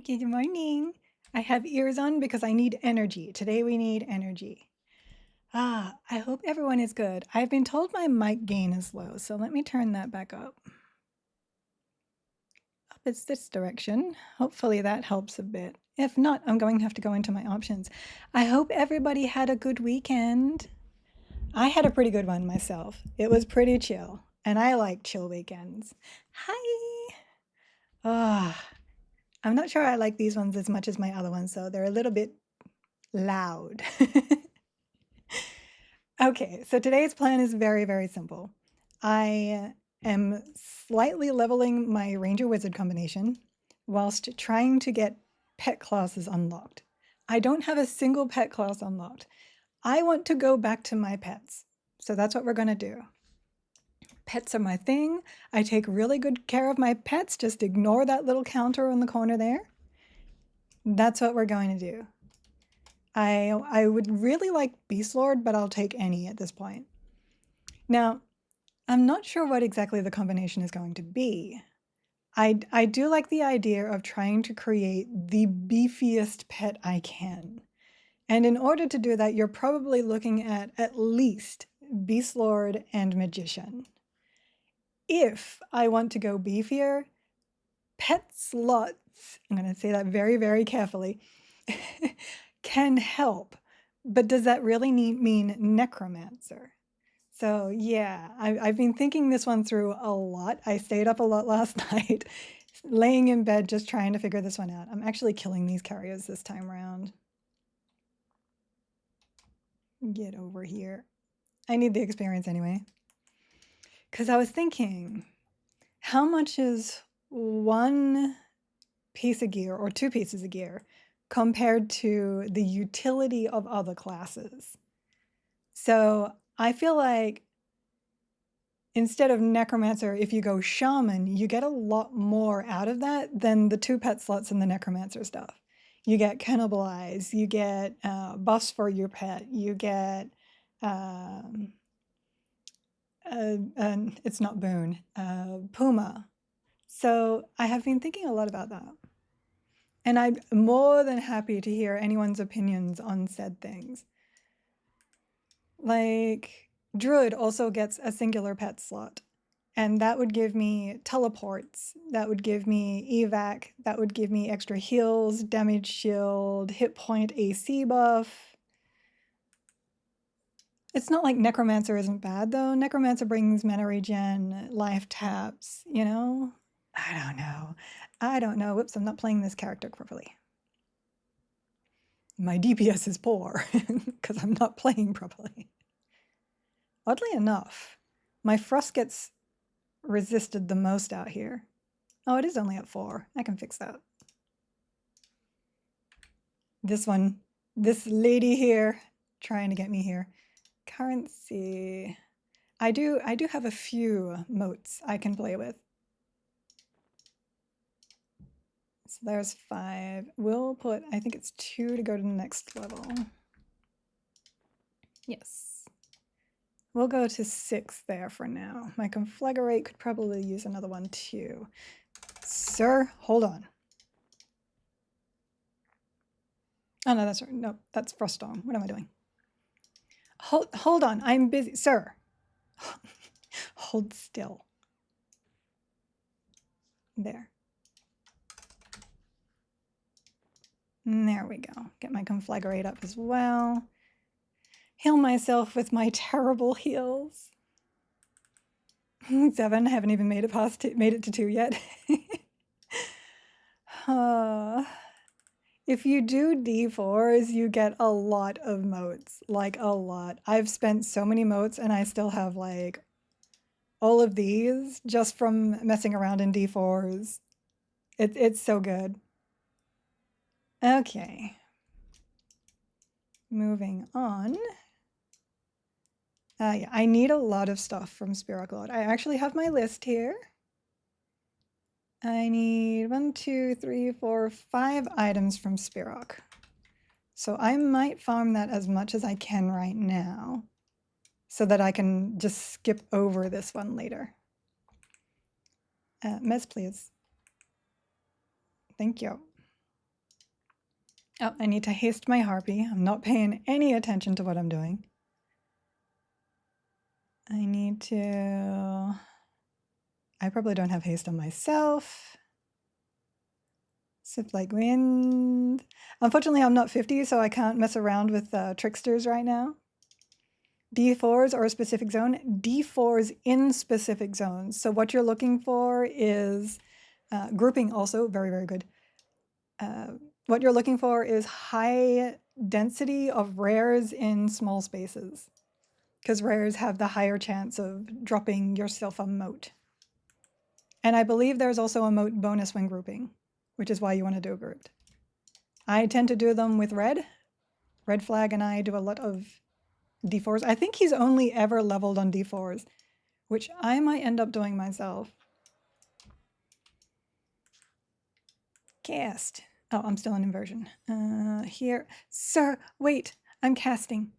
Good morning. I have ears on because I need energy. Today we need energy. I hope everyone is good. I've been told my mic gain is low, so let me turn that back up. Up it's this direction. Hopefully that helps a bit. If not, I'm going to have to go into my options. I hope everybody had a good weekend. I had a pretty good one myself. It was pretty chill, and I like chill weekends. Hi. Ah, I'm not sure I like these ones as much as my other ones, so they're a little bit loud. Okay, so today's plan is very, very simple. I am slightly leveling my Ranger Wizard combination whilst trying to get pet classes unlocked. I don't have a single pet class unlocked. I want to go back to my pets. So that's what we're going to do. Pets are my thing. I take really good care of my pets. Just ignore that little counter in the corner there. That's what we're going to do. I would really like Beast Lord, but I'll take any at this point. Now, I'm not sure what exactly the combination is going to be. I do like the idea of trying to create the beefiest pet I can. And in order to do that, you're probably looking at least Beast Lord and Magician. If I want to go beefier, pet slots, I'm going to say that very, very carefully, can help. But does that really mean necromancer? So yeah, I've been thinking this one through a lot. I stayed up a lot last night, laying in bed just trying to figure this one out. I'm actually killing these carriers this time around. Get over here. I need the experience anyway. Because I was thinking, how much is one piece of gear or two pieces of gear compared to the utility of other classes? So I feel like instead of necromancer, if you go shaman, you get a lot more out of that than the two pet slots in the necromancer stuff. You get cannibalize, you get buffs for your pet, you get it's not boon, puma. So I have been thinking a lot about that. And I'm more than happy to hear anyone's opinions on said things. Like, Druid also gets a singular pet slot. And that would give me teleports, that would give me evac, that would give me extra heals, damage shield, hit point AC buff. It's not like Necromancer isn't bad though. Necromancer brings mana regen, life taps, you know? I don't know. I don't know. Whoops, I'm not playing this character properly. My DPS is poor because I'm not playing properly. Oddly enough, my Frost gets resisted the most out here. Oh, it is only at 4. I can fix that. This one, this lady here, trying to get me here. Currency. I do have a few moats I can play with. So there's 5. We'll put, I think it's 2 to go to the next level. Yes. We'll go to 6 there for now. My conflagrate could probably use another one too. Sir, hold on. Oh no, that's right. No, that's Froststorm. What am I doing? Hold on, I'm busy. Sir. Hold still. There. There we go. Get my conflagrate up as well. Heal myself with my terrible heals. 7, haven't even made it to 2 yet. If you do D4s, you get a lot of moats, like a lot. I've spent so many moats and I still have like all of these just from messing around in D4s. It's so good. Okay. Moving on. Yeah, I need a lot of stuff from Spiraglot. I actually have my list here. I need 1, 2, 3, 4, 5 items from Spirok. So I might farm that as much as I can right now so that I can just skip over this one later. Mess, please. Thank you. Oh, I need to haste my harpy. I'm not paying any attention to what I'm doing. I need to... I probably don't have haste on myself. Sip like wind. Unfortunately, I'm not 50, so I can't mess around with tricksters right now. D4s are a specific zone. D4s in specific zones. So what you're looking for is grouping also, very, very good. What you're looking for is high density of rares in small spaces, because rares have the higher chance of dropping yourself a moat. And I believe there's also a moat bonus when grouping, which is why you want to do a grouped. I tend to do them with red. Red flag and I do a lot of D4s. I think he's only ever leveled on D4s, which I might end up doing myself. Cast. Oh, I'm still in inversion. Here. Sir, wait. I'm casting.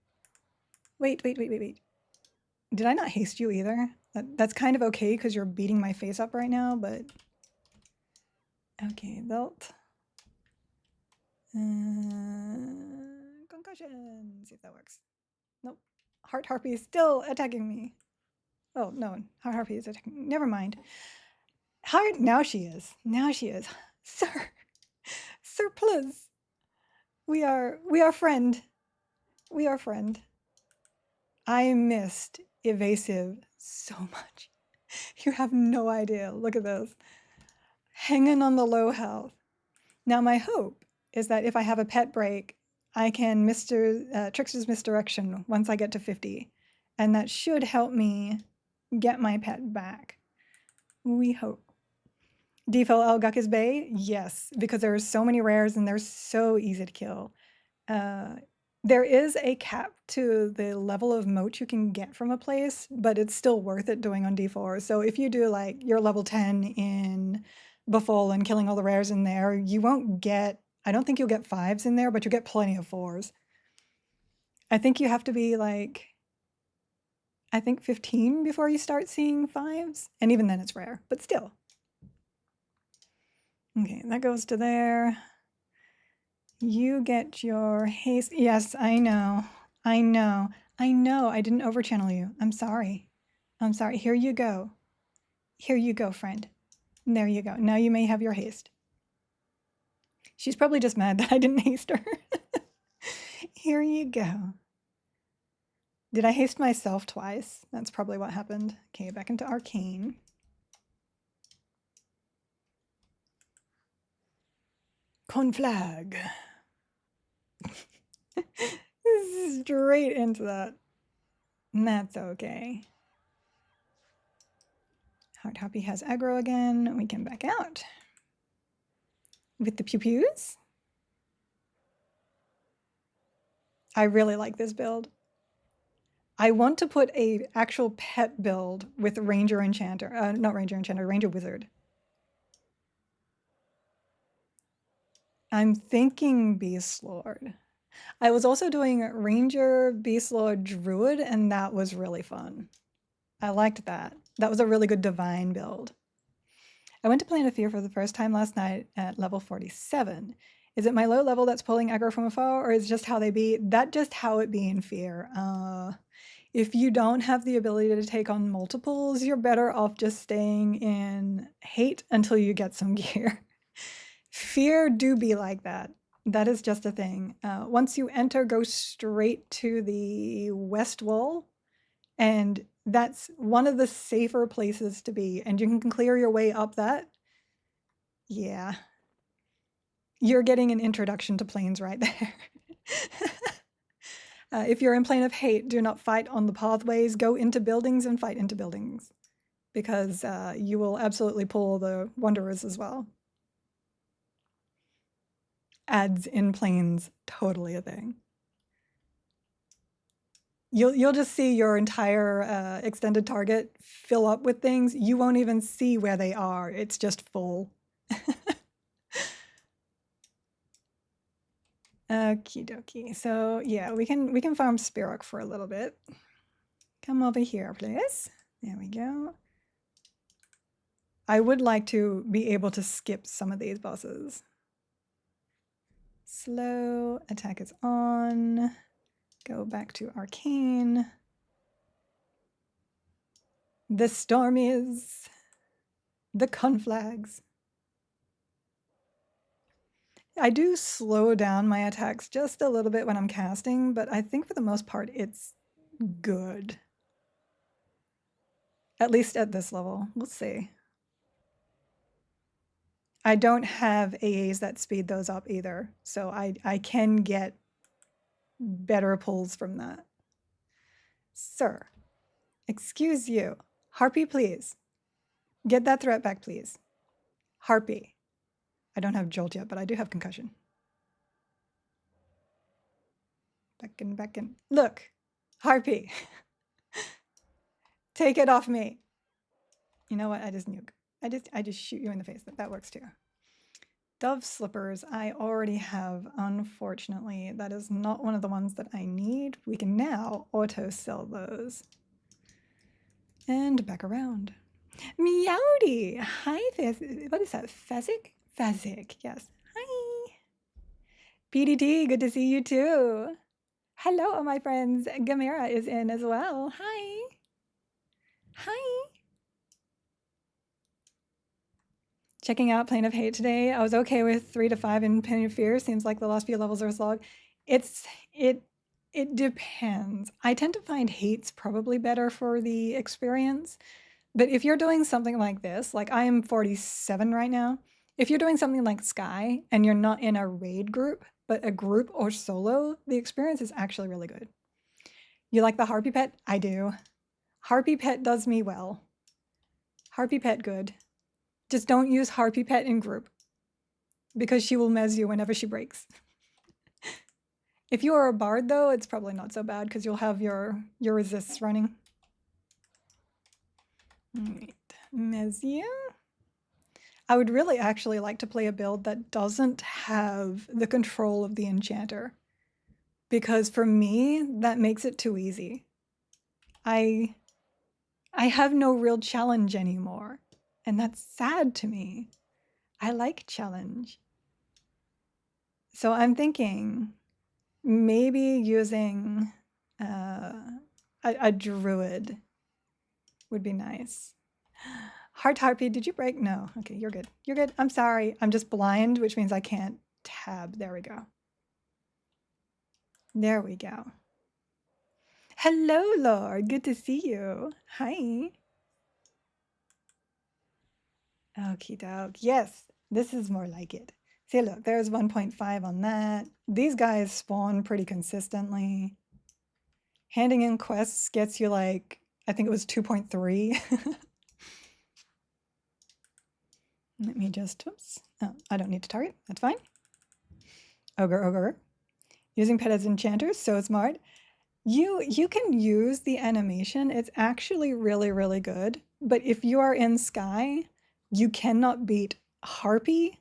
Wait. Did I not haste you either? That's kind of okay because you're beating my face up right now, but... Okay, belt. Concussion. See if that works. Nope. Heart Harpy is still attacking me. Oh, no. Heart Harpy is attacking. Never mind. Heart. Now she is. Now she is. Sir. Sir, please. We are friend. We are friend. I missed evasive so much. You have no idea. Look at this. Hanging on the low health. Now my hope is that if I have a pet break, I can Trickster's Misdirection once I get to 50. And that should help me get my pet back. We hope. Default Elguk's Bay? Yes, because there are so many rares and they're so easy to kill. There is a cap to the level of moat you can get from a place, but it's still worth it doing on D4. So if you do like your level 10 in Buffalo and killing all the rares in there, you won't get, I don't think you'll get 5s in there, but you'll get plenty of 4s. I think you have to be like, I think 15 before you start seeing 5s. And even then it's rare, but still. Okay, that goes to there. You get your haste. Yes, I know. I know. I know. I didn't overchannel you. I'm sorry. I'm sorry. Here you go. Here you go, friend. There you go. Now you may have your haste. She's probably just mad that I didn't haste her. Here you go. Did I haste myself twice? That's probably what happened. Okay, back into Arcane. Conflag. Straight into that. And that's okay. Heart Happy has aggro again. We can back out. With the pew-pews. I really like this build. I want to put a actual pet build with Ranger Enchanter. Not Ranger Enchanter, Ranger Wizard. I'm thinking Beast Lord. I was also doing Ranger, Beast Lord, Druid, and that was really fun. I liked that. That was a really good Divine build. I went to Plan of Fear for the first time last night at level 47. Is it my low level that's pulling aggro from afar, or is it just how they be? That just how it be in Fear. If you don't have the ability to take on multiples, you're better off just staying in Hate until you get some gear. Fear do be like that. That is just a thing. Once you enter, go straight to the west wall, and that's one of the safer places to be, and you can clear your way up that. Yeah. You're getting an introduction to planes right there. If you're in Plane of Hate, do not fight on the pathways. Go into buildings and fight into buildings, because you will absolutely pull the Wanderers as well. Ads in planes, totally a thing. You'll just see your entire extended target fill up with things. You won't even see where they are. It's just full. Okie dokie. So yeah, we can farm Spirok for a little bit. Come over here, please. There we go. I would like to be able to skip some of these bosses. Slow, attack is on. Go back to arcane. The storm is the conflags. I do slow down my attacks just a little bit when I'm casting, but I think for the most part it's good. At least at this level. We'll see. I don't have AAs that speed those up either, so I can get better pulls from that. Sir, excuse you. Harpy, please. Get that threat back, please. Harpy. I don't have Jolt yet, but I do have Concussion. Back in. Look, Harpy. Take it off me. You know what? I just nuke. I just shoot you in the face. That works too. Dove slippers I already have, unfortunately. That is not one of the ones that I need. We can now auto sell those. And back around. Meowdy! Hi, what is that? Fezzik? Fezzik, yes. Hi! PDT, good to see you too. Hello, my friends. Gamera is in as well. Hi! Hi! Checking out Plane of Hate today. I was okay with 3 to 5 in Plane of Fear. Seems like the last few levels are a slog. It depends. I tend to find Hate's probably better for the experience. But if you're doing something like this, like I am 47 right now, if you're doing something like Sky and you're not in a raid group, but a group or solo, the experience is actually really good. You like the Harpy Pet? I do. Harpy Pet does me well. Harpy Pet good. Just don't use Harpy Pet in group because she will mez you whenever she breaks. If you are a bard though, it's probably not so bad because you'll have your resists running. Alright, mez you. I would really actually like to play a build that doesn't have the control of the enchanter, because for me, that makes it too easy. I have no real challenge anymore, and that's sad to me. I like challenge. So I'm thinking maybe using a druid would be nice. Heart Harpy, did you break? No. Okay, you're good. You're good. I'm sorry. I'm just blind, which means I can't tab. There we go. There we go. Hello, Lord. Good to see you. Hi. Okie doke. Yes, this is more like it. See, look, there's 1.5 on that. These guys spawn pretty consistently. Handing in quests gets you like, I think it was 2.3. Let me just, oops. Oh, I don't need to target. That's fine. Ogre. Using pet as enchanters, so smart. You can use the animation. It's actually really, really good. But if you are in Sky, you cannot beat Harpy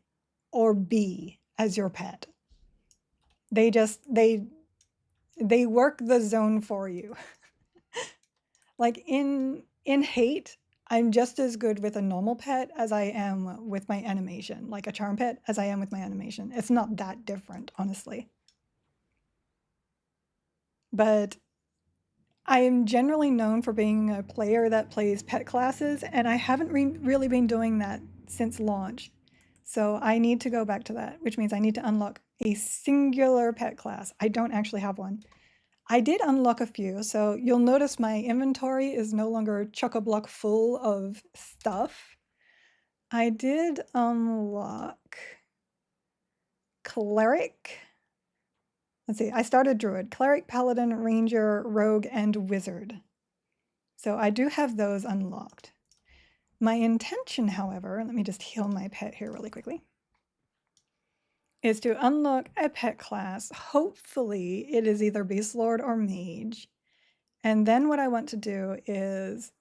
or Bee as your pet. They work the zone for you. Like in Hate, I'm just as good with a normal pet as I am with my animation, like a charm pet as I am with my animation. It's not that different, honestly. But I am generally known for being a player that plays pet classes, and I haven't really been doing that since launch. So I need to go back to that, which means I need to unlock a singular pet class. I don't actually have one. I did unlock a few, so you'll notice my inventory is no longer chock-a-block full of stuff. I did unlock Cleric. Let's see, I started Druid, Cleric, Paladin, Ranger, Rogue, and Wizard. So I do have those unlocked. My intention, however, let me just heal my pet here really quickly, is to unlock a pet class. Hopefully it is either Beast Lord or Mage. And then what I want to do is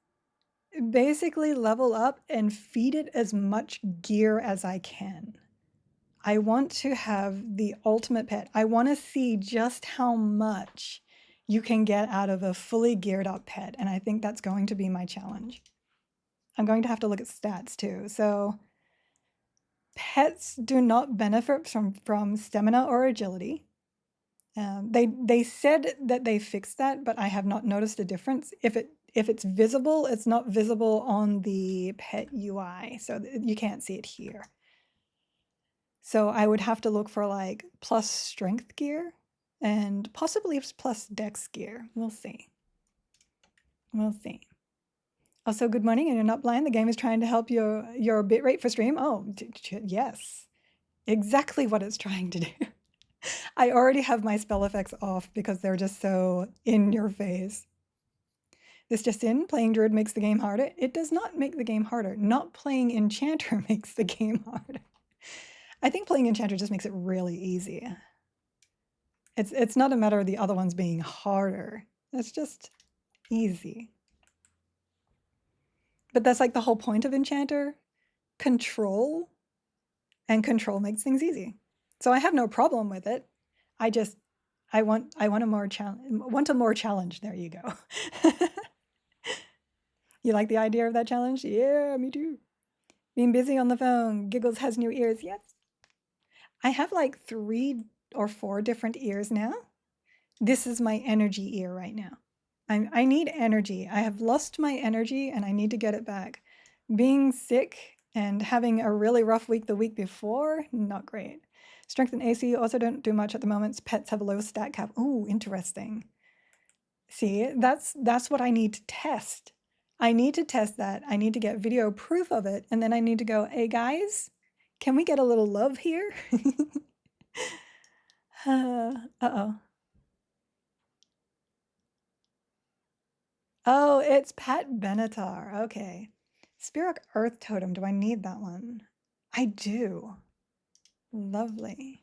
basically level up and feed it as much gear as I can. I want to have the ultimate pet. I want to see just how much you can get out of a fully geared up pet, and I think that's going to be my challenge. I'm going to have to look at stats too. So Pets do not benefit from stamina or agility. They said that they fixed that, but I have not noticed a difference. If it's visible, it's not visible on the pet UI, so you can't see it here. So I would have to look for like plus strength gear and possibly plus dex gear. We'll see. We'll see. Also, good morning, and you're not blind. The game is trying to help your bitrate for stream. Oh, yes. Exactly what it's trying to do. I already have my spell effects off because they're just so in your face. This just in, playing Druid makes the game harder. It does not make the game harder. Not playing Enchanter makes the game harder. I think playing Enchanter just makes it really easy. It's not a matter of the other ones being harder. It's just easy. But that's like the whole point of Enchanter. Control. And control makes things easy. So I have no problem with it. I want a more challenge. There you go. You like the idea of that challenge? Yeah, me too. Being busy on the phone. Giggles has new ears. Yes. I have like 3 or 4 different ears now. This is my energy ear right now. I need energy. I have lost my energy and I need to get it back. Being sick and having a really rough week the week before, not great. Strength and AC also don't do much at the moment. Pets have a low stat cap. Ooh, interesting. See, that's what I need to test. I need to test that. I need to get video proof of it. And then I need to go, hey guys, can we get a little love here? Uh-oh. Oh, it's Pat Benatar. Okay. Spirit Earth Totem. Do I need that one? I do. Lovely.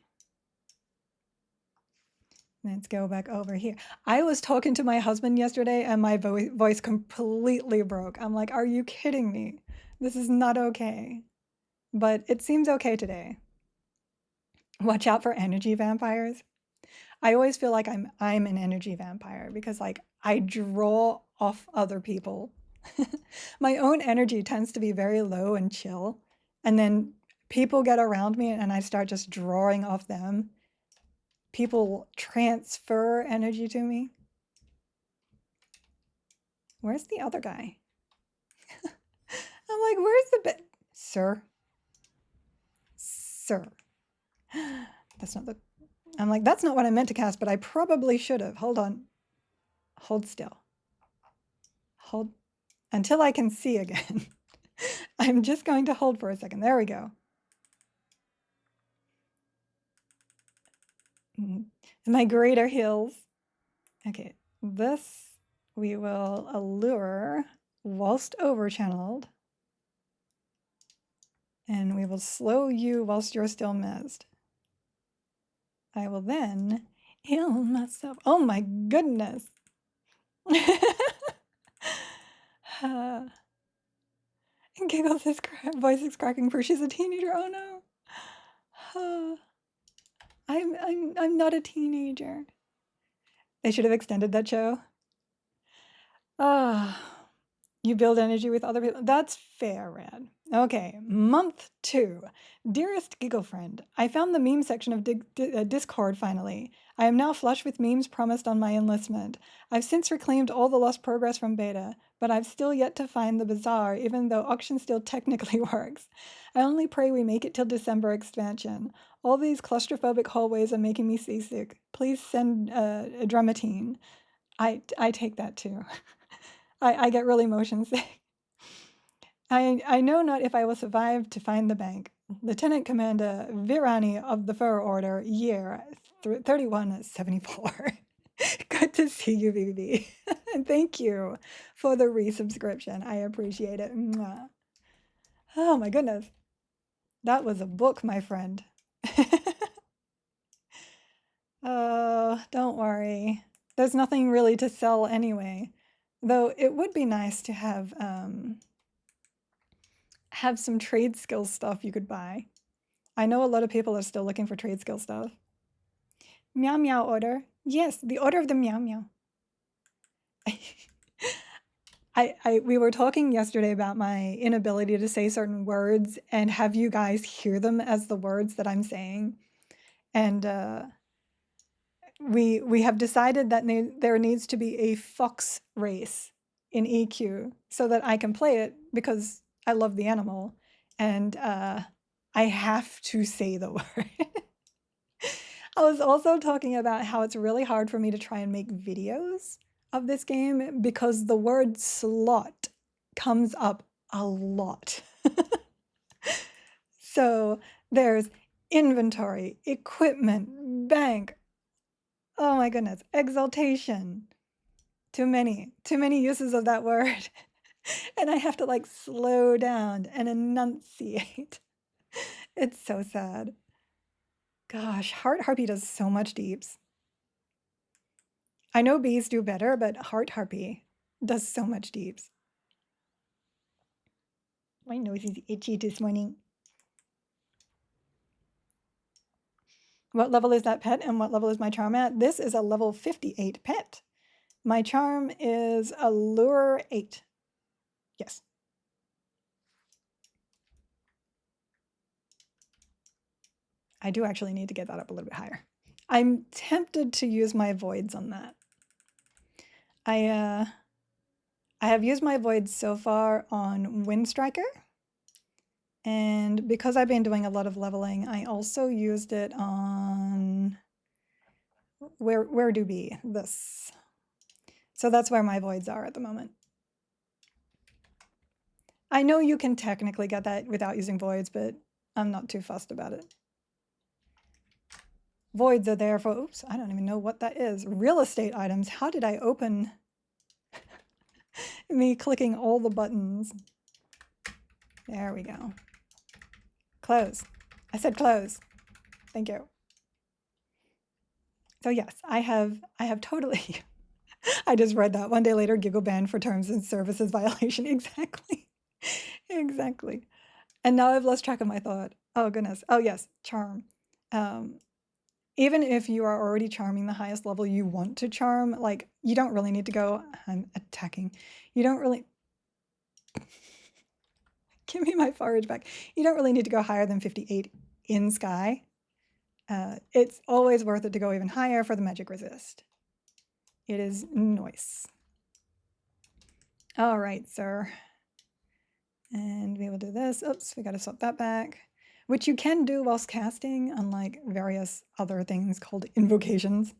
Let's go back over here. I was talking to my husband yesterday and my voice completely broke. I'm like, are you kidding me? This is not okay. But it seems okay today. Watch out for energy vampires. I always feel like I'm an energy vampire because like I draw off other people. My own energy tends to be very low and chill, and then people get around me and I start just drawing off them. People transfer energy to me. Where's the other guy? I'm like, where's the sir? Sir. That's not the I'm like, that's not what I meant to cast, but I probably should have. Hold on. Hold still. Hold until I can see again. I'm just going to hold for a second. There we go. My greater hills. Okay, this we will allure whilst over-channeled. And we will slow you whilst you're still messed. I will then heal myself. Oh my goodness. Giggles, his voice is cracking for she's a teenager. Oh no. I'm not a teenager. They should have extended that show. You build energy with other people. That's fair, Rad. Okay, month 2. Dearest Giggle Friend, I found the meme section of Discord finally. I am now flush with memes promised on my enlistment. I've since reclaimed all the lost progress from beta, but I've still yet to find the bazaar, even though auction still technically works. I only pray we make it till December expansion. All these claustrophobic hallways are making me seasick. Please send a Dramatine. I take that too. I get really motion sick. I know not if I will survive to find the bank. Lieutenant Commander Virani of the Fur Order, year 3174. Good to see you, BB. And thank you for the resubscription. I appreciate it. Mwah. Oh my goodness. That was a book, my friend. Oh, don't worry. There's nothing really to sell anyway. Though it would be nice to have some trade skill stuff you could buy. I know a lot of people are still looking for trade skill stuff. Meow meow order. Yes, the order of the meow meow. We were talking yesterday about my inability to say certain words and have you guys hear them as the words that I'm saying. And we have decided that there needs to be a fox race in EQ so that I can play it because I love the animal and I have to say the word. I was also talking about how it's really hard for me to try and make videos of this game because the word slot comes up a lot. So there's inventory, equipment, bank. Oh my goodness, exaltation. Too many uses of that word. And I have to like slow down and enunciate. It's so sad. Gosh, Heart Harpy does so much deeps. I know bees do better, but Heart Harpy does so much deeps. My nose is itchy this morning. What level is that pet and what level is my charm at? This is a level 58 pet. My charm is a lure 8. Yes. I do actually need to get that up a little bit higher. I'm tempted to use my voids on that. I have used my voids so far on Windstriker. And because I've been doing a lot of leveling, I also used it on where do be this. So that's where my voids are at the moment. I know you can technically get that without using voids, but I'm not too fussed about it. Voids are there for, oops, I don't even know what that is. Real estate items. How did I open me clicking all the buttons? There we go. Close. I said close. Thank you. So yes, I have totally, I just read that one day later, giggle ban for terms and services violation. Exactly. Exactly. And now I've lost track of my thought. Oh goodness. Oh yes, charm. Even if you are already charming the highest level you want to charm, like you don't really need to go, I'm attacking. You don't really, give me my forage back. You don't really need to go higher than 58 in Sky. It's always worth it to go even higher for the magic resist. It is nice. All right, sir. And we will do this. Oops, we got to swap that back, which you can do whilst casting, unlike various other things called invocations.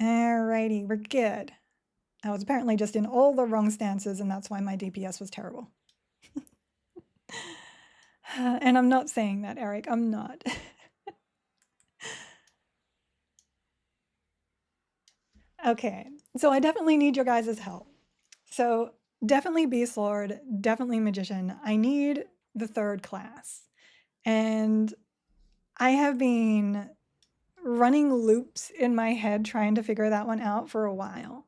Alrighty, we're good. I was apparently just in all the wrong stances, and that's why my DPS was terrible. And I'm not saying that, Eric. I'm not. Okay, so I definitely need your guys' help. So definitely Beast Lord, definitely Magician. I need the third class. And I have been running loops in my head trying to figure that one out for a while.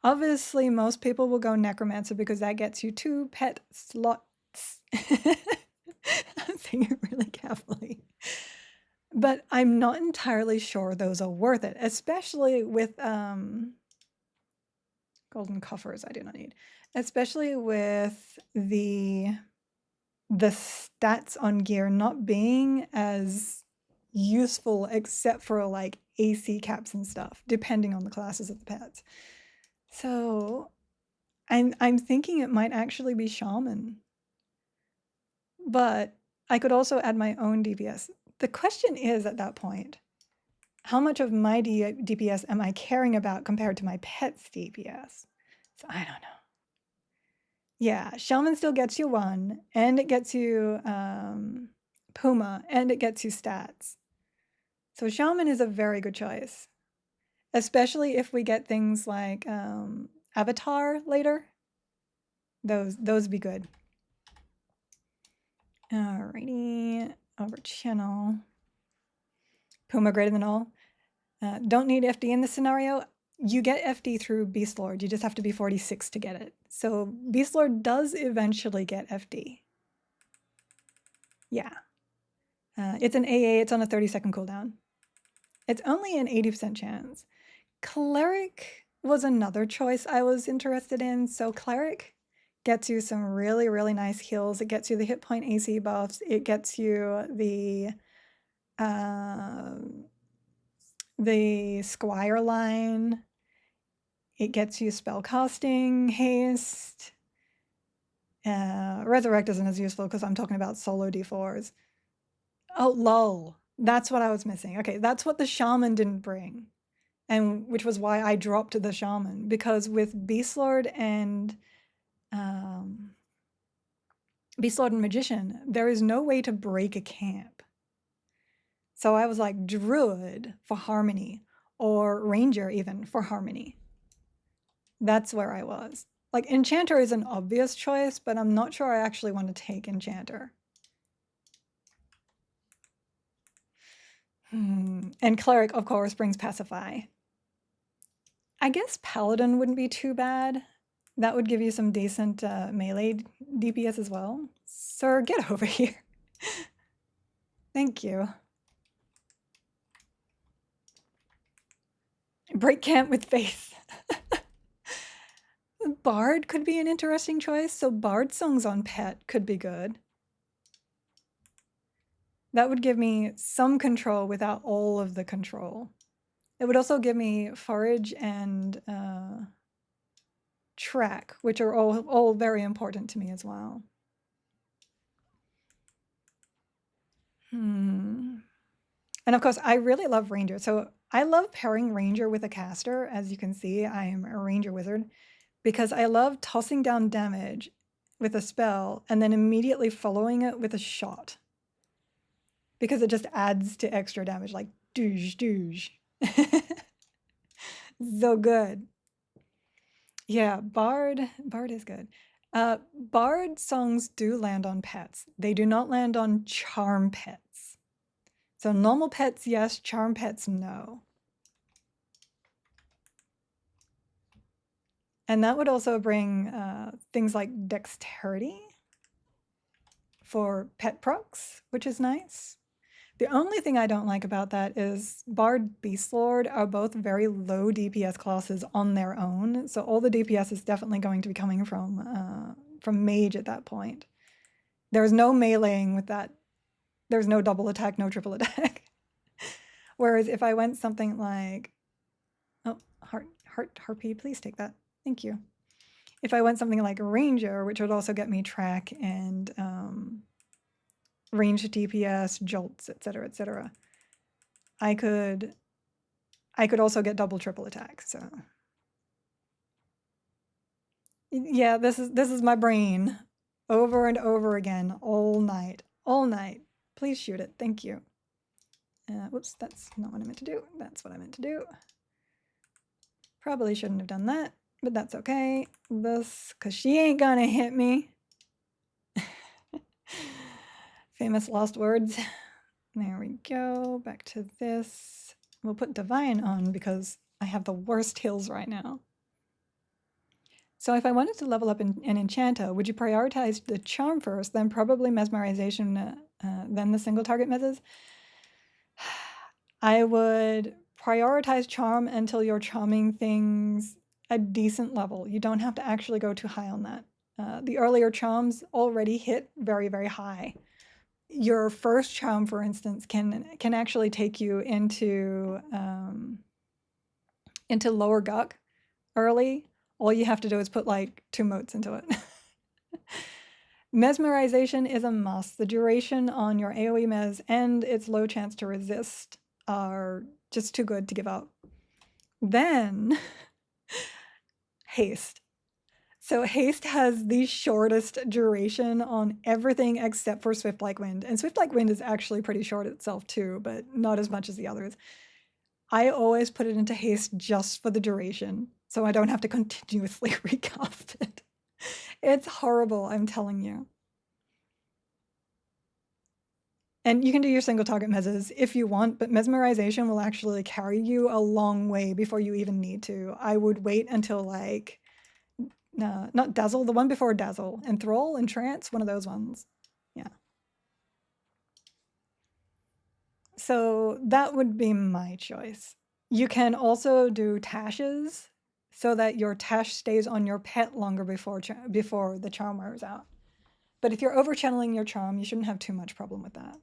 Obviously, most people will go Necromancer because that gets you 2 pet slots. I'm saying it really carefully. But I'm not entirely sure those are worth it, especially with golden coffers I do not need. Especially with the stats on gear not being as useful except for like AC caps and stuff, depending on the classes of the pets. So I'm thinking it might actually be Shaman. But I could also add my own DPS. The question is at that point, how much of my DPS am I caring about compared to my pet's DPS? So I don't know. Yeah, Shaman still gets you 1, and it gets you Puma, and it gets you stats. So Shaman is a very good choice, especially if we get things like Avatar later. Those be good. Alrighty, over channel. Puma greater than all. Don't need FD in this scenario. You get FD through Beast Lord. You just have to be 46 to get it. So Beast Lord does eventually get FD. Yeah. It's an AA. It's on a 30-second cooldown. It's only an 80% chance. Cleric was another choice I was interested in. So Cleric gets you some really, really nice heals. It gets you the hit point AC buffs. It gets you the Squire line. It gets you spellcasting, haste. Resurrect isn't as useful because I'm talking about solo d4s. Oh, lol. That's what I was missing. Okay, that's what the shaman didn't bring. And which was why I dropped the shaman. Because with Beastlord and Magician, there is no way to break a camp. So I was like, Druid for harmony, or Ranger even for harmony. That's where I was. Like, Enchanter is an obvious choice, but I'm not sure I actually want to take Enchanter. And Cleric, of course, brings Pacify. I guess Paladin wouldn't be too bad. That would give you some decent melee DPS as well. Sir, get over here. Thank you. Break camp with faith. Bard could be an interesting choice. So Bard songs on Pet could be good. That would give me some control without all of the control. It would also give me Forage and Track, which are all very important to me as well. And of course, I really love Ranger. So I love pairing Ranger with a caster. As you can see, I am a Ranger wizard because I love tossing down damage with a spell and then immediately following it with a shot. Because it just adds to extra damage, like douche, douche. So good. Yeah, Bard is good. Bard songs do land on pets. They do not land on charm pets. So normal pets, yes. Charm pets, no. And that would also bring things like dexterity for pet procs, which is nice. The only thing I don't like about that is Bard, Beastlord are both very low DPS classes on their own. So all the DPS is definitely going to be coming from Mage at that point. There's no meleeing with that. There's no double attack, no triple attack. Whereas if I went something like, oh, Harpy, please take that. Thank you. If I went something like Ranger, which would also get me track and range DPS, jolts, etc., I could also get double triple attack. So yeah, this is my brain over and over again all night. Please shoot it. Thank you. Whoops, that's not what I meant to do. That's what I meant to do. Probably shouldn't have done that, but that's okay. This, because she ain't gonna hit me. Famous lost words. There we go. Back to this. We'll put Divine on because I have the worst heals right now. So if I wanted to level up an Enchanter, would you prioritize the Charm first, then probably Mesmerization, then the single target mezzes? I would prioritize Charm until you're charming things a decent level. You don't have to actually go too high on that. The earlier charms already hit very, very high. Your first charm, for instance, can actually take you into lower Guck early. All you have to do is put like 2 motes into it. Mesmerization is a must. The duration on your AoE mez and its low chance to resist are just too good to give up. Then haste. So haste has the shortest duration on everything except for Swift Like Wind. And Swift Like Wind is actually pretty short itself too, but not as much as the others. I always put it into haste just for the duration, so I don't have to continuously recast it. It's horrible, I'm telling you. And you can do your single target mezzes if you want, but mesmerization will actually carry you a long way before you even need to. I would wait until like, not Dazzle, the one before Dazzle, Enthrall, Entrance, one of those ones. Yeah. So that would be my choice. You can also do Tashes. so that your tash stays on your pet longer before the charm wears out. But if you're over channeling your charm, you shouldn't have too much problem with that.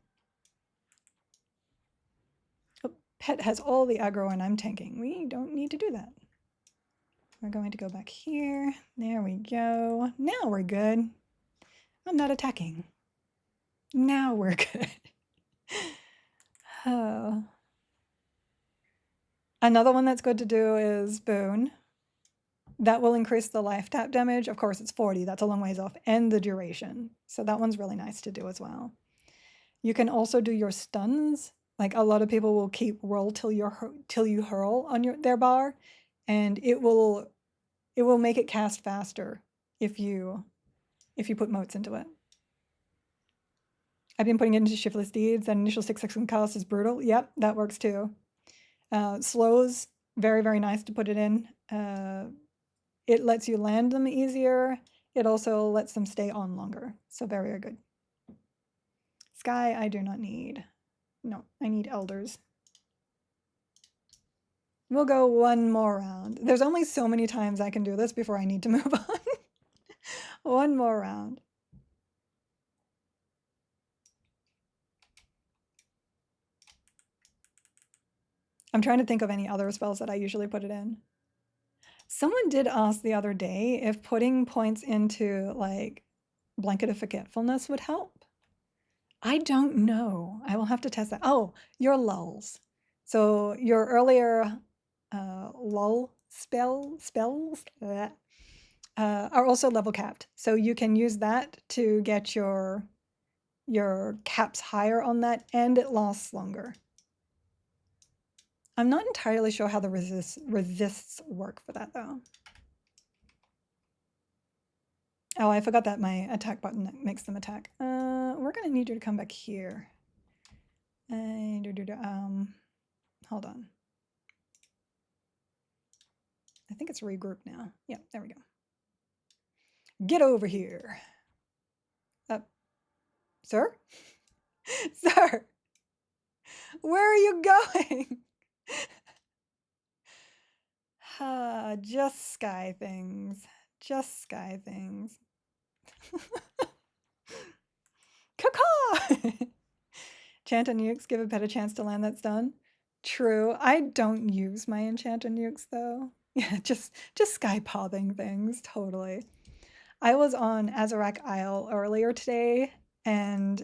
Oh, pet has all the aggro and I'm tanking. We don't need to do that. We're going to go back here. There we go. Now we're good. I'm not attacking. Now we're good. Oh. Another one that's good to do is Boon. That will increase the life tap damage. Of course, it's 40. That's a long ways off. And the duration. So that one's really nice to do as well. You can also do your stuns. Like a lot of people will keep whirl till you hurl on their bar, and it will make it cast faster if you put motes into it. I've been putting it into Shiftless Deeds. That initial 6-second cast is brutal. Yep, that works too. Slows, very, very nice to put it in. It lets you land them easier. It also lets them stay on longer. So very, very good. Sky, I do not need. No, I need elders. We'll go one more round. There's only so many times I can do this before I need to move on. One more round. I'm trying to think of any other spells that I usually put it in. Someone did ask the other day if putting points into like Blanket of Forgetfulness would help. I don't know. I will have to test that. Oh, your lulls. So your earlier lull spells are also level capped. So you can use that to get your caps higher on that, and it lasts longer. I'm not entirely sure how the resists work for that though. Oh, I forgot that my attack button makes them attack. We're gonna need you to come back here. Hold on. I think it's regroup now. Yeah, there we go. Get over here. Sir? Sir! Where are you going? Just sky things. Just sky things. Caw-caw! Enchant on nukes, give a pet a chance to land that stun. True. I don't use my enchant on nukes though. Yeah, just sky popping things, totally. I was on Azarak Isle earlier today, and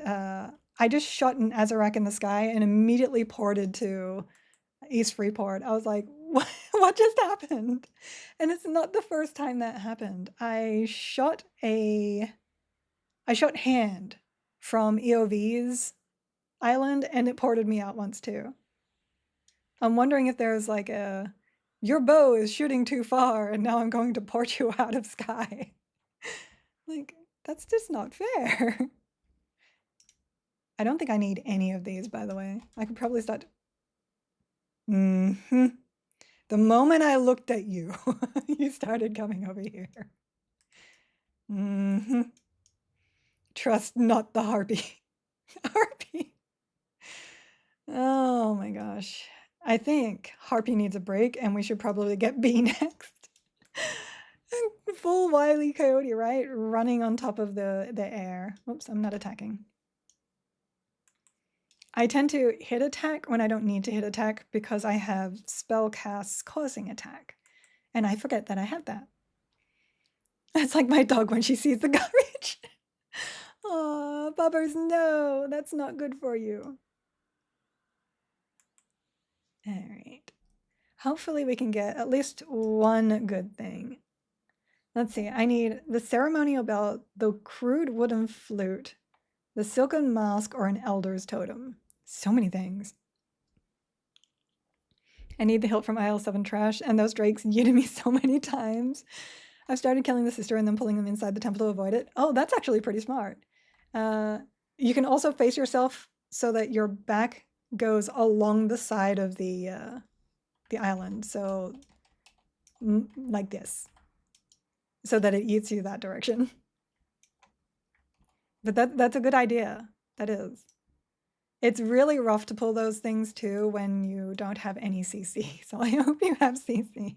I just shot an Azarak in the sky and immediately ported to East Freeport. I was like, what just happened? And it's not the first time that happened. I shot hand from EOV's island, and it ported me out once too. I'm wondering if there's like your bow is shooting too far and now I'm going to port you out of sky. Like, that's just not fair. I don't think I need any of these, by the way. I could probably start. The moment I looked at you, you started coming over here. Trust not the harpy. Harpy. Oh my gosh. I think Harpy needs a break and we should probably get B next. Full Wile E. Coyote, right? Running on top of the air. Oops, I'm not attacking. I tend to hit attack when I don't need to hit attack because I have spell casts causing attack. And I forget that I have that. That's like my dog when she sees the garbage. Aw, Bubbers, no, that's not good for you. All right. Hopefully we can get at least one good thing. Let's see, I need the ceremonial belt, the crude wooden flute, the silken mask, or an elder's totem. So many things. I need the hilt from IL-7 trash, and those drakes yeeted me so many times. I've started killing the sister and then pulling them inside the temple to avoid it. Oh, that's actually pretty smart. You can also face yourself so that your back goes along the side of the island. So like this, so that it eats you that direction. But that's a good idea. That is. It's really rough to pull those things too when you don't have any CC. So I hope you have CC.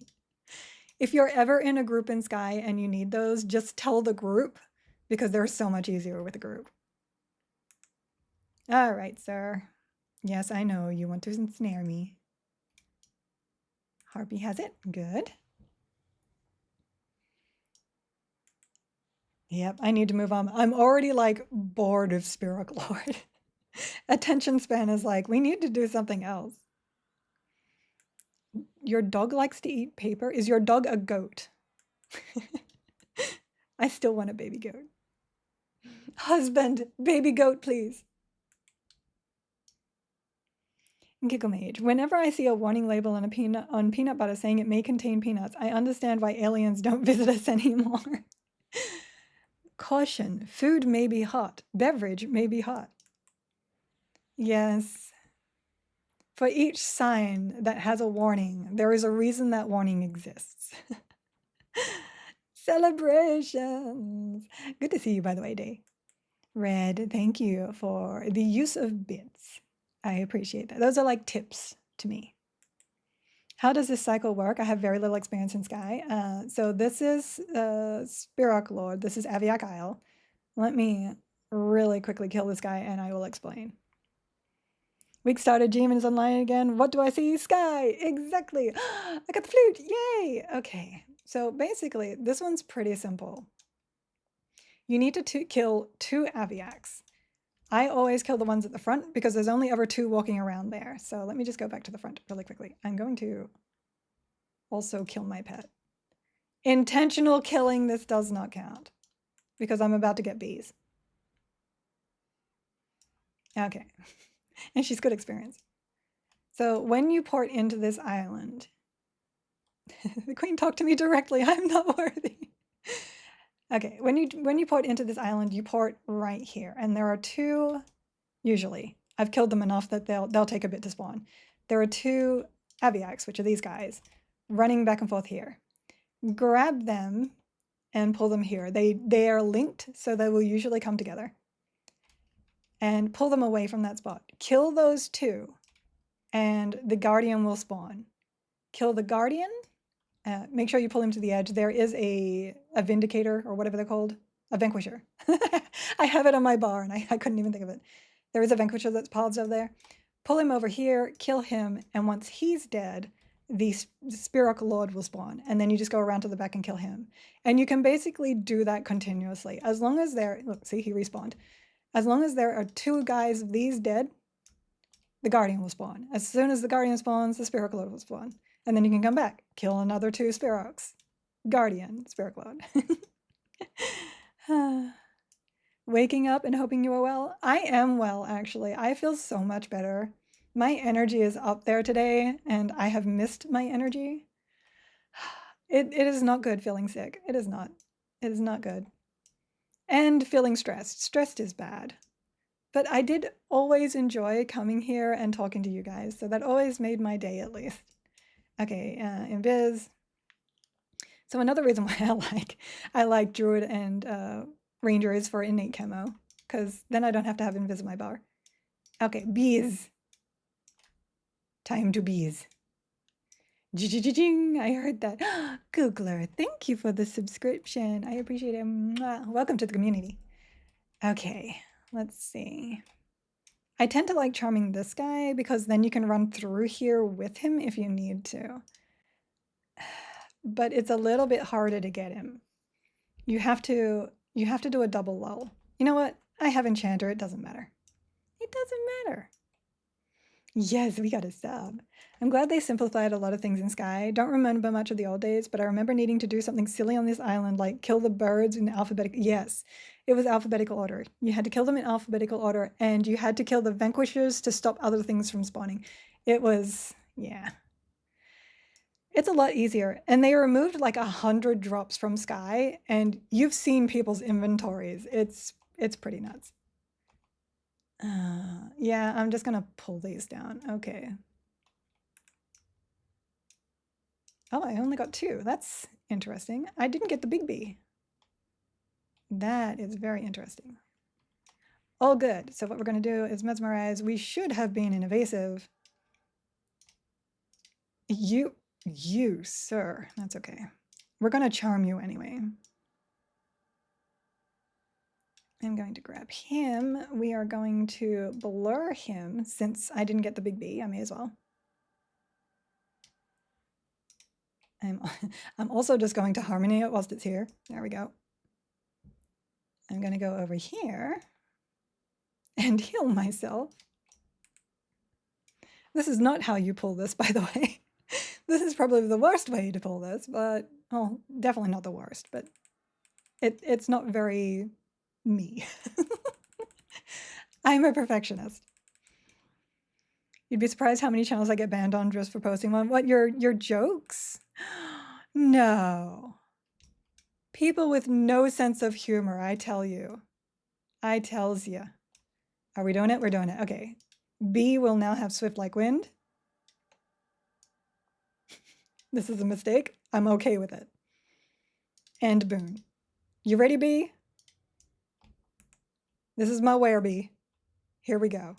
If you're ever in a group in Sky and you need those, just tell the group because they're so much easier with a group. All right, sir. Yes, I know you want to ensnare me. Harpy has it. Good. Yep, I need to move on. I'm already like bored of Spirit Lord. Attention span is like, we need to do something else. Your dog likes to eat paper. Is your dog a goat? I still want a baby goat. Husband, baby goat, please. Giggle Mage. Whenever I see a warning label on peanut butter saying it may contain peanuts, I understand why aliens don't visit us anymore. Caution, food may be hot. Beverage may be hot. Yes. For each sign that has a warning, there is a reason that warning exists. Celebrations. Good to see you, by the way, Day. Red, thank you for the use of bits. I appreciate that. Those are like tips to me. How does this cycle work? I have very little experience in Sky. So this is Spirok Lord. This is Aviak Isle. Let me really quickly kill this guy and I will explain. Week started, Demon is online again. What do I see? Sky! Exactly! I got the flute! Yay! Okay, so basically, this one's pretty simple. You need to kill 2 Aviaks. I always kill the ones at the front because there's only ever 2 walking around there. So let me just go back to the front really quickly. I'm going to also kill my pet. Intentional killing, this does not count because I'm about to get bees. Okay, and she's good experience. So when you port into this island, the queen talked to me directly. I'm not worthy. Okay, when you port into this island, you port right here, and there are 2. Usually, I've killed them enough that they'll take a bit to spawn. There are 2 Aviaks, which are these guys, running back and forth here. Grab them and pull them here. They are linked, so they will usually come together. And pull them away from that spot. Kill those 2, and the Guardian will spawn. Kill the Guardian. Make sure you pull him to the edge. There is a Vindicator, or whatever they're called. A Vanquisher. I have it on my bar, and I couldn't even think of it. There is a Vanquisher that's paused over there. Pull him over here, kill him, and once he's dead, the Spirok Lord will spawn. And then you just go around to the back and kill him. And you can basically do that continuously. As long as there... Look, see, he respawned. As long as there are 2 guys of these dead, the Guardian will spawn. As soon as the Guardian spawns, the Spirok Lord will spawn. And then you can come back, kill another 2 Spiroks. Guardian, Spirok Lord. Waking up and hoping you are well. I am well, actually. I feel so much better. My energy is up there today, and I have missed my energy. It is not good feeling sick. It is not. It is not good. And feeling stressed. Stressed is bad. But I did always enjoy coming here and talking to you guys, so that always made my day at least. Okay, Invis. So another reason why I like Druid and Ranger is for innate camo, because then I don't have to have Invis in my bar. Okay, bees. Time to bees. Jing, I heard that. Googler, thank you for the subscription. I appreciate it. Mwah. Welcome to the community. Okay, let's see. I tend to like charming this guy because then you can run through here with him if you need to. But it's a little bit harder to get him. You have to do a double lull. You know what? I have Enchanter. It doesn't matter. It doesn't matter. Yes, we got a sub. I'm glad they simplified a lot of things in Sky. Don't remember much of the old days, but I remember needing to do something silly on this island, like kill the birds in alphabetical... Yes, it was alphabetical order. You had to kill them in alphabetical order, and you had to kill the vanquishers to stop other things from spawning. It was... yeah. It's a lot easier. And they removed like 100 drops from Sky, and you've seen people's inventories. It's pretty nuts. Yeah, I'm just gonna pull these down. Okay. Oh, I only got 2. That's interesting. I didn't get the big bee. That is very interesting. All good. So what we're gonna do is mesmerize. We should have been in evasive. You, sir. That's okay. We're going to charm you anyway. I'm going to grab him. We are going to blur him. Since I didn't get the big B, I may as well. I'm also just going to harmony it whilst it's here. There we go. I'm going to go over here and heal myself. This is not how you pull this, by the way. This is probably the worst way to pull this, but, well, definitely not the worst, but it's not very me. I'm a perfectionist. You'd be surprised how many channels I get banned on just for posting one. What, your jokes? No. People with no sense of humor, I tell you. I tells you. Are we doing it? We're doing it. Okay. B will now have swift like wind. This is a mistake. I'm okay with it. And boon. You ready, B? This is my where, B. Here we go.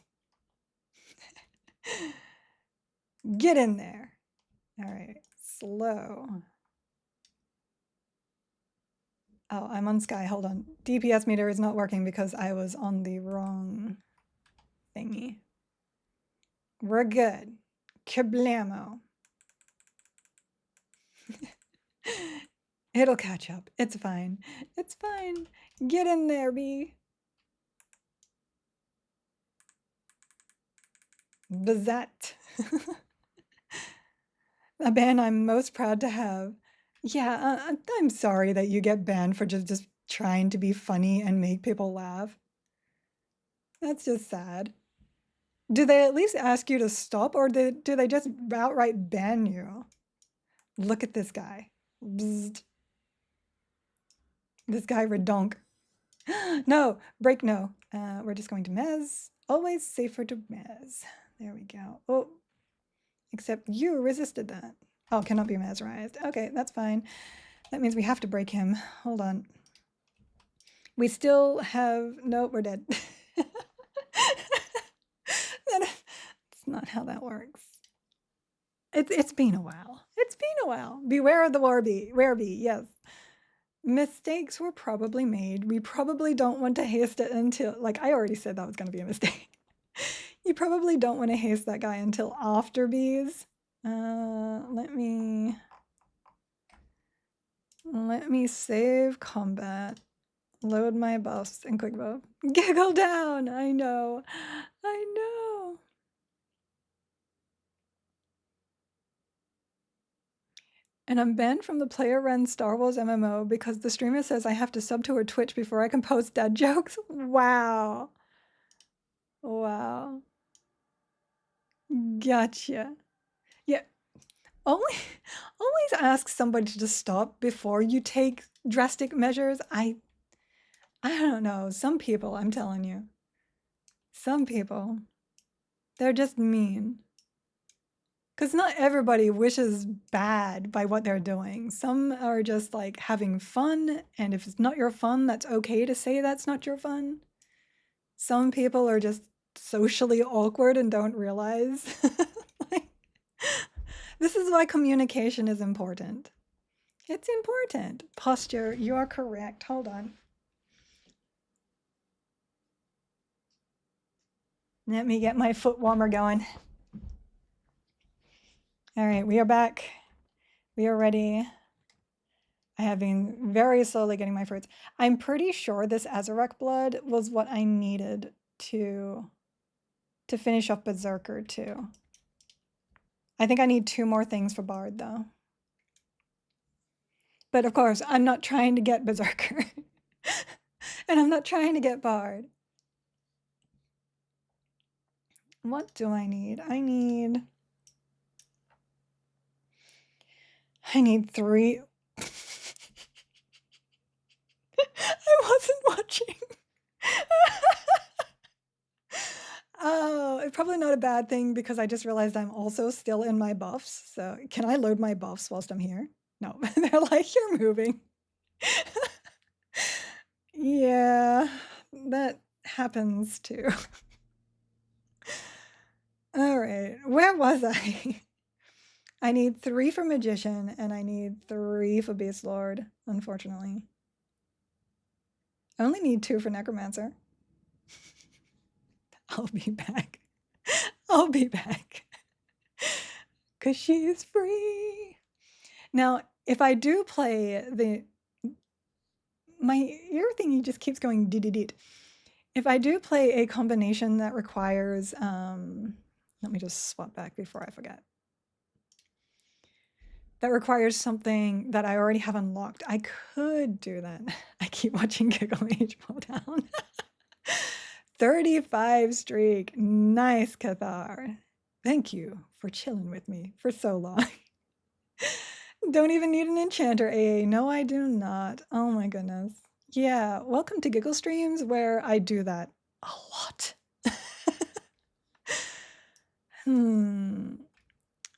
Get in there. All right. Slow. Oh, I'm on Sky. Hold on. DPS meter is not working because I was on the wrong thingy. We're good. Kablamo. It'll catch up. It's fine. It's fine. Get in there, B. Bazat. A ban I'm most proud to have. Yeah, I'm sorry that you get banned for just trying to be funny and make people laugh. That's just sad. Do they at least ask you to stop, or do they just outright ban you? Look at this guy. Bzzzt. This guy redonk. No, break no. We're just going to mez. Always safer to mez. There we go. Oh, except you resisted that. Oh, cannot be mesmerized. Okay, that's fine. That means we have to break him. Hold on. We still have... Nope, we're dead. That's not how that works. It's been a while. It's been a while. Beware of the werebee, yes. Mistakes were probably made. We probably don't want to haste it until... Like, I already said that was going to be a mistake. You probably don't want to haste that guy until after bees. Let me save combat, load my buffs, and quick buff. Giggle down! I know. I know. And I'm banned from the player-run Star Wars MMO because the streamer says I have to sub to her Twitch before I can post dad jokes. Wow. Wow. Gotcha. Yeah. Always ask somebody to stop before you take drastic measures. I don't know. Some people, I'm telling you. Some people, they're just mean. Because not everybody wishes bad by what they're doing. Some are just like having fun, and if it's not your fun, that's okay to say that's not your fun. Some people are just socially awkward and don't realize. Like, this is why communication is important. It's important. Posture, you are correct. Hold on. Let me get my foot warmer going. All right, we are back. We are ready. I have been very slowly getting my fruits. I'm pretty sure this Azarek blood was what I needed to finish off Berserker too. I think I need 2 more things for Bard though. But of course, I'm not trying to get Berserker. And I'm not trying to get Bard. What do I need? I need 3. I wasn't watching. Oh, it's probably not a bad thing because I just realized I'm also still in my buffs. So can I load my buffs whilst I'm here? No, they're like, you're moving. Yeah, that happens too. All right, where was I? I need 3 for Magician, and I need 3 for Beast Lord, unfortunately. I only need 2 for Necromancer. I'll be back. I'll be back. 'Cause she is free. Now, if I do play the... My ear thingy just keeps going dee-dee-deet. If I do play a combination that requires... let me just swap back before I forget. That requires something that I already have unlocked. I could do that. I keep watching Giggle Age fall down. 35 streak. Nice, Cathar. Thank you for chilling with me for so long. Don't even need an enchanter, AA. No, I do not. Oh my goodness. Yeah, welcome to Giggle Streams where I do that a lot.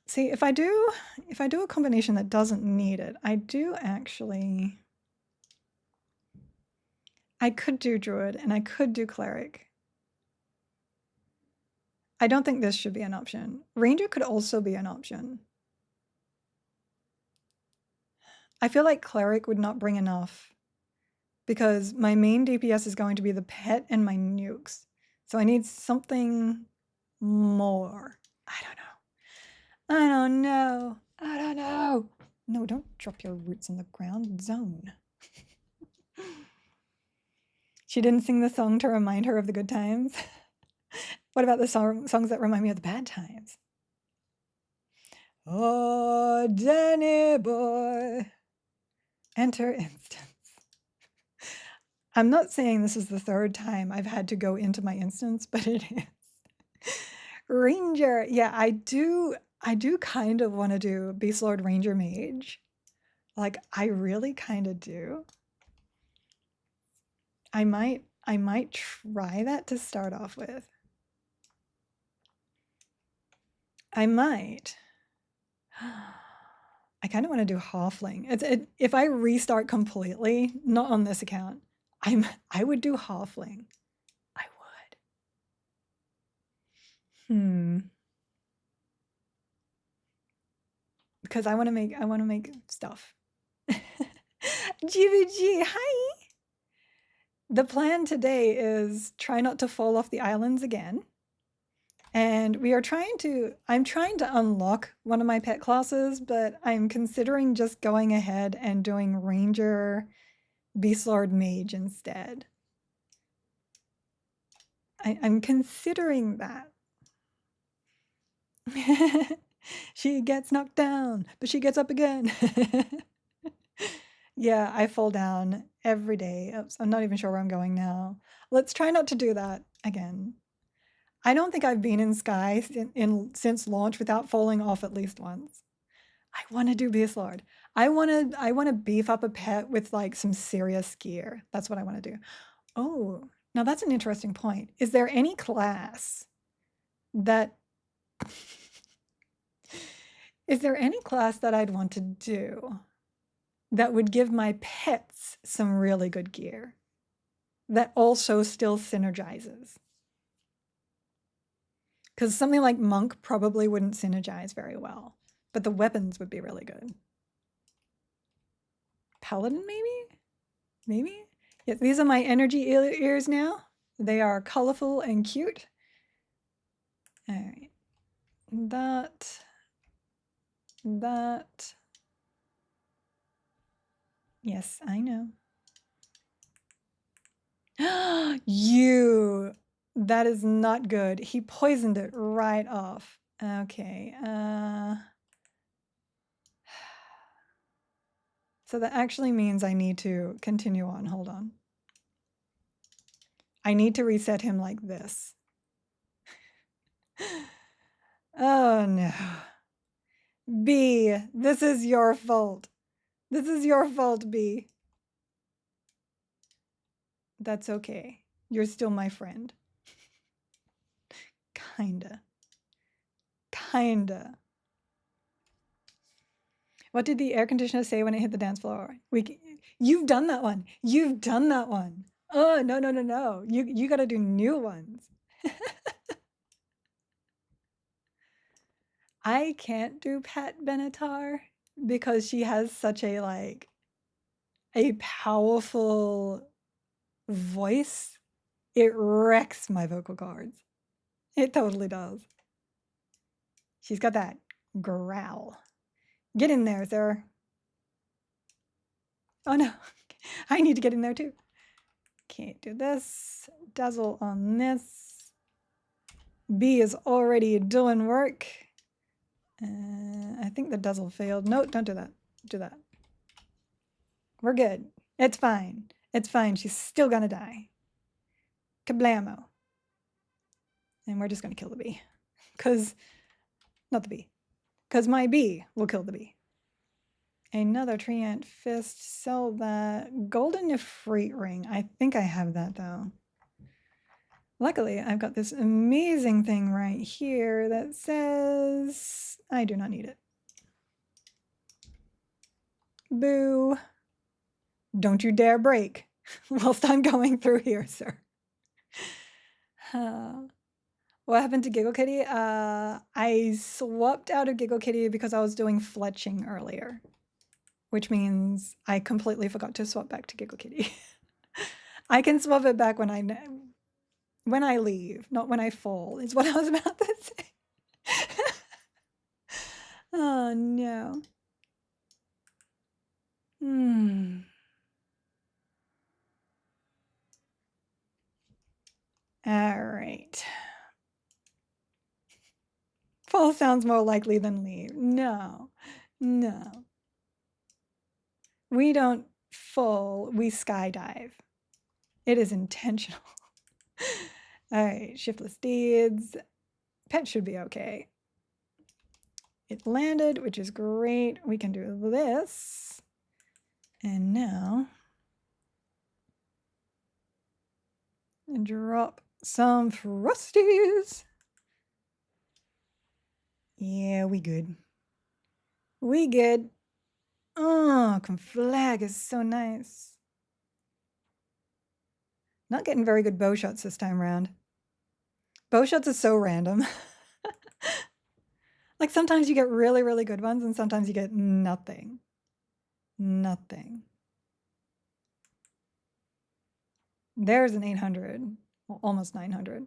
See, if I do a combination that doesn't need it, I do actually... I could do Druid and I could do Cleric. I don't think this should be an option. Ranger could also be an option. I feel like Cleric would not bring enough because my main DPS is going to be the pet and my nukes. So I need something more. I don't know. No, don't drop your roots on the ground. Zone. She didn't sing the song to remind her of the good times. What about the songs that remind me of the bad times? Oh, Danny boy. Enter instance. I'm not saying this is the 3rd time I've had to go into my instance, but it is. Ranger. Yeah, I do kind of want to do Beast Lord Ranger Mage. Like, I really kind of do. I might try that to start off with. I might. I kind of want to do Halfling. If I restart completely, not on this account, I would do Halfling. I would. Because I want to make stuff. GVG, hi. The plan today is try not to fall off the islands again. And I'm trying to unlock one of my pet classes, but I'm considering just going ahead and doing Ranger, Beast Lord, Mage instead. I'm considering that. She gets knocked down, but she gets up again. Yeah, I fall down every day. Oops, I'm not even sure where I'm going now. Let's try not to do that again. I don't think I've been in Sky since launch without falling off at least once. I want to do Beast Lord. I want to beef up a pet with like some serious gear. That's what I want to do. Oh, now that's an interesting point. Is there any class that I'd want to do that would give my pets some really good gear that also still synergizes? Because something like Monk probably wouldn't synergize very well, but the weapons would be really good. Paladin, maybe? Maybe? Yes, these are my energy ears now. They are colorful and cute. All right. That. Yes, I know. You. That is not good. He poisoned it right off. Okay. So that actually means I need to continue on. Hold on. I need to reset him like this. Oh no. B, this is your fault. This is your fault, B. That's okay. You're still my friend. Kinda. What did the air conditioner say when it hit the dance floor? You've done that one. You've done that one. Oh, no. You got to do new ones. I can't do Pat Benatar because she has such a like a powerful voice. It wrecks my vocal cords. It totally does. She's got that growl. Get in there, sir. Oh no, I need to get in there too. Can't do this. Dazzle on this. B is already doing work. I think the dazzle failed. No, don't do that. Do that. We're good. It's fine. It's fine. She's still gonna die. Kablamo. And we're just gonna kill the bee. Not the bee. Because my bee will kill the bee. Another treant fist. Sell that. Golden Ifrit ring. I think I have that though. Luckily, I've got this amazing thing right here that says I do not need it. Boo. Don't you dare break whilst I'm going through here, sir. What happened to Giggle Kitty? I swapped out of Giggle Kitty because I was doing fletching earlier, which means I completely forgot to swap back to Giggle Kitty. I can swap it back when I leave, not when I fall, is what I was about to say. Oh no. All right. Fall sounds more likely than leave. No, no. We don't fall, we skydive. It is intentional. All right, shiftless deeds. Pet should be okay. It landed, which is great. We can do this. And now, and drop some frosties. Yeah, we good. We good. Oh, conflag is so nice. Not getting very good bow shots this time around. Bow shots is so random. Like sometimes you get really, really good ones and sometimes you get nothing. Nothing. There's an 800, well, almost 900.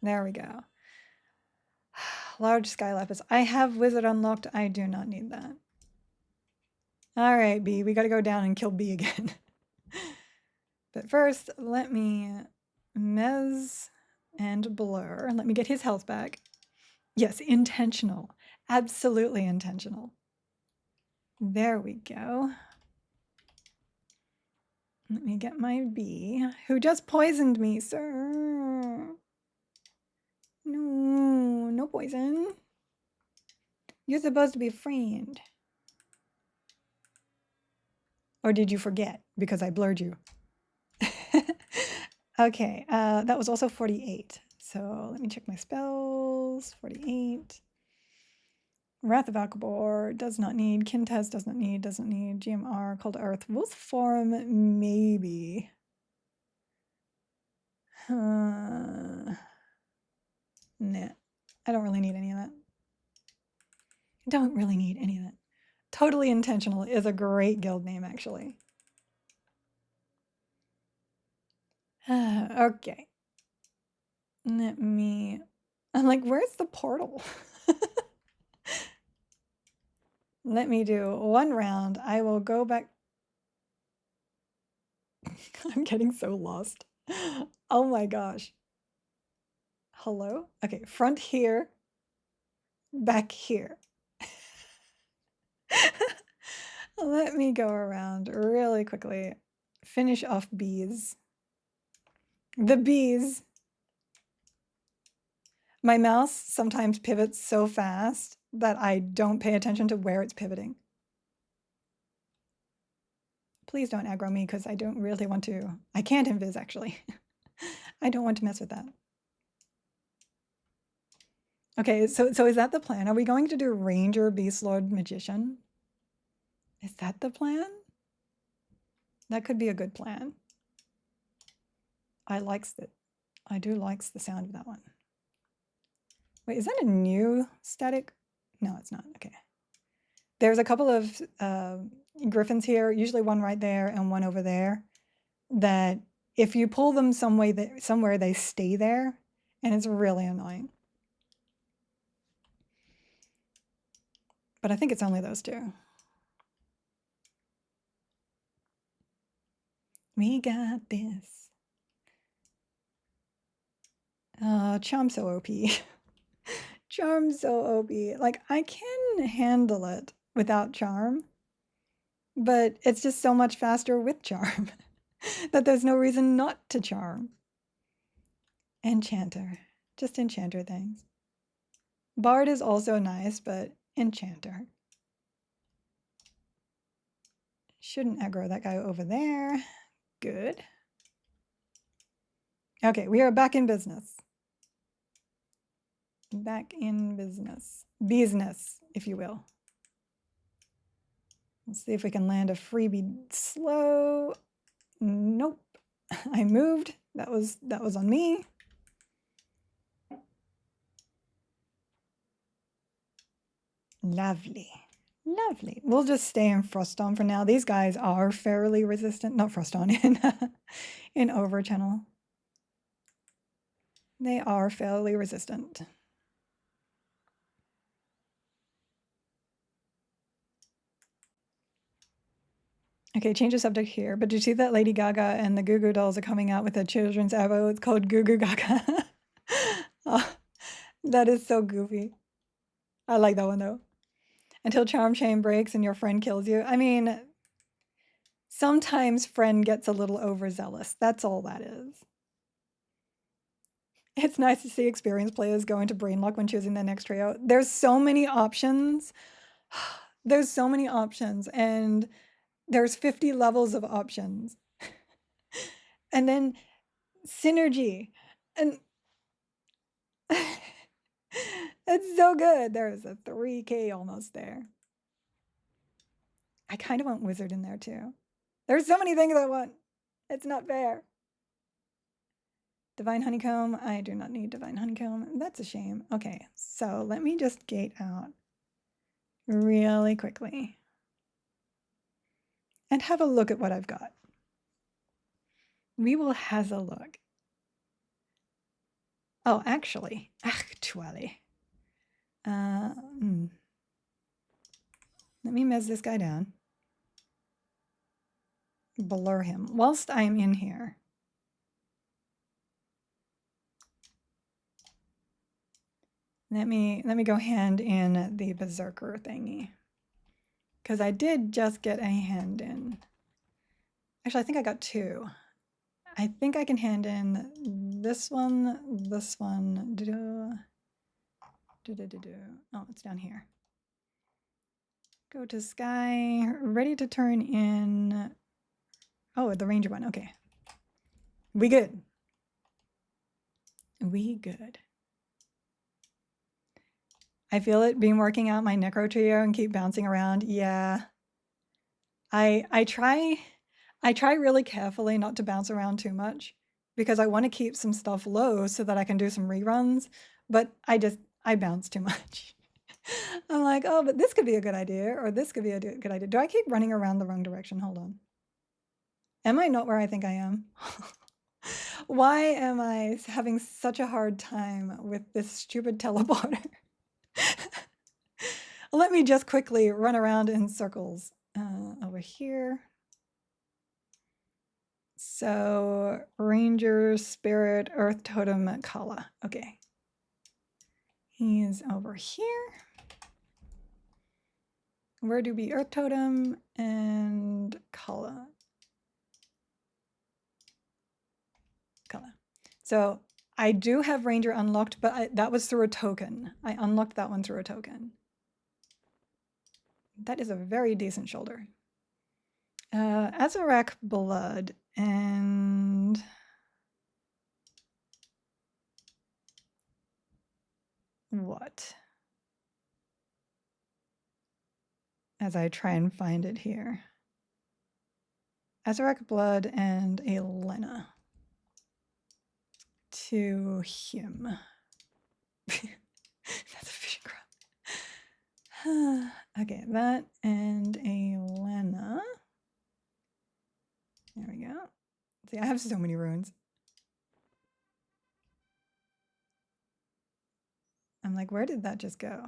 There we go. Large sky lapis. I have wizard unlocked. I do not need that. All right, B, we got to go down and kill B again. But first, let me mez and blur. Let me get his health back. Yes, intentional. Absolutely intentional. There we go. Let me get my bee, who just poisoned me, sir. No, no poison. You're supposed to be a friend. Or did you forget because I blurred you? Okay, that was also 48. So let me check my spells. 48. Wrath of Akabor does not need. Kintez does not need. Doesn't need. GMR, Cold Earth. Wolf Form, maybe. Nah, I don't really need any of that. Don't really need any of that. Totally Intentional is a great guild name, actually. Okay. Let me... I'm like, where's the portal? Let me do one round. I will go back. I'm getting so lost. Oh my gosh. Hello? Okay, front here, back here. Let me go around really quickly. Finish off bees. The bees. My mouse sometimes pivots so fast that I don't pay attention to where it's pivoting. Please don't aggro me because I don't really want to. I can't invis actually. I don't want to mess with that. Okay, so is that the plan? Are we going to do Ranger, Beast Lord, Magician? Is that the plan? That could be a good plan. I do likes the sound of that one. Wait, is that a new static? No, it's not. Okay. There's a couple of griffins here, usually one right there and one over there, that if you pull them somewhere, they stay there, and it's really annoying. But I think it's only those two. We got this. Charm so OP. Charm so OP. Like, I can handle it without charm, but it's just so much faster with charm that there's no reason not to charm. Enchanter. Just enchanter things. Bard is also nice, but enchanter. Shouldn't aggro that guy over there. Good. Okay, we are back in business. Back in business. Business, if you will. Let's see if we can land a freebie slow. Nope. I moved. That was on me. Lovely. Lovely. We'll just stay in Froston for now. These guys are fairly resistant. Not Froston, in Overchannel. They are fairly resistant. Okay, change the subject here. But did you see that Lady Gaga and the Goo Goo Dolls are coming out with a children's album? It's called Goo Goo Gaga. Oh, that is so goofy. I like that one though. Until charm chain breaks and your friend kills you. I mean, sometimes friend gets a little overzealous. That's all that is. It's nice to see experienced players go into brainlock when choosing their next trio. There's so many options. There's so many options, and there's 50 levels of options. And then synergy. And it's so good. There's a 3K almost there. I kind of want wizard in there too. There's so many things I want. It's not fair. Divine honeycomb. I do not need divine honeycomb. That's a shame. Okay, so let me just gate out really quickly and have a look at what I've got. We will have a look. Oh, actually. Let me mess this guy down. Blur him whilst I'm in here. Let me go hand in the berserker thingy, because I did just get a hand in. Actually, I think I got two. I think I can hand in this one, this one. Oh, it's down here. Go to sky, ready to turn in. Oh, the ranger one. Okay. We good. We good. I feel it being working out my necro trio and keep bouncing around. Yeah. I try really carefully not to bounce around too much because I want to keep some stuff low so that I can do some reruns, but I bounce too much. I'm like, oh, but this could be a good idea, or this could be a good idea. Do I keep running around the wrong direction? Hold on. Am I not where I think I am? Why am I having such a hard time with this stupid teleporter? Let me just quickly run around in circles over here. So Ranger, Spirit, Earth Totem, Kala. Okay. He's over here. Where do we Earth Totem and Kala? Kala. So I do have Ranger unlocked, but that was through a token. I unlocked that one through a token. That is a very decent shoulder. Azarak Blood and what? As I try and find it here. Azarak Blood and Elena. To him. Okay, that and a Lena. There we go. See, I have so many runes. I'm like, where did that just go?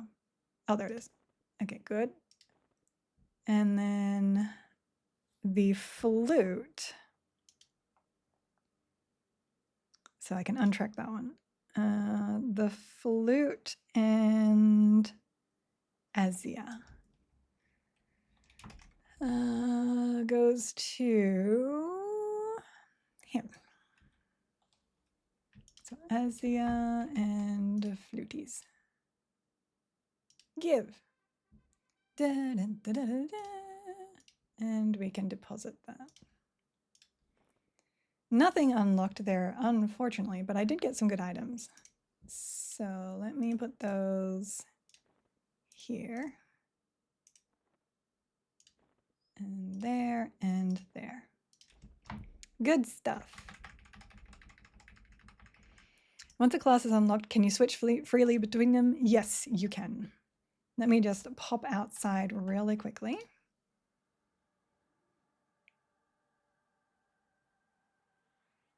Oh, there it is. Okay, good. And then the flute. So I can untrack that one. The flute and Azia goes to him. So Azia and fluties. Give. Da, da, da, da, da, da. And we can deposit that. Nothing unlocked there, unfortunately, but I did get some good items. So let me put those here. And there and there. Good stuff. Once a class is unlocked, can you switch freely between them? Yes, you can. Let me just pop outside really quickly.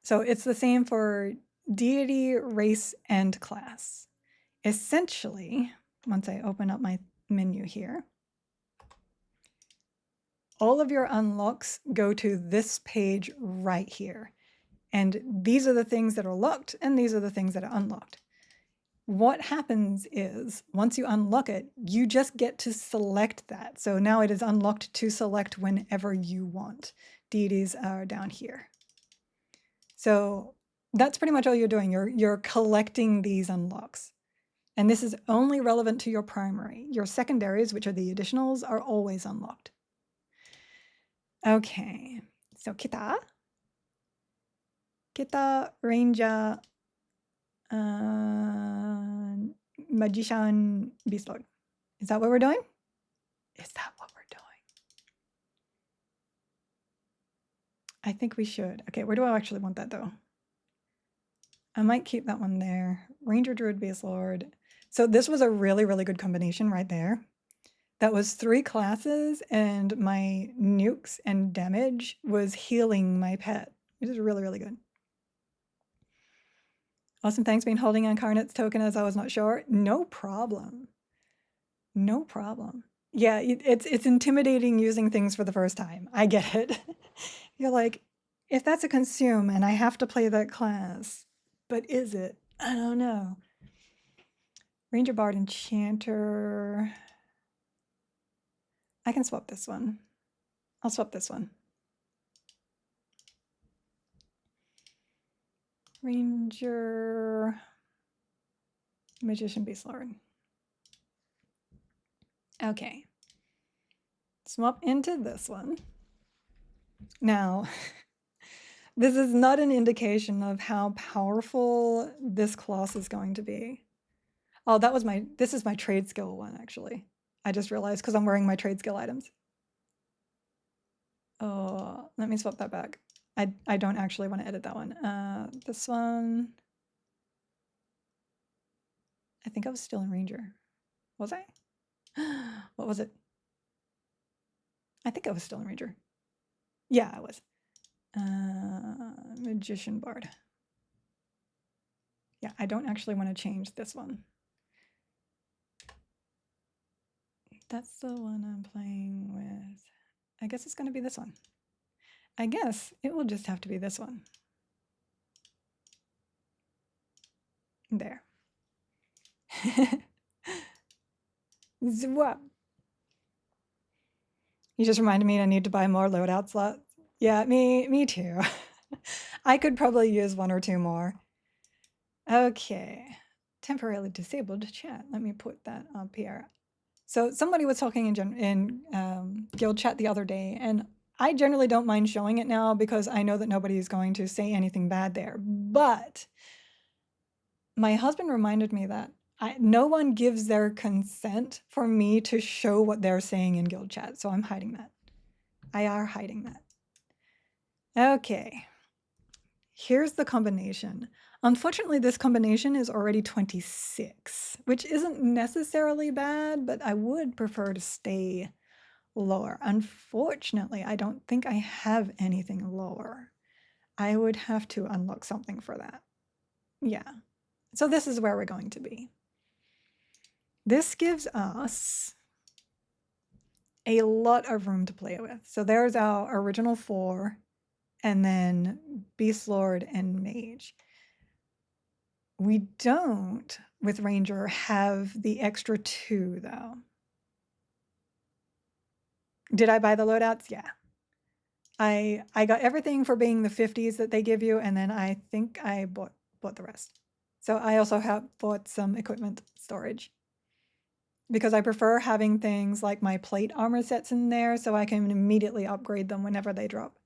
So it's the same for deity, race, and class. Essentially, once I open up my menu here, all of your unlocks go to this page right here. And these are the things that are locked, and these are the things that are unlocked. What happens is, once you unlock it, you just get to select that. So now it is unlocked to select whenever you want. Deities are down here. So that's pretty much all you're doing. You're collecting these unlocks. And this is only relevant to your primary. Your secondaries, which are the additionals, are always unlocked. Okay, so kita, ranger, magician, beast lord. Is that what we're doing? Is that what we're doing? I think we should. Okay, where do I actually want that though? I might keep that one there. Ranger, druid, beast lord. So this was a really, really good combination right there. That was 3 classes, and my nukes and damage was healing my pet, which is really, really good. Awesome, thanks. Been holding Incarnate's token as I was not sure. No problem. No problem. Yeah, it's intimidating using things for the first time. I get it. You're like, if that's a consume and I have to play that class, but is it? I don't know. Ranger, Bard, Enchanter. I can swap this one. I'll swap this one. Ranger, Magician, Beast Lord. Okay. Swap into this one. Now, this is not an indication of how powerful this class is going to be. Oh, this is my trade skill one, actually. I just realized because I'm wearing my trade skill items. Oh, let me swap that back. I don't actually want to edit that one. This one. I think I was still in Ranger. Was I? What was it? I think I was still in Ranger. Yeah, I was. Magician Bard. Yeah, I don't actually want to change this one. That's the one I'm playing with. I guess it's going to be this one. I guess it will just have to be this one. There. Zwap. You just reminded me I need to buy more loadout slots. Yeah, me too. I could probably use 1 or 2 more. Okay. Temporarily disabled chat. Let me put that up here. So somebody was talking in guild chat the other day, and I generally don't mind showing it now because I know that nobody is going to say anything bad there. But my husband reminded me that no one gives their consent for me to show what they're saying in guild chat. So I'm hiding that. I are hiding that. Okay. Here's the combination. Unfortunately, this combination is already 26, which isn't necessarily bad, but I would prefer to stay lower. Unfortunately, I don't think I have anything lower. I would have to unlock something for that. Yeah. So this is where we're going to be. This gives us a lot of room to play with. So there's our original 4, and then Beast Lord and Mage. We don't, with Ranger, have the extra 2, though. Did I buy the loadouts? Yeah. I got everything for being the 50s that they give you, and then I think I bought the rest. So I also have bought some equipment storage, because I prefer having things like my plate armor sets in there so I can immediately upgrade them whenever they drop.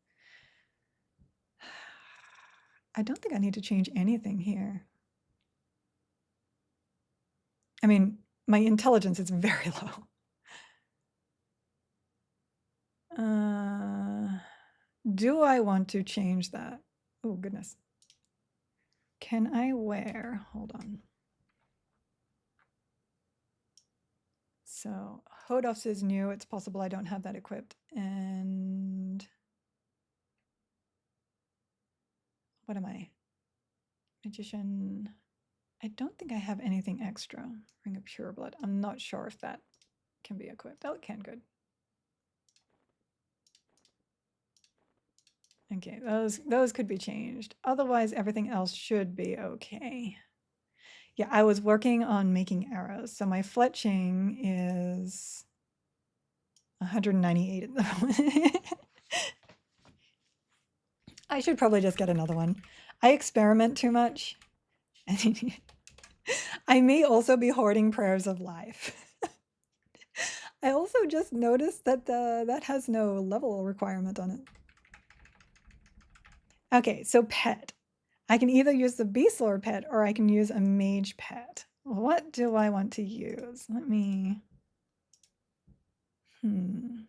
I don't think I need to change anything here. I mean, my intelligence is very low. Do I want to change that? Oh, goodness. Can I wear? Hold on. So Hodos is new. It's possible I don't have that equipped. And what am I? Magician. I don't think I have anything extra. Ring of Pure Blood. I'm not sure if that can be equipped. Oh, it can. Good. Okay, those could be changed. Otherwise, everything else should be okay. Yeah, I was working on making arrows. So my fletching is 198 at the moment. I should probably just get another one. I experiment too much. I may also be hoarding prayers of life. I also just noticed that that has no level requirement on it. Okay, so pet. I can either use the Beast Lord pet or I can use a mage pet. What do I want to use? Let me... I'm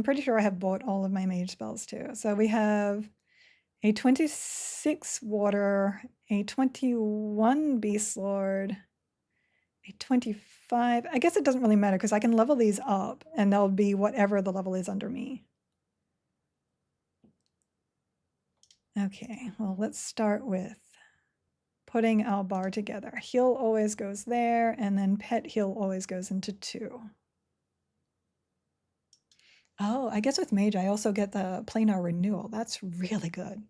pretty sure I have bought all of my mage spells too. So we have a 26 water, a 21 Beast Lord, a 25. I guess it doesn't really matter because I can level these up and they'll be whatever the level is under me. Okay, well, let's start with putting our bar together. Heal always goes there, and then pet heal always goes into 2. Oh, I guess with mage, I also get the planar renewal. That's really good.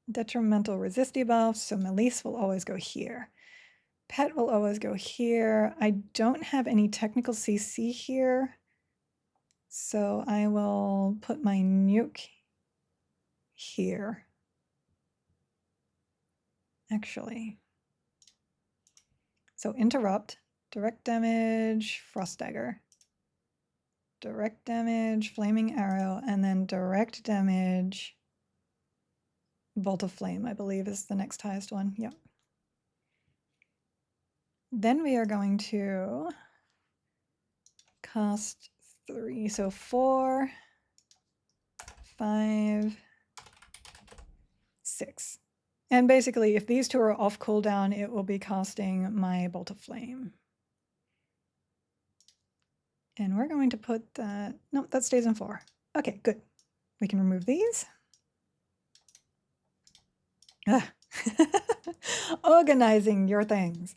Detrimental resist debuffs, so Melise will always go here. Pet will always go here. I don't have any technical CC here, so I will put my nuke here. Actually. So interrupt, direct damage, frost dagger, direct damage, flaming arrow, and then direct damage, bolt of flame, I believe is the next highest one. Yep. Then we are going to cast 3. So 4, 5, 6. And basically, if these 2 are off cooldown, it will be casting my bolt of flame. And we're going to put that, nope, that stays in 4. Okay, good. We can remove these. Organizing your things.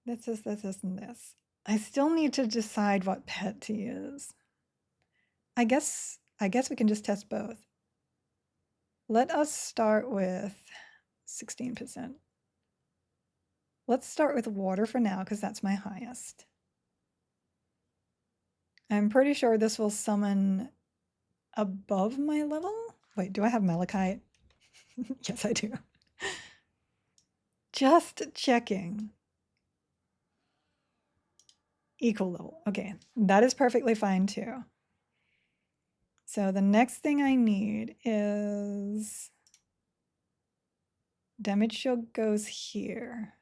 This, and this. I still need to decide what pet to use. I guess we can just test both. Let us start with 16%. Let's start with water for now, because that's my highest. I'm pretty sure this will summon above my level. Wait, do I have Malachite? Yes, I do. Just checking. Equal level. Okay, that is perfectly fine too. So the next thing I need is damage shield goes here.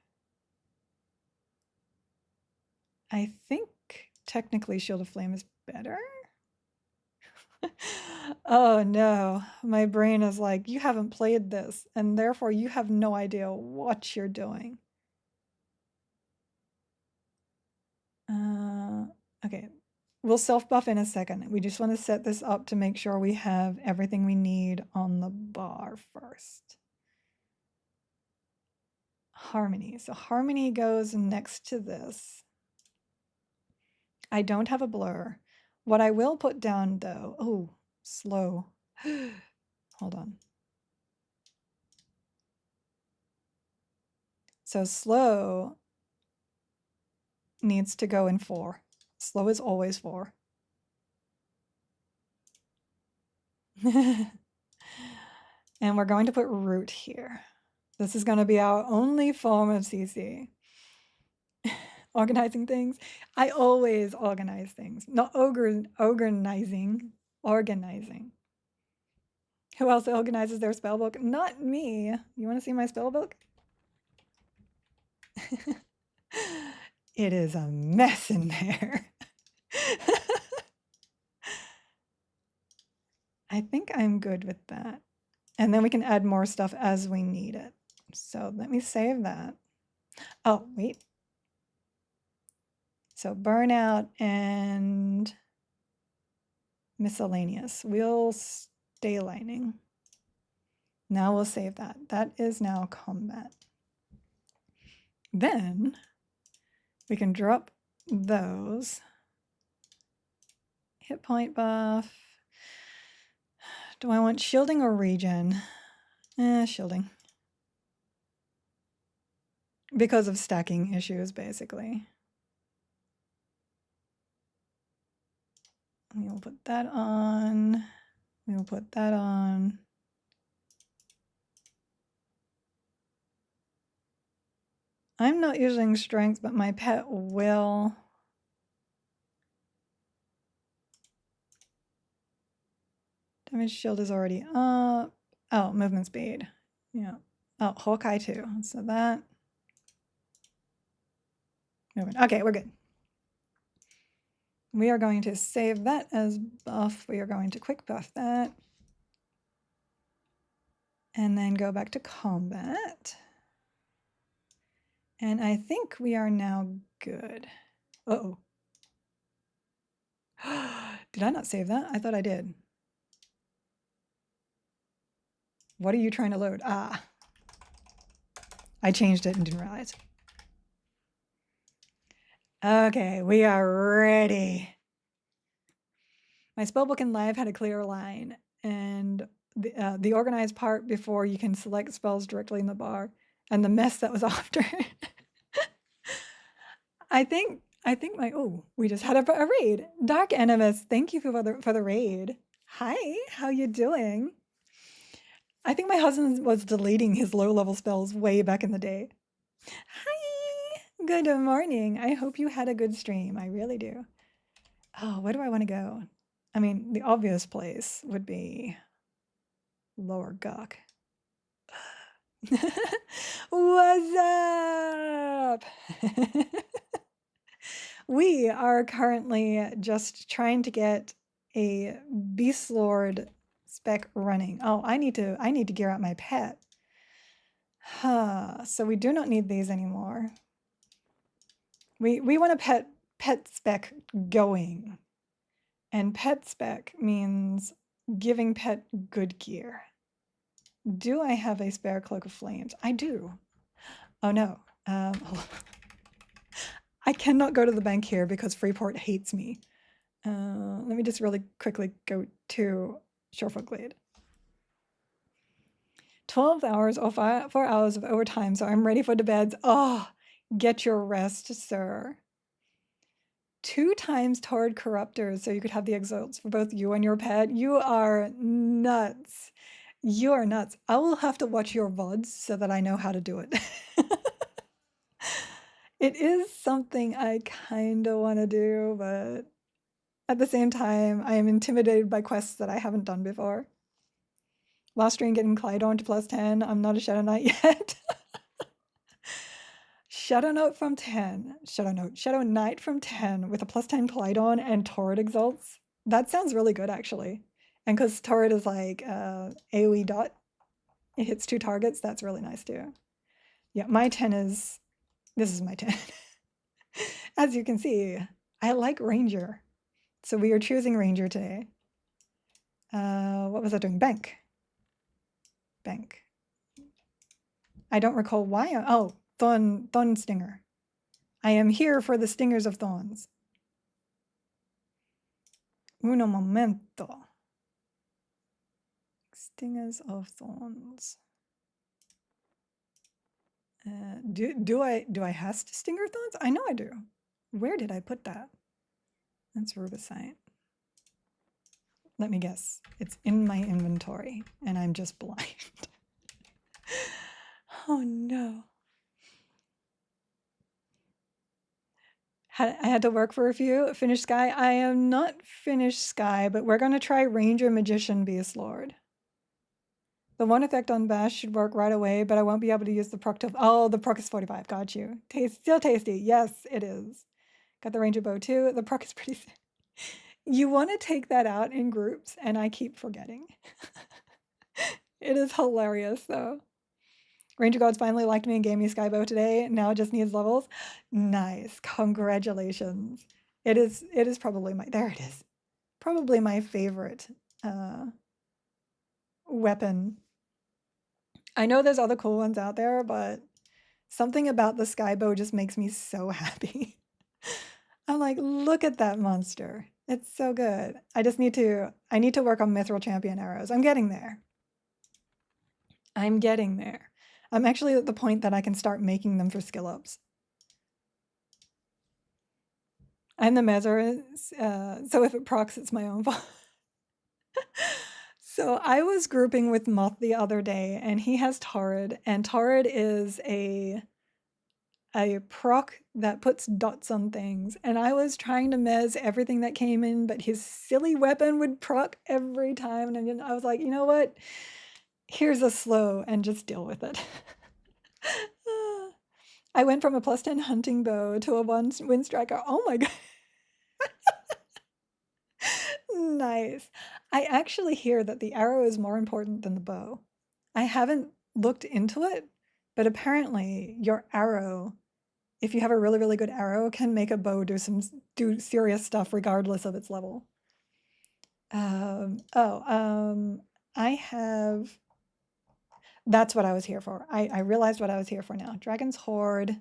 I think technically Shield of Flame is better. Oh no, my brain is like, you haven't played this, and therefore you have no idea what you're doing. Okay, we'll self-buff in a second. We just want to set this up to make sure we have everything we need on the bar first. Harmony. So harmony goes next to this. I don't have a blur. What I will put down though, oh, slow. Hold on. So slow needs to go in 4. Slow is always 4. And we're going to put root here. This is going to be our only form of CC. Organizing things. I always organize things. Not organizing. Organizing. Who else organizes their spellbook? Not me. You want to see my spellbook? It is a mess in there. I think I'm good with that. And then we can add more stuff as we need it. So let me save that. Oh, wait. So burnout and miscellaneous. We'll stay lining. Now we'll save that. That is now combat. Then we can drop those. Hit point buff. Do I want shielding or regen? Shielding. Because of stacking issues, basically. We will put that on. We will put that on. I'm not using strength, but my pet will. Damage shield is already up. Oh, movement speed. Yeah. Oh, Hawkeye too. So that. Movement. Okay, we're good. We are going to save that as buff. We are going to quick buff that. And then go back to combat. And I think we are now good. Uh-oh. Did I not save that? I thought I did. What are you trying to load? Ah. I changed it and didn't realize. Okay, we are ready. My spellbook in live had a clear line, and the organized part before you can select spells directly in the bar, and the mess that was after. I think my we just had a raid. Dark Animus, thank you for the raid. Hi, how you doing? I think my husband was deleting his low-level spells way back in the day. Hi, good morning. I hope you had a good stream. I really do. Oh, where do I want to go? I mean, the obvious place would be Lower Gawk. What's up? We are currently just trying to get a Beast Lord spec running. Oh, I need to gear out my pet. Huh. So we do not need these anymore. We want a pet spec going. And pet spec means giving pet good gear. Do I have a spare Cloak of Flames? I do. Oh no. I cannot go to the bank here because Freeport hates me. Let me just really quickly go to Shorefoot Glade. 12 hours or 4 hours of overtime, so I'm ready for the beds. Oh, get your rest, sir. 2 times Taured Corruptors, so you could have the exalts for both you and your pet. You are nuts. You are nuts. I will have to watch your VODs so that I know how to do it. It is something I kind of want to do, but at the same time, I am intimidated by quests that I haven't done before. Last stream getting Clydon to +10. I'm not a Shadow Knight yet. Shadow Knight from 10 with a +10 Clydon and Torrid Exalts. That sounds really good, actually. And because Torrid is like AoE dot, it hits 2 targets. That's really nice too. Yeah, my 10 is, this is my 10. As you can see, I like Ranger. So we are choosing Ranger today. What was I doing? Bank. Bank. I don't recall why. Oh, Thorn Stinger. I am here for the stingers of thorns. Uno momento. Stingers of thorns. Do I has to stinger thorns? I know I do. Where did I put that? That's rubicite. Let me guess. It's in my inventory and I'm just blind. Oh no. I had to work for a few. Finished Sky. I am not finished Sky, but we're going to try Ranger Magician Beast Lord. The one effect on Bash should work right away, but I won't be able to use the proc till... Oh, the proc is 45. Got you. Still tasty. Yes, it is. Got the Ranger Bow too. The proc is pretty... You want to take that out in groups, and I keep forgetting. It is hilarious, though. Ranger Gods finally liked me and gave me a Skybow today. Now it just needs levels. Nice. Congratulations. It is probably my... There it is. Probably my favorite weapon. I know there's other cool ones out there, but something about the Skybow just makes me so happy. I'm like, look at that monster. It's so good. I need to work on Mithril Champion arrows. I'm getting there. I'm getting there. I'm actually at the point that I can start making them for skill ups. I'm the Mezzer, so if it procs, it's my own fault. So I was grouping with Moth the other day, and he has Torrid, and Torrid is a proc that puts dots on things, and I was trying to mez everything that came in, but his silly weapon would proc every time, and I was like, you know what? Here's a slow, and just deal with it. I went from a +10 hunting bow to a 1 wind striker. Oh my god. Nice. I actually hear that the arrow is more important than the bow. I haven't looked into it, but apparently your arrow, if you have a really, really good arrow, can make a bow do serious stuff regardless of its level. I have... That's what I was here for. I realized what I was here for now. Dragon's Horde.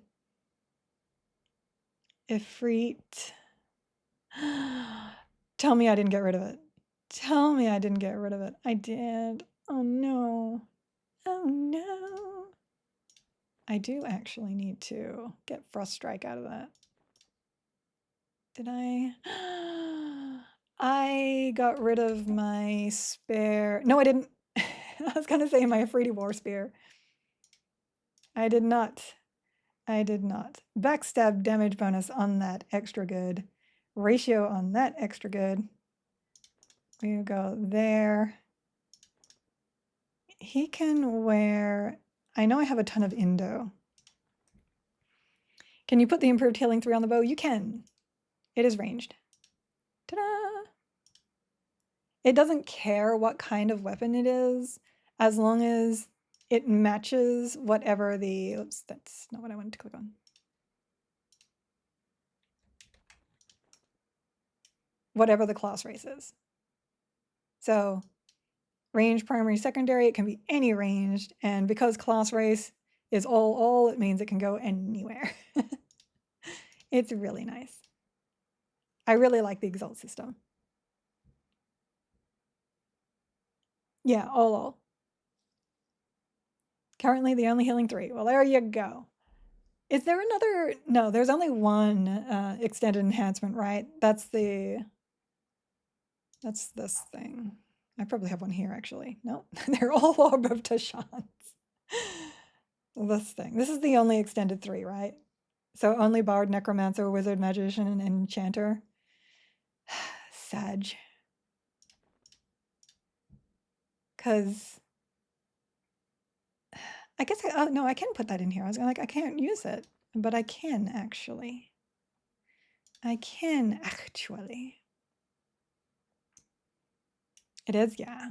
Ifrit. Tell me I didn't get rid of it. Tell me I didn't get rid of it. I did. Oh no. Oh no. I do actually need to get Frost Strike out of that. Did I? I got rid of my spare... No, I didn't. I was going to say my Afridi War Spear. I did not. I did not. Backstab damage bonus on that, extra good. Ratio on that, extra good. We go there. He can wear... I know I have a ton of Indo. Can you put the improved healing 3 on the bow? You can. It is ranged. Ta-da! It doesn't care what kind of weapon it is, as long as it matches whatever the... Oops, that's not what I wanted to click on. Whatever the class race is. So range, primary, secondary, it can be any ranged, and because class race is all, it means it can go anywhere. It's really nice. I really like the Exalt system. Yeah, all. Currently the only healing 3. Well, there you go. Is there another? No, there's only one extended enhancement, right? That's this thing. I probably have one here, actually. No, they're all Orb of Tashans. This thing. This is the only extended 3, right? So only Bard, Necromancer, Wizard, Magician, and Enchanter. Sag. Because I guess no, I can put that in here. I was like, I can't use it, but I can actually. I can actually. It is, yeah.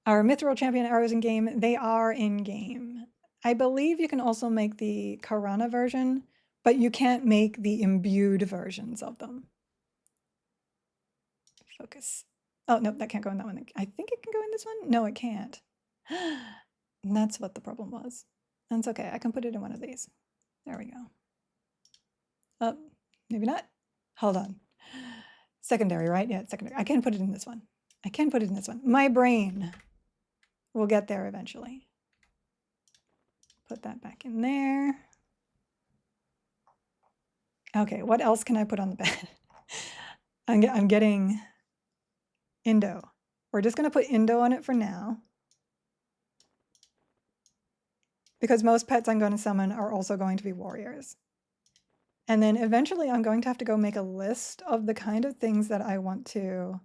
Our Mithril Champion arrows in game, they are in game. I believe you can also make the Karana version, but you can't make the imbued versions of them. Focus. Oh, no, that can't go in that one. I think it can go in this one. No, it can't. And that's what the problem was. That's okay. I can put it in one of these. There we go. Oh, maybe not. Hold on. Secondary, right? Yeah, it's secondary. I can put it in this one. I can put it in this one. My brain will get there eventually. Put that back in there. Okay, what else can I put on the bed? I'm getting Indo. We're just going to put Indo on it for now. Because most pets I'm going to summon are also going to be warriors. And then eventually I'm going to have to go make a list of the kind of things that I want to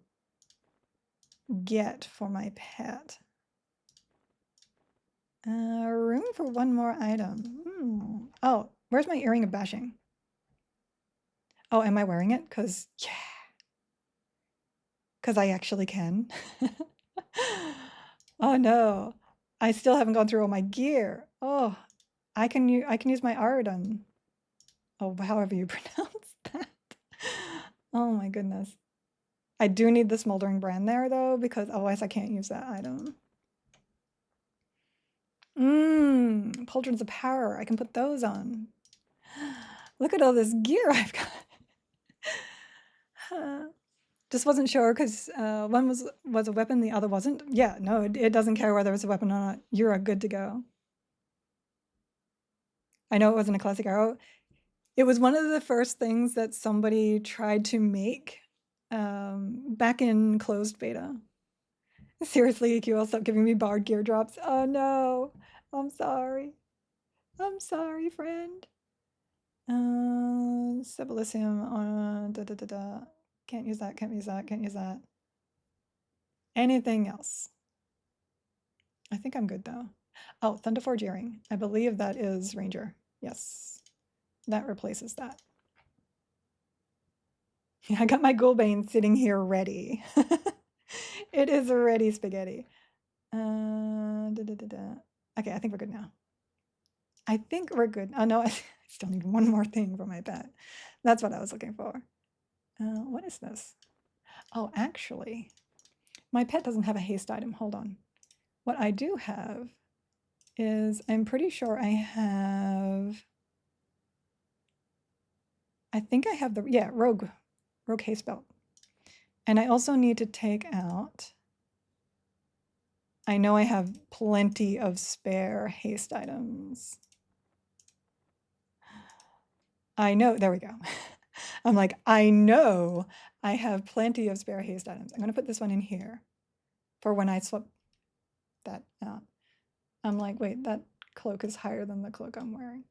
get for my pet. Room for one more item. Oh, where's my earring of bashing? Oh, am I wearing it? Because, yeah. Because I actually can. Oh no. I still haven't gone through all my gear. Oh, I can use my art on, oh, however you pronounce that. Oh my goodness. I do need the smoldering brand there though, because otherwise I can't use that item. Pauldrons of power. I can put those on. Look at all this gear I've got. Just wasn't sure because one was a weapon, the other wasn't. Yeah, no, it doesn't care whether it's a weapon or not. You're good to go. I know it wasn't a classic arrow. It was one of the first things that somebody tried to make back in closed beta. Seriously, EQL, stop giving me bard gear drops. Oh no, I'm sorry. I'm sorry, friend. Sibylicium, Can't use that, can't use that, can't use that. Anything else? I think I'm good though. Oh, Thunderforge earring. I believe that is Ranger. Yes, that replaces that. Yeah, I got my Gulbane sitting here ready. It is ready, spaghetti. Okay, I think we're good now. I think we're good. Oh no, I still need one more thing for my pet. That's what I was looking for. What is this? Oh, actually, my pet doesn't have a haste item. Hold on. What I do have is, I'm pretty sure I have, I think I have the, yeah, rogue haste belt. And I also need to take out, I know I have plenty of spare haste items. I know, there we go. I'm like, I know I have plenty of spare haste items. I'm going to put this one in here for when I swap that out. I'm like, wait, that cloak is higher than the cloak I'm wearing.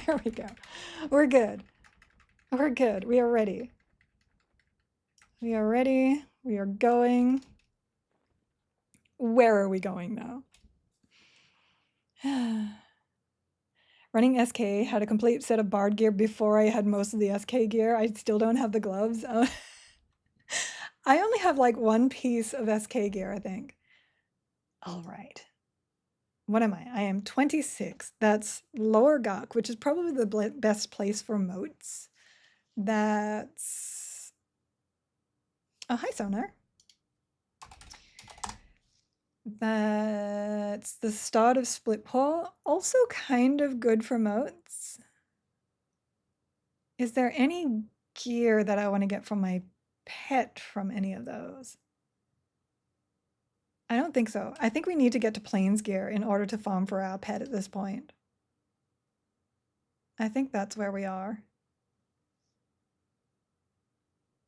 There we go. We're good. We're good. We are ready. We are ready. We are going. Where are we going now? Running SK had a complete set of bard gear before I had most of the SK gear. I still don't have the gloves. I only have like one piece of SK gear, I think. All right. What am I? I am 26. That's Lower Gok, which is probably the best place for moats. That's... Oh, hi, Sonar. That's the start of Split Paw. Also kind of good for moats. Is there any gear that I want to get from my pet from any of those? I don't think so. I think we need to get to Plains gear in order to farm for our pet at this point. I think that's where we are.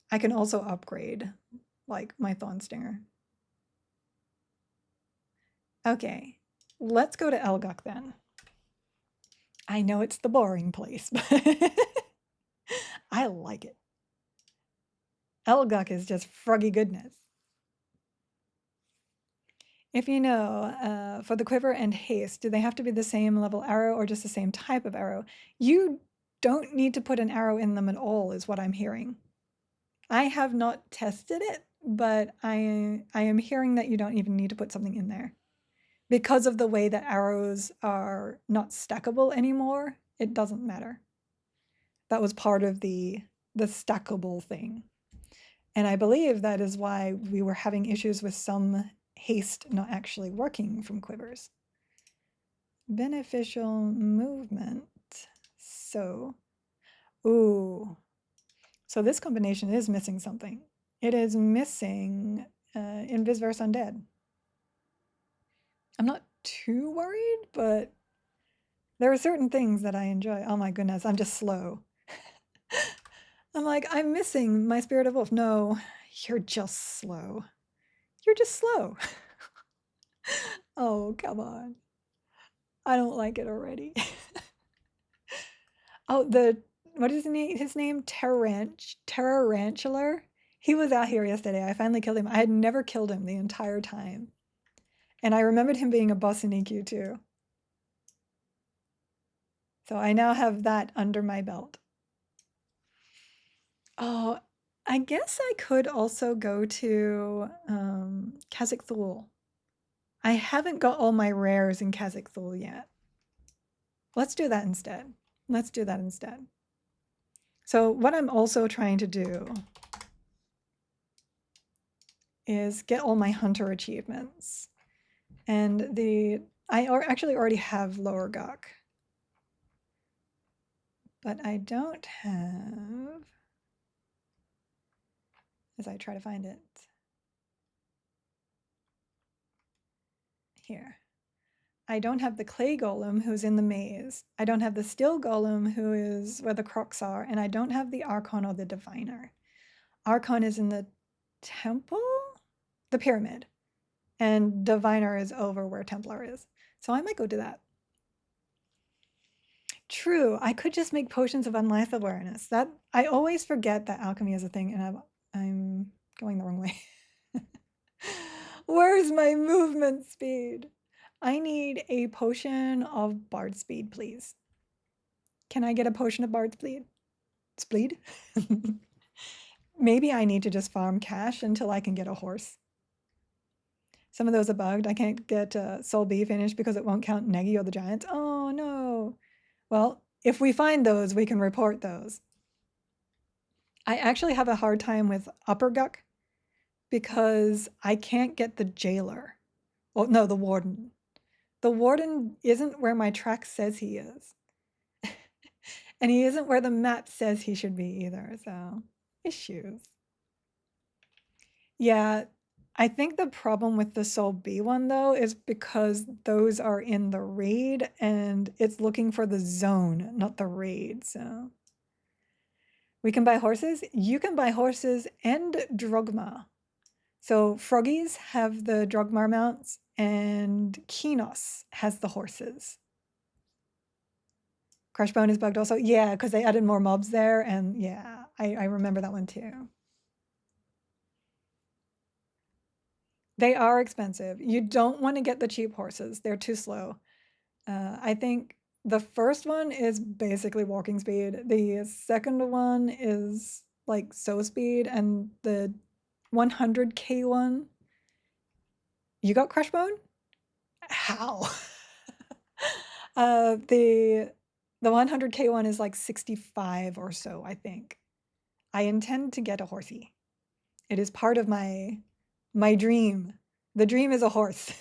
I can also upgrade, like, my Thorn Stinger. Okay, let's go to Elgok then. I know it's the boring place, but I like it. Elgok is just froggy goodness. If you know, for the quiver and haste, do they have to be the same level arrow or just the same type of arrow? You don't need to put an arrow in them at all, is what I'm hearing. I have not tested it, but I am hearing that you don't even need to put something in there. Because of the way that arrows are not stackable anymore, it doesn't matter. That was part of the stackable thing. And I believe that is why we were having issues with some haste not actually working from quivers. Beneficial movement. So, ooh. So this combination is missing something. It is missing Invisverse Undead. I'm not too worried, but there are certain things that I enjoy. Oh my goodness, I'm just slow. I'm like, I'm missing my Spirit of Wolf. No, you're just slow. You're just slow. Oh, come on. I don't like it already. Oh, what is his name? Tarantula? He was out here yesterday. I finally killed him. I had never killed him the entire time. And I remembered him being a boss in EQ too. So I now have that under my belt. Oh, I guess I could also go to Kazakh-Thul. I haven't got all my rares in Kazakh-Thul yet. Let's do that instead. Let's do that instead. So what I'm also trying to do is get all my hunter achievements. And I actually already have Lower Gok. But I don't have, as I try to find it, here. I don't have the clay golem who's in the maze. I don't have the steel golem who is where the crocs are, and I don't have the archon or the diviner. Archon is in the temple? The pyramid. And diviner is over where Templar is. So I might go do that. True, I could just make potions of unlife awareness. That I always forget that alchemy is a thing, and I'm going the wrong way. Where's my movement speed? I need a potion of bard speed, please. Can I get a potion of bard speed? Speed? Maybe I need to just farm cash until I can get a horse. Some of those are bugged. I can't get Soul B finished because it won't count Negi or the Giants. Oh no. Well, if we find those, we can report those. I actually have a hard time with Upper Guk because I can't get the jailer. Well, no, the warden. The warden isn't where my track says he is. And he isn't where the map says he should be either, so issues. Yeah, I think the problem with the Soul B one though is because those are in the raid and it's looking for the zone, not the raid, so. We can buy horses. You can buy horses and Drogma. So Froggies have the Drogmar mounts and Kinos has the horses. Crushbone is bugged also. Yeah, because they added more mobs there, and yeah, I remember that one too. They are expensive. You don't want to get the cheap horses. They're too slow. I think the first one is basically walking speed. The second one is like so speed, and the 100k one. You got Crushbone? How? The 100k one is like 65 or so, I think. I intend to get a horsey. It is part of my dream. The dream is a horse.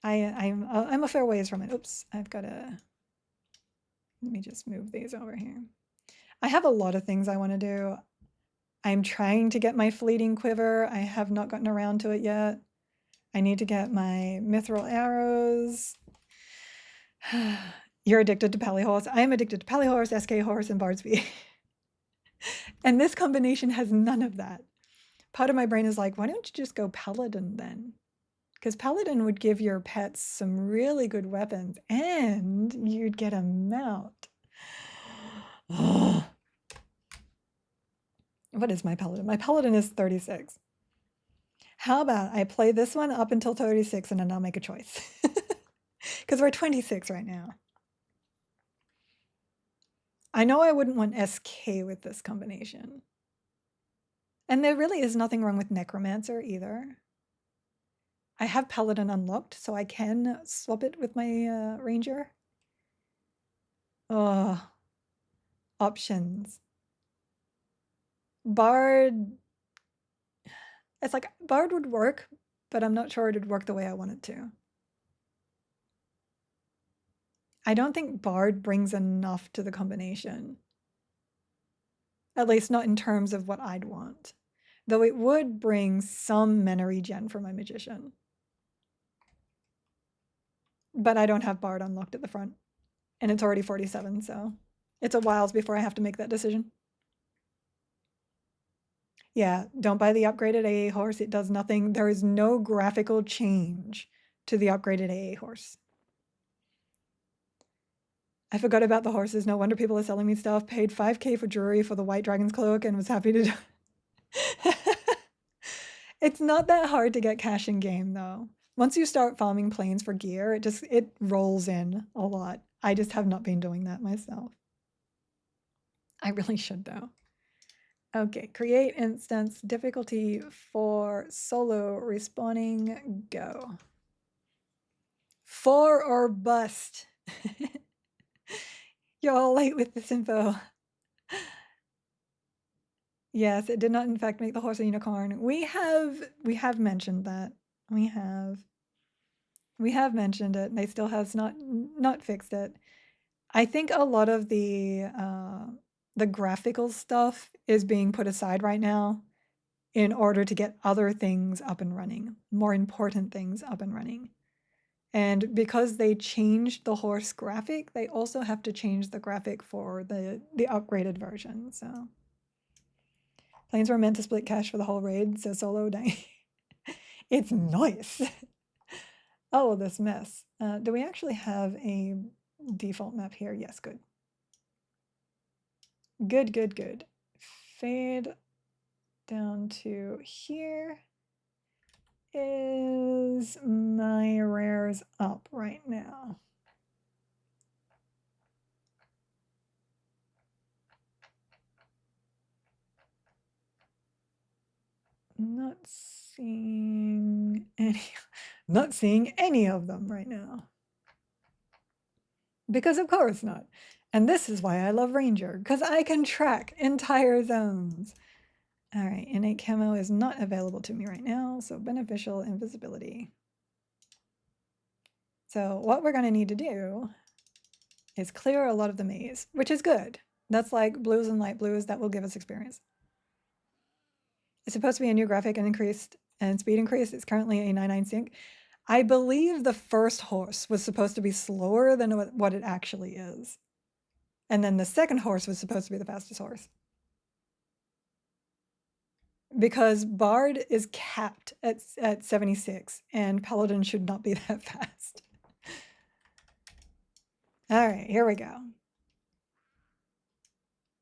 I'm a fair ways from it. Oops, I've got to. Let me just move these over here. I have a lot of things I want to do. I'm trying to get my fleeting quiver. I have not gotten around to it yet. I need to get my mithril arrows. You're addicted to Pallyhorse. I am addicted to Pallyhorse, SK Horse, and Bardsby. And this combination has none of that. Part of my brain is like, why don't you just go Paladin then? Because Paladin would give your pets some really good weapons and you'd get a mount. What is my Paladin? My Paladin is 36. How about I play this one up until 36 and then I'll make a choice. Because we're 26 right now. I know I wouldn't want SK with this combination. And there really is nothing wrong with Necromancer either. I have Paladin unlocked, so I can swap it with my Ranger. Oh, options. Bard. It's like Bard would work, but I'm not sure it would work the way I want it to. I don't think Bard brings enough to the combination. At least not in terms of what I'd want. Though it would bring some mana regen for my Magician. But I don't have Bard unlocked at the front. And it's already 47, so it's a whiles before I have to make that decision. Yeah, don't buy the upgraded AA horse. It does nothing. There is no graphical change to the upgraded AA horse. I forgot about the horses. No wonder people are selling me stuff. Paid 5k for jewelry for the White Dragon's Cloak and was happy to do. It's not that hard to get cash in game though. Once you start farming planes for gear, it rolls in a lot. I just have not been doing that myself. I really should though. Okay, create instance, difficulty for solo, respawning, go. 4 or bust. You're all late with this info. Yes, it did not in fact make the horse a unicorn. We have mentioned that. We have mentioned it. They still has not fixed it. I think a lot of the graphical stuff is being put aside right now in order to get other things up and running, more important things up and running. And because they changed the horse graphic, they also have to change the graphic for the upgraded version. So planes were meant to split cash for the whole raid, so solo dying. It's nice. Oh, this mess. Do we actually have a default map here? Yes, good. Good, good, good. Fade down to here. Is my rares up right now? Not seeing any of them right now. Because of course not. And this is why I love Ranger, because I can track entire zones. All right, innate camo is not available to me right now, so beneficial invisibility. So what we're gonna need to do is clear a lot of the maze, which is good. That's like blues and light blues, that will give us experience. It's supposed to be a new graphic and increased and speed increase. It's currently a 9.9 sync. I believe the first horse was supposed to be slower than what it actually is. And then the second horse was supposed to be the fastest horse. Because Bard is capped at 76 and Paladin should not be that fast. All right, here we go.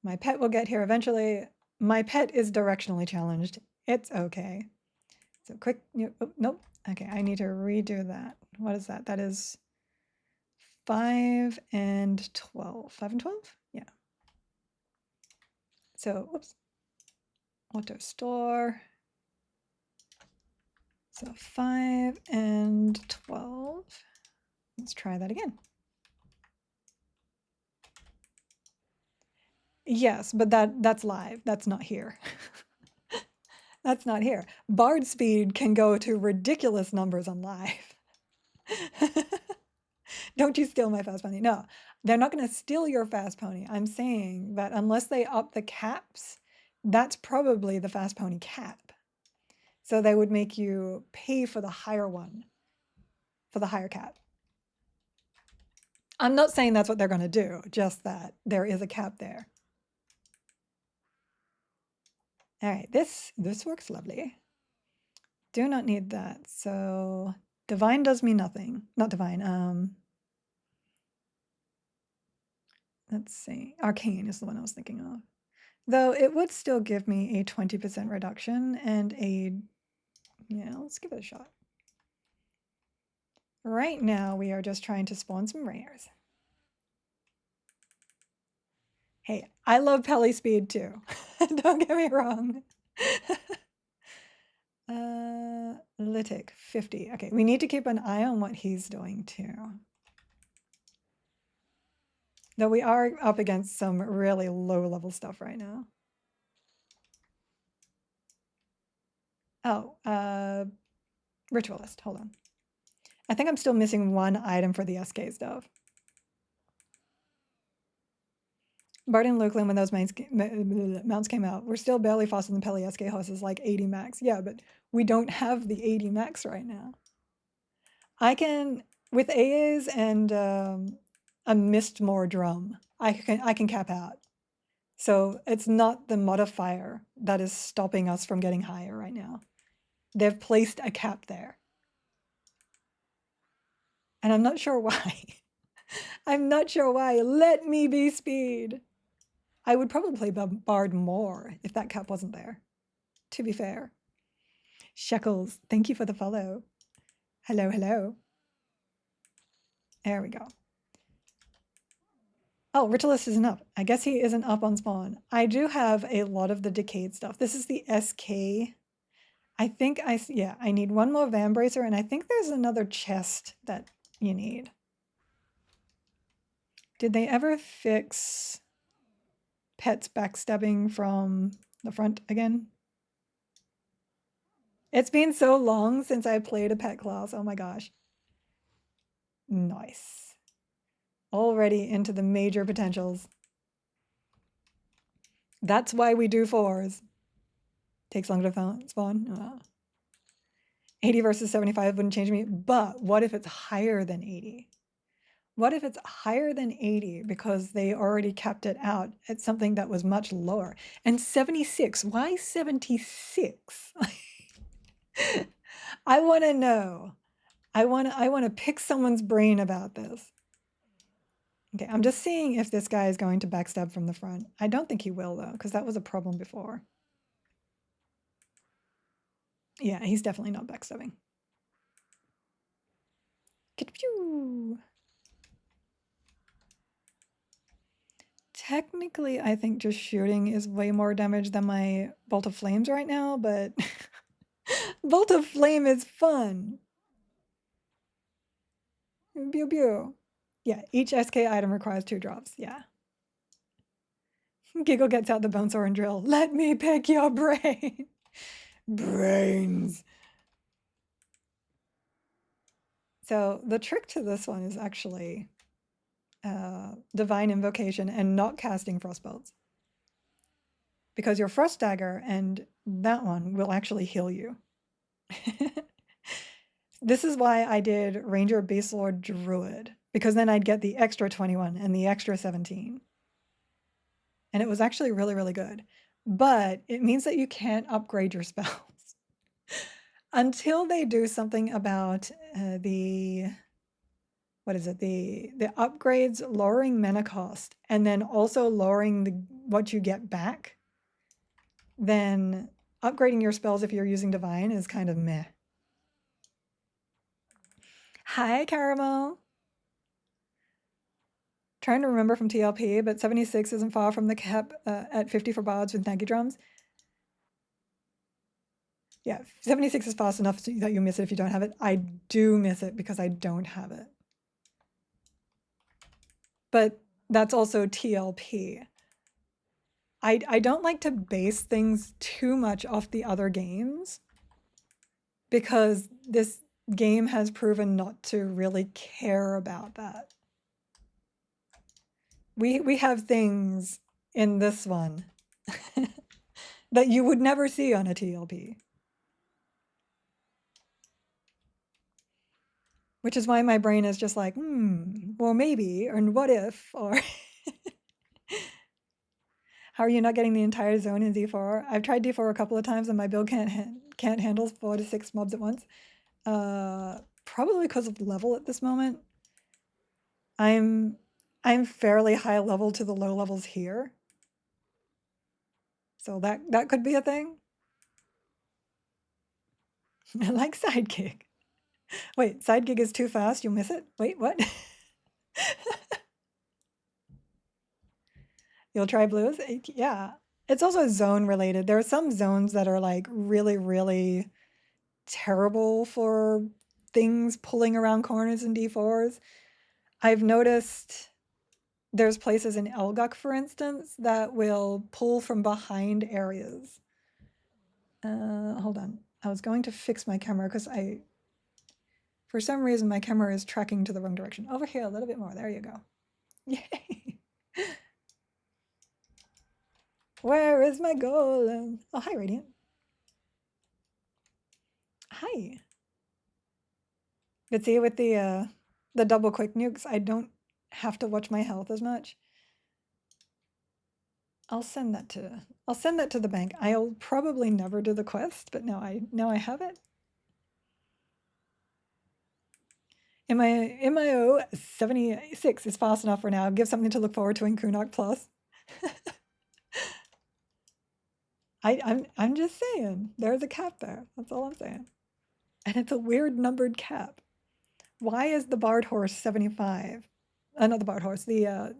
My pet will get here eventually. My pet is directionally challenged. It's okay. So quick, oh, nope. Okay, I need to redo that. What is that? That is 5 and 12. 5 and 12? Yeah. So, whoops. Auto store. So 5 and 12. Let's try that again. Yes, but that's live. That's not here. That's not here. Bard speed can go to ridiculous numbers on live. Don't you steal my fast pony. No, they're not going to steal your fast pony. I'm saying that unless they up the caps, that's probably the fast pony cap. So they would make you pay for the higher one, for the higher cap. I'm not saying that's what they're going to do, just that there is a cap there. All right, this works lovely. Do not need that. So divine does me nothing. Not divine. Let's see. Arcane is the one I was thinking of. Though it would still give me a 20% reduction and a, yeah, let's give it a shot. Right now we are just trying to spawn some rares. Hey, I love Peli speed too. Don't get me wrong. Lytic, 50. Okay, we need to keep an eye on what he's doing too. Though we are up against some really low level stuff right now. Oh, Ritualist, hold on. I think I'm still missing one item for the SK stuff. Bart and Lukeland, when those mounts came out, we're still barely faster than Peli SK horses, like 80 max. Yeah, but we don't have the 80 max right now. I can, with AAs and a Mistmore drum, I can cap out. So it's not the modifier that is stopping us from getting higher right now. They've placed a cap there. And I'm not sure why. I'm not sure why. Let me be speed. I would probably play Bard more if that cap wasn't there, to be fair. Shekels, thank you for the follow. Hello, hello. There we go. Oh, Ritualist isn't up. I guess he isn't up on spawn. I do have a lot of the Decayed stuff. This is the SK. I think I need one more Vambracer, and I think there's another chest that you need. Did they ever fix pets backstabbing from the front again? It's been so long since I played a pet class. Oh my gosh. Nice. Already into the major potentials. That's why we do 4s. Takes longer to spawn. 80 versus 75 wouldn't change me, but what if it's higher than 80? What if it's higher than 80 because they already capped it out at something that was much lower? And 76, why 76? I want to know. I want to pick someone's brain about this. Okay, I'm just seeing if this guy is going to backstab from the front. I don't think he will though, because that was a problem before. Yeah, he's definitely not backstabbing. Technically, I think just shooting is way more damage than my Bolt of Flames right now, but Bolt of Flame is fun. Pew pew. Yeah, each SK item requires 2 drops. Yeah. Giggle gets out the bone saw and drill. Let me pick your brain. Brains. So the trick to this one is actually Divine Invocation and not casting Frostbolts. Because your Frost Dagger and that one will actually heal you. This is why I did Ranger, Beast Lord, Druid, because then I'd get the extra 21 and the extra 17. And it was actually really, really good. But it means that you can't upgrade your spells until they do something about the upgrades lowering mana cost and then also lowering what you get back. Then upgrading your spells if you're using Divine is kind of meh. Hi, Caramel. Trying to remember from TLP, but 76 isn't far from the cap at 50 for bards with Nagy drums. Yeah, 76 is fast enough so that you miss it if you don't have it. I do miss it because I don't have it. But that's also TLP. I don't like to base things too much off the other games because this game has proven not to really care about that. We have things in this one that you would never see on a TLP. Which is why my brain is just like, well, maybe, or what if, or how are you not getting the entire zone in D4? I've tried D4 a couple of times and my build can't handle 4 to 6 mobs at once. Probably because of level at this moment. I'm fairly high level to the low levels here. So that could be a thing. I like sidekick. Wait, sidekick is too fast, you'll miss it? Wait, what? You'll try blues? Yeah. It's also zone related. There are some zones that are like really, really terrible for things pulling around corners in D4s. I've noticed there's places in Elguk, for instance, that will pull from behind areas. Hold on. I was going to fix my camera because for some reason, my camera is tracking to the wrong direction. Over here, a little bit more. There you go. Yay. Where is my golem? Oh, hi, Radiant. Hi. But see, with the double quick nukes, I don't have to watch my health as much. I'll send that to the bank. I'll probably never do the quest, but now I have it. MIO 76 is fast enough for now. Give something to look forward to in Kunok Plus. I'm just saying, there's a cap there. That's all I'm saying. And it's a weird numbered cap. Why is the Bard horse 75? Not the Bard horse, the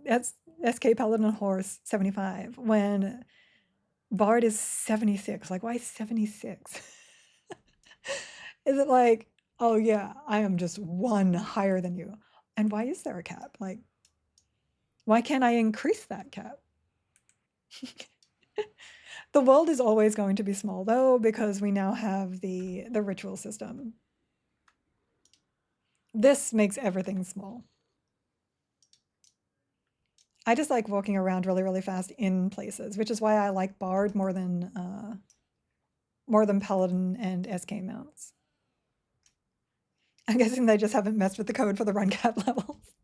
SK Paladin horse 75 when Bard is 76. Like, why 76? Is it like, oh yeah, I am just one higher than you? And why is there a cap? Like, why can't I increase that cap? The world is always going to be small though, because we now have the ritual system. This makes everything small. I just like walking around really, really fast in places, which is why I like Bard more than Paladin and SK mounts. I'm guessing they just haven't messed with the code for the run cap levels.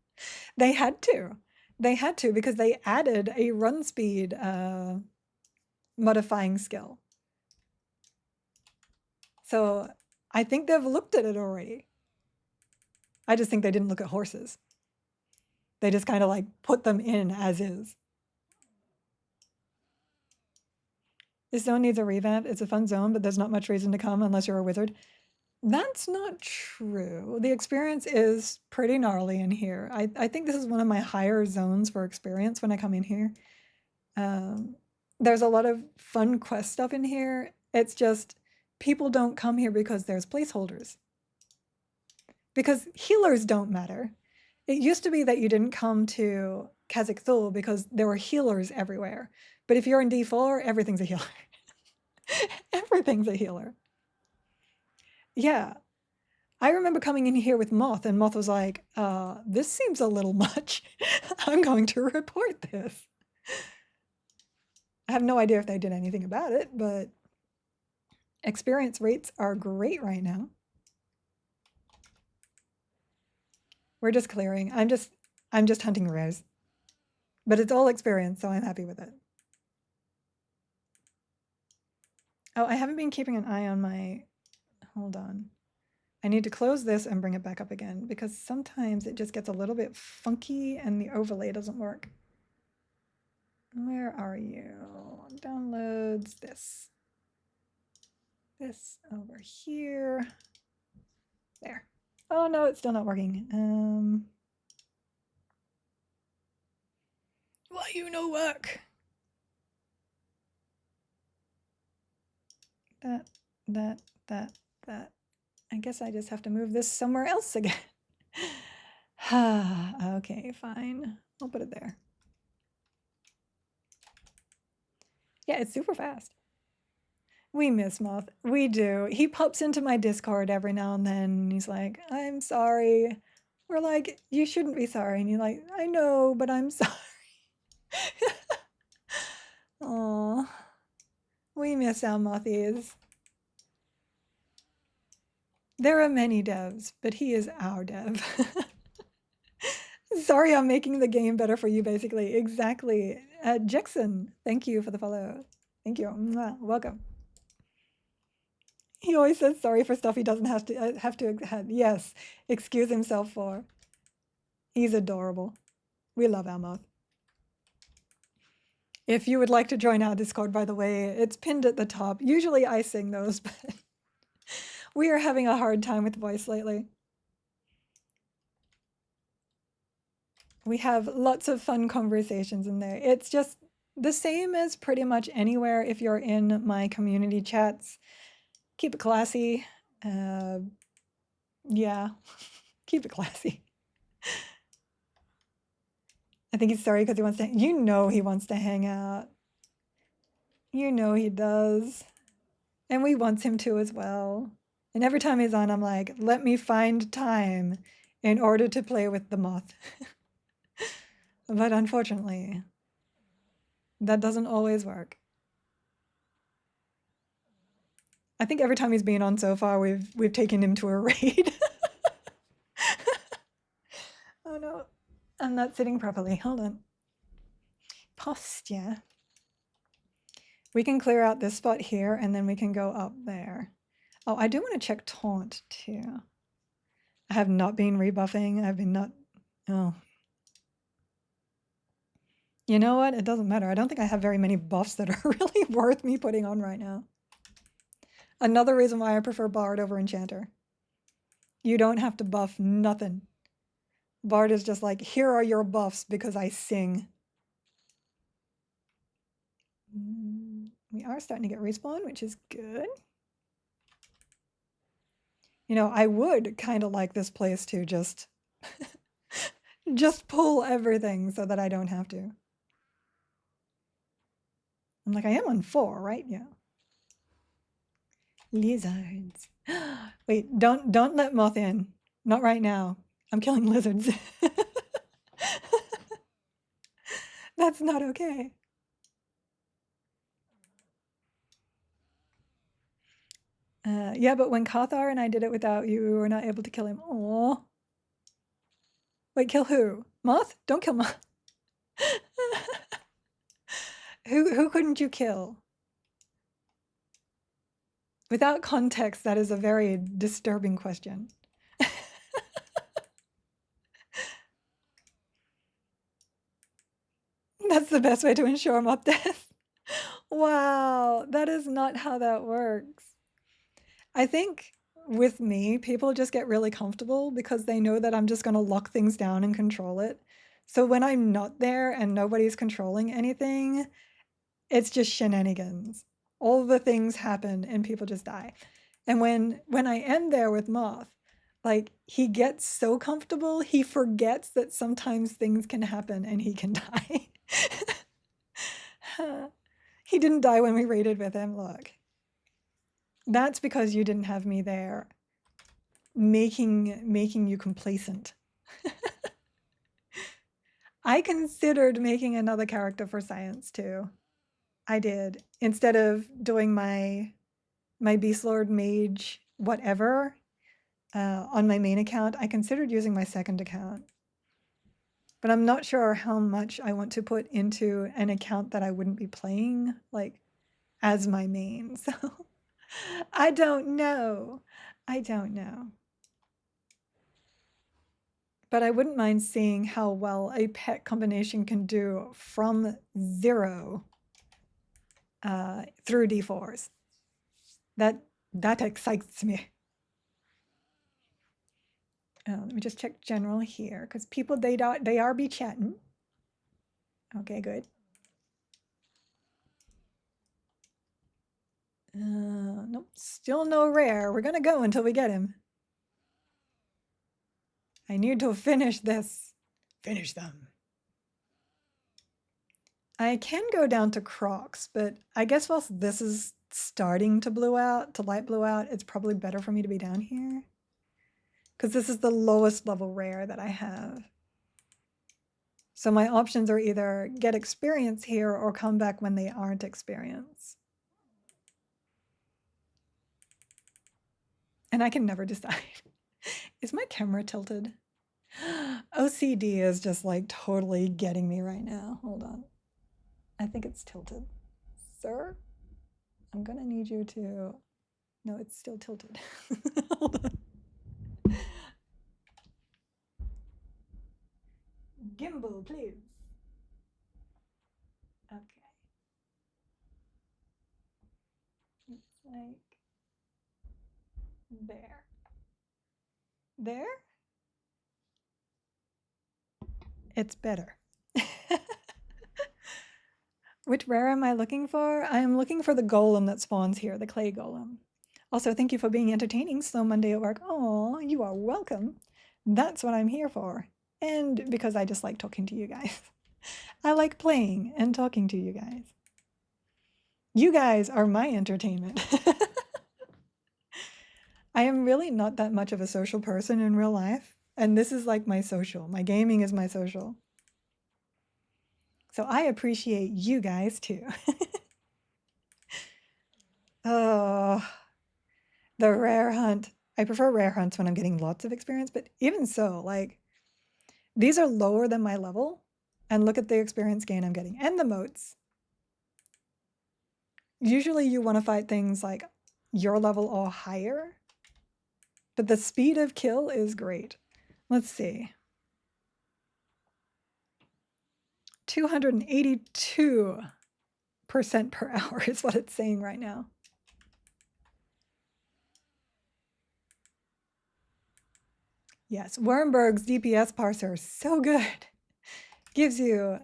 They had to. They had to because they added a run speed modifying skill. So I think they've looked at it already. I just think they didn't look at horses. They just kind of like put them in as is. This zone needs a revamp. It's a fun zone, but there's not much reason to come unless you're a wizard. That's not true. The experience is pretty gnarly in here. I think this is one of my higher zones for experience when I come in here. There's a lot of fun quest stuff in here. It's just people don't come here because there's placeholders. Because healers don't matter. It used to be that you didn't come to Khazak-Thul because there were healers everywhere. But if you're in D4, everything's a healer. Everything's a healer. Yeah. I remember coming in here with Moth, and Moth was like, this seems a little much. I'm going to report this. I have no idea if they did anything about it, but experience rates are great right now. We're just clearing. I'm just hunting rares. But it's all experience, so I'm happy with it. Oh, I haven't been keeping an eye on my... Hold on. I need to close this and bring it back up again because sometimes it just gets a little bit funky and the overlay doesn't work. Where are you? Downloads this. This over here. There. Oh no, it's still not working. Why you no work? That. I guess I just have to move this somewhere else again. Okay, fine. I'll put it there. Yeah, it's super fast. We miss Moth. We do. He pops into my Discord every now and then. And he's like, I'm sorry. We're like, you shouldn't be sorry. And you're like, I know, but I'm sorry. Aw. We miss our Mothies. There are many devs, but he is our dev. Sorry, I'm making the game better for you, basically. Exactly. Jackson, thank you for the follow. Thank you. Mwah. Welcome. He always says sorry for stuff he doesn't have to yes, excuse himself for. He's adorable. We love Almoth. If you would like to join our Discord, by the way, it's pinned at the top. Usually I sing those, but we are having a hard time with voice lately. We have lots of fun conversations in there. It's just The same as pretty much anywhere if you're in my community chats. Keep it classy. Yeah, keep it classy. I think he's sorry because he wants to, you know he wants to hang out. You know he does. And we want him to as well. And every time he's on, I'm like, let me find time in order to play with the moth. But unfortunately, that doesn't always work. I think every time he's been on so far, we've taken him to a raid. Oh no, I'm not sitting properly. Hold on. Posture. We can clear out this spot here and then we can go up there. Oh, I do want to check taunt too. I have not been rebuffing. I've been not. Oh. You know what? It doesn't matter. I don't think I have very many buffs that are really worth me putting on right now. Another reason why I prefer Bard over Enchanter. You don't have to buff nothing. Bard is just like, here are your buffs because I sing. We are starting to get respawn, which is good. You know, I would kind of like this place to just pull everything so that I don't have to. I'm like, I am on 4, right? Yeah. Lizards. Wait, don't let moth in. Not right now. I'm killing lizards. That's not okay. Yeah, but when Kothar and I did it without you, we were not able to kill him. Oh. Wait, kill who? Moth? Don't kill Moth. Who couldn't you kill? Without context, that is a very disturbing question. That's the best way to ensure moth death. Wow, that is not how that works. I think with me, people just get really comfortable because they know that I'm just going to lock things down and control it. So when I'm not there and nobody's controlling anything, it's just shenanigans. All the things happen and people just die. And when I am there with Moth, like he gets so comfortable, he forgets that sometimes things can happen and he can die. He didn't die when we raided with him, look. That's because you didn't have me there making you complacent. I considered making another character for science too. I did. Instead of doing my Beast Lord Mage whatever on my main account, I considered using my second account. But I'm not sure how much I want to put into an account that I wouldn't be playing like as my main. So I don't know. I don't know. But I wouldn't mind seeing how well a pet combination can do from 0 through D4s. That excites me. Let me just check general here because people they are be chatting. Okay, good. Nope, still no rare. We're gonna go until we get him. I need to finish this. Finish them. I can go down to Crocs, but I guess whilst this is starting to light blue out, it's probably better for me to be down here. Because this is the lowest level rare that I have. So my options are either get experience here or come back when they aren't experience. And I can never decide. Is my camera tilted? OCD is just like totally getting me right now. Hold on. I think it's tilted. Sir, I'm gonna need you to... No, it's still tilted. Hold on. Gimbal, please. Okay. It's like there. There? It's better. Which rare am I looking for? I am looking for the golem that spawns here, the clay golem. Also, thank you for being entertaining. Slow Monday at work. Oh, you are welcome. That's what I'm here for. And because I just like talking to you guys. I like playing and talking to you guys. You guys are my entertainment. I am really not that much of a social person in real life. And this is like my social. My gaming is my social. So I appreciate you guys too. Oh, the rare hunt. I prefer rare hunts when I'm getting lots of experience, but even so, like, these are lower than my level. And look at the experience gain I'm getting. And the moats. Usually you want to fight things like your level or higher. But the speed of kill is great. Let's see. 282% per hour is what it's saying right now. Yes, Wormberg's DPS parser is so good. Gives you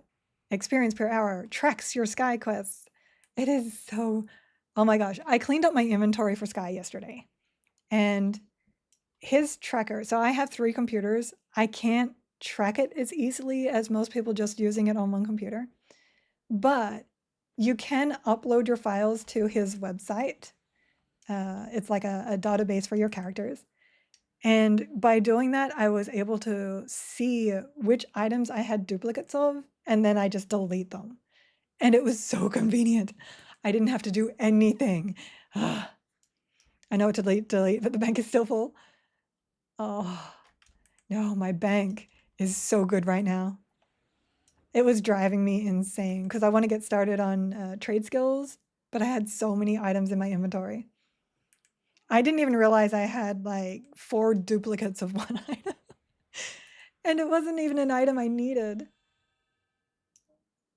experience per hour, tracks your Sky quests. It is so, oh my gosh. I cleaned up my inventory for Sky yesterday. And his tracker, so I have 3 computers. I can't track it as easily as most people just using it on one computer. But you can upload your files to his website. It's like a database for your characters. And by doing that, I was able to see which items I had duplicates of, and then I just delete them. And it was so convenient. I didn't have to do anything. I know to delete, but the bank is still full. Oh, no, my bank is so good right now. It was driving me insane because I want to get started on trade skills, but I had so many items in my inventory. I didn't even realize I had like 4 duplicates of one item. And it wasn't even an item I needed.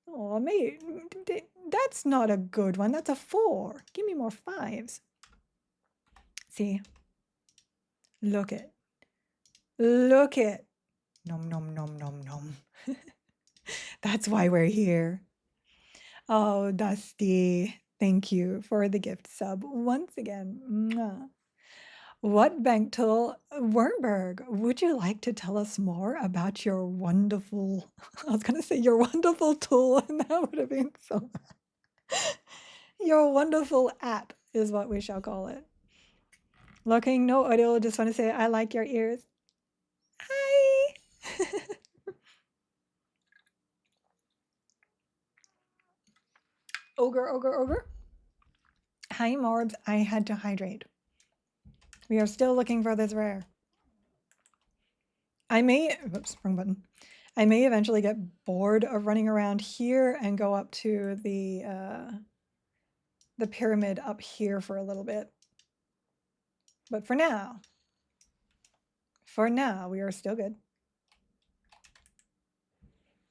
Oh, mate, that's not a good one. That's a 4. Give me more 5s. See? Look it. Look it. Nom, nom, nom, nom, nom. That's why we're here. Oh, Dusty, thank you for the gift sub once again. Mwah. What bank tool, Wernberg, would you like to tell us more about your wonderful, I was going to say your wonderful tool, and that would have been so bad. Your wonderful app is what we shall call it. Looking, no audio, just want to say I like your ears. Hi! Ogre, ogre, ogre. Hi, Morbs, I had to hydrate. We are still looking for this rare. I may, oops, wrong button. I may eventually get bored of running around here and go up to the pyramid up here for a little bit. But for now, we are still good.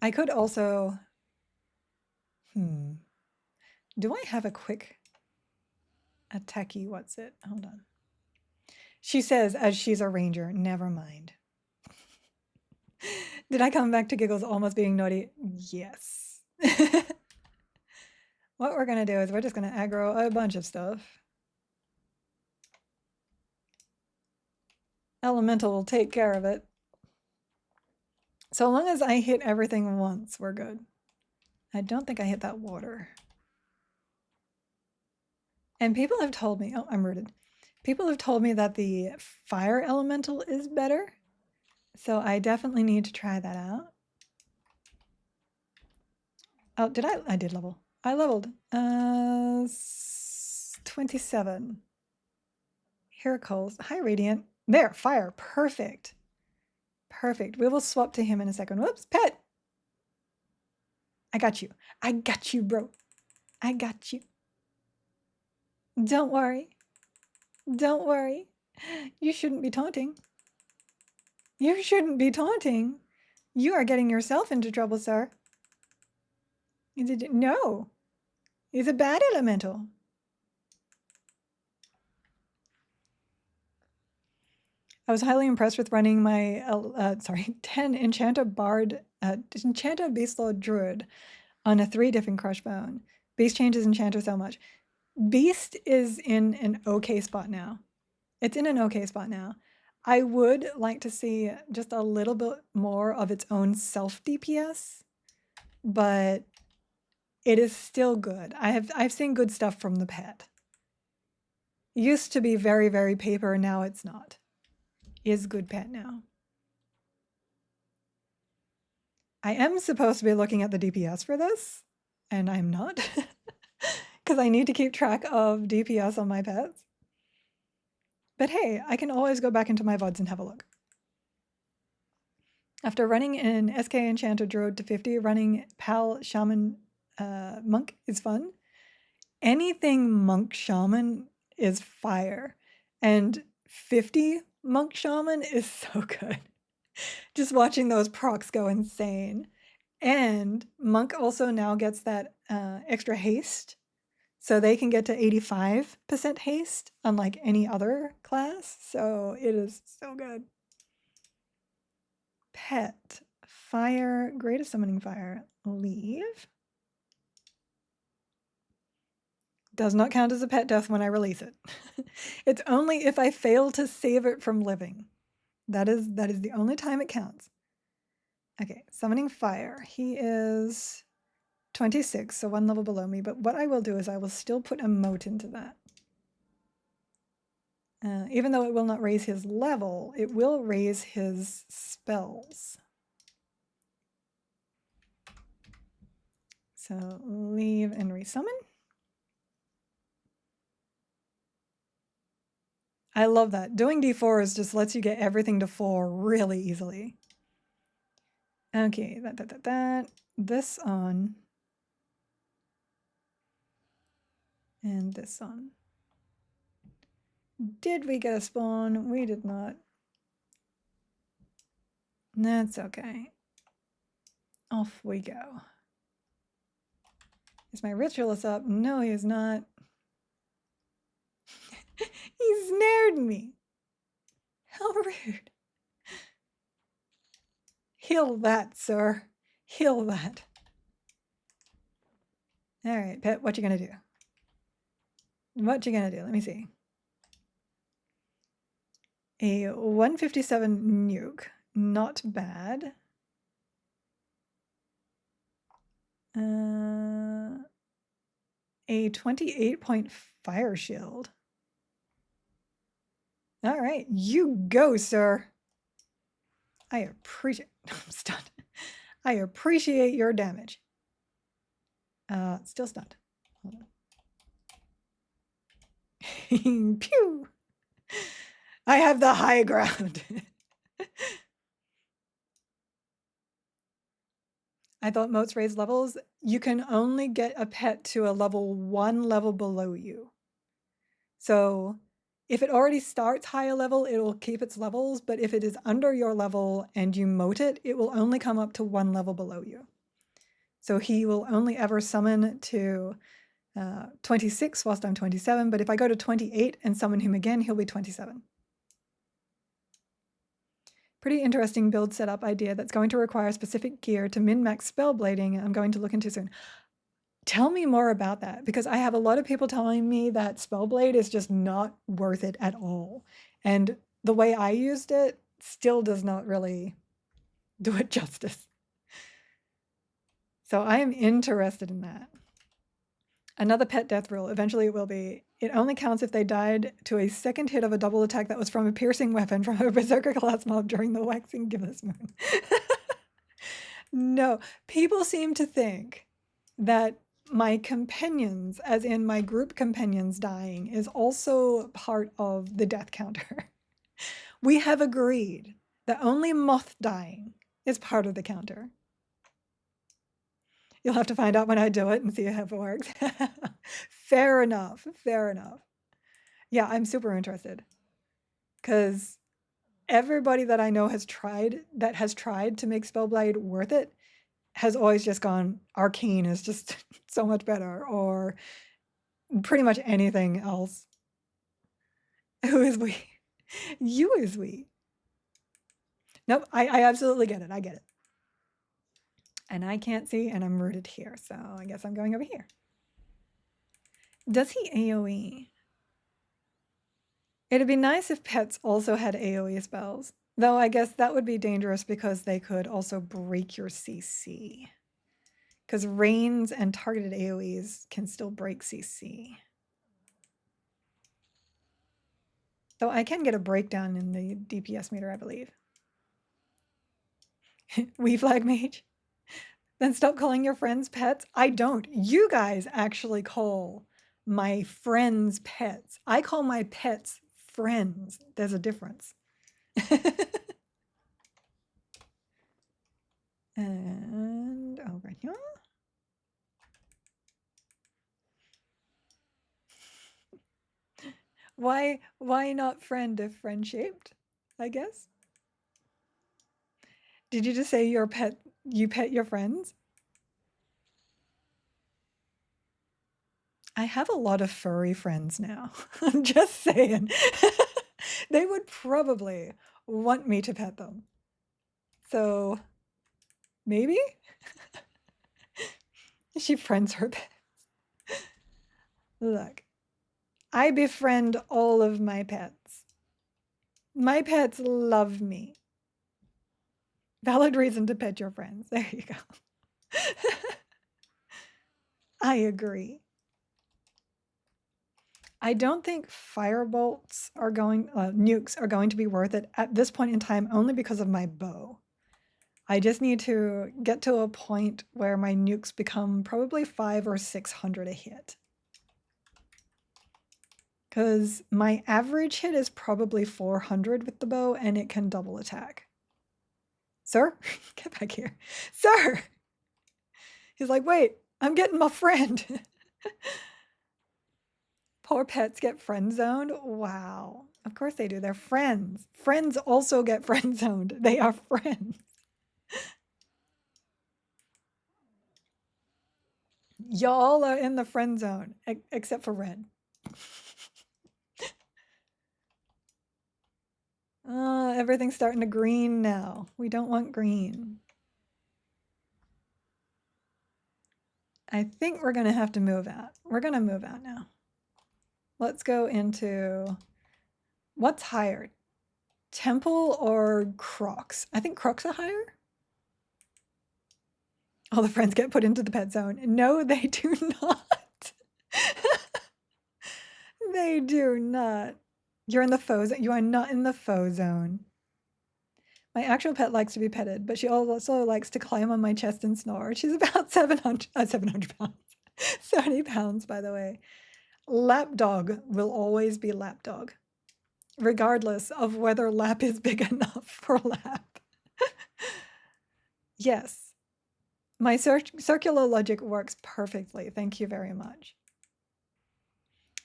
I could also, do I have a quick attacky, what's it? Hold on. She says, as she's a ranger, never mind. Did I come back to giggles almost being naughty? Yes. What we're gonna do is we're just gonna aggro a bunch of stuff. Elemental will take care of it. So long as I hit everything once, we're good. I don't think I hit that water. And people have told me, oh, I'm rooted. People have told me that the fire elemental is better. So I definitely need to try that out. Oh, did I? I did level. I leveled. 27. Here calls. Hi, Radiant. There, fire. Perfect. Perfect. We will swap to him in a second. Whoops, pet. I got you. I got you, bro. I got you. Don't worry. Don't worry. You shouldn't be taunting. You shouldn't be taunting. You are getting yourself into trouble, sir. No. He's a bad elemental. I was highly impressed with running my 10 Enchanta Bard, Enchanta Beastlord Druid on a 3 different crush bone. Beast changes enchanter so much. Beast is in an okay spot now. It's in an okay spot now. I would like to see just a little bit more of its own self DPS, but it is still good. I've seen good stuff from the pet. It used to be very, very paper, now it's not. Is good pet now. I am supposed to be looking at the DPS for this, and I'm not. Because I need to keep track of DPS on my pets. But hey, I can always go back into my VODs and have a look. After running an SK Enchanter Druid to 50, running Pal Shaman Monk is fun. Anything Monk Shaman is fire. And 50 Monk Shaman is so good. Just watching those procs go insane. And Monk also now gets that extra haste. So they can get to 85% haste, unlike any other class. So it is so good. Pet. Fire. Greatest Summoning Fire. Leave. Does not count as a pet death when I release it. It's only if I fail to save it from living. That is the only time it counts. Okay, Summoning Fire. He is 26, so 1 level below me. But what I will do is I will still put a moat into that. Even though it will not raise his level, it will raise his spells. So leave and resummon. I love that. Doing D4s just lets you get everything to 4 really easily. Okay, that. This on. And this on. Did we get a spawn? We did not. That's okay. Off we go. Is my ritualist up? No, he is not. He snared me. How rude. Heal that, sir. Heal that. All right, pet, what you gonna do? What you gonna do? Let me see. A 157 nuke. Not bad. A 28-point fire shield. All right, you go, sir. I appreciate. I'm stunned. I appreciate your damage. Still stunned. Hold on. Pew. I have the high ground. I thought moats raise levels. You can only get a pet to a level 1 level below you. So if it already starts higher level, it will keep its levels. But if it is under your level and you moat it, it will only come up to 1 level below you. So he will only ever summon to 26 whilst I'm 27. But if I go to 28 and summon him again, he'll be 27. Pretty interesting build setup idea that's going to require specific gear to min-max spell blading. I'm going to look into soon. Tell me more about that, because I have a lot of people telling me that Spellblade is just not worth it at all. And the way I used it still does not really do it justice. So I am interested in that. Another pet death rule, eventually it will be, it only counts if they died to a second hit of a double attack that was from a piercing weapon from a berserker class mob during the waxing gibbous moon. No, people seem to think that my companions, as in my group companions dying, is also part of the death counter. We have agreed that only moth dying is part of the counter. You'll have to find out when I do it and see how it works. Fair enough. Fair enough. Yeah, I'm super interested. Because everybody that I know has tried to make Spellblade worth it has always just gone, Arcane is just so much better, or pretty much anything else. Who is we? You is we. Nope, I absolutely get it. I get it. And I can't see, and I'm rooted here, so I guess I'm going over here. Does he AoE? It'd be nice if pets also had AoE spells. Though I guess that would be dangerous because they could also break your CC. Because rains and targeted AoEs can still break CC. Though I can get a breakdown in the DPS meter, I believe. We flag mage. Then stop calling your friends pets. I don't. You guys actually call my friends pets. I call my pets friends. There's a difference. And over here. Why not friend if friend shaped? I guess. Did you just say you pet your friends? I have a lot of furry friends now. I'm just saying. They would probably want me to pet them. So maybe? She friends her pets. Look, I befriend all of my pets. My pets love me. Valid reason to pet your friends. There you go. I agree. I don't think nukes are going to be worth it at this point in time only because of my bow. I just need to get to a point where my nukes become probably 500 or 600 a hit. Because my average hit is probably 400 with the bow and it can double attack. Sir, get back here. Sir! He's like, wait, I'm getting my friend. Poor pets get friend zoned. Wow. Of course they do. They're friends. Friends also get friend zoned. They are friends. Y'all are in the friend zone, except for Red. Everything's starting to green now. We don't want green. I think we're going to have to move out. We're going to move out now. Let's go into what's higher, Temple or Crocs? I think Crocs are higher. All the friends get put into the pet zone. No, they do not. They do not. You're in the foe zone. You are not in the foe zone. My actual pet likes to be petted, but she also likes to climb on my chest and snore. She's about 700 pounds. 70 pounds, by the way. Lapdog will always be lapdog, regardless of whether lap is big enough for lap. Yes. My circular logic works perfectly. Thank you very much.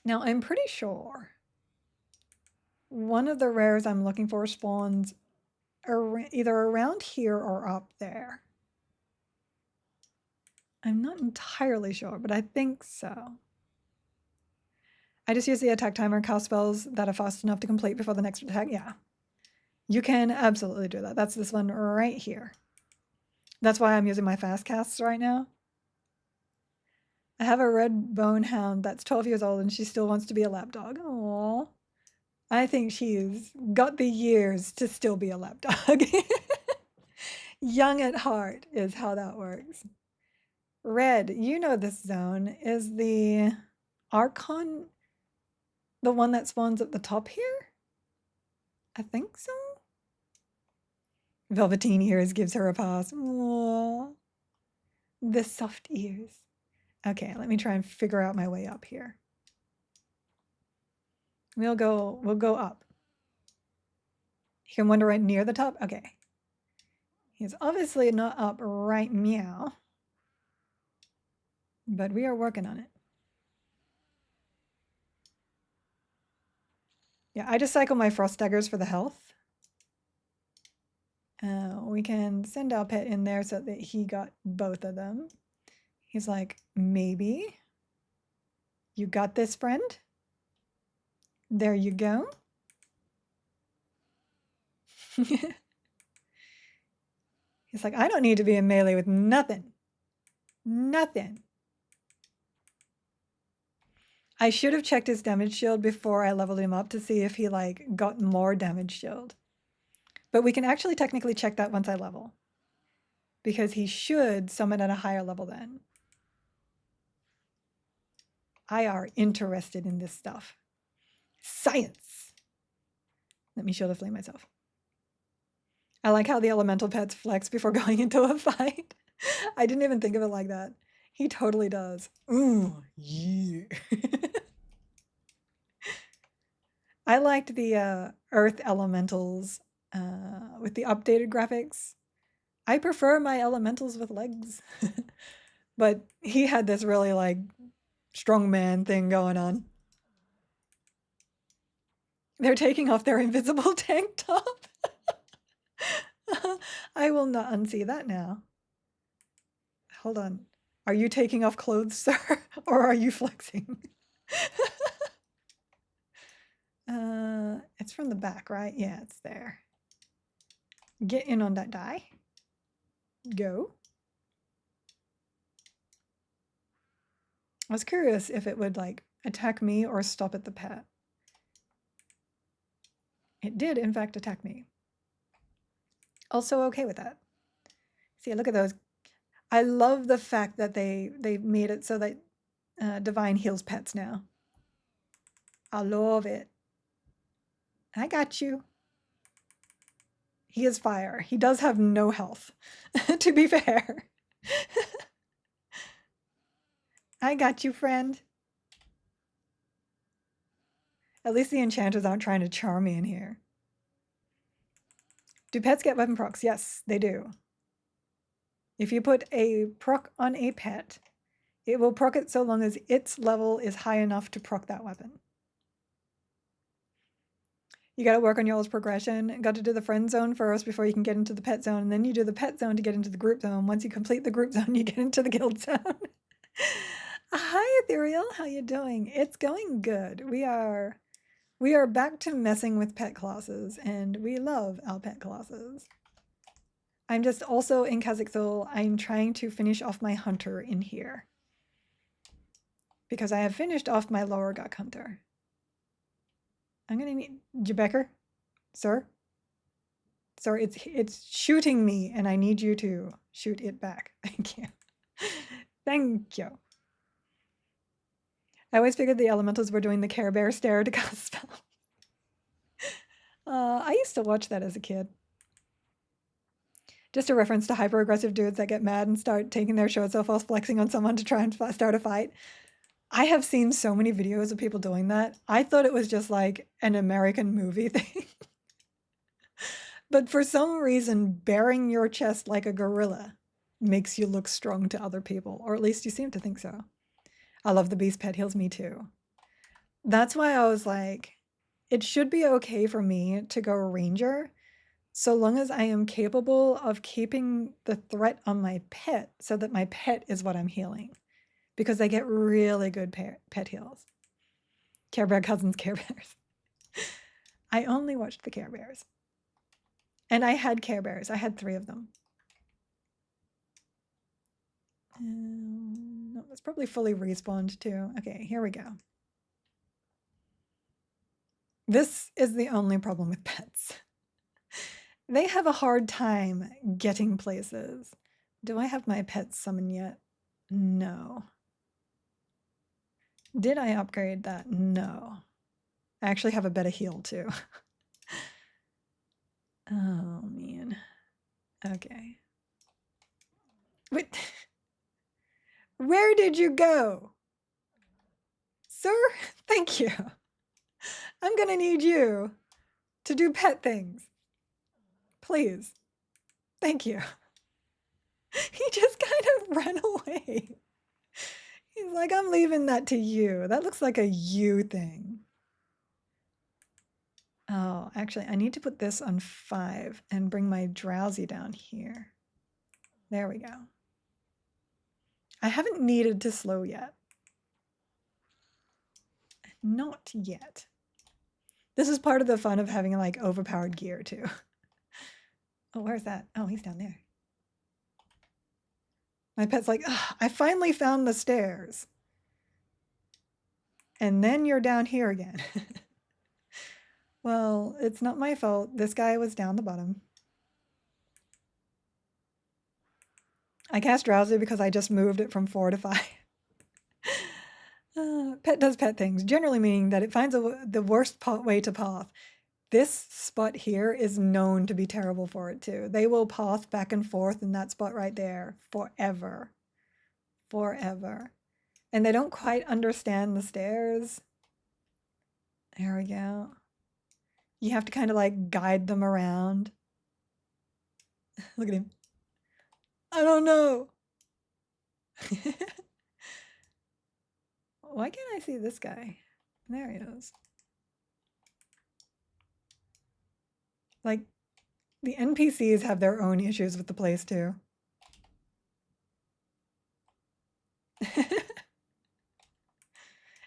Now, I'm pretty sure one of the rares I'm looking for spawns either around here or up there. I'm not entirely sure, but I think so. I just use the attack timer cast spells that are fast enough to complete before the next attack. Yeah, you can absolutely do that. That's this one right here. That's why I'm using my fast casts right now. I have a red bone hound that's 12 years old and she still wants to be a lapdog. Aww. I think she's got the years to still be a lapdog. Young at heart is how that works. Red, you know this zone. Is the Archon the one that spawns at the top here? I think so. Velveteen ears gives her a pass. Aww. The soft ears. Okay, let me try and figure out my way up here. We'll go up. You can wander right near the top? Okay. He's obviously not up right meow. But we are working on it. Yeah, I just cycle my frost daggers for the health. We can send our pet in there so that he got both of them. He's like, maybe. You got this, friend? There you go. He's He's like, I don't need to be in melee with nothing. Nothing. I should have checked his damage shield before I leveled him up to see if he like got more damage shield. But we can actually technically check that once I level. Because he should summon at a higher level then. I are interested in this stuff. Science! Let me show the flame myself. I like how the elemental pets flex before going into a fight. I didn't even think of it like that. He totally does. Ooh, yeah. I liked the earth elementals with the updated graphics. I prefer my elementals with legs. But he had this really like strongman thing going on. They're taking off their invisible tank top. I will not unsee that now. Hold on. Are you taking off clothes, sir? Or are you flexing? It's from the back, right? Yeah, it's there. Get in on that die. Go. I was curious if it would like attack me or stop at the pet. It did, in fact, attack me. Also okay with that. See, look at those. I love the fact that they made it so that Divine heals pets now. I love it. I got you. He is fire. He does have no health, to be fair. I got you, friend. At least the enchanters aren't trying to charm me in here. Do pets get weapon procs? Yes, they do. If you put a proc on a pet, it will proc it so long as its level is high enough to proc that weapon. You got to work on y'all's progression. Got to do the friend zone first before you can get into the pet zone, and then you do the pet zone to get into the group zone. Once you complete the group zone, you get into the guild zone. Hi, Ethereal. How you doing? It's going good. We are back to messing with pet classes, and we love our pet classes. I'm just also in Kazakhstan. I'm trying to finish off my hunter in here because I have finished off my lower guk hunter. I'm gonna need Jebecker, sir. Sir, it's shooting me, and I need you to shoot it back. Thank you. Thank you. I always figured the elementals were doing the Care Bear stare to cast spell. I used to watch that as a kid. Just a reference to hyper-aggressive dudes that get mad and start taking their shorts off while flexing on someone to try and start a fight. I have seen so many videos of people doing that. I thought it was just like an American movie thing. But for some reason, bearing your chest like a gorilla makes you look strong to other people, or at least you seem to think so. I love the beast pet heals me too. That's why I was like, it should be okay for me to go ranger so long as I am capable of keeping the threat on my pet so that my pet is what I'm healing. Because they get really good pet heals. Care Bear cousins, Care Bears. I only watched the Care Bears. And I had Care Bears. I had 3 of them. No, that's probably fully respawned too. Okay, here we go. This is the only problem with pets. They have a hard time getting places. Do I have my pet summon yet? No. Did I upgrade that? No. I actually have a better heal too. Oh, man. Okay. Wait. Where did you go? Sir, thank you. I'm gonna need you to do pet things. Please. Thank you. He just kind of ran away. He's like, I'm leaving that to you. That looks like a you thing. Oh, actually, I need to put this on 5 and bring my drowsy down here. There we go. I haven't needed to slow yet. Not yet. This is part of the fun of having like overpowered gear too. Oh, where's that? Oh, he's down there. My pet's like, I finally found the stairs. And then you're down here again. Well, it's not my fault. This guy was down the bottom. I cast Drowsy because I just moved it from 4 to 5. Pet does pet things, generally meaning that it finds the worst way to path. This spot here is known to be terrible for it too. They will path back and forth in that spot right there forever. Forever. And they don't quite understand the stairs. There we go. You have to kind of like guide them around. Look at him. I don't know. Why can't I see this guy? There he is. Like, the NPCs have their own issues with the place too.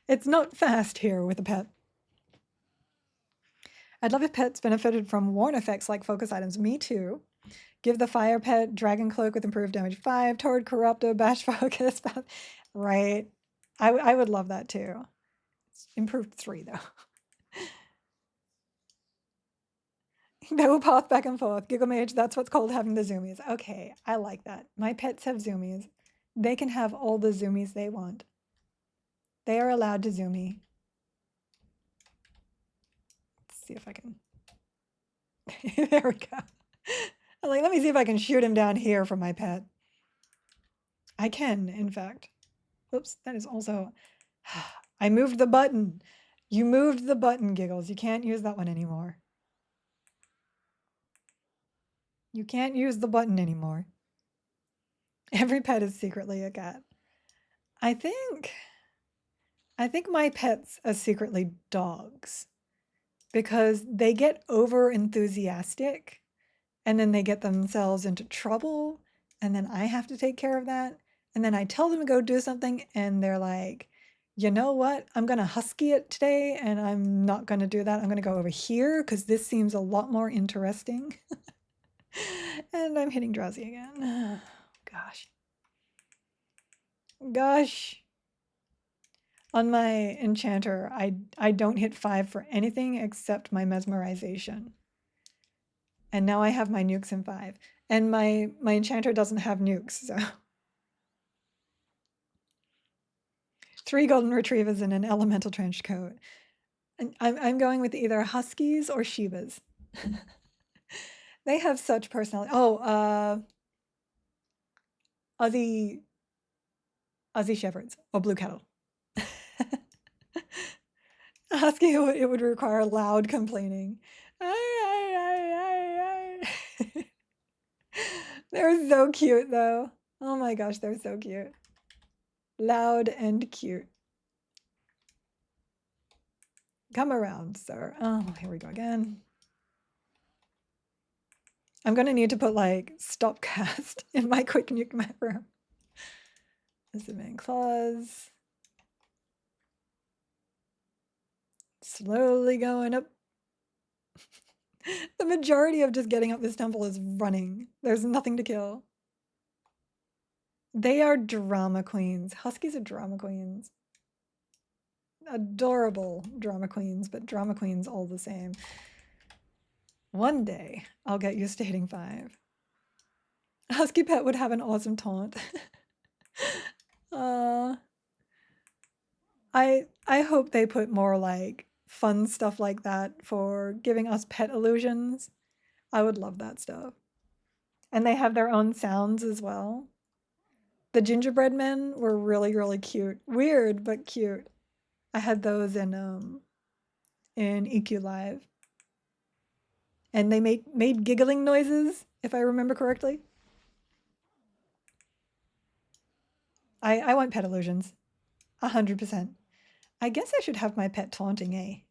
It's not fast here with a pet. I'd love if pets benefited from warn effects like focus items. Me too. Give the fire pet Dragon Cloak with improved damage 5, Toad Corruptor, Bash Focus. Right. I would love that too. It's improved 3 though. They will path back and forth. Giggle Mage, that's what's called having the zoomies. Okay, I like that. My pets have zoomies. They can have all the zoomies they want. They are allowed to zoomie. Let's see if I can. There we go. I'm like, let me see if I can shoot him down here for my pet. I can, in fact. Oops, that is also... I moved the button. You moved the button, Giggles. You can't use that one anymore. You can't use the button anymore. Every pet is secretly a cat. I think my pets are secretly dogs because they get over enthusiastic and then they get themselves into trouble and then I have to take care of that. And then I tell them to go do something and they're like, you know what? I'm going to husky it today and I'm not going to do that. I'm going to go over here because this seems a lot more interesting. And I'm hitting Drowsy again. Gosh. Gosh. On my enchanter, I don't hit 5 for anything except my mesmerization. And now I have my nukes in 5. And my enchanter doesn't have nukes, so. 3 golden retrievers in an elemental trench coat. And I'm going with either huskies or shibas. They have such personality. Oh, Aussie shepherds or blue cattle. Husky, it would require loud complaining. They're so cute though. Oh my gosh, they're so cute. Loud and cute. Come around, sir. Oh, here we go again. I'm gonna need to put like stop cast in my quick nuke map room. This is main claws. Slowly going up. The majority of just getting up this temple is running. There's nothing to kill. They are drama queens. Huskies are drama queens. Adorable drama queens, but drama queens all the same. One day, I'll get used to hitting 5. Husky pet would have an awesome taunt. I hope they put more like fun stuff like that for giving us pet illusions. I would love that stuff. And they have their own sounds as well. The gingerbread men were really, really cute. Weird, but cute. I had those in EQ Live. And they made giggling noises, if I remember correctly. I want pet illusions. 100%. I guess I should have my pet taunting, eh?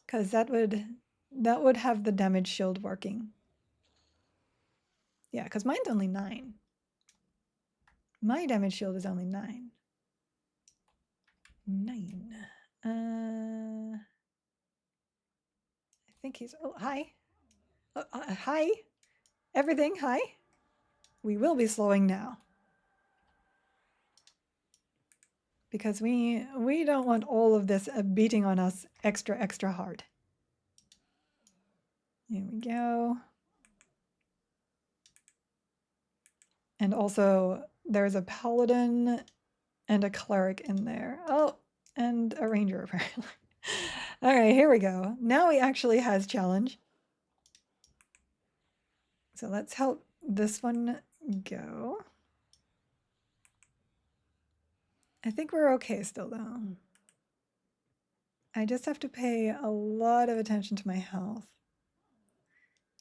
Because that would have the damage shield working. Yeah, because mine's only 9. My damage shield is only 9. 9. I think he's... Oh, hi. Hi. Everything, hi. We will be slowing now. because we don't want all of this beating on us extra hard. Here we go. And also there's a paladin and a cleric in there. Oh, and a ranger apparently. All right, here we go. Now he actually has challenge. So let's help this one go. I think we're okay still though. I just have to pay a lot of attention to my health.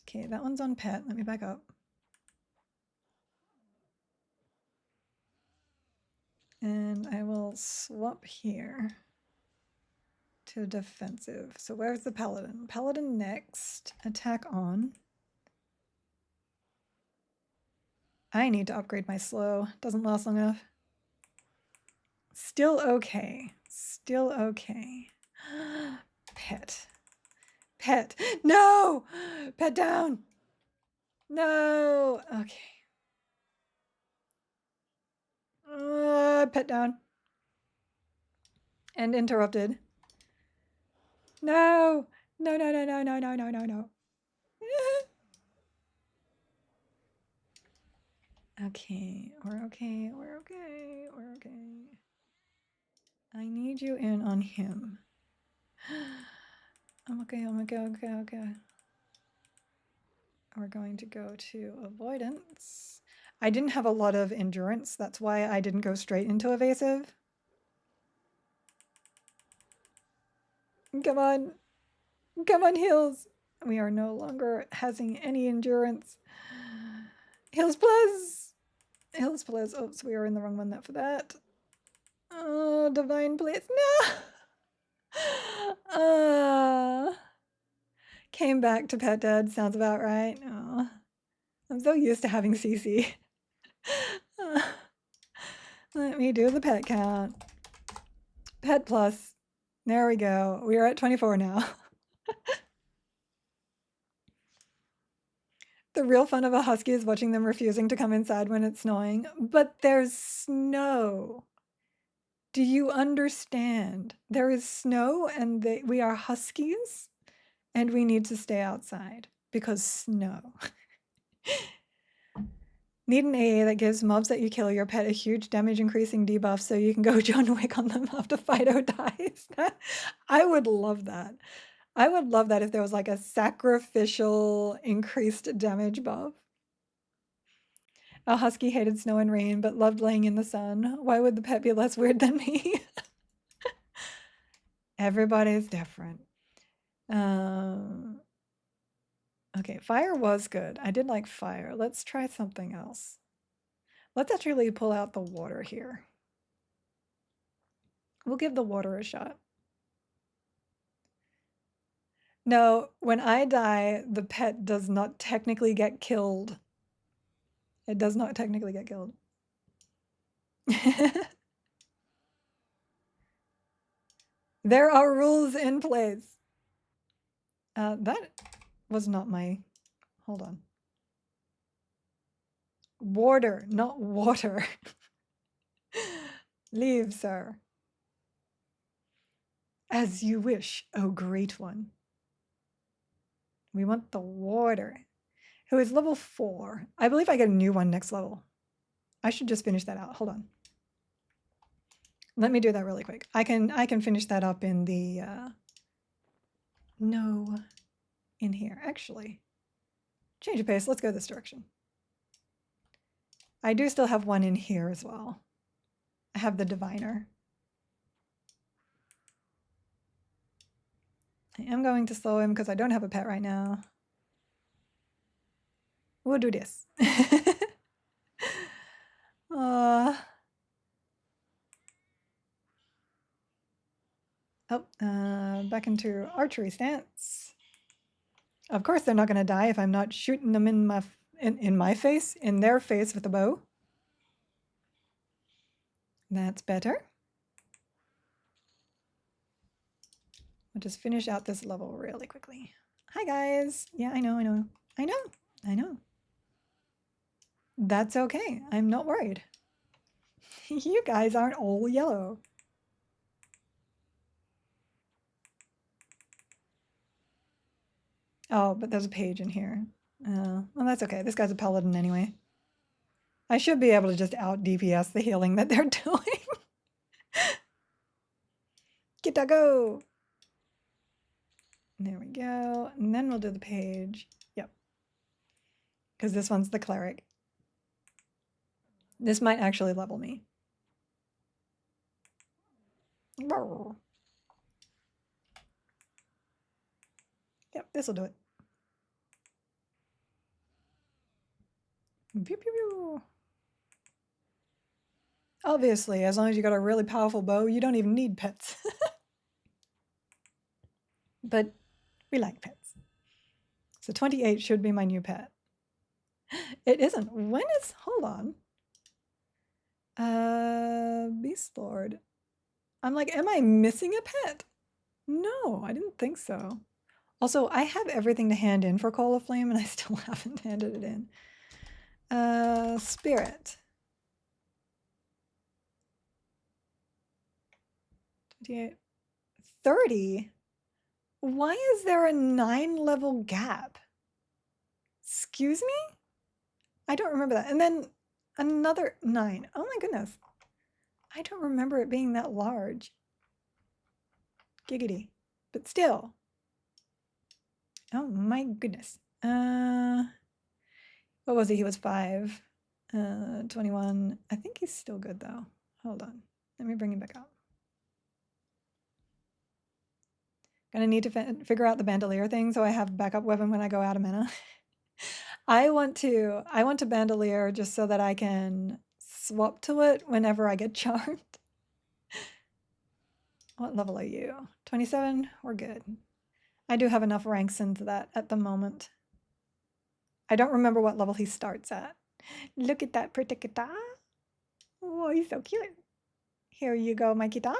Okay, that one's on pet. Let me back up. And I will swap here to defensive. So where's the paladin? Paladin next. Attack on. I need to upgrade my slow. Doesn't last long enough. Still okay. Still okay. Pet. Pet. No! Pet down. No. Okay. Pet down. And interrupted. No. No, no, no, no, no, no, no, no, no. Okay, we're okay, we're okay, we're okay. I need you in on him. I'm okay, I'm okay, okay, okay. We're going to go to avoidance. I didn't have a lot of endurance. That's why I didn't go straight into evasive. Come on. Come on, heals. We are no longer having any endurance. Heals plus. Heals plus. Oops, we are in the wrong one for that. Oh, divine place. No. Came back to pet dead. Sounds about right. Oh, I'm so used to having CC. Let me do the pet count. Pet plus. There we go. We are at 24 now. The real fun of a husky is watching them refusing to come inside when it's snowing. But there's snow. Do you understand? There is snow and we are huskies and we need to stay outside because snow. Need an AA that gives mobs that you kill your pet a huge damage increasing debuff so you can go John Wick on them after Fido dies. I would love that. I would love that if there was like a sacrificial increased damage buff. A husky hated snow and rain but loved laying in the sun. Why would the pet be less weird than me? Everybody's different. Okay, fire was good. I did like fire. Let's try something else. Let's actually pull out the water here. We'll give the water a shot. No, when I die, the pet does not technically get killed. It does not technically get killed. There are rules in place. That was not my... Hold on. Water, not water. Leave, sir. As you wish, oh great one. We want the water. Who is level 4. I believe I get a new one next level. I should just finish that out. Hold on. Let me do that really quick. I can finish that up in the no, in here. Actually, change of pace. Let's go this direction. I do still have one in here as well. I have the diviner. I am going to slow him because I don't have a pet right now. We'll do this. Back into archery stance. Of course they're not going to die if I'm not shooting them in my face, in their face with a bow. That's better. I'll just finish out this level really quickly. Hi guys. Yeah, I know. That's okay. I'm not worried. You guys aren't all yellow. Oh, but there's a page in here. Well, that's okay. This guy's a paladin anyway. I should be able to just out DPS the healing that they're doing. Get that go. There we go. And then we'll do the page. Yep. Because this one's the cleric. This might actually level me. Yep, this will do it. Pew, pew, pew. Obviously, as long as you got a really powerful bow, you don't even need pets. But we like pets. So 28 should be my new pet. It isn't. When is, hold on. Beast Lord. I'm like, am I missing a pet? No, I didn't think so. Also, I have everything to hand in for Call of Flame and I still haven't handed it in. Spirit. 28. 30? Why is there a 9-level gap? Excuse me? I don't remember that. And then another 9. Oh my goodness. I don't remember it being that large. Giggity. But still. Oh my goodness. What was he? He was 5. 21. I think he's still good though. Hold on. Let me bring him back up. Gonna need to figure out the bandolier thing so I have backup weapon when I go out of mana. I want to bandolier just so that I can swap to it whenever I get charmed. What level are you? 27? We're good. I do have enough ranks into that at the moment. I don't remember what level he starts at. Look at that pretty kita. Oh, he's so cute. Here you go, my kita.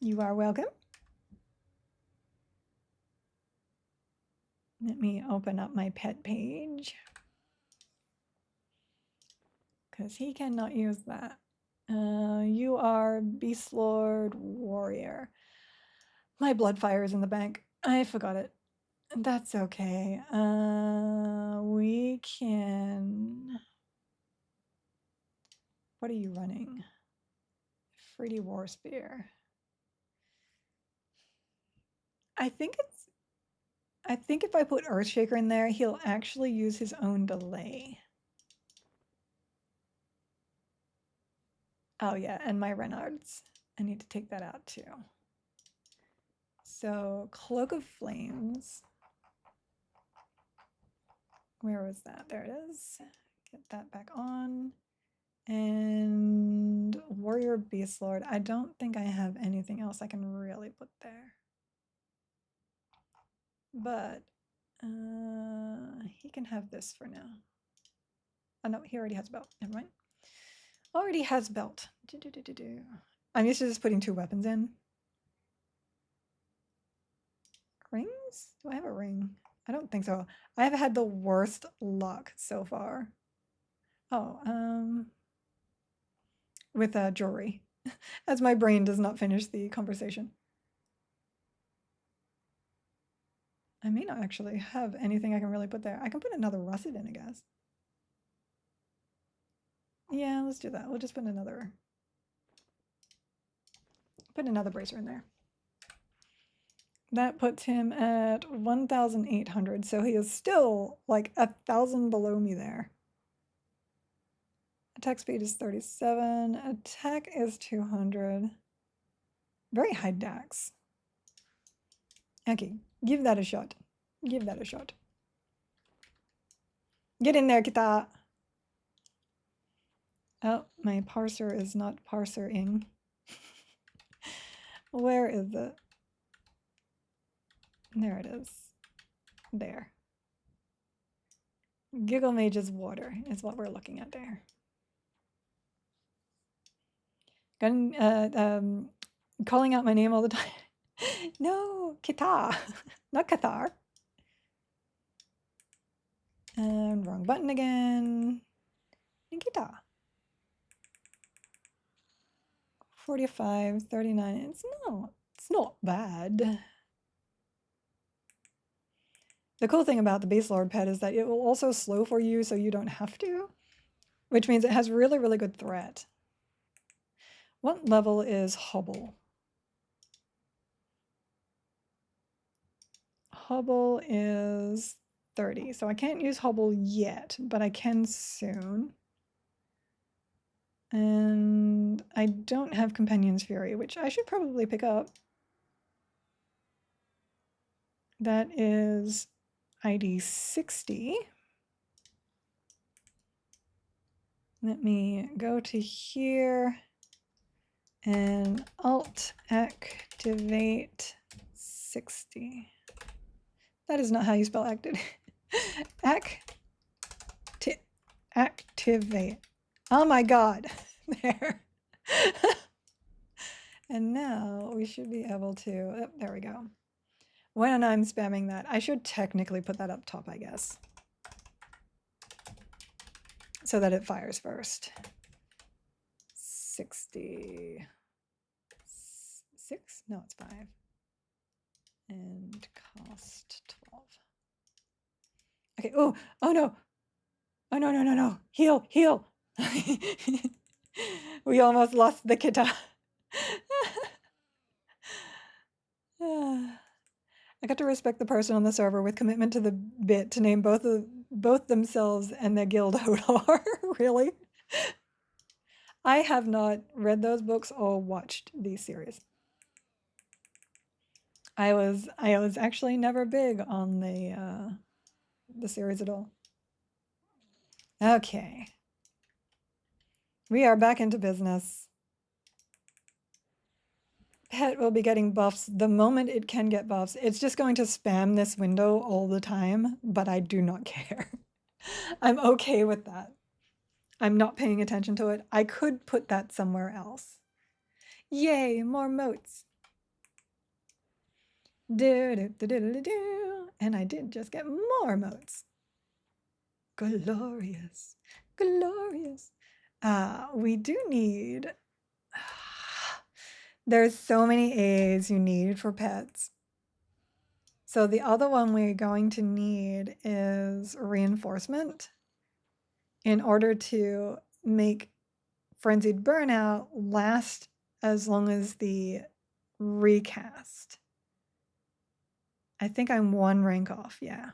You are welcome. Let me open up my pet page. Because he cannot use that. You are Beast Lord Warrior. My blood fire is in the bank. I forgot it. That's okay. We can... What are you running? Fruity War Spear. I think if I put Earthshaker in there, he'll actually use his own delay. Oh yeah, and my Renards. I need to take that out too. So Cloak of Flames. Where was that? There it is. Get that back on. And Warrior Beast Lord. I don't think I have anything else I can really put there. But he can have this for now. Oh no, he already has a belt. Never mind. Already has belt. I'm used to just putting 2 weapons in. Rings? Do I have a ring? I don't think so. I have had the worst luck so far. Oh, with jewelry, as my brain does not finish the conversation. I may not actually have anything I can really put there. I can put another russet in, I guess. Yeah, let's do that. We'll just put another bracer in there. That puts him at 1,800, so he is still like 1,000 below me there. Attack speed is 37. Attack is 200. Very high dex. Okay, give that a shot. Give that a shot. Get in there, Kita. Oh, my parser is not parsering. Where is it? There it is. There. Giggle Mage's water is what we're looking at there. Calling out my name all the time. No, Kita, not Qatar. And wrong button again. Nikita. 45, 39. It's not bad. The cool thing about the Beast Lord pet is that it will also slow for you so you don't have to, which means it has really, really good threat. What level is Hubble? Hubble is 30, so I can't use Hubble yet, but I can soon. And I don't have Companion's Fury, which I should probably pick up. That is ID 60. Let me go to here and Alt activate 60. That is not how you spell acted. Activate. Oh my God. There. And now we should be able to, oh, there we go. When I'm spamming that, I should technically put that up top, I guess, so that it fires first. 66? No, it's 5. And cost 12. Okay. Oh no. Oh no. Heal. We almost lost the Kita. I got to respect the person on the server with commitment to the bit to name both themselves and their guild Hodor. Really? I have not read those books or watched these series. I was actually never big on the series at all. Okay. We are back into business. Pet will be getting buffs the moment it can get buffs. It's just going to spam this window all the time, but I do not care. I'm okay with that. I'm not paying attention to it. I could put that somewhere else. Yay, more moats. And I did just get more moats. Glorious. We do need... There's so many A's you need for pets. So the other one we're going to need is reinforcement in order to make Frenzied Burnout last as long as the recast. I think I'm 1 rank off, yeah.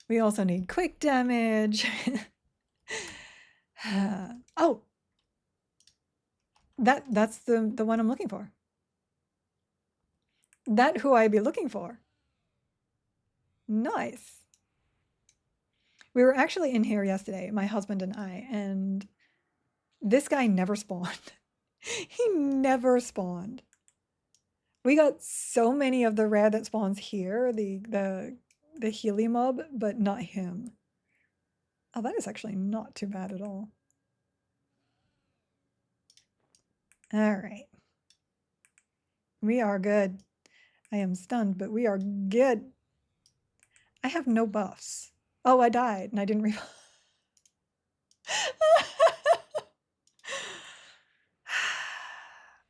We also need quick damage. Oh! That's the one I'm looking for. That who I be looking for. Nice. We were actually in here yesterday, my husband and I, and this guy never spawned. He never spawned. We got so many of the rare that spawns here, the Healy mob, but not him. Oh, that is actually not too bad at all. All right. We are good. I am stunned, but we are good. I have no buffs. Oh, I died and I didn't revive.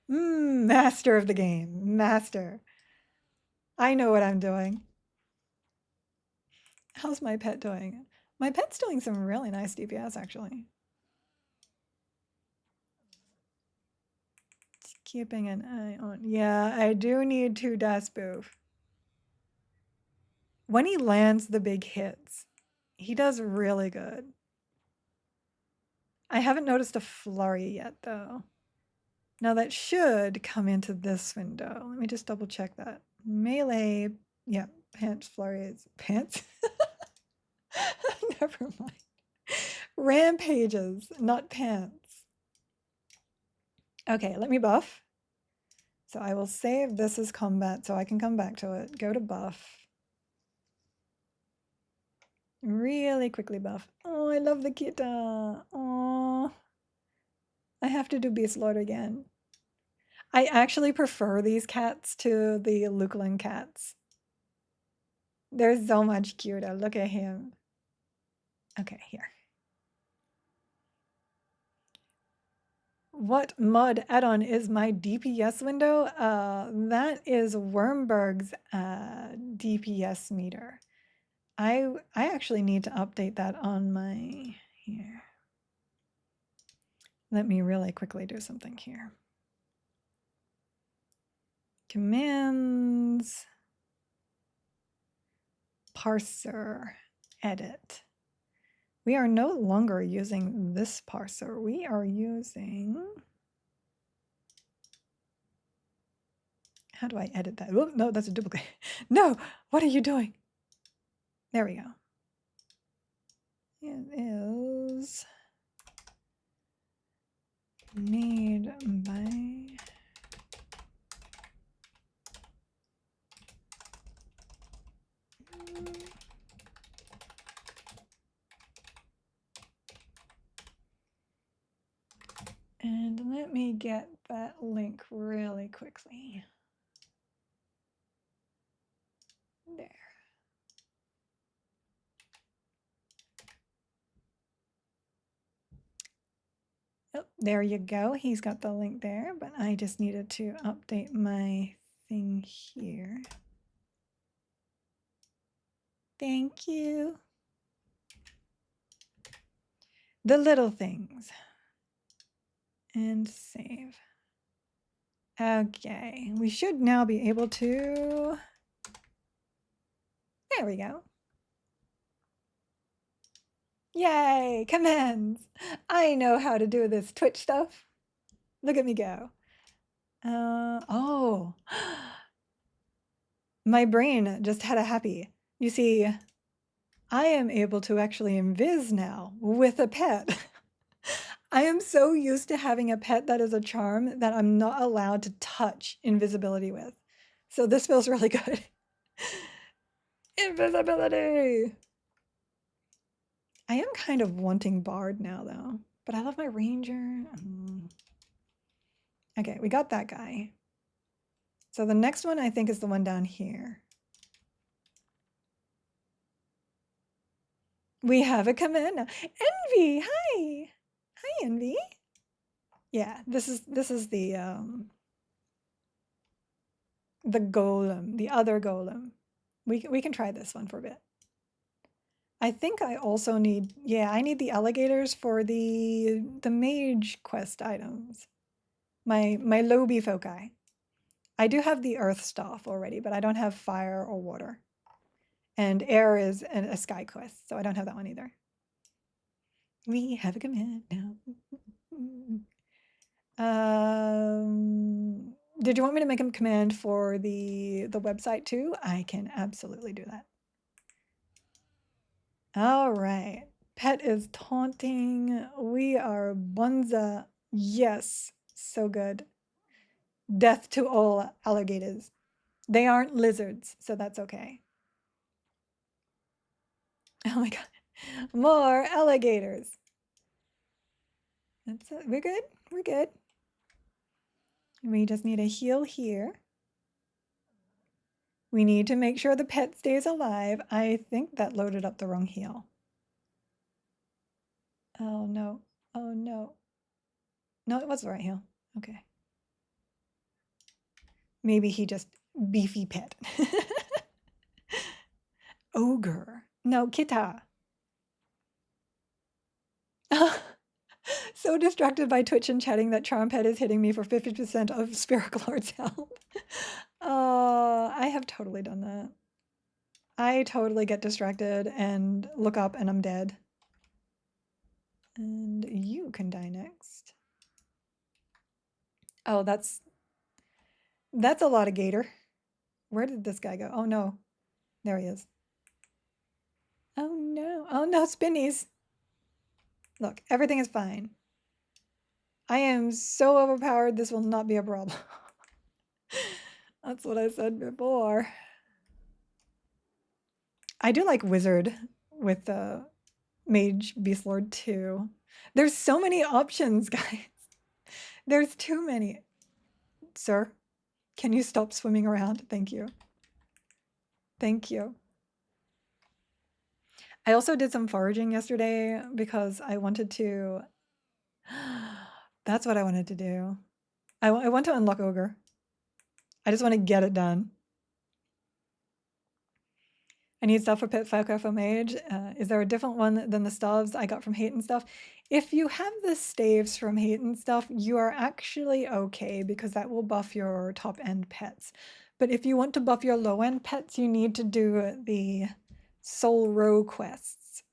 Master of the game. Master. I know what I'm doing. How's my pet doing? My pet's doing some really nice DPS, actually. Just keeping an eye on... Yeah, I do need to dash boof. When he lands the big hits, he does really good. I haven't noticed a flurry yet, though. Now that should come into this window. Let me just double check that. Melee, yeah, pants, flurries, pants? Never mind. Rampages, not pants. Okay, let me buff. So I will save this as combat so I can come back to it. Go to buff. Really quickly buff. Oh, I love the Kita. Oh, I have to do Beast Lord again. I actually prefer these cats to the Luculin cats. They're so much cuter. Look at him. Okay, here. What mud add-on is my DPS window? That is Wormberg's DPS meter. I actually need to update that on my here. Let me really quickly do something here. Commands, parser, edit. We are no longer using this parser. We are using, how do I edit that? Oh, no, that's a duplicate. No, what are you doing? There we go. It is made by and let me get that link really quickly. There. Oh, there you go. He's got the link there, but I just needed to update my thing here. Thank you. The little things. And save. Okay, we should now be able to, there we go. Yay, commands. I know how to do this Twitch stuff. Look at me go. Oh, my brain just had a happy. You see, I am able to actually invis now with a pet. I am so used to having a pet that is a charm that I'm not allowed to touch invisibility with. So this feels really good. Invisibility! I am kind of wanting Bard now though, but I love my Ranger. Okay, we got that guy. So the next one I think is the one down here. We have a command now. Envy, hi! Hi, Envy. Yeah, this is the golem, the other golem. We can try this one for a bit. I think I also need, yeah, I need the alligators for the mage quest items. My Lobi foci. I do have the earth staff already, but I don't have fire or water. And air is a sky quest, so I don't have that one either. We have a command now. Did you want me to make a command for the website too? I can absolutely do that. All right. Pet is taunting. We are Bunza. Yes. So good. Death to all alligators. They aren't lizards, so that's okay. Oh my god. More alligators. That's it. We're good. We're good. We just need a heal here. We need to make sure the pet stays alive. I think that loaded up the wrong heal. Oh no. Oh no. No, it was the right heal. Okay. Maybe he just beefy pet. Ogre. No, Kita. So distracted by Twitch and chatting that Charmpet is hitting me for 50% of Spherical Lord's health. I have totally done that. I totally get distracted and look up and I'm dead. And you can die next. Oh, that's a lot of gator. Where did this guy go? Oh no. There he is. Oh no. Oh no, spinnies. Look, everything is fine. I am so overpowered, this will not be a problem. That's what I said before. I do like Wizard with Mage Beast Lord too. There's so many options, guys. There's too many. Sir, can you stop swimming around? Thank you. Thank you. I also did some foraging yesterday because I wanted to... That's what I wanted to do. I want to unlock Ogre. I just want to get it done. I need stuff for Pit Falco for Mage. Is there a different one than the staves I got from Hate and Stuff? If you have the staves from Hate and Stuff, you are actually okay because that will buff your top end pets. But if you want to buff your low end pets, you need to do the Soul Row quests.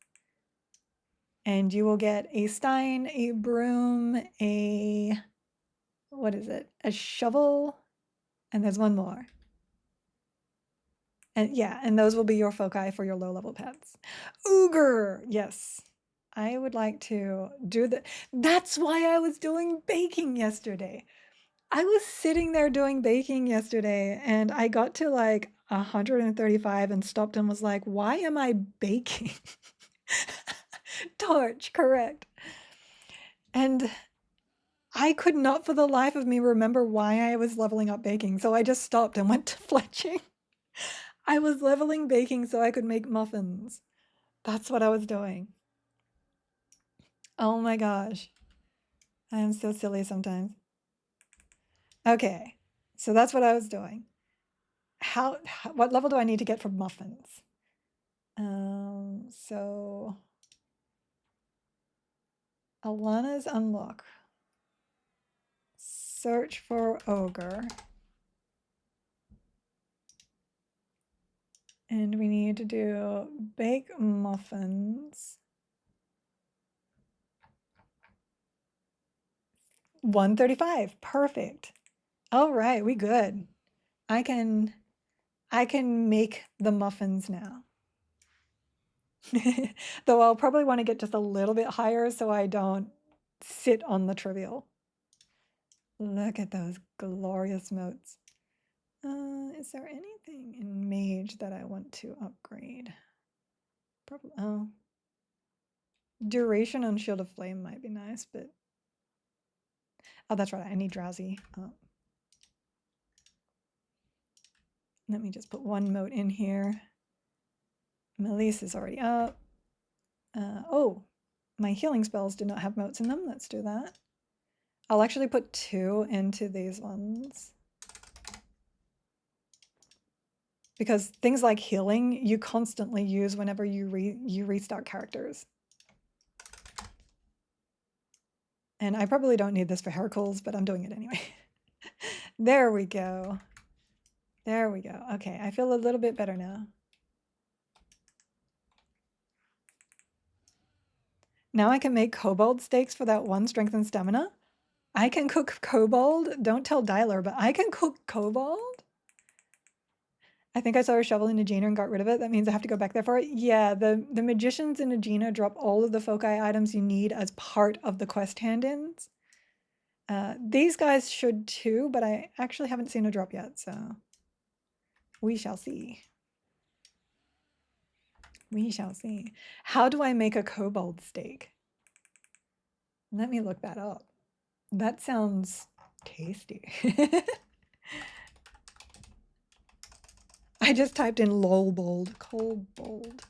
And you will get a Stein, a broom, a, what is it? A shovel, and there's one more. And yeah, and those will be your foci for your low level pets. Ogre, yes. I would like to do that. That's why I was doing baking yesterday. I was sitting there doing baking yesterday and I got to like 135 and stopped and was like, why am I baking? Torch, correct. And I could not for the life of me remember why I was leveling up baking. So I just stopped and went to fletching. I was leveling baking so I could make muffins. That's what I was doing. Oh my gosh. I am so silly sometimes. Okay, so that's what I was doing. What level do I need to get for muffins? So Alana's unlock. Search for ogre. And we need to do bake muffins. 135, perfect. All right, we good. I can make the muffins now. Though I'll probably want to get just a little bit higher so I don't sit on the trivial. Look at those glorious moats. Is there anything in Mage that I want to upgrade? Probably. Oh, duration on Shield of Flame might be nice, but oh, that's right. I need Drowsy. Oh. Let me just put one moat in here. Melise is already up. Oh, my healing spells do not have moats in them. Let's do that. I'll actually put 2 into these ones. Because things like healing, you constantly use whenever you restart characters. And I probably don't need this for Hercules, but I'm doing it anyway. There we go. There we go. Okay, I feel a little bit better now. Now I can make kobold steaks for that 1 strength and stamina. I can cook kobold. Don't tell Dyler, but I can cook kobold. I think I saw a shovel in Aegina and got rid of it. That means I have to go back there for it. Yeah, the magicians in Aegina drop all of the foci items you need as part of the quest hand-ins. These guys should too, but I actually haven't seen a drop yet, so we shall see. We shall see. How do I make a kobold steak? Let me look that up. That sounds tasty. I just typed in lolbold, kobold.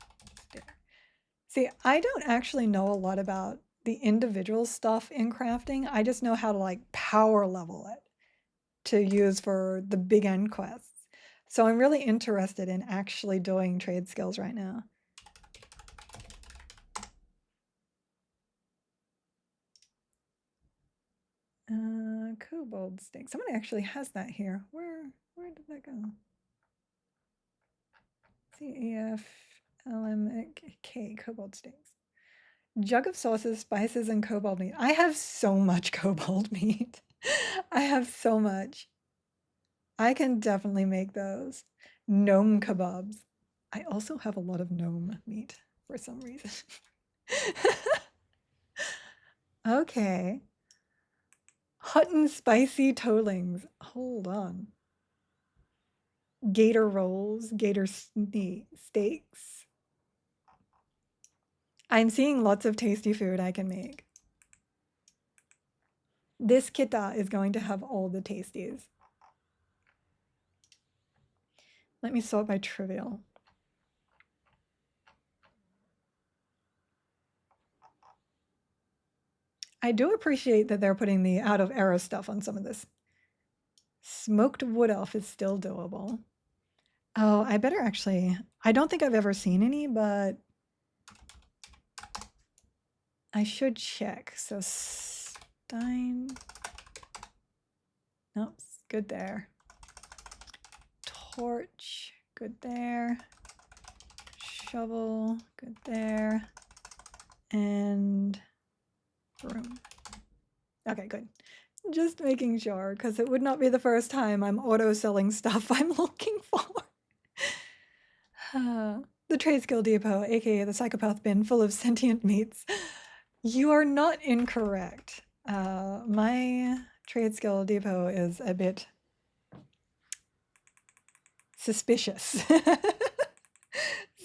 See, I don't actually know a lot about the individual stuff in crafting. I just know how to like power level it to use for the big end quests. So I'm really interested in actually doing trade skills right now. Kobold steak. Somebody actually has that here. Where did that go? CEFLMK kobold steaks. Jug of sauces, spices, and kobold meat. I have so much kobold meat. I have so much. I can definitely make those. Gnome kebabs. I also have a lot of gnome meat for some reason. Okay. Hot and spicy tollings. Hold on. Gator rolls, gator steaks. I'm seeing lots of tasty food I can make. This kita is going to have all the tasties. Let me sort by trivial. I do appreciate that they're putting the out of era stuff on some of this. Smoked wood elf is still doable. Oh, I better actually, I don't think I've ever seen any, but I should check. So Stein, nope, good there. Torch, good there. Shovel, good there. And broom. Okay, good. Just making sure, because it would not be the first time I'm auto-selling stuff I'm looking for. The Trade Skill Depot, aka the Psychopath Bin full of sentient meats. You are not incorrect. My Trade Skill Depot is a bit suspicious.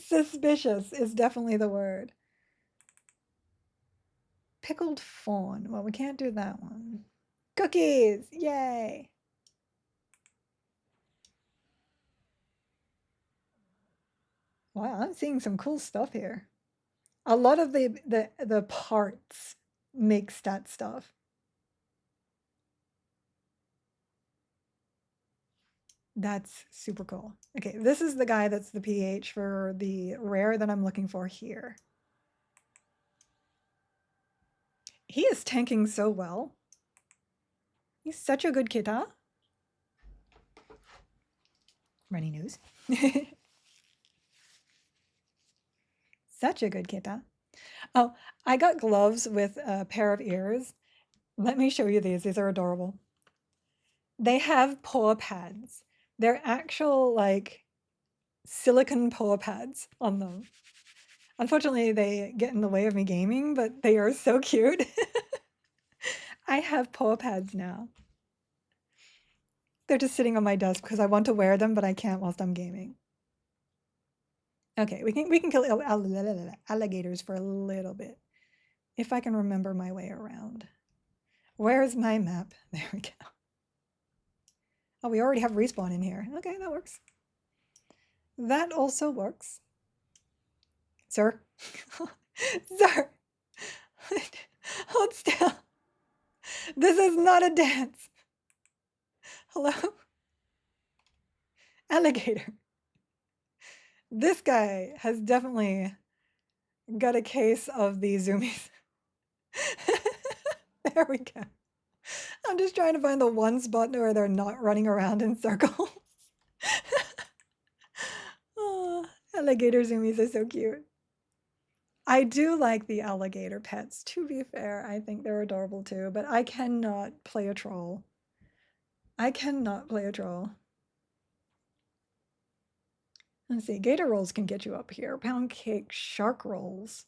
Suspicious is definitely the word. Pickled fawn. Well, we can't do that one. Cookies! Yay! Wow, I'm seeing some cool stuff here. A lot of the parts make stat stuff. That's super cool. Okay, this is the guy that's the PH for the rare that I'm looking for here. He is tanking so well. He's such a good kita. Runny news. Such a good kita. Oh, I got gloves with a pair of ears. Let me show you these. These are adorable. They have paw pads. They're actual, like, silicone paw pads on them. Unfortunately, they get in the way of me gaming, but they are so cute. I have paw pads now. They're just sitting on my desk because I want to wear them, but I can't whilst I'm gaming. Okay, we can kill alligators for a little bit. If I can remember my way around. Where's my map? There we go. Oh, we already have respawn in here. Okay, that works. That also works. Sir? Sir! Hold still. This is not a dance. Hello? Alligator. This guy has definitely got a case of the zoomies. There we go. I'm just trying to find the one spot where they're not running around in circles. Oh, alligator zoomies are so cute. I do like the alligator pets, to be fair. I think they're adorable too, but I cannot play a troll. I cannot play a troll. Let's see, gator rolls can get you up here. Pound cake shark rolls.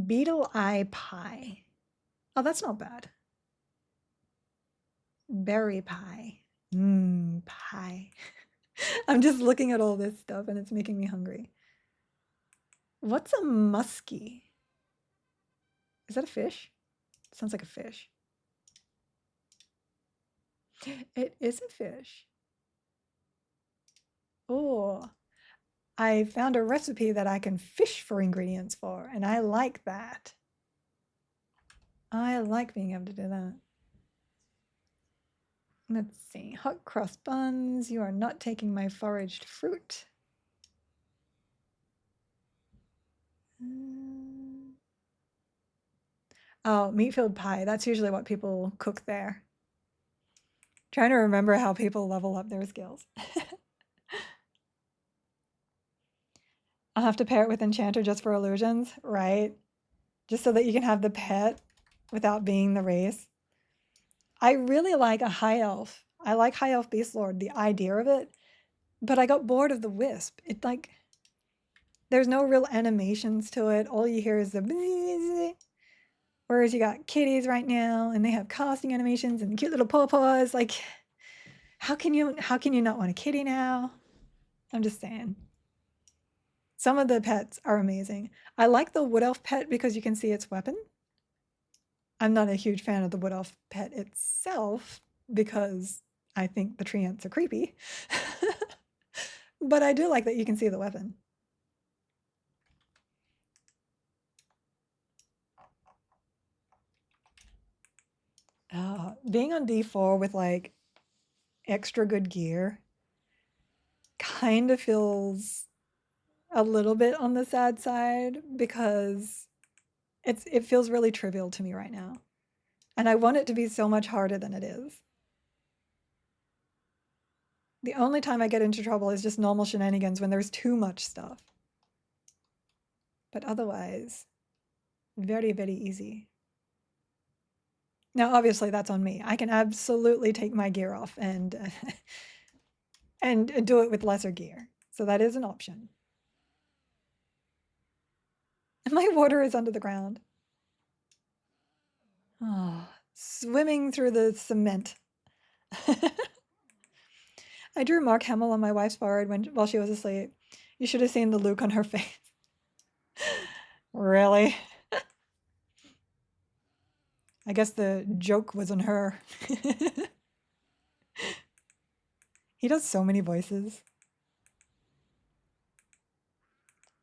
Beetle eye pie. Oh, that's not bad. Berry pie. Mmm, pie. I'm just looking at all this stuff and it's making me hungry. What's a muskie? Is that a fish? Sounds like a fish. It is a fish. Oh, I found a recipe that I can fish for ingredients for, and I like that. I like being able to do that. Let's see. Hot cross buns. You are not taking my foraged fruit. Oh, meat filled pie. That's usually what people cook there. Trying to remember how people level up their skills. I'll have to pair it with Enchanter just for illusions, right? Just so that you can have the pet without being the race. I really like a high elf. I like high elf beast lord, the idea of it, but I got bored of the wisp. It like, there's no real animations to it. All you hear is the whereas you got kitties right now and they have casting animations and cute little paws. Like, how can you not want a kitty now? I'm just saying. Some of the pets are amazing. I like the wood elf pet because you can see its weapon. I'm not a huge fan of the wood elf pet itself because I think the tree ants are creepy. But I do like that you can see the weapon. being on D4 with like extra good gear kind of feels a little bit on the sad side because it feels really trivial to me right now. And I want it to be so much harder than it is. The only time I get into trouble is just normal shenanigans when there's too much stuff. But otherwise, very, very easy. Now, obviously, that's on me. I can absolutely take my gear off and and do it with lesser gear. So that is an option. My water is under the ground. Oh, swimming through the cement. I drew Mark Hamill on my wife's forehead while she was asleep. You should have seen the look on her face. Really? I guess the joke was on her. He does so many voices.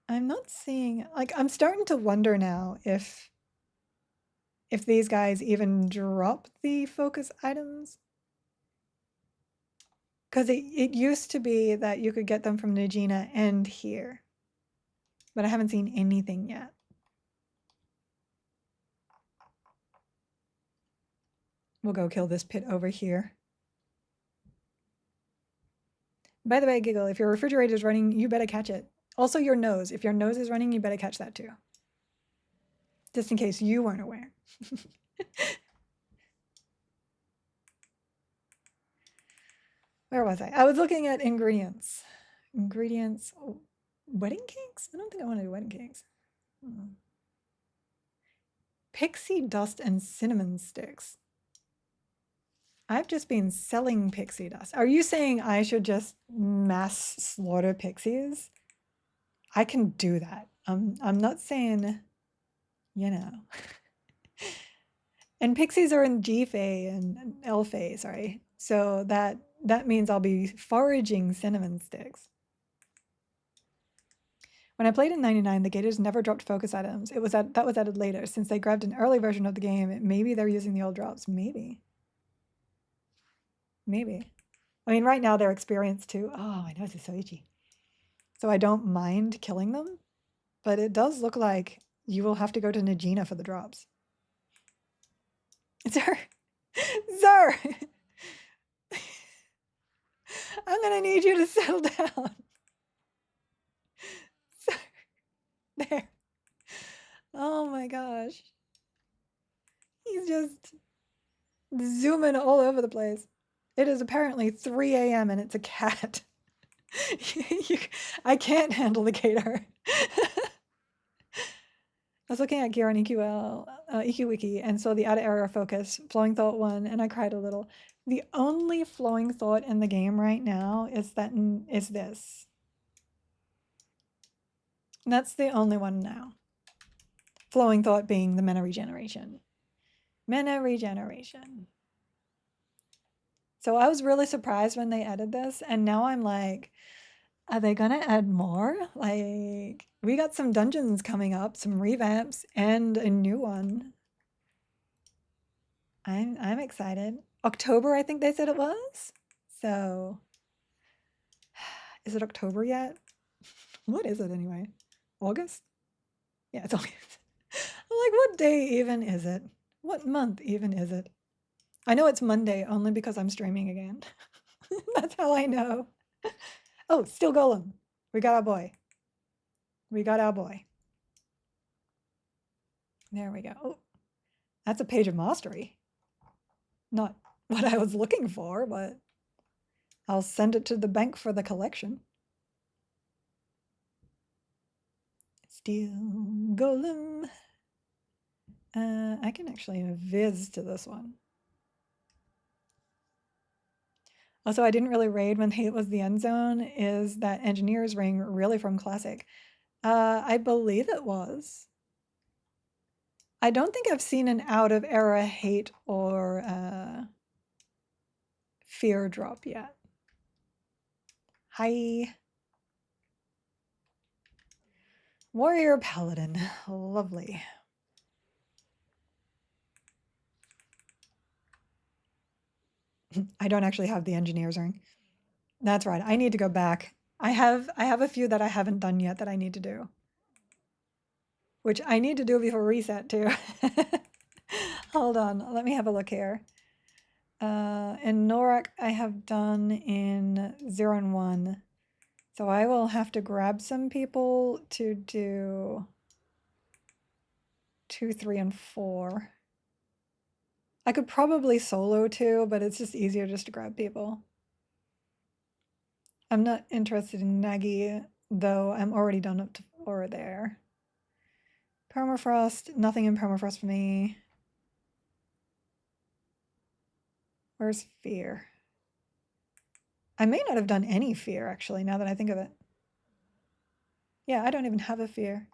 I'm not seeing, like, I'm starting to wonder now if these guys even drop the focus items. Because it used to be that you could get them from Najina and here. But I haven't seen anything yet. We'll go kill this pit over here. By the way, Giggle, if your refrigerator is running, you better catch it. Also your nose. If your nose is running, you better catch that too. Just in case you weren't aware. Where was I? I was looking at ingredients. Ingredients. Oh, wedding cakes? I don't think I want to do wedding cakes. Pixie dust and cinnamon sticks. I've just been selling pixie dust. Are you saying I should just mass slaughter pixies? I can do that. I'm not saying, you know. And pixies are in G Fey and L Fey, sorry. So that means I'll be foraging cinnamon sticks. When I played in 99, the gators never dropped focus items. That was added later. Since they grabbed an early version of the game, maybe they're using the old drops. Maybe. Maybe. I mean, right now they're experienced too. Oh, my nose is so itchy. So I don't mind killing them, but it does look like you will have to go to Najina for the drops. Sir, sir, I'm gonna need you to settle down. Sir. There. Oh my gosh. He's just zooming all over the place. It is apparently 3 a.m. and it's a cat. I can't handle the gator. I was looking at gear on EQ Wiki, and saw the out of area focus, flowing thought 1, and I cried a little. The only flowing thought in the game right now is this. And that's the only one now. Flowing thought being the mana regeneration. Mana regeneration. So I was really surprised when they added this, and now I'm like, are they gonna add more? Like, we got some dungeons coming up, some revamps, and a new one. I'm excited. October, I think they said it was. So, is it October yet? What is it anyway? August? Yeah, it's August. I'm like, what day even is it? What month even is it? I know it's Monday only because I'm streaming again. That's how I know. Oh, still Golem. We got our boy. We got our boy. There we go. Oh, that's a page of mastery. Not what I was looking for, but I'll send it to the bank for the collection. Steel Golem. I can actually viz to this one. Also, I didn't really raid when Hate was the end zone. Is that Engineer's Ring really from Classic? I believe it was. I don't think I've seen an out of era Hate or Fear drop yet. Hi. Warrior Paladin. Lovely. I don't actually have the engineer's ring. That's right. I need to go back. I have a few that I haven't done yet that I need to do. Which I need to do before reset too. Hold on, let me have a look here. In Norak, I have done in 0 and 1. So I will have to grab some people to do 2, 3, and 4. I could probably solo too, but it's just easier just to grab people. I'm not interested in Nagi, though I'm already done up to 4 there. Permafrost, nothing in permafrost for me. Where's fear? I may not have done any fear, actually, now that I think of it. Yeah, I don't even have a fear.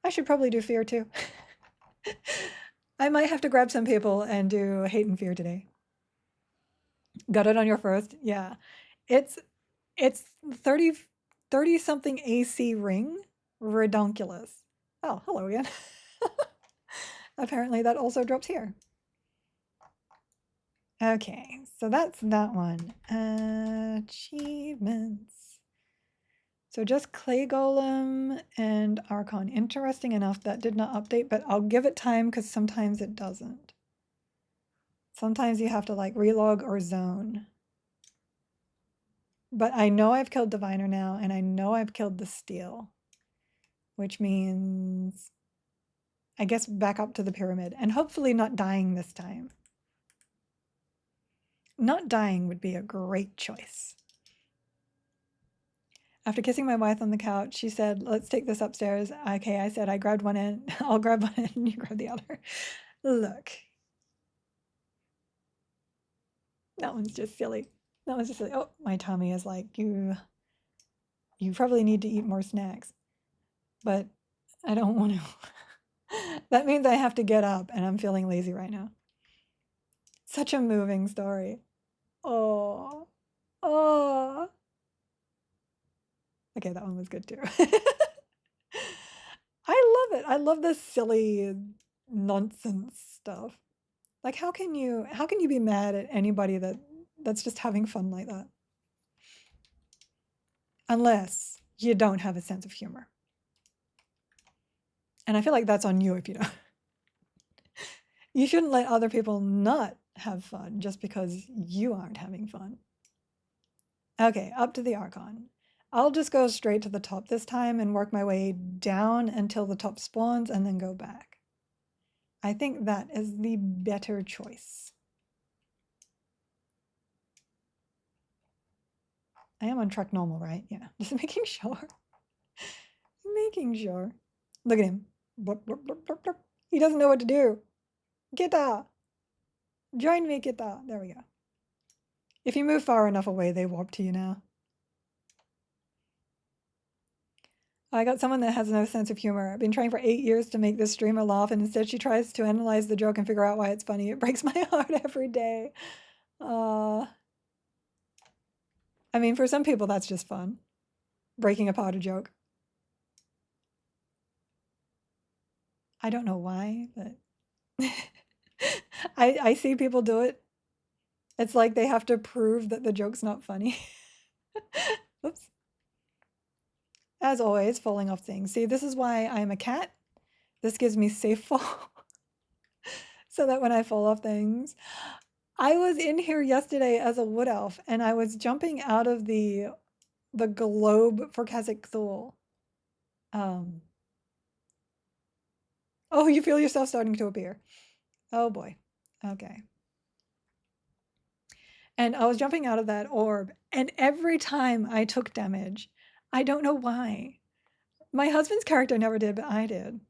I should probably do fear, too. I might have to grab some people and do hate and fear today. Got it on your first? Yeah. It's 30 something AC ring. Redonkulous. Oh, hello again. Apparently that also drops here. Okay, so that's that one. Achievements. So just Clay Golem and Archon. Interesting enough, that did not update, but I'll give it time because sometimes it doesn't. Sometimes you have to like relog or zone. But I know I've killed Diviner now, and I know I've killed the Steel, which means I guess back up to the pyramid and hopefully not dying this time. Not dying would be a great choice. After kissing my wife on the couch, she said, let's take this upstairs. Okay, I said I grabbed one end. I'll grab one end and you grab the other. Look. That one's just silly. That one's just silly. Oh, my tummy is like, you probably need to eat more snacks. But I don't want to. That means I have to get up and I'm feeling lazy right now. Such a moving story. Oh. Oh. Okay, that one was good too. I love it. I love this silly nonsense stuff. Like how can you be mad at anybody that's just having fun like that? Unless you don't have a sense of humor. And I feel like that's on you if you don't. You shouldn't let other people not have fun just because you aren't having fun. Okay, up to the Archon. I'll just go straight to the top this time and work my way down until the top spawns and then go back. I think that is the better choice. I am on track normal, right? Yeah, just making sure. Making sure. Look at him. He doesn't know what to do. Kita! Join me, Kita. There we go. If you move far enough away, they warp to you now. I got someone that has no sense of humor. I've been trying for 8 years to make this streamer laugh, and instead she tries to analyze the joke and figure out why it's funny. It breaks my heart every day. I mean, for some people, that's just fun. Breaking apart a joke. I don't know why, but I see people do it. It's like they have to prove that the joke's not funny. Oops. As always, falling off things. See, this is why I'm a cat. This gives me safe fall. So that when I fall off things. I was in here yesterday as a wood elf, and I was jumping out of the globe for Kazakh Thul. Oh, you feel yourself starting to appear. Oh boy. Okay. And I was jumping out of that orb, and every time I took damage, I don't know why. My husband's character never did, but I did.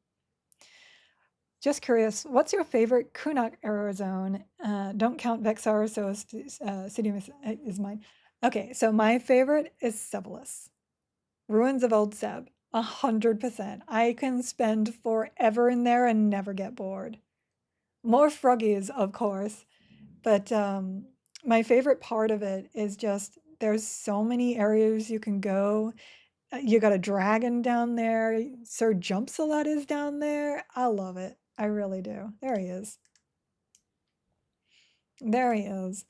Just curious, what's your favorite Kunuk error zone? Don't count Vexar, so City is mine. Okay, so my favorite is Sebolus. Ruins of Old Seb, 100%. I can spend forever in there and never get bored. More froggies, of course, but my favorite part of it is just there's so many areas you can go. You got a dragon down there. Sir Jumpsalot is down there. I love it. I really do. There he is. There he is.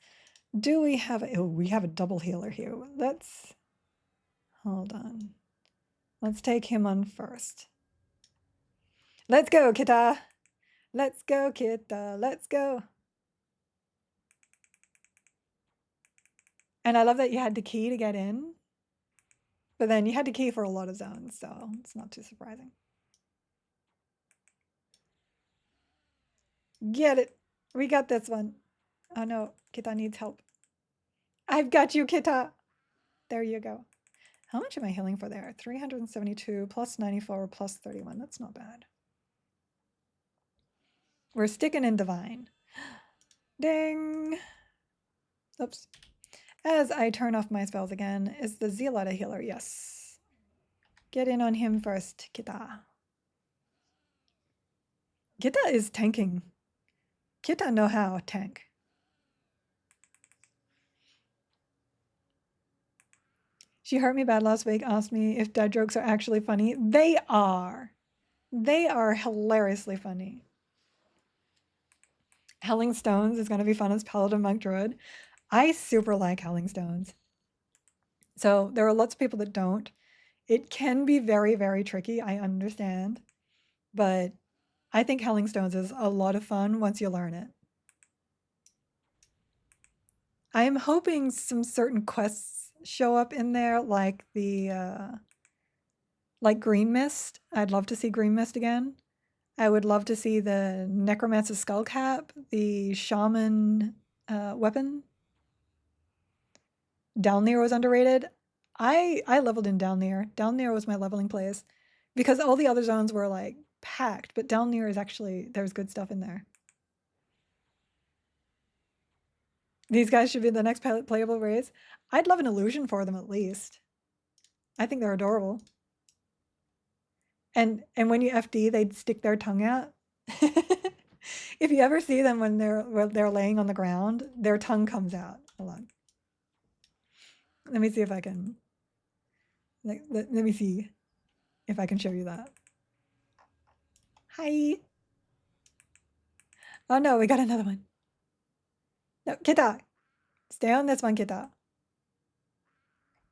Do we have a... Oh, we have a double healer here. Let's... Hold on. Let's take him on first. Let's go, Kita! Let's go, Kita! Let's go! And I love that you had to key to get in. But then you had to key for a lot of zones, so it's not too surprising. Get it! We got this one. Oh no, Kita needs help. I've got you, Kita! There you go. How much am I healing for there? 372 plus 94 plus 31. That's not bad. We're sticking in Divine. Ding! Oops. As I turn off my spells again, is the Zealot a healer? Yes. Get in on him first, Kita. Kita is tanking. Kita know how to tank. She hurt me bad last week, asked me if dad jokes are actually funny. They are. They are hilariously funny. Helling Stones is going to be fun as Paladin Monk Druid. I super like Helling Stones. So there are lots of people that don't. It can be very, very tricky, I understand. But I think Helling Stones is a lot of fun once you learn it. I am hoping some certain quests show up in there, like the like Green Mist. I'd love to see Green Mist again. I would love to see the Necromancer's Skull Cap, the Shaman weapon. Downleer was underrated. I leveled in Downleer. Downleer was my leveling place because all the other zones were like packed, but Downleer is actually, there's good stuff in there. These guys should be the next playable race. I'd love an illusion for them at least. I think they're adorable. And when you FD, they'd stick their tongue out. If you ever see them when they're laying on the ground, their tongue comes out a lot. Let me see if I can. Let me see if I can show you that. Hi. Oh no, we got another one. No, Kita. Stay on this one, Kita.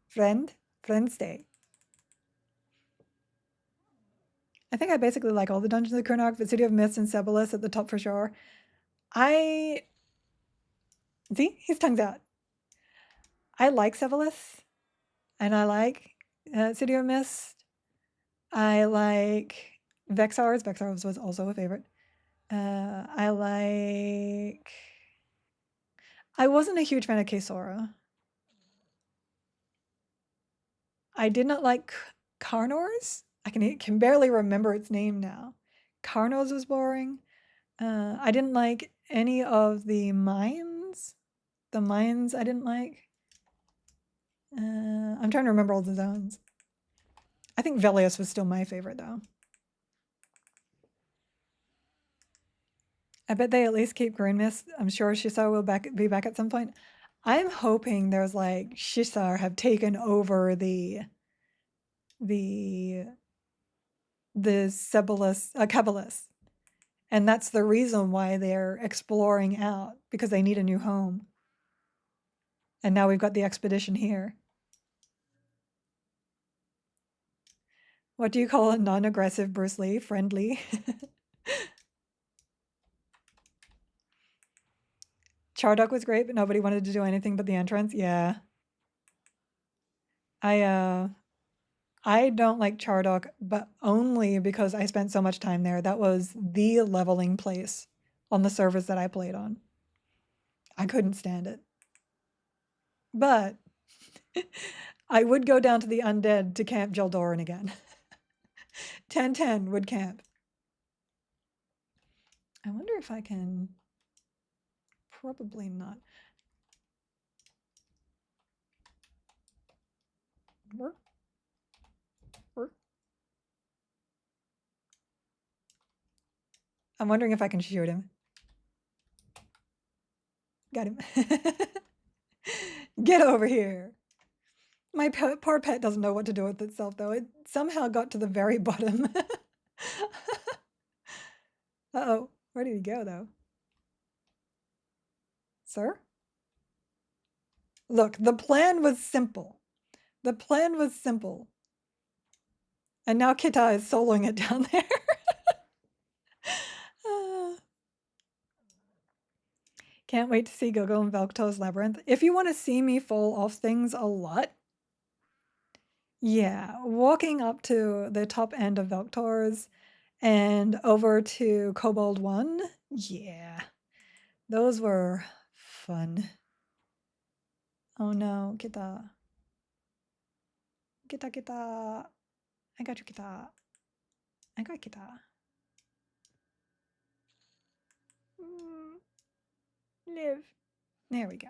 Friend stay. I think I basically like all the Dungeons of Kurnock, but City of Mist and Sebelis at the top for sure. See, his tongue's out. I like Sebelis, and I like City of Mist. I like Vexars. Vexars was also a favorite. I wasn't a huge fan of Kesora. I did not like Carnor's. I can barely remember its name now. Carno's was boring. I didn't like any of the mines. The mines I didn't like. I'm trying to remember all the zones. I think Velios was still my favorite though. I bet they at least keep Green Mist. I'm sure Shisar will be back at some point. I'm hoping there's like Shisar have taken over the Sebelis, Cabalus. And that's the reason why they're exploring out, because they need a new home. And now we've got the expedition here. What do you call a non-aggressive Bruce Lee? Friendly? Chardock was great, but nobody wanted to do anything but the entrance. Yeah. I don't like Chardock, but only because I spent so much time there. That was the leveling place on the servers that I played on. I couldn't stand it. But I would go down to the Undead to camp Jeldoran again. 1010 would camp. I wonder if I can... Probably not. Work. I'm wondering if I can shoot him. Got him. Get over here. My poor pet doesn't know what to do with itself, though. It somehow got to the very bottom. Uh-oh. Where did he go, though? Sir? Look, the plan was simple. The plan was simple. And now Kita is soloing it down there. Can't wait to see Gogo and Velcto's Labyrinth. If you want to see me fall off things a lot, yeah, walking up to the top end of Velctor's and over to Cobalt 1, yeah, those were fun. Oh no, Kita. Kita, Kita. I got you, Kita. I got Kita. Live. There we go.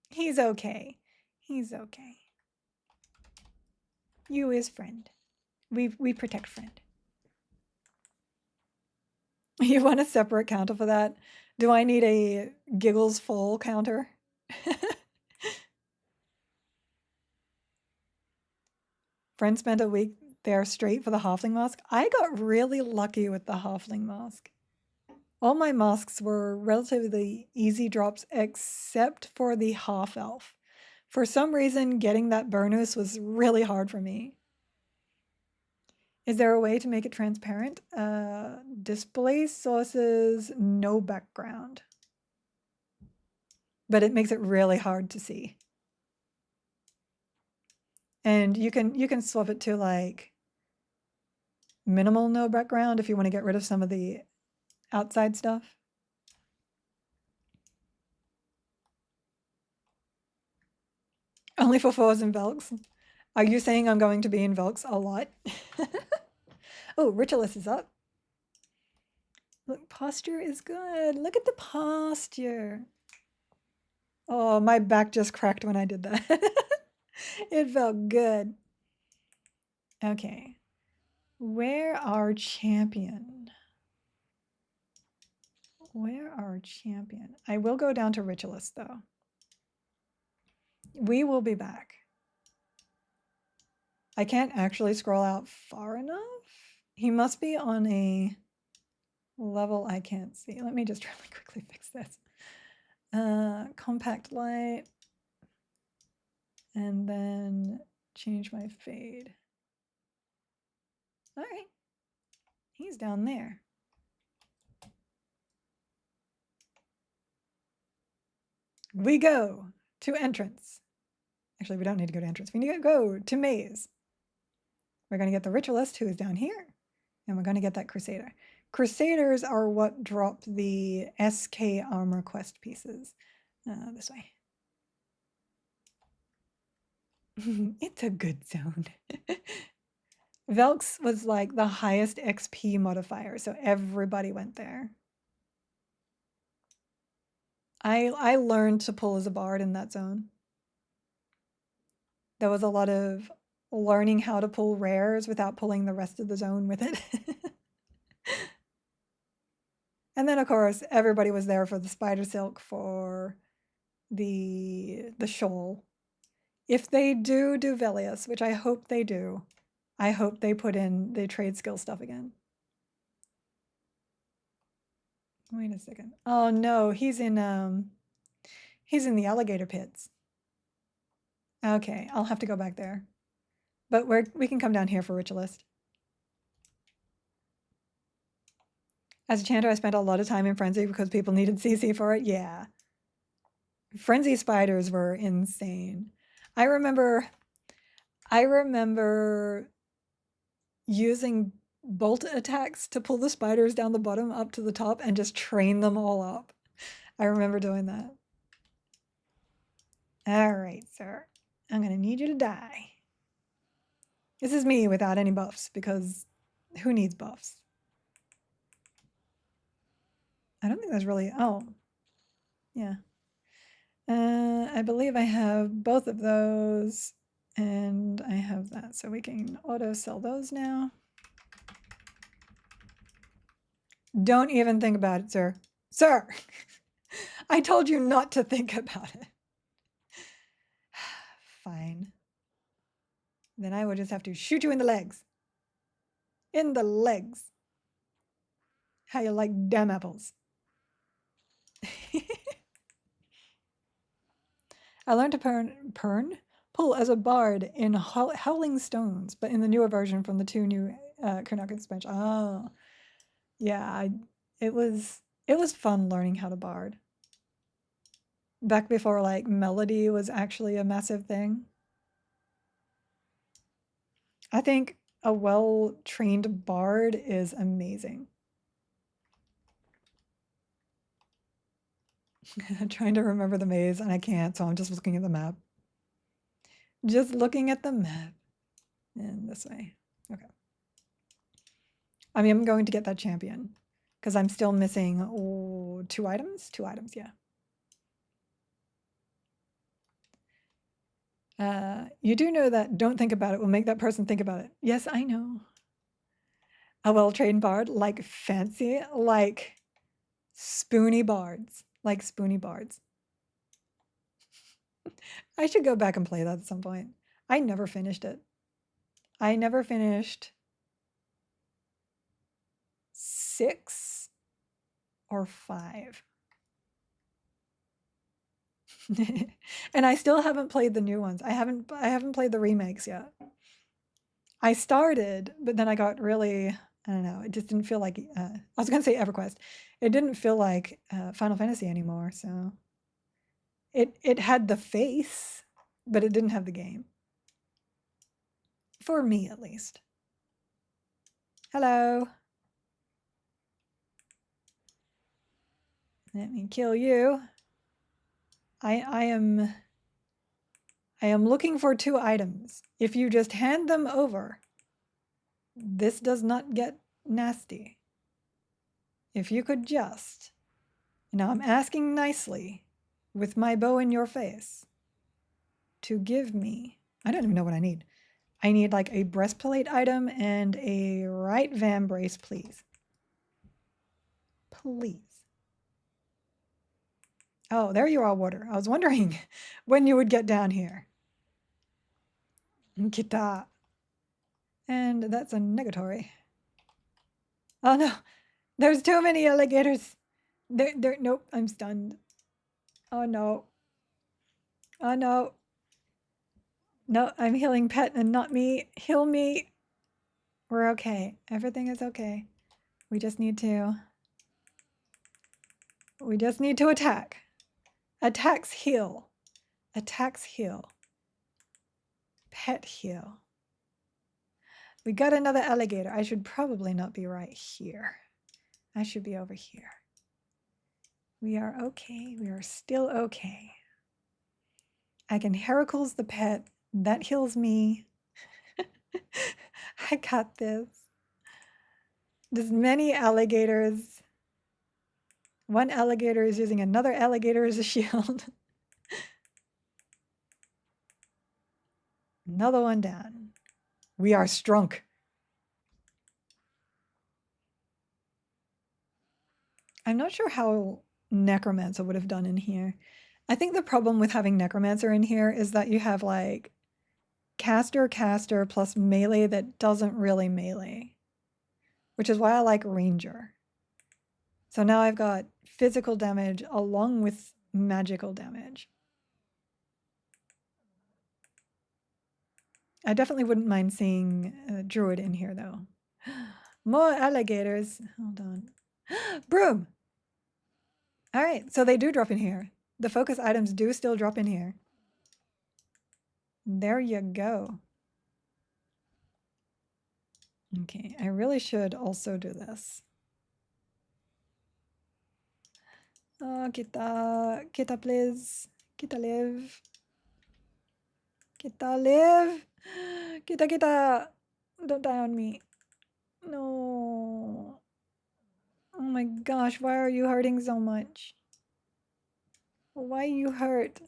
He's okay. He's okay. You is friend. We protect friend. You want a separate counter for that? Do I need a giggles full counter? Friend spent a week there straight for the halfling mask. I got really lucky with the halfling mask. All my masks were relatively easy drops except for the half elf. For some reason, getting that bonus was really hard for me. Is there a way to make it transparent? Display sources, no background. But it makes it really hard to see. And you can swap it to like minimal no background if you want to get rid of some of the outside stuff. Only for fours and Velks. Are you saying I'm going to be in Velks a lot? Oh, Ritualist is up. Look, posture is good. Look at the posture. Oh, my back just cracked when I did that. It felt good. Okay. Where our champion? Where our champion? I will go down to Ritualist though. We will be back. I can't actually scroll out far enough. He must be on a level I can't see. Let me just really quickly fix this. Compact light. And then change my fade. All right. He's down there. We go to entrance. Actually, we don't need to go to entrance. We need to go to maze. We're going to get the ritualist who is down here. And we're going to get that crusader. Crusaders are what drop the SK armor quest pieces. This way. It's a good zone. Velks was like the highest XP modifier, so everybody went there. I learned to pull as a bard in that zone. There was a lot of learning how to pull rares without pulling the rest of the zone with it. And then of course everybody was there for the spider silk, for the shawl. If they do Velius, which I hope they do, I hope they put in the trade skill stuff again. Wait a second. Oh no, he's in the alligator pits. Okay, I'll have to go back there. But we can come down here for Ritualist. As a chanter, I spent a lot of time in Frenzy because people needed CC for it. Yeah. Frenzy spiders were insane. I remember using bolt attacks to pull the spiders down the bottom up to the top and just train them all up. I remember doing that. All right, sir. I'm going to need you to die. This is me without any buffs because who needs buffs? I don't think there's really, oh, yeah. I believe I have both of those and I have that. So we can auto sell those now. Don't even think about it, sir. Sir, I told you not to think about it. Fine. Then I will just have to shoot you in the legs. In the legs. How you like damn apples. I learned to pull as a bard in Howling Stones, but in the newer version from the 2 new Kurnock expansion. Oh, yeah, it was fun learning how to bard. Back before like melody was actually a massive thing. I think a well-trained bard is amazing. Trying to remember the maze and I can't, so I'm just looking at the map. Just looking at the map. And this way. Okay. I mean, I'm going to get that champion because I'm still missing 2 items. 2 items, yeah. You do know that don't think about it will make that person think about it. Yes, I know. A well-trained bard, like fancy, like spoony bards. Like spoony bards. I should go back and play that at some point. I never finished it. I never finished 6 or 5. And I still haven't played the new ones. I haven't played the remakes yet. I started, but then I got really, I don't know, it just didn't feel like, I was going to say Everquest. It didn't feel like Final Fantasy anymore, so. It had the face, but it didn't have the game. For me, at least. Hello. Let me kill you. I am looking for 2 items. If you just hand them over, this does not get nasty. If you could just, now I'm asking nicely, with my bow in your face, to give me, I don't even know what I need. I need like a breastplate item and a right vambrace, please. Please. Oh, there you are, water. I was wondering when you would get down here. Kita. And that's a negatory. Oh no, there's too many alligators. Nope, I'm stunned. Oh no. Oh no. No, I'm healing pet and not me. Heal me. We're okay. Everything is okay. We just need to attack. Attacks heal. Attacks heal. Pet heal. We got another alligator. I should probably not be right here. I should be over here. We are okay. We are still okay. I can Heracles the pet. That heals me. I got this. There's many alligators. One alligator is using another alligator as a shield. Another one down. We are strong. I'm not sure how Necromancer would have done in here. I think the problem with having Necromancer in here is that you have like caster plus melee that doesn't really melee, which is why I like Ranger. So now I've got physical damage along with magical damage. I definitely wouldn't mind seeing a druid in here though. More alligators. Hold on. Broom! All right, so they do drop in here. The focus items do still drop in here. There you go. Okay, I really should also do this. Oh, kita please. Kita live. Kita live. Kita. Don't die on me. No. Oh my gosh, why are you hurting so much? Why you hurt?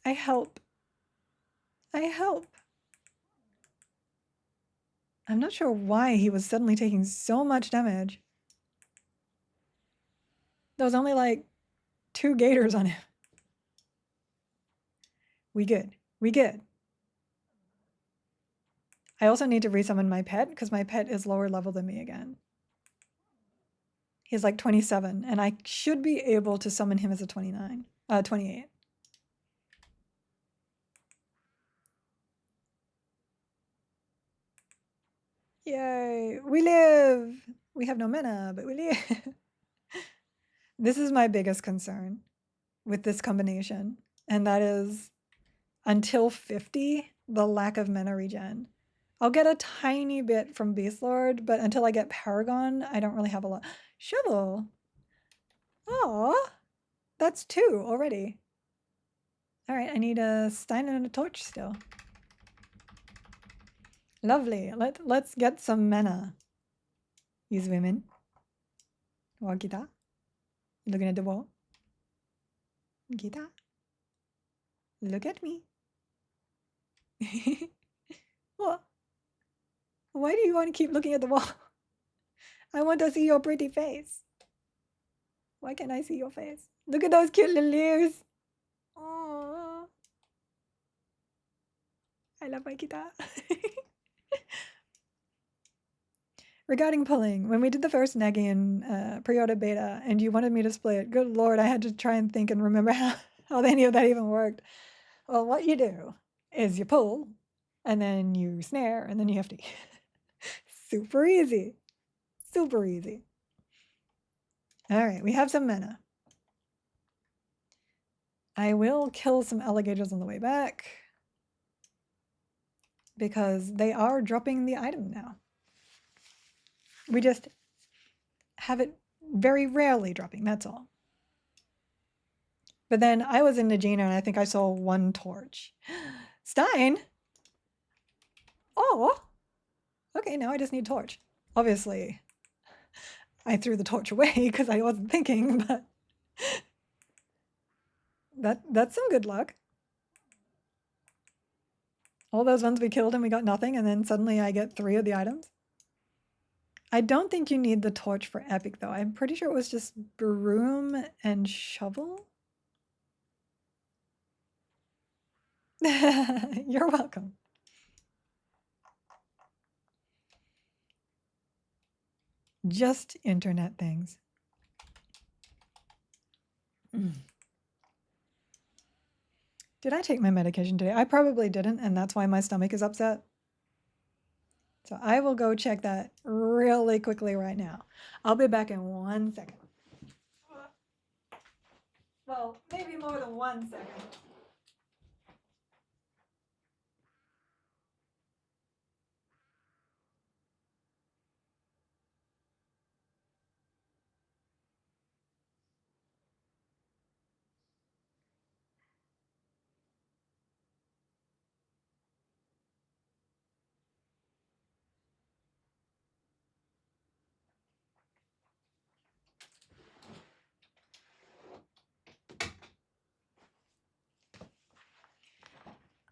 I help. I help. I'm not sure why he was suddenly taking so much damage. There was only like 2 gators on him. We good. We good. I also need to resummon my pet because my pet is lower level than me again. He's like 27 and I should be able to summon him as a 29. 28. Yay, we live! We have no mana, but we live. This is my biggest concern with this combination, and that is until 50, the lack of mana regen. I'll get a tiny bit from Beast Lord, but until I get Paragon, I don't really have a lot. Shovel! Oh, that's 2 already. Alright, I need a Stein and a Torch still. Lovely. Let's get some mana. These women. Oh, Gita. Looking at the wall. Gita. Look at me. What? Why do you want to keep looking at the wall? I want to see your pretty face. Why can't I see your face? Look at those cute little ears. Oh, I love my guitar. Regarding pulling, when we did the first Negian pre-order beta and you wanted me to split it, good lord, I had to try and think and remember how any of that even worked. Well, what you do is you pull, and then you snare, and then you have to. Super easy. Super easy. All right, we have some mana. I will kill some alligators on the way back because they are dropping the item now. We just have it very rarely dropping, that's all. But then I was in Najina and I think I saw 1 torch. Stein? Oh! Okay, now I just need torch. Obviously, I threw the torch away because I wasn't thinking, but that's some good luck. All those ones we killed and we got nothing, and then suddenly I get 3 of the items. I don't think you need the torch for epic though. I'm pretty sure it was just broom and shovel. You're welcome. Just internet things. Did I take my medication today? I probably didn't, and that's why my stomach is upset. So I will go check that really quickly right now. I'll be back in 1 second. Well, maybe more than 1 second.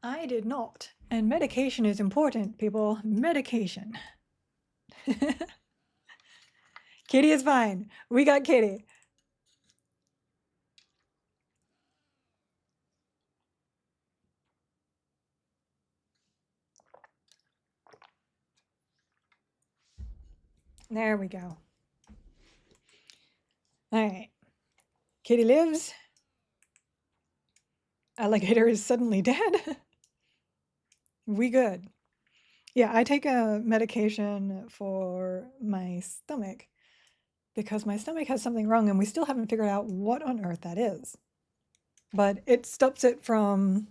I did not. And medication is important, people. Medication. Kitty is fine. We got Kitty. There we go. All right. Kitty lives. Alligator is suddenly dead. We good. Yeah, I take a medication for my stomach because my stomach has something wrong and we still haven't figured out what on earth that is. But it stops it from...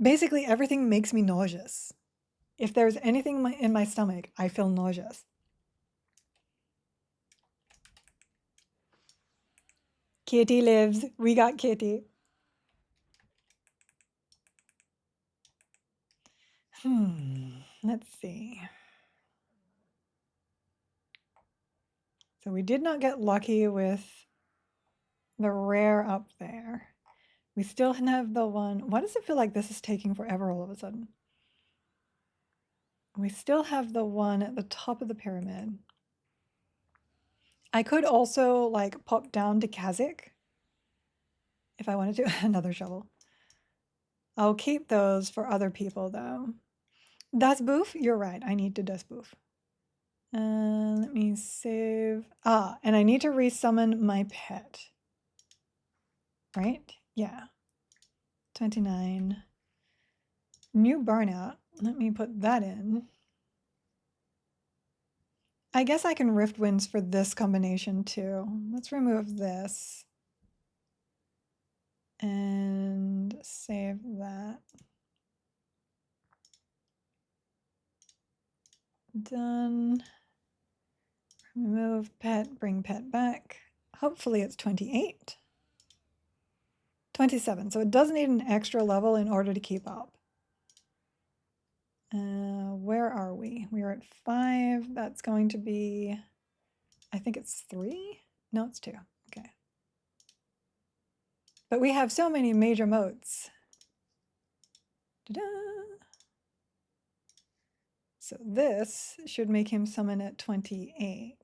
Basically, everything makes me nauseous. If there's anything in my stomach, I feel nauseous. Kitty lives. We got Kitty. Let's see. So we did not get lucky with the rare up there. We still have the one. Why does it feel like this is taking forever all of a sudden? We still have the one at the top of the pyramid. I could also like pop down to Kazakh if I wanted to. Another shovel. I'll keep those for other people though. Das Boof? You're right. I need to Das Boof. Let me save. Ah, and I need to resummon my pet. right? Yeah. 29. New burnout. Let me put that in. I guess I can rift winds for this combination too. Let's remove this and save that. Done. Remove pet, bring pet back. Hopefully it's 28. 27, so it does need an extra level in order to keep up. Where are we? We are at 5. That's going to be, I think it's 3? No, it's 2. Okay. But we have so many major moats. Ta-da! So this should make him summon at 28.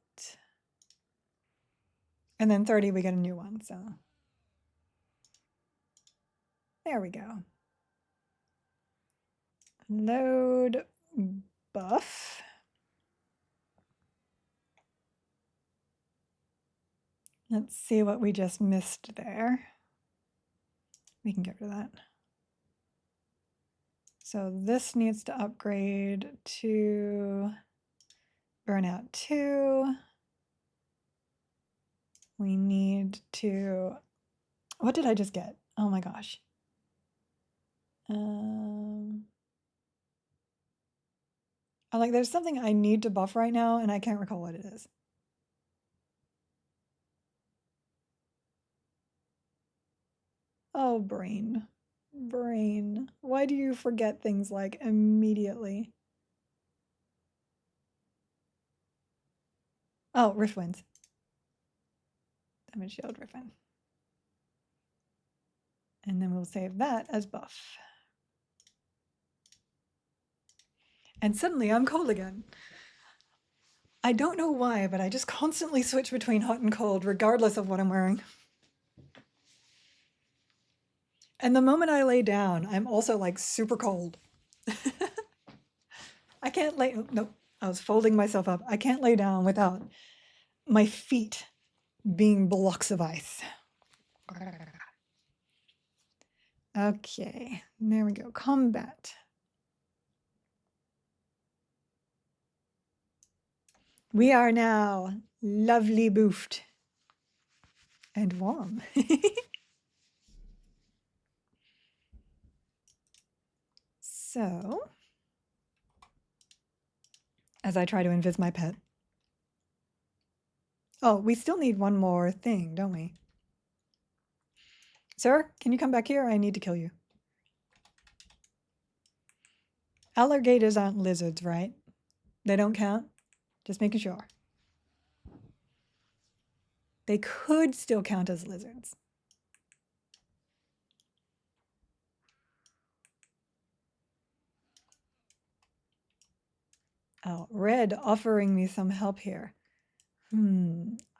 And then 30, we get a new one, so. There we go. Load buff. Let's see what we just missed there. We can get rid of that. So this needs to upgrade to burnout 2. We need to, what did I just get? Oh my gosh. Like there's something I need to buff right now and I can't recall what it is. Oh, brain. Brain. Why do you forget things like immediately? Oh, Rift Winds. Damage shield Riftwind. And then we'll save that as buff. And suddenly I'm cold again. I don't know why, but I just constantly switch between hot and cold regardless of what I'm wearing. And the moment I lay down, I'm also like super cold. I can't lay, nope, I was folding myself up. I can't lay down without my feet being blocks of ice. Okay, there we go, combat. We are now lovely boofed and warm. So, as I try to invis my pet. Oh, we still need one more thing, don't we? Sir, can you come back here? I need to kill you. Alligators aren't lizards, right? They don't count? Just making sure. They could still count as lizards. Oh, Red offering me some help here.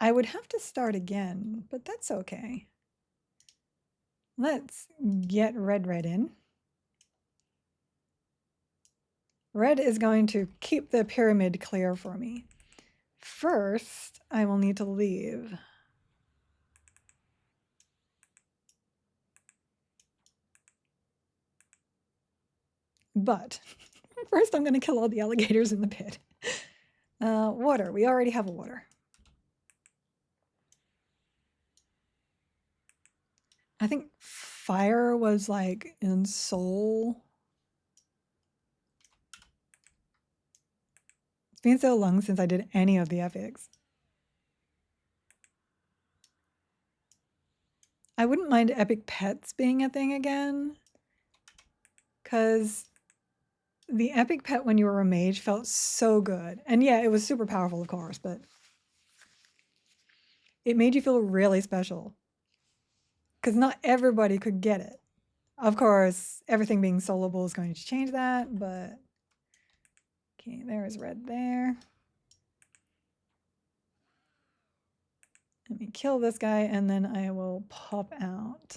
I would have to start again, but that's okay. Let's get Red in. Red is going to keep the pyramid clear for me. First, I will need to leave. But first I'm going to kill all the alligators in the pit. Water. We already have a water. I think fire was like in soul. It's been so long since I did any of the epics. I wouldn't mind epic pets being a thing again, because the epic pet when you were a mage felt so good. And yeah, it was super powerful, of course, but it made you feel really special. Because not everybody could get it. Of course, everything being soloable is going to change that, but okay, there is Red there. Let me kill this guy and then I will pop out.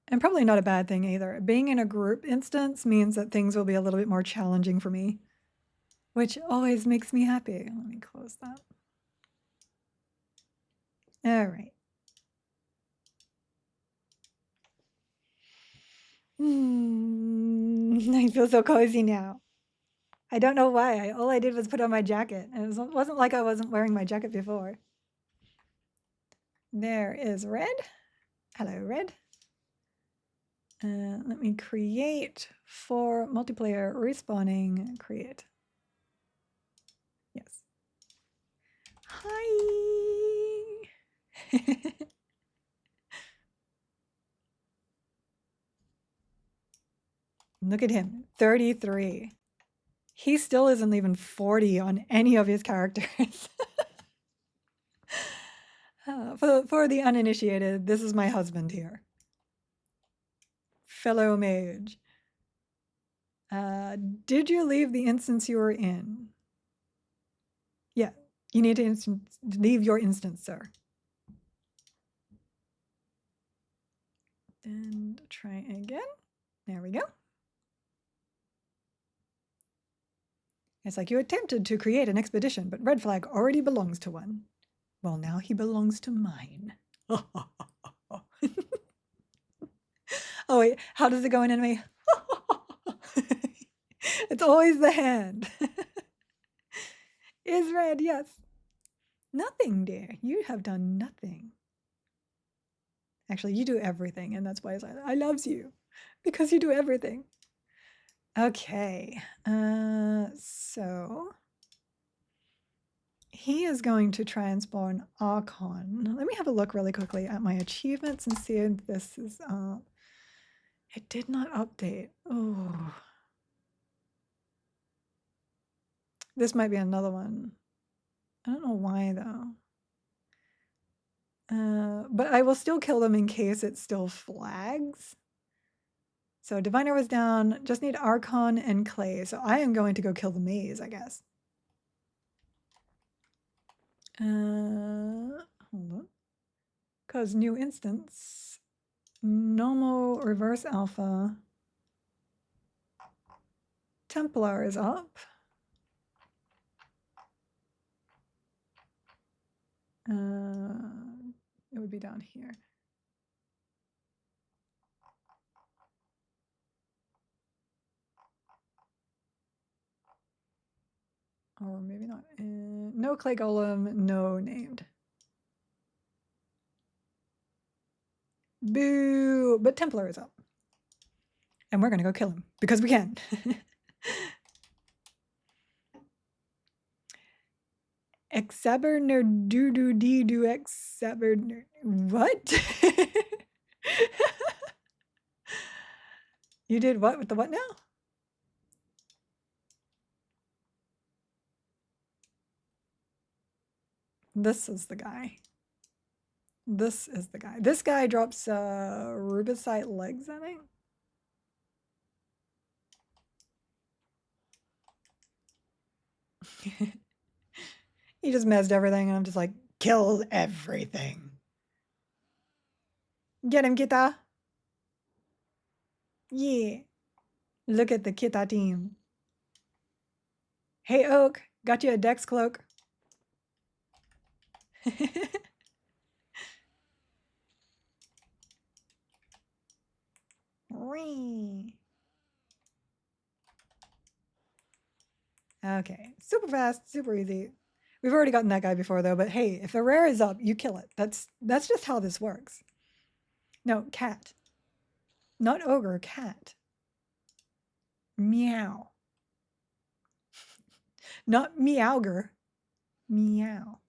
And probably not a bad thing either. Being in a group instance means that things will be a little bit more challenging for me, which always makes me happy. Let me close that. All right, I feel so cozy now. I don't know why. All I did was put on my jacket. And it wasn't like I wasn't wearing my jacket before. There is Red. Hello, Red. Let me create for multiplayer respawning. Create. Yes. Hi. Look at him, 33. He still isn't even 40 on any of his characters. For the uninitiated, this is my husband here. Fellow mage. Did you leave the instance you were in? Yeah, you need to leave your instance, sir. And try again. There we go. It's like you attempted to create an expedition, but Red Flag already belongs to one. Well, now he belongs to mine. Oh wait, how does it go in anime? It's always the hand. Is Red, yes. Nothing, dear. You have done nothing. Actually, you do everything, and that's why I loves you. Because you do everything. Okay. So he is going to try and spawn Archon. Let me have a look really quickly at my achievements and see if this is up. It did not update. Oh. This might be another one. I don't know why though. But I will still kill them in case it still flags. So Diviner was down, just need Archon and Clay. So I am going to go kill the maze, I guess. Hold on. Cause new instance. Normal reverse alpha. Templar is up. It would be down here. Or maybe not. No Clay Golem, no named. Boo! But Templar is up. And we're gonna go kill him because we can. Exaberner doo doo dee doo exaberner. What? You did what with the what now? This is the guy. This is the guy. This guy drops rubicite legs, I think. He just mezzed everything, and I'm just like, kill everything. Get him, Kita. Yeah. Look at the Kita team. Hey, Oak. Got you a Dex cloak. Okay, super fast, super easy. We've already gotten that guy before though, but hey, if a rare is up, you kill it. That's just how this works. No, cat. Not ogre, cat. Meow. Not meowger. Meow.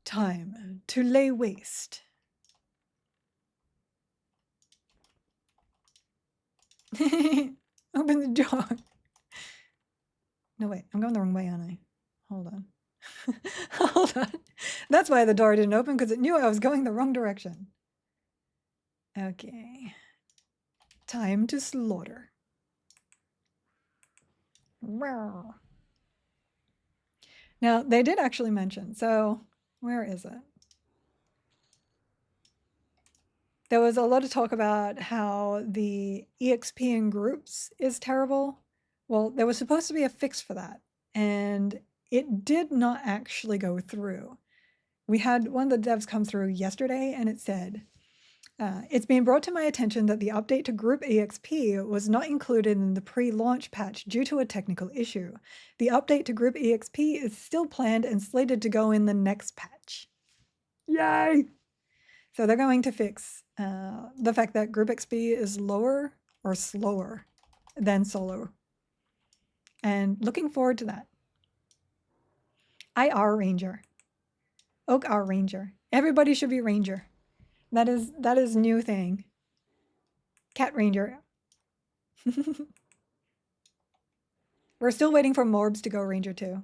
Time to lay waste. Open the door. No, wait, I'm going the wrong way, aren't I? Hold on. Hold on. That's why the door didn't open, because it knew I was going the wrong direction. Okay. Time to slaughter. Wow. Now, they did actually mention, so where is it? There was a lot of talk about how the EXP in groups is terrible. Well, there was supposed to be a fix for that, and it did not actually go through. We had one of the devs come through yesterday, and it said, It's been brought to my attention that the update to Group EXP was not included in the pre-launch patch due to a technical issue. The update to Group EXP is still planned and slated to go in the next patch. Yay! So they're going to fix the fact that Group XP is lower or slower than solo. And looking forward to that. IR Ranger. Oak R Ranger. Everybody should be Ranger. That is new thing. Cat Ranger. We're still waiting for Morbs to go Ranger too.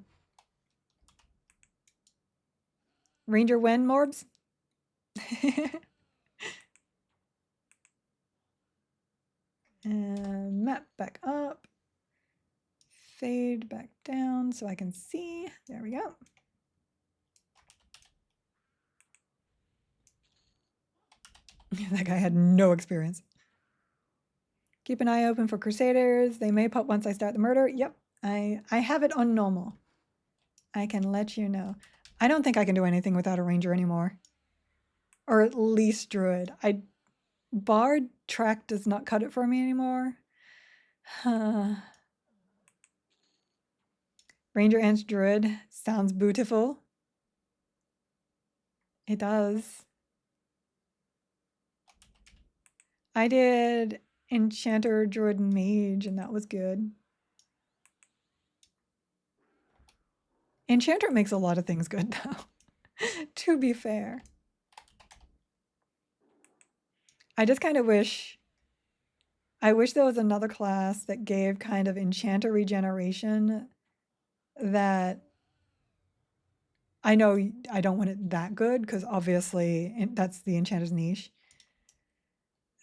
Ranger when, Morbs? And map back up. Fade back down so I can see. There we go. That guy had no experience. Keep an eye open for Crusaders. They may pop once I start the murder. Yep, I have it on normal. I can let you know. I don't think I can do anything without a Ranger anymore. Or at least Druid. Bard track does not cut it for me anymore. Ranger and Druid sounds beautiful. It does. I did Enchanter, Druid, and Mage, and that was good. Enchanter makes a lot of things good, though, to be fair. I just kind of wish there was another class that gave kind of Enchanter regeneration that I know I don't want it that good because obviously that's the Enchanter's niche.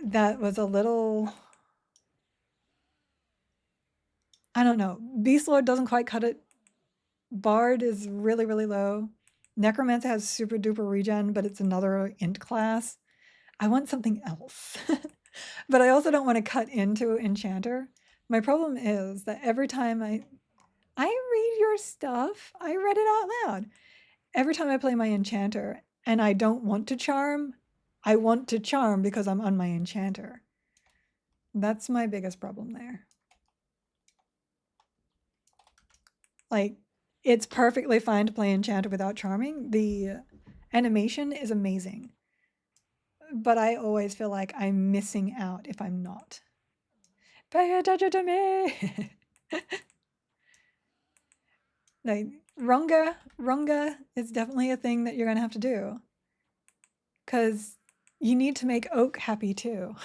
That was a little, I don't know. Beast Lord doesn't quite cut it. Bard is really, really low. Necromancer has super duper regen, but it's another int class. I want something else. But I also don't want to cut into Enchanter. My problem is that every time I read your stuff, I read it out loud. Every time I play my Enchanter and I don't want to charm, I want to charm because I'm on my Enchanter. That's my biggest problem there. Like, it's perfectly fine to play Enchanter without charming. The animation is amazing. But I always feel like I'm missing out if I'm not. Pay attention to me! Like, Runga is definitely a thing that you're going to have to do. Because you need to make Oak happy too.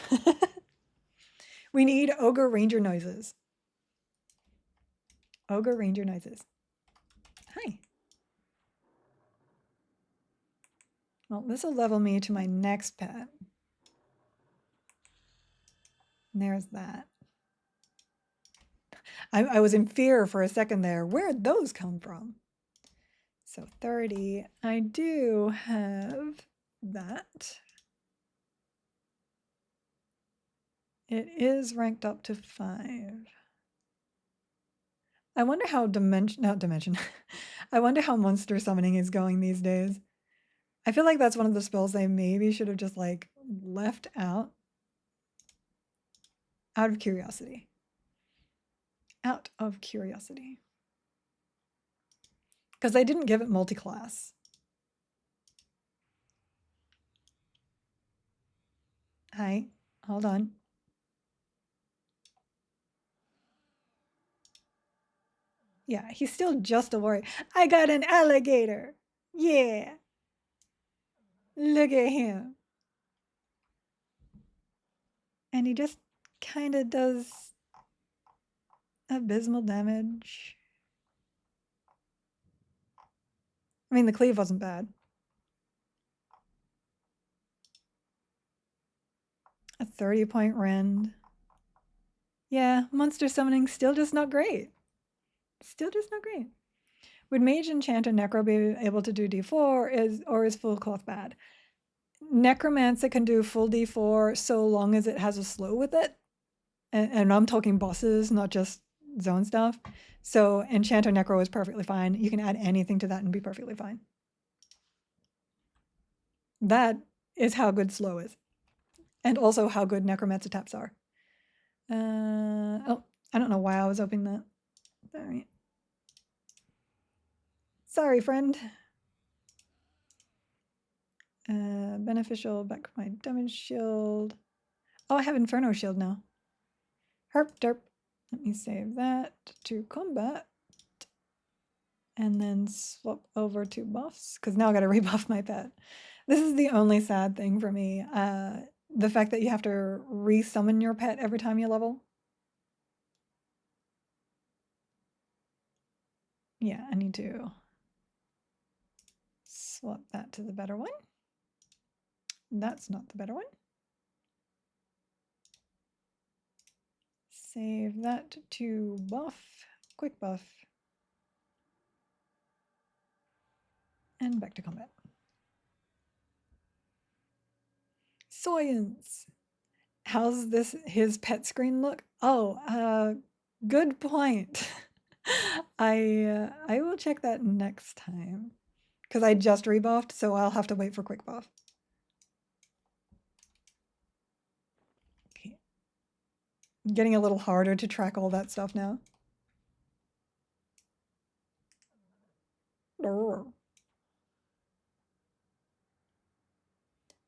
We need Ogre Ranger noises. Ogre Ranger noises. Hi. Well, this will level me to my next pet. And there's that. I was in fear for a second there. Where'd those come from? So 30. I do have that. It is ranked up to 5. I wonder how I wonder how monster summoning is going these days. I feel like that's one of the spells they maybe should have just like left out of curiosity. Out of curiosity. Because they didn't give it multi-class. Hi, hold on. Yeah, he's still just a warrior. I got an alligator. Yeah. Look at him. And he just kind of does abysmal damage. I mean, the cleave wasn't bad. A 30-point rend. Yeah, monster summoning still just not great. Still just not great. Would Mage, Enchanter, Necro be able to do D4 or is Full Cloth bad? Necromancer can do full D4 so long as it has a slow with it. And I'm talking bosses, not just zone stuff. So Enchanter Necro is perfectly fine. You can add anything to that and be perfectly fine. That is how good slow is. and also how good necromancer taps are. Oh, I don't know why I was opening that. All right. Sorry, friend. Beneficial, back my damage shield. Oh, I have Inferno shield now. Herp derp. Let me save that to combat. And then swap over to buffs, because now I got to rebuff my pet. This is the only sad thing for me. The fact that you have to re-summon your pet every time you level. Yeah, I need to swap that to the better one. That's not the better one. Save that to buff, quick buff, and back to combat. Science. How's his pet screen look? Oh, good point. I will check that next time because I just rebuffed, so I'll have to wait for quick buff. Okay. Getting a little harder to track all that stuff now.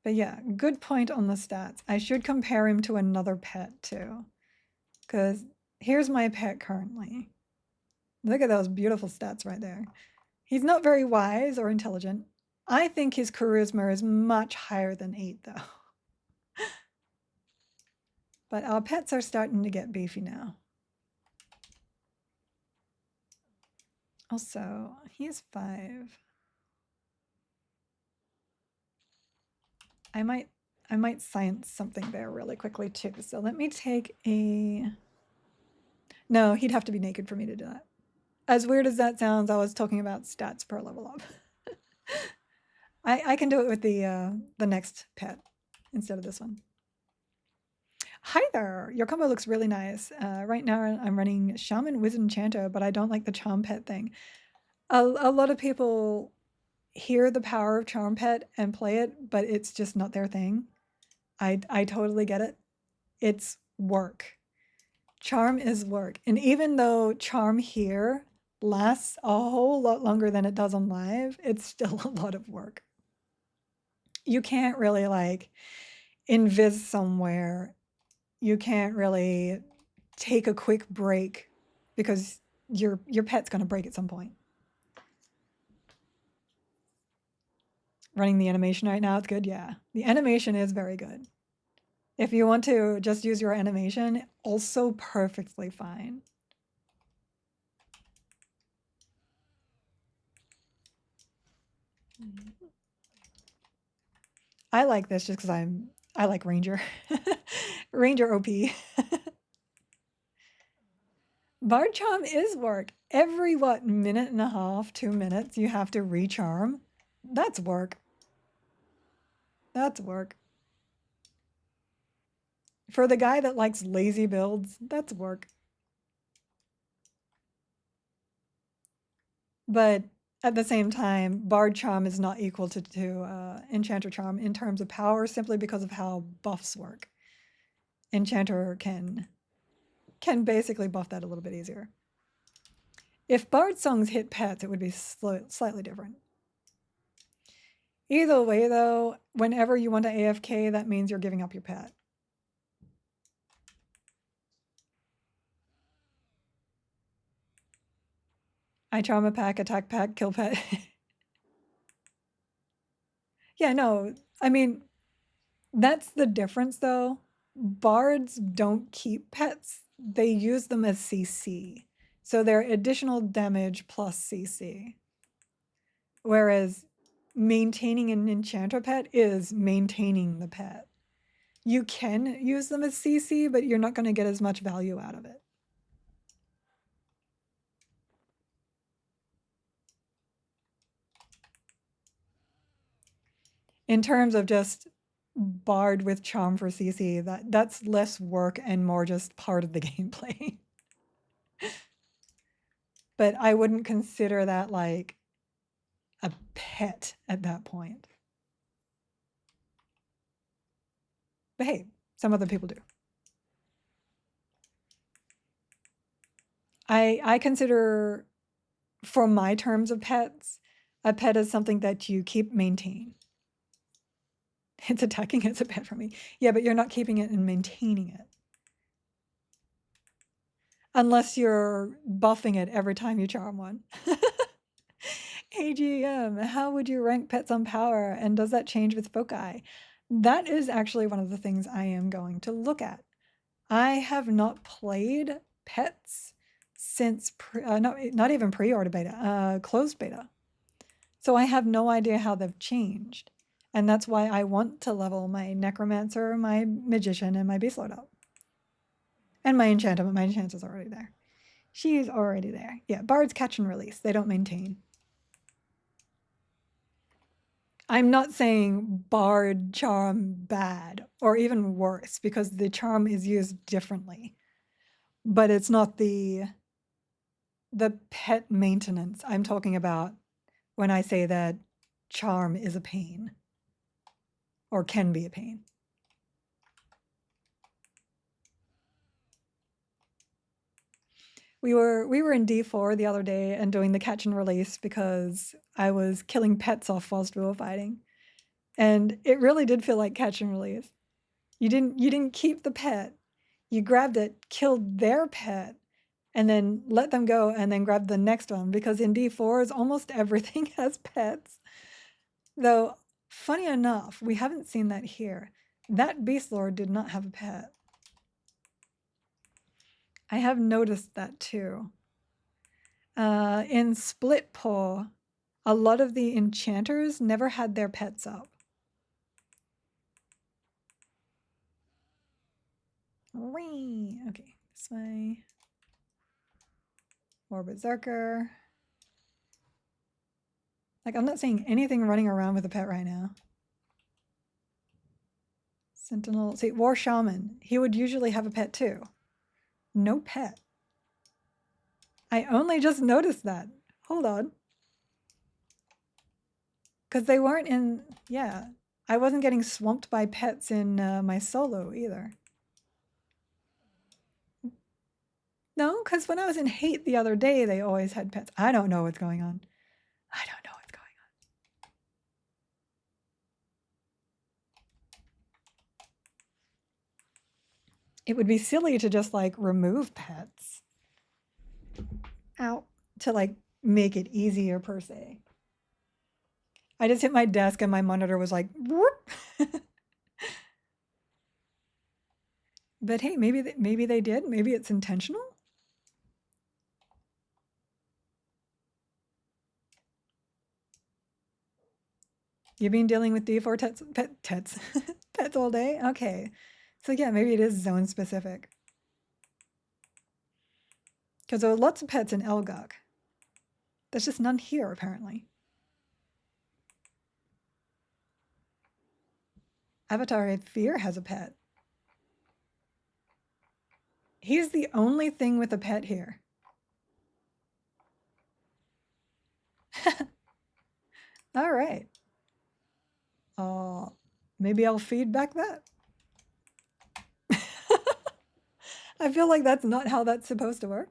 But yeah, good point on the stats. I should compare him to another pet too, because here's my pet currently. Look at those beautiful stats right there. He's not very wise or intelligent. I think his charisma is much higher than 8 though. But our pets are starting to get beefy now. Also, he's 5. I might science something there really quickly too. So let me take a... No, he'd have to be naked for me to do that. As weird as that sounds, I was talking about stats per level up. I can do it with the next pet instead of this one. Hi there, your combo looks really nice. Right now I'm running Shaman, Wizard, Enchanter, but I don't like the Charm Pet thing. A lot of people hear the power of Charm Pet and play it, but it's just not their thing. I totally get it. It's work. Charm is work. And even though Charm here lasts a whole lot longer than it does on live, it's still a lot of work. You can't really like invis somewhere. You can't really take a quick break because your pet's going to break at some point. Running the animation right now, it's good. Yeah, the animation is very good. If you want to just use your animation, also perfectly fine. I like this just because I like Ranger. Ranger OP. Bard Charm is work. Every, what, minute and a half, 2 minutes, you have to recharm. That's work. That's work. For the guy that likes lazy builds, that's work. But at the same time, Bard Charm is not equal to Enchanter Charm in terms of power simply because of how buffs work. Enchanter can basically buff that a little bit easier. If Bard songs hit pets, it would be slightly different. Either way, though, whenever you want to AFK, that means you're giving up your pet. I charm a pack, attack pack, kill pet. Yeah, no, I mean, that's the difference, though. Bards don't keep pets. They use them as CC. So they're additional damage plus CC. Whereas maintaining an enchanter pet is maintaining the pet. You can use them as CC, but you're not going to get as much value out of it. In terms of just Bard with Charm for CC, that's less work and more just part of the gameplay. But I wouldn't consider that like a pet at that point. But hey, some other people do. I consider, for my terms of pets, a pet is something that you keep, maintain. It's attacking as a pet for me. Yeah, but you're not keeping it and maintaining it. Unless you're buffing it every time you charm one. AGM, how would you rank pets on power, and does that change with foci? That is actually one of the things I am going to look at. I have not played pets since, not even pre-order beta, closed beta. So I have no idea how they've changed. And that's why I want to level my necromancer, my magician, and my beast lord up. And my enchanter, but my enchanter's already there. She's already there. Yeah, bards catch and release. They don't maintain. I'm not saying bard charm bad, or even worse, because the charm is used differently. But it's not the pet maintenance I'm talking about when I say that charm is a pain, or can be a pain. We were in D4 the other day and doing the catch and release because I was killing pets off whilst we were fighting. And it really did feel like catch and release. You didn't keep the pet. You grabbed it, killed their pet, and then let them go and then grab the next one, because in D4s almost everything has pets. Though, funny enough, we haven't seen that here. That beast lord did not have a pet. I have noticed that too. In Split Paw, a lot of the enchanters never had their pets up. Whee! Okay, this way. More berserker. Like, I'm not seeing anything running around with a pet right now. Sentinel. See, War Shaman. He would usually have a pet too. No pet. I only just noticed that. Hold on. Because they weren't in... Yeah. I wasn't getting swamped by pets in my solo either. No, because when I was in Hate the other day, they always had pets. I don't know what's going on. I don't know what's going on. It would be silly to just like remove pets. Ow. To like make it easier per se. I just hit my desk and my monitor was like, whoop. But hey, maybe they did. Maybe it's intentional. You've been dealing with D4 pets all day? Okay. So yeah, maybe it is zone specific. Because there are lots of pets in Elgok. There's just none here, apparently. Avatar Fear has a pet. He's the only thing with a pet here. All right. Maybe I'll feedback that. I feel like that's not how that's supposed to work.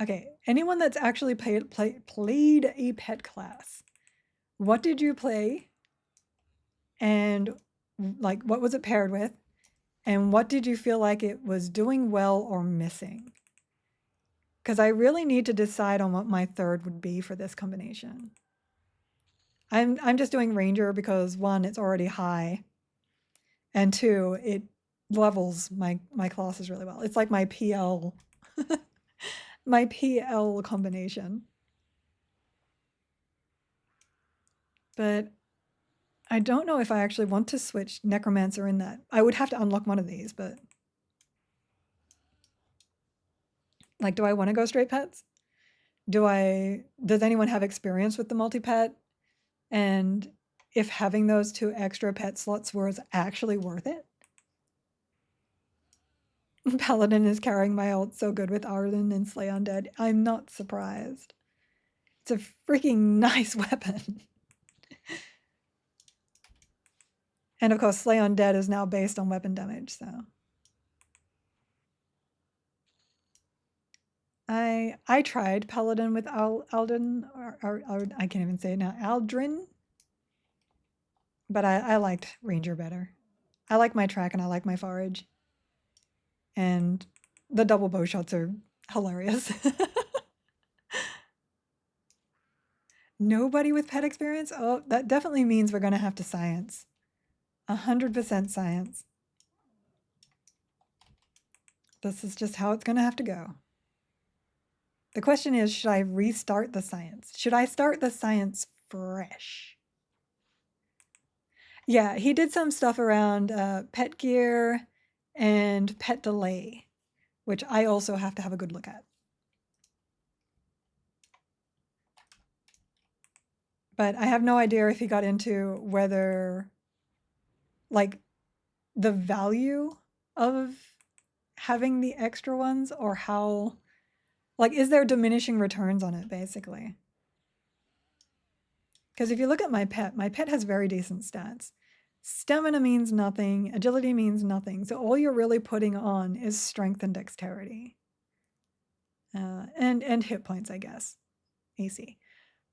Okay, anyone that's actually played a pet class, what did you play? And like, what was it paired with? And what did you feel like it was doing well or missing? Because I really need to decide on what my third would be for this combination. I'm just doing Ranger because one, it's already high, and two, it levels my classes really well. It's like my PL, my PL combination. But I don't know if I actually want to switch Necromancer in that. I would have to unlock one of these, but like, do I want to go straight pets? Does anyone have experience with the multi-pet? And if having those 2 extra pet slots was actually worth it? Paladin is carrying my ult so good with Arden and Slay Undead. I'm not surprised. It's a freaking nice weapon. And of course, Slay Undead is now based on weapon damage, so. I tried Paladin with Alden, or I can't even say it now, Aldrin, but I liked Ranger better. I like my track and I like my forage. And the double bow shots are hilarious. Nobody with pet experience? Oh, that definitely means we're going to have to science. 100% science. This is just how it's going to have to go. The question is, should I restart the science? Should I start the science fresh? Yeah, he did some stuff around pet gear and pet delay, which I also have to have a good look at. But I have no idea if he got into whether, like, the value of having the extra ones, or how, like, is there diminishing returns on it, basically? Because if you look at my pet has very decent stats. Stamina means nothing, agility means nothing, so all you're really putting on is strength and dexterity. And hit points, I guess, AC.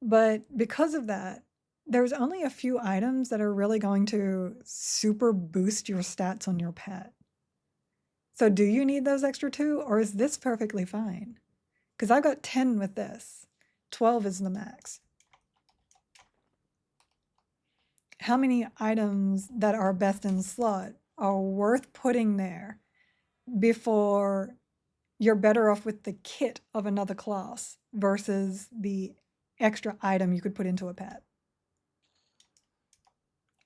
But because of that, there's only a few items that are really going to super boost your stats on your pet. So do you need those extra 2, or is this perfectly fine? Because I've got 10 with this. 12 is the max. How many items that are best in slot are worth putting there before you're better off with the kit of another class versus the extra item you could put into a pet?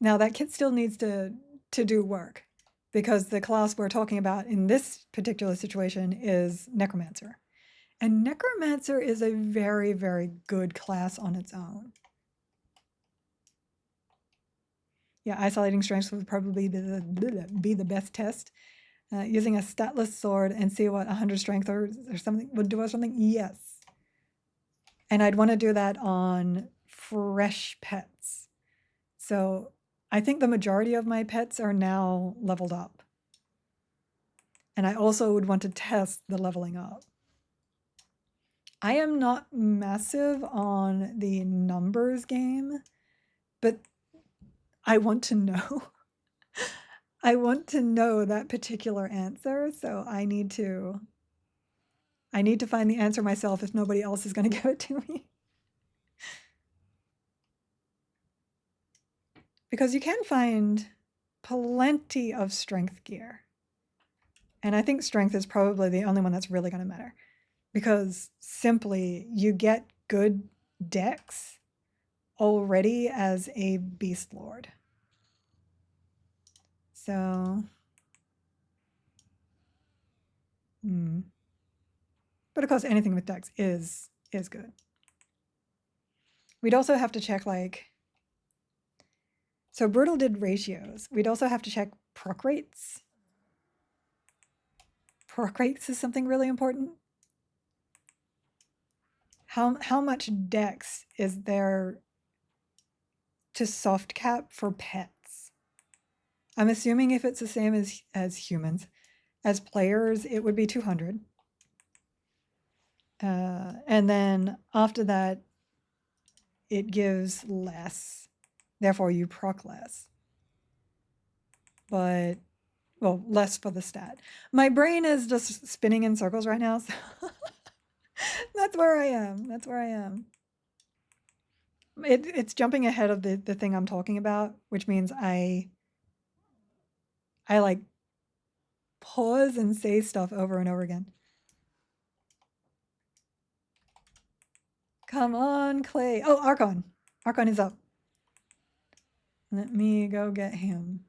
Now that kit still needs to do work, because the class we're talking about in this particular situation is Necromancer. And Necromancer is a very, very good class on its own. Yeah, isolating strengths would probably be the best test. Using a statless sword and see what 100 strength or something would do or something. Yes. And I'd want to do that on fresh pets. So I think the majority of my pets are now leveled up. And I also would want to test the leveling up. I am not massive on the numbers game, but I want to know. I want to know that particular answer, so I need to find the answer myself if nobody else is going to give it to me. Because you can find plenty of strength gear. And I think strength is probably the only one that's really going to matter. Because simply, you get good dex already as a beast lord. So, but of course, anything with dex is good. We'd also have to check, like, so Brutal did ratios. We'd also have to check proc rates. Proc rates is something really important. How much dex is there to soft cap for pets? I'm assuming if it's the same as humans, as players, it would be 200. And then after that, it gives less. Therefore, you proc less. But, well, less for the stat. My brain is just spinning in circles right now. So that's where I am. That's where I am. It's jumping ahead of the thing I'm talking about, which means I like pause and say stuff over and over again. Come on, Clay. Oh, Archon. Archon is up. Let me go get him.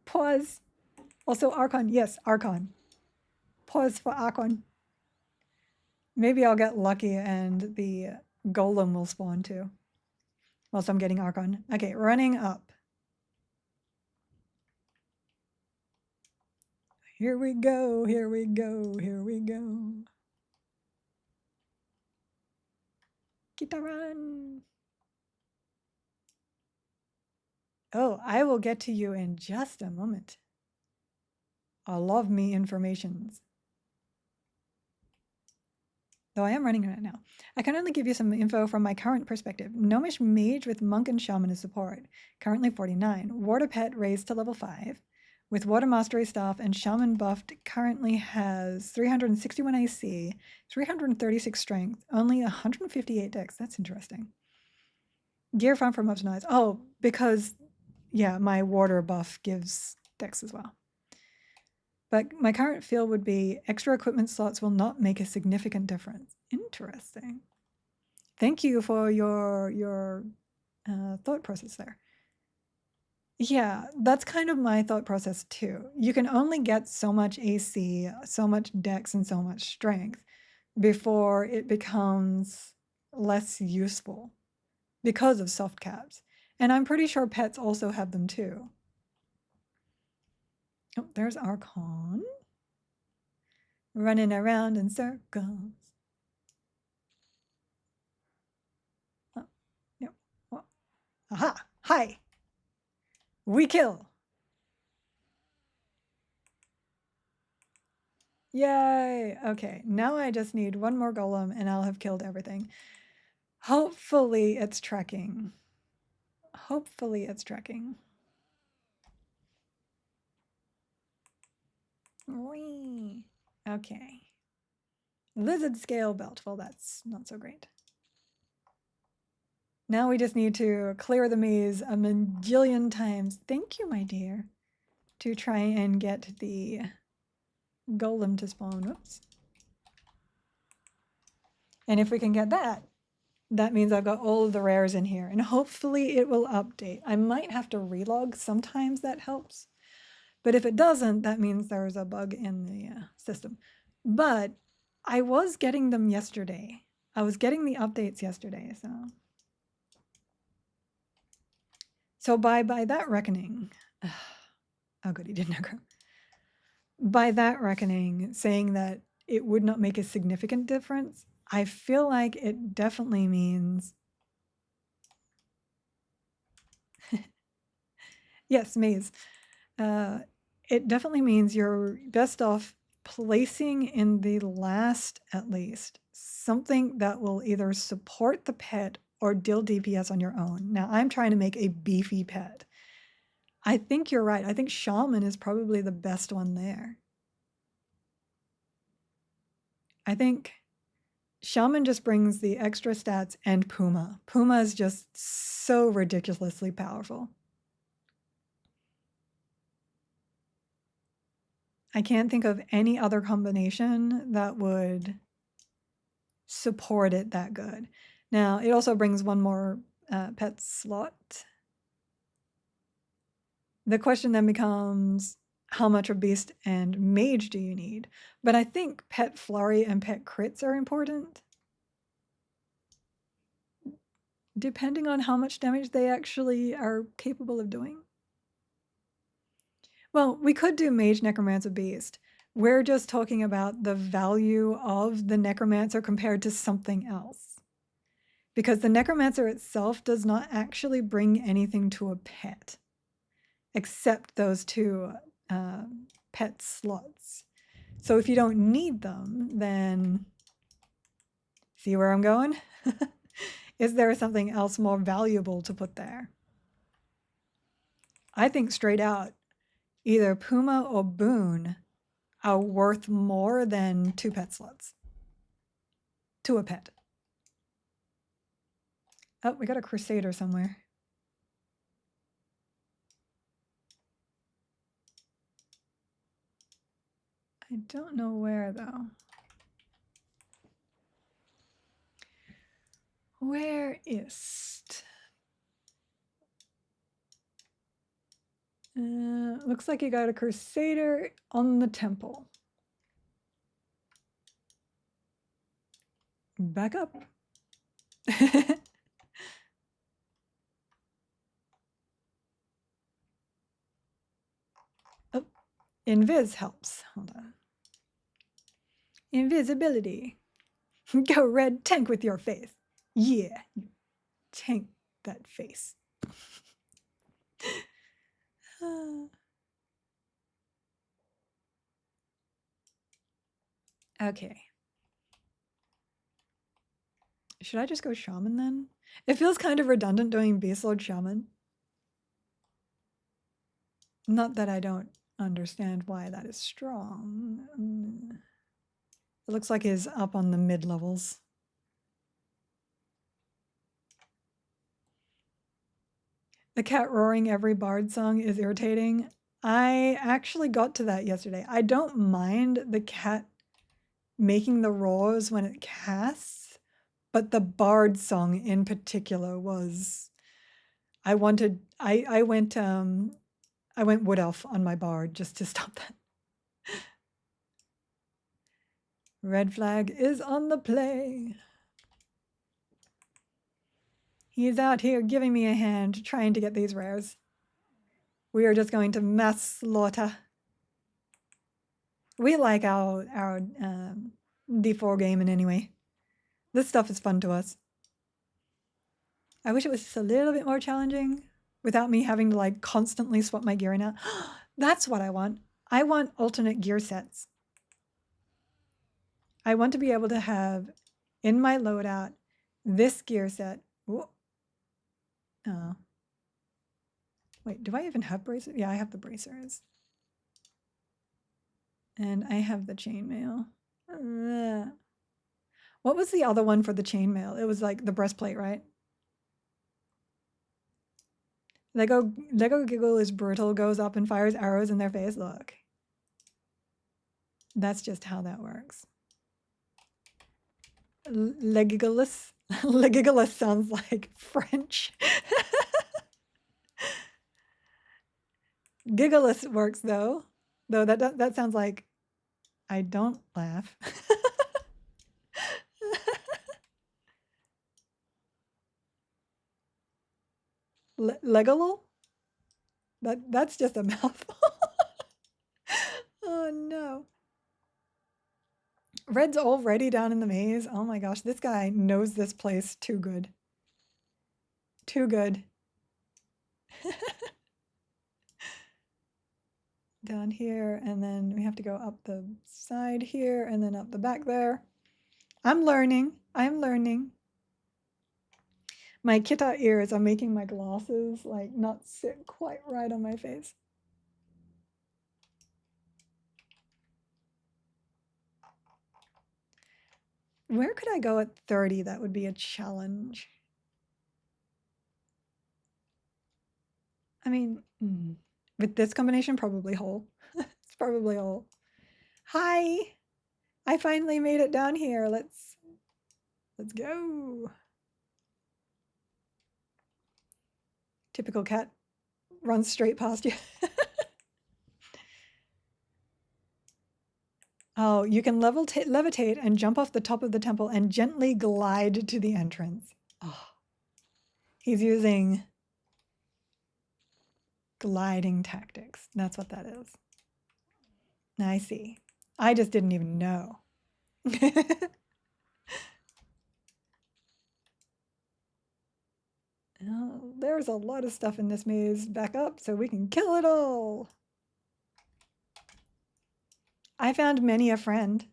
Pause. Also, Archon. Yes, Archon. Pause for Archon. Maybe I'll get lucky and the golem will spawn too. whilst I'm getting Archon. Okay, running up. Here we go, here we go, here we go. Kita run. Oh, I will get to you in just a moment. I love me informations. Though I am running right now. I can only give you some info from my current perspective. Gnomish Mage with Monk and Shaman as support. Currently 49. Water Pet raised to level 5. With Water Mastery Staff and Shaman buffed, currently has 361 AC, 336 Strength, only 158 Dex. That's interesting. Gear farm from optimized. Oh, because, yeah, my water buff gives Dex as well. But my current feel would be extra equipment slots will not make a significant difference. Interesting. Thank you for your thought process there. Yeah, that's kind of my thought process too. You can only get so much AC, so much Dex, and so much Strength before it becomes less useful because of soft caps. And I'm pretty sure pets also have them too. Oh, there's Archon. Running around in circles. Oh, no. Oh. Aha! Hi! We kill! Yay! Okay, now I just need one more golem and I'll have killed everything. Hopefully it's tracking. Hopefully it's tracking. Whee! Okay. Lizard scale belt. Well, that's not so great. Now we just need to clear the maze a majillion times. Thank you, my dear. To try and get the golem to spawn. Whoops. And if we can get that, that means I've got all of the rares in here. And hopefully it will update. I might have to relog. Sometimes that helps. But if it doesn't, that means there's a bug in the system. But I was getting them yesterday. I was getting the updates yesterday, so. So by that reckoning, oh good, he didn't aggro. By that reckoning, saying that it would not make a significant difference, I feel like it definitely means, yes, maze. It definitely means you're best off placing in the last, at least, something that will either support the pet or deal DPS on your own. Now, I'm trying to make a beefy pet. I think you're right. I think Shaman is probably the best one there. I think Shaman just brings the extra stats and Puma. Puma is just so ridiculously powerful. I can't think of any other combination that would support it that good. Now, it also brings one more pet slot. The question then becomes, how much of Beast and Mage do you need? But I think Pet Flurry and Pet Crits are important, depending on how much damage they actually are capable of doing. Well, we could do Mage, Necromancer, Beast. We're just talking about the value of the Necromancer compared to something else. Because the Necromancer itself does not actually bring anything to a pet, except those two pet slots. So if you don't need them, then see where I'm going? Is there something else more valuable to put there? I think straight out, either Puma or Boon are worth more than 2 pet slots to a pet. Oh, we got a Crusader somewhere. I don't know where though. Where is it? Looks like you got a Crusader on the temple. Back up. Invis helps. Hold on. Invisibility. Go red, tank with your face. Yeah, tank that face. Okay. Should I just go shaman then? It feels kind of redundant doing beast lord shaman. Not that I don't understand why that is strong. It looks like he's up on the mid levels. The cat roaring every bard song is irritating. I actually got to that yesterday. I don't mind the cat making the roars when it casts, but the bard song in particular was I went wood elf on my bard just to stop that. Red flag is on the play. He's out here giving me a hand, trying to get these rares. We are just going to mass slaughter. We like our D4 gaming anyway. This stuff is fun to us. I wish it was just a little bit more challenging without me having to like constantly swap my gear in out. That's what I want. I want alternate gear sets. I want to be able to have in my loadout this gear set. Whoa. Oh. Wait, do I even have bracers? Yeah, I have the bracers. And I have the chainmail. What was the other one for the chainmail? It was like the breastplate, right? Lego Giggle is brutal, goes up and fires arrows in their face. Look. That's just how that works. Legigolus. Legigolus sounds like French. Gigolus works though. Though that sounds like I don't laugh. Legolol? That's just a mouthful. Oh no. Red's already down in the maze. Oh my gosh, this guy knows this place too good. Too good. Down here, and then we have to go up the side here, and then up the back there. I'm learning. I'm learning. My kita ears are making my glasses like not sit quite right on my face. Where could I go at 30? That would be a challenge. I mean, with this combination, probably whole. It's probably whole. Hi, I finally made it down here. Let's go. Typical cat runs straight past you. Oh, you can levitate and jump off the top of the temple and gently glide to the entrance. Oh, he's using gliding tactics. That's what that is. I see. I just didn't even know. Oh, there's a lot of stuff in this maze. Back up so we can kill it all. I found many a friend.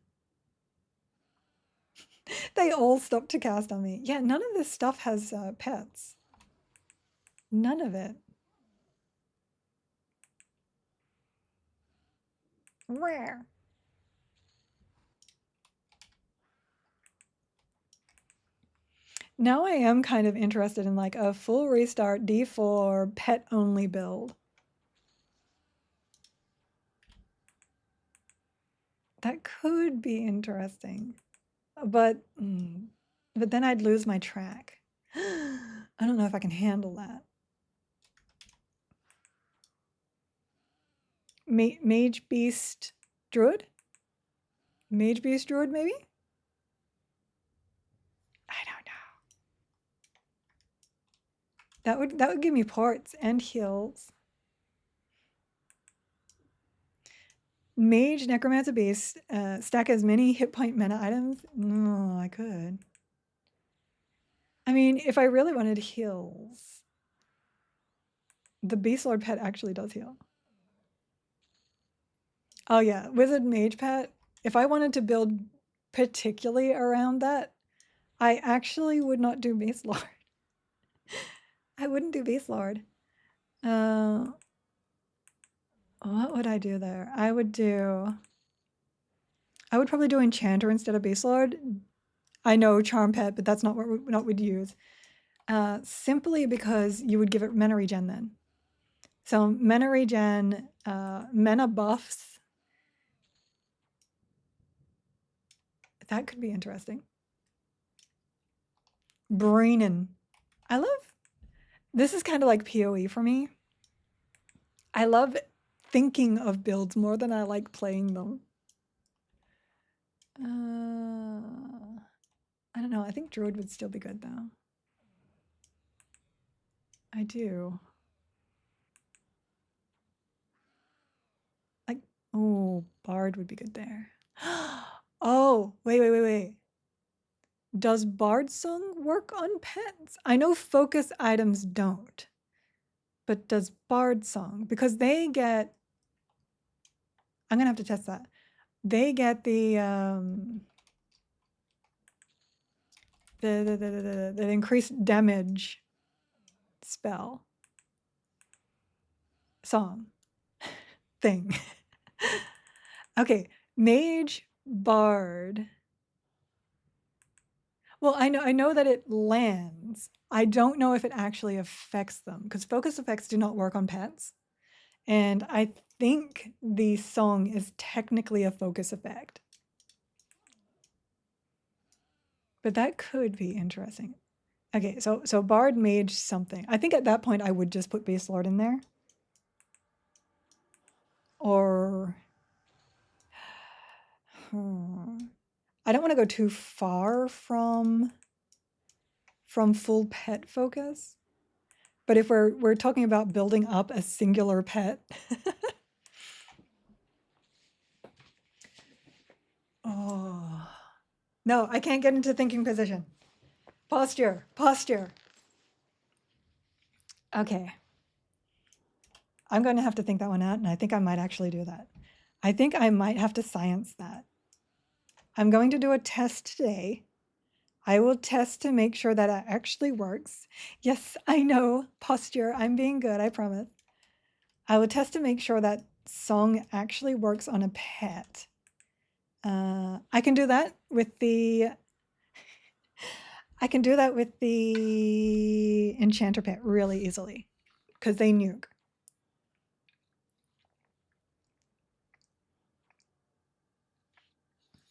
They all stopped to cast on me. Yeah, none of this stuff has pets. None of it. Rare. Now I am kind of interested in like a full restart D4 pet only build. That could be interesting, but then I'd lose my track. I don't know if I can handle that. Mage Beast Druid? Mage Beast Druid, maybe? I don't know. That would give me parts and heals. Mage, Necromancer base, stack as many hit point mana items. No, I could. I mean, if I really wanted heals, the Beast Lord pet actually does heal. Oh yeah, Wizard Mage pet. If I wanted to build particularly around that, I actually would not do Beast Lord. I wouldn't do Beast Lord. What would I do there? I would probably do Enchanter instead of Beast Lord. I know Charm Pet, but that's not what we'd use. Simply because you would give it mana regen then. So mana regen, mana buffs. That could be interesting. Breenan. I love, this is kind of like PoE for me. I love thinking of builds more than I like playing them. I don't know. I think Druid would still be good though. I do. Like, oh, Bard would be good there. Oh, wait. Does Bard Song work on pets? I know focus items don't, but does Bard Song? Because they get, I'm gonna have to test that. They get the increased damage spell song thing. Okay, Mage, Bard. Well, I know that it lands. I don't know if it actually affects them because focus effects do not work on pets. And I think the song is technically a focus effect. But that could be interesting. Okay, so Bard, Mage, something. I think at that point I would just put Base Lord in there. Or I don't want to go too far from full pet focus. But if we're talking about building up a singular pet. Oh. No, I can't get into thinking position. Posture. Okay. I'm going to have to think that one out, and I think I might actually do that. I think I might have to science that. I'm going to do a test today. I will test to make sure that it actually works. Yes, I know. Posture. I'm being good, I promise. I will test to make sure that song actually works on a pet. I can do that with the Enchanter pet really easily because they nuke.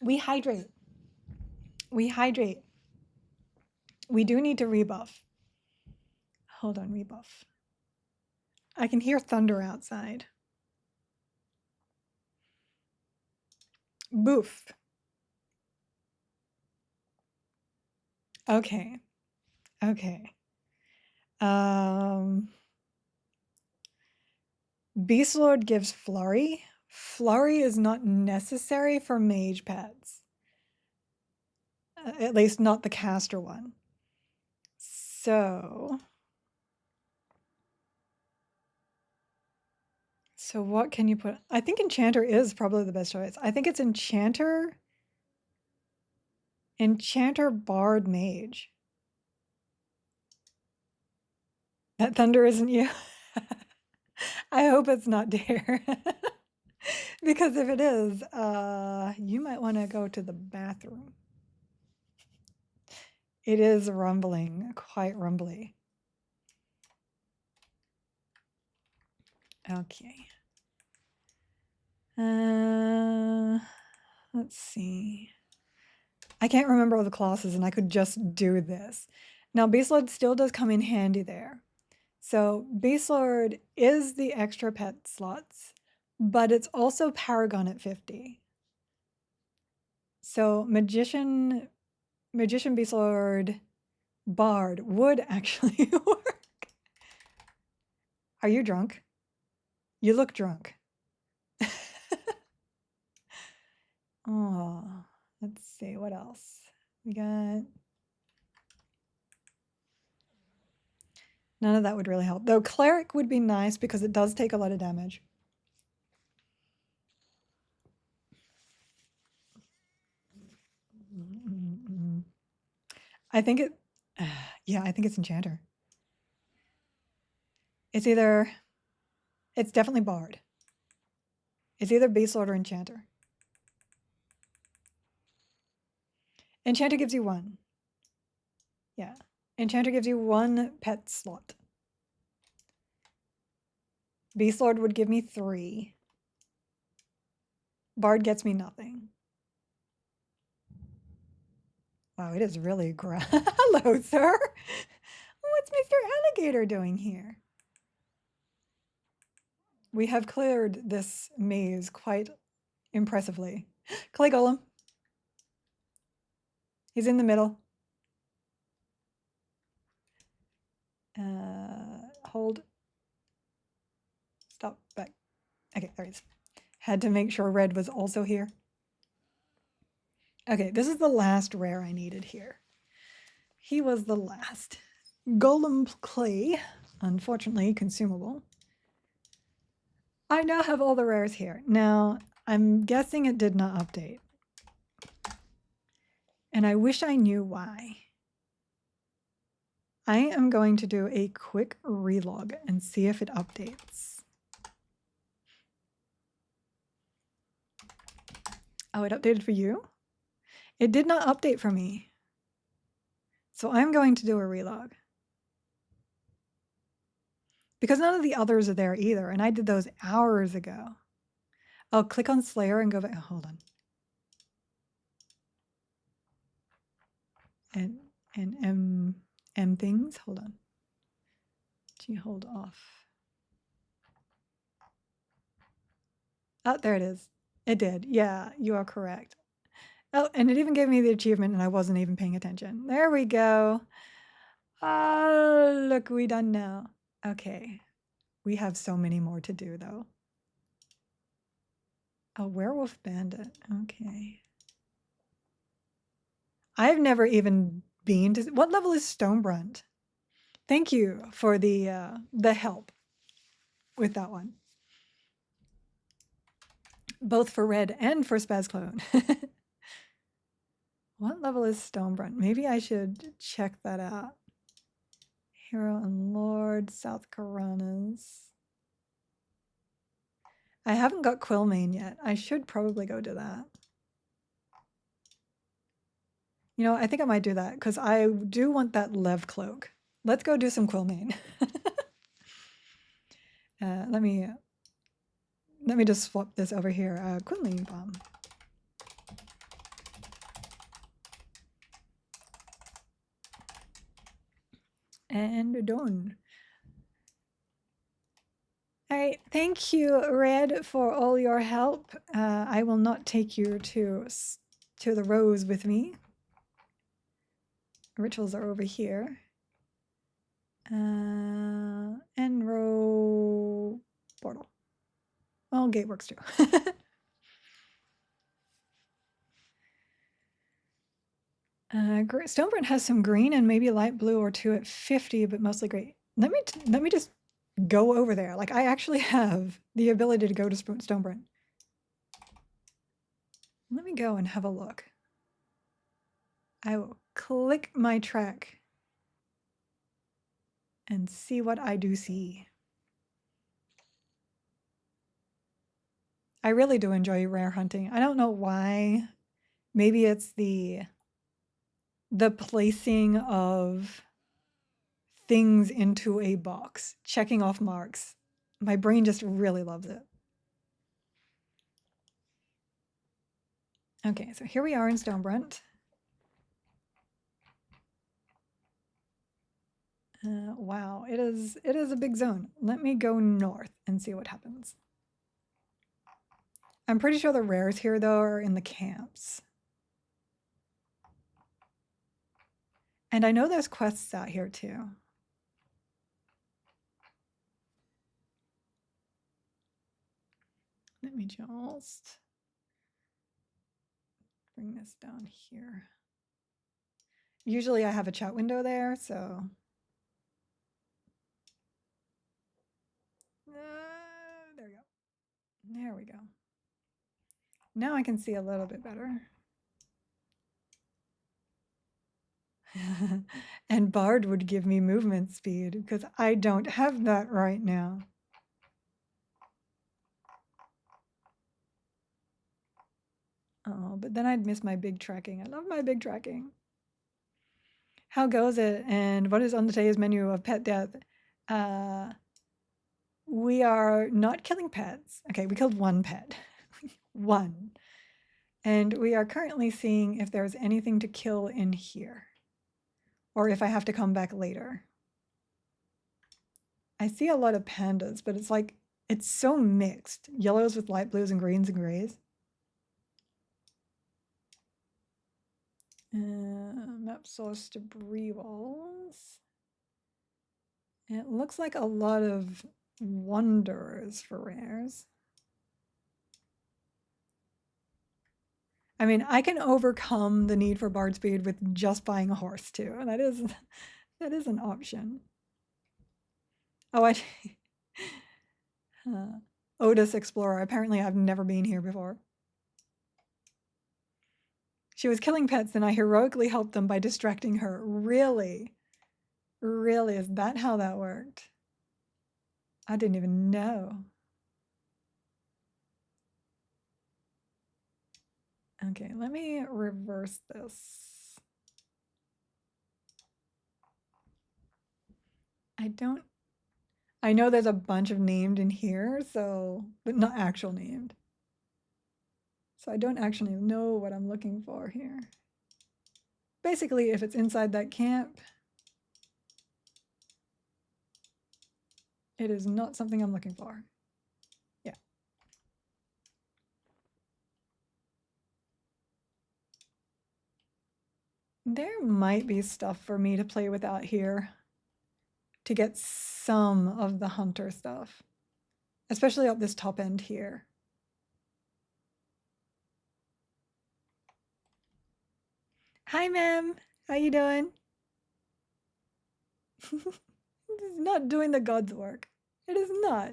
We hydrate. We do need to rebuff. Hold on, rebuff. I can hear thunder outside. Boof. Okay. Beast Lord gives Flurry. Flurry is not necessary for mage pets. At least not the caster one. So what can you put? I think Enchanter is probably the best choice. I think it's Enchanter, Bard, Mage. That thunder isn't you. I hope it's not deer. Because if it is, you might want to go to the bathroom. It is rumbling, quite rumbly. Okay. Let's see. I can't remember all the classes and I could just do this. Now, Beast Lord still does come in handy there. So Beast Lord is the extra pet slots, but it's also Paragon at 50. So Magician, Beast Lord, Bard would actually work. Are you drunk? You look drunk. Oh, let's see, what else? We got... None of that would really help. Though cleric would be nice because it does take a lot of damage. I think it... yeah, I think it's enchanter. It's either... It's definitely bard. It's either beast lord or enchanter. Enchanter gives you 1. Yeah. Enchanter gives you 1 pet slot. Beast lord would give me 3. Bard gets me nothing. Wow, it is really hello, sir. What's Mr. Alligator doing here? We have cleared this maze quite impressively. Clay Golem. He's in the middle. Hold. Stop. Back. Okay, there he is. Had to make sure red was also here. Okay, this is the last rare I needed here. He was the last. Golem clay, unfortunately consumable. I now have all the rares here. Now, I'm guessing it did not update. And I wish I knew why. I am going to do a quick relog and see if it updates. Oh, it updated for you? It did not update for me. So I'm going to do a relog. Because none of the others are there either, and I did those hours ago. I'll click on Slayer and go back. Oh, hold on. And M things. Hold on. Gee, hold off. Oh, there it is. It did. Yeah, you are correct. Oh, and it even gave me the achievement and I wasn't even paying attention. There we go. Oh, look, we done now. Okay. We have so many more to do though. A werewolf bandit. Okay. I've never even been to... What level is Stonebrunt? Thank you for the help with that one. Both for red and for Spaz Clone. What level is Stonebrunt? Maybe I should check that out. Hero and Lord, South Karanas. I haven't got Quillmane yet. I should probably go do that. You know, I think I might do that because I do want that Lev cloak. Let's go do some Quillmane. Let me just swap this over here. Quillmane bomb. And done. All right, thank you, Red, for all your help. I will not take you to the rose with me. Rituals are over here. And row portal. Well, gate works too. Stoneburn has some green and maybe light blue or 2 at 50, but mostly gray. Let me just go over there. Like, I actually have the ability to go to Stoneburn. Let me go and have a look. I will click my track and see what I do see. I really do enjoy rare hunting. I don't know why. Maybe it's the placing of things into a box, checking off marks. My brain just really loves it. Okay, so here we are in Stonebrunt. Wow, it is a big zone. Let me go north and see what happens. I'm pretty sure the rares here, though, are in the camps. And I know there's quests out here, too. Let me just... bring this down here. Usually I have a chat window there, so. There we go. There we go. Now I can see a little bit better. And Bard would give me movement speed because I don't have that right now. Oh, but then I'd miss my big tracking. I love my big tracking. How goes it? And what is on today's menu of pet death? We are not killing pets. Okay, we killed one pet. One. And we are currently seeing if there's anything to kill in here. Or if I have to come back later. I see a lot of pandas, but it's like, it's so mixed. Yellows with light blues and greens and grays. Map source debris walls. It looks like a lot of wanderers for rares. I mean, I can overcome the need for Bard speed with just buying a horse too. That is an option. Oh, Otis Explorer. Apparently I've never been here before. She was killing pets and I heroically helped them by distracting her. Really? Really? Is that how that worked? I didn't even know. Okay, let me reverse this. I know there's a bunch of named in here, so, but not actual named. So I don't actually know what I'm looking for here. Basically, if it's inside that camp, it is not something I'm looking for. Yeah. There might be stuff for me to play with out here to get some of the hunter stuff, especially up this top end here. Hi, ma'am. How you doing? This is not doing the God's work. It is not.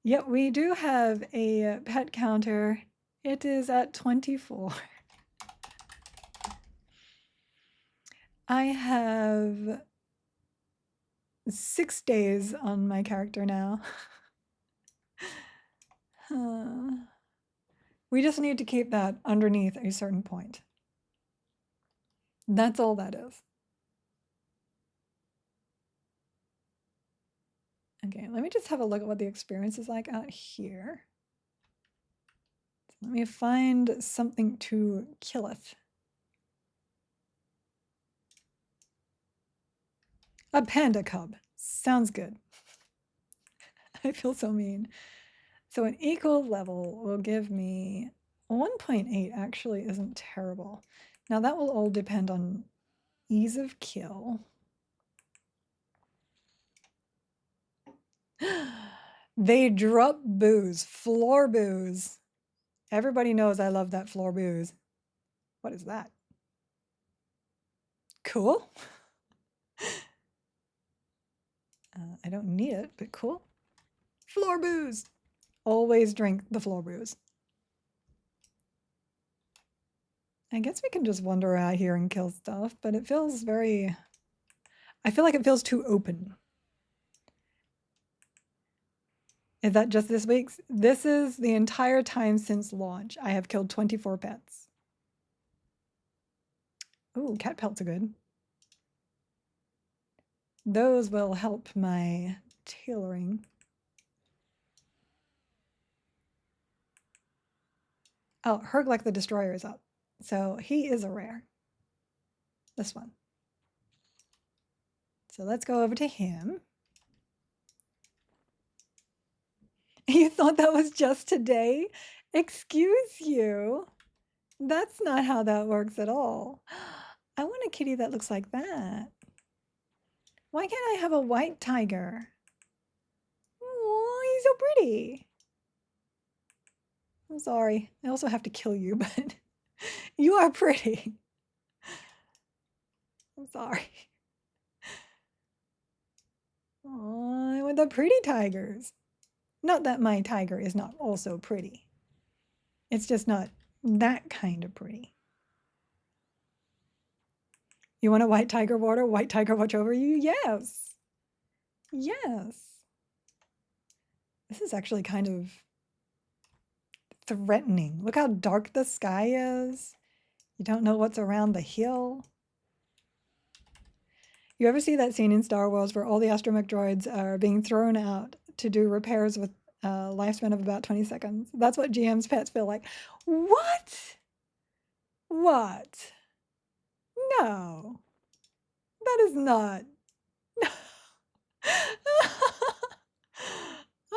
Yep, we do have a pet counter. It is at 24. I have 6 days on my character now. We just need to keep that underneath a certain point. That's all that is. Okay, let me just have a look at what the experience is like out here. Let me find something to killeth. A panda cub. Sounds good. I feel so mean. So an equal level will give me 1.8 actually isn't terrible. Now that will all depend on ease of kill. They drop booze, floor booze. Everybody knows I love that floor booze. What is that? Cool. I don't need it, but cool. Floor booze. Always drink the floor booze. I guess we can just wander out here and kill stuff, but it feels very... I feel like it feels too open. Is that just this week's? This is the entire time since launch. I have killed 24 pets. Ooh, cat pelts are good. Those will help my tailoring. Oh, Herglek the Destroyer is up. So he is a rare. This one. So let's go over to him. You thought that was just today? Excuse you. That's not how that works at all. I want a kitty that looks like that. Why can't I have a white tiger? Oh, he's so pretty. I'm sorry. I also have to kill you, but you are pretty. I'm sorry. Oh, I want the pretty tigers. Not that my tiger is not also pretty. It's just not that kind of pretty. You want a white tiger water? White tiger watch over you? Yes. Yes. This is actually kind of threatening. Look how dark the sky is. You don't know what's around the hill. You ever see that scene in Star Wars where all the astromech droids are being thrown out to do repairs with a lifespan of about 20 seconds? That's what GM's pets feel like. What? What? No. That is not.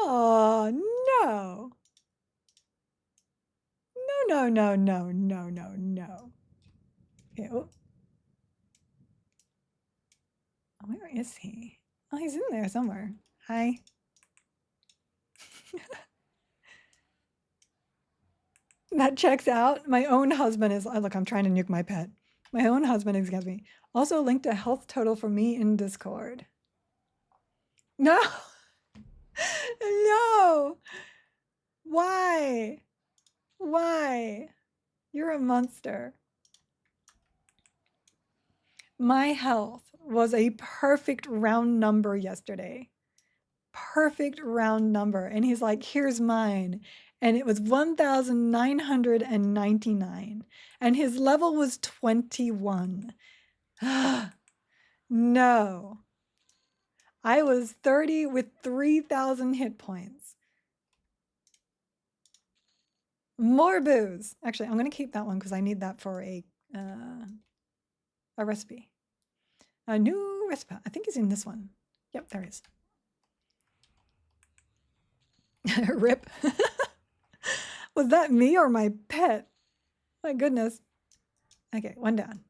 Oh, no. No, no, no, no, no, no, no. Okay, oh. Where is he? Oh, he's in there somewhere. Hi. That checks out. My own husband is, look, I'm trying to nuke my pet. My own husband is against me. Also linked a health total for me in Discord. No. No. Why? Why? You're a monster. My health was a perfect round number yesterday. Perfect round number. And he's like, here's mine. And it was 1,999. And his level was 21. No. I was 30 with 3,000 hit points. More booze. Actually, I'm going to keep that one because I need that for a recipe. A new recipe. I think it's in this one. Yep, there is. Rip. Was that me or my pet? My goodness. Okay, one down.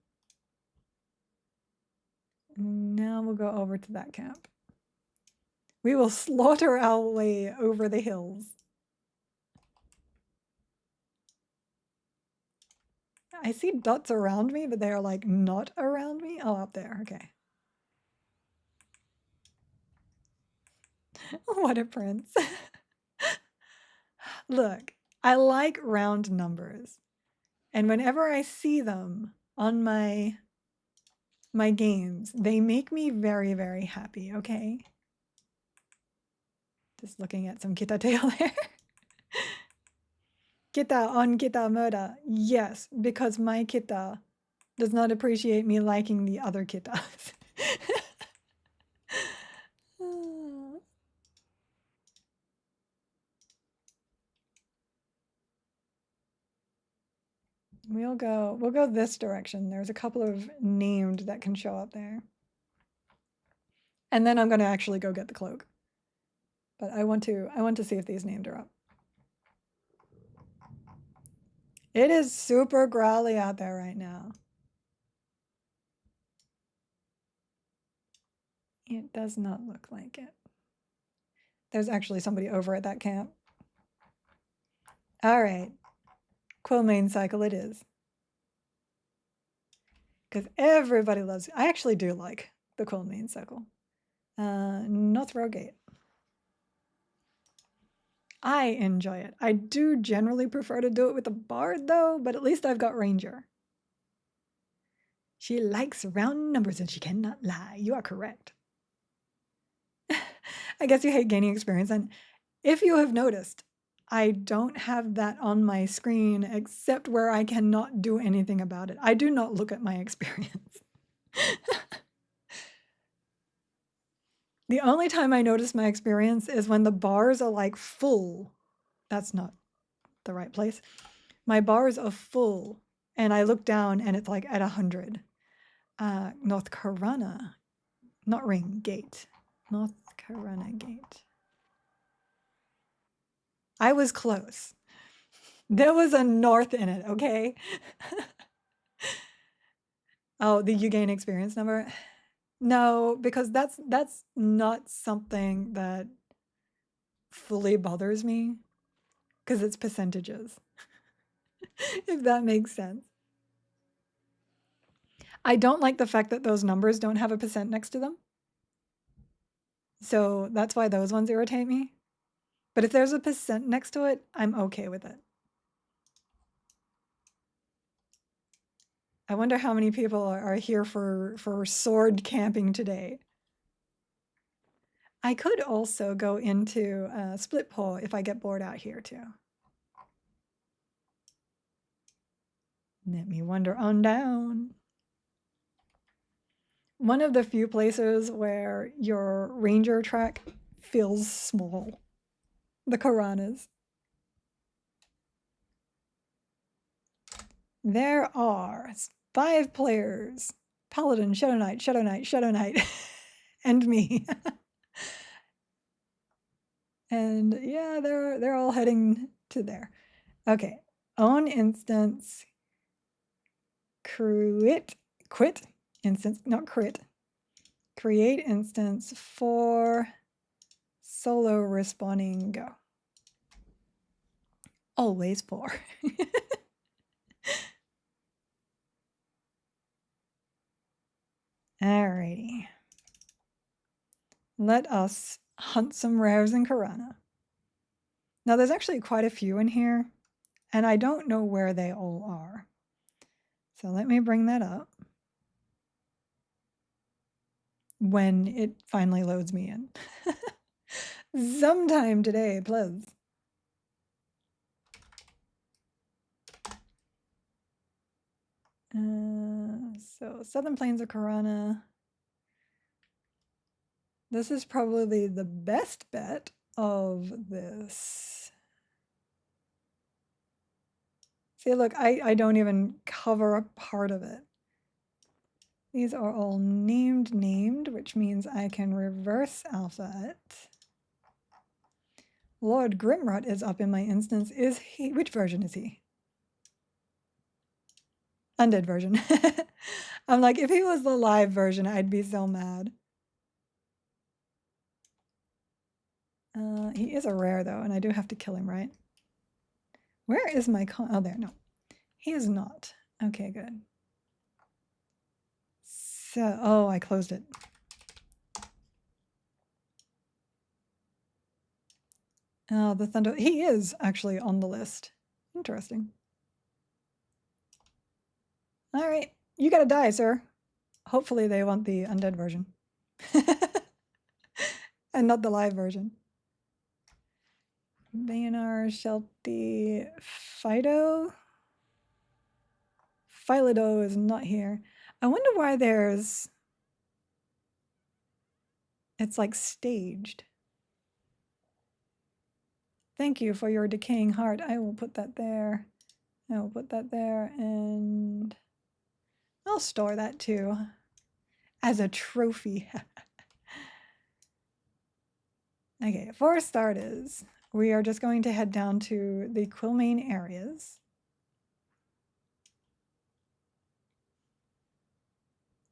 Now we'll go over to that camp. We will slaughter our way over the hills. I see dots around me, but they are like not around me. Oh, up there. Okay. What a prince. Look, I like round numbers. And whenever I see them on my games, they make me very, very happy, okay? Just looking at some Kita tail there. Kita on Kita murder. Yes, because my Kita does not appreciate me liking the other Kitas. We'll go this direction. There's a couple of named that can show up there. And then I'm going to actually go get the cloak. But I want to see if these named are up. It is super growly out there right now. It does not look like it. There's actually somebody over at that camp. All right. Quill main cycle it is. Because everybody loves it. I actually do like the quill main cycle. No throw gate. I enjoy it. I do generally prefer to do it with a bard though, but at least I've got ranger. She likes round numbers and she cannot lie. You are correct. I guess you hate gaining experience. And if you have noticed, I don't have that on my screen except where I cannot do anything about it. I do not look at my experience. The only time I notice my experience is when the bars are like full. That's not the right place. My bars are full and I look down and it's like at 100. North Karana, not ring, gate. North Karana gate. I was close. There was a north in it, okay? Oh, the you gain experience number? No, because that's not something that fully bothers me. because it's percentages, if that makes sense. I don't like the fact that those numbers don't have a percent next to them. So that's why those ones irritate me. But if there's a percent next to it, I'm okay with it. I wonder how many people are here for sword camping today. I could also go into split pull if I get bored out here too. Let me wander on down. One of the few places where your ranger track feels small. The Karanas. There are 5 players. Paladin, Shadow Knight, Shadow Knight, Shadow Knight, and me. And yeah, they're all heading to there. Okay, own instance, quit instance, not crit. Create instance for solo respawning, go. Always 4. Alrighty. Let us hunt some rares in Karana. Now there's actually quite a few in here, and I don't know where they all are. So let me bring that up when it finally loads me in. Sometime today, please. So Southern Plains of Karana. This is probably the best bet of this. See, look, I don't even cover a part of it. These are all named, which means I can reverse alpha it. Lord Grimrot is up in my instance. Is he? Which version is he? Undead version. I'm like, if he was the live version, I'd be so mad. He is a rare though, and I do have to kill him, right? Where is my oh, there, no. He is not. Okay, good. So, oh, I closed it. Oh, the thunder, he is actually on the list. Interesting. All right, you gotta die, sir. Hopefully they want the undead version. And not the live version. Bayonar, Shelty, Fido. Philido is not here. I wonder why there's... It's like staged. Thank you for your decaying heart. I will put that there. I will put that there, and I'll store that too as a trophy. Okay, for starters, we are just going to head down to the Quillmane areas.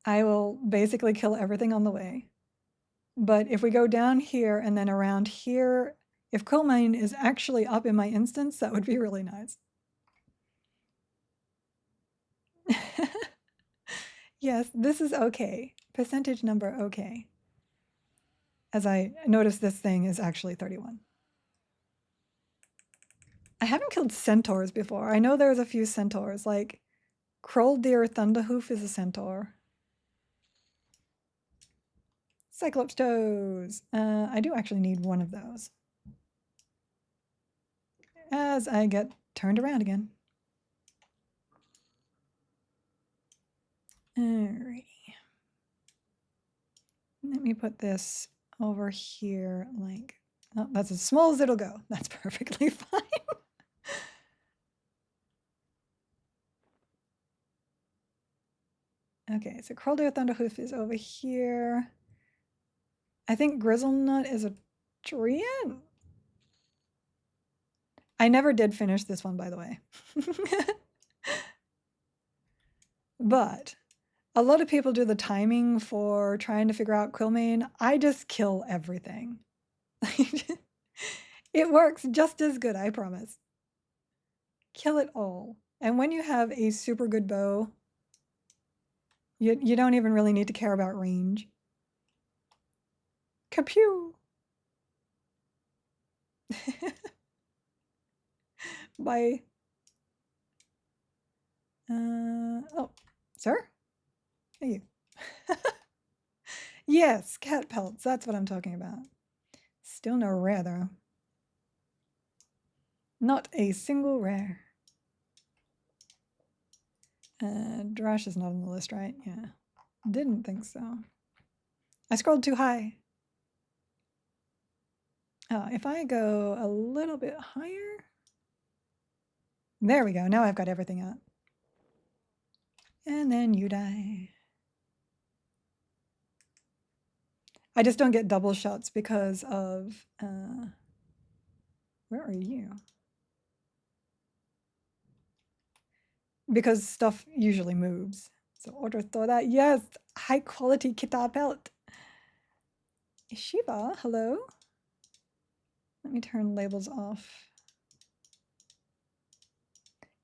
I will basically kill everything on the way. But if we go down here and then around here, if Quillmane is actually up in my instance, that would be really nice. Yes, this is okay. Percentage number okay. As I notice, this thing is actually 31. I haven't killed centaurs before. I know there's a few centaurs, like Kroll Deer Thunderhoof is a centaur. Cyclops toes. I do actually need one of those. As I get turned around again. Alrighty. Let me put this over here, like, oh, that's as small as it'll go. That's perfectly fine. Okay, so Kroll-Deer Thunderhoof is over here. I think Grizzlenut is a treant. I never did finish this one, by the way. But a lot of people do the timing for trying to figure out Quillmane. I just kill everything. It works just as good, I promise. Kill it all. And when you have a super good bow, you don't even really need to care about range. Kapew! Bye. Oh, sir? Hey, you. Yes, cat pelts. That's what I'm talking about. Still no rare, though. Not a single rare. Drash is not on the list, right? Yeah. Didn't think so. I scrolled too high. Oh, if I go a little bit higher. There we go. Now I've got everything up. And then you die. I just don't get double shots because of, where are you? Because stuff usually moves. So order throw that. Yes, high quality kita belt. Shiva, hello. Let me turn labels off.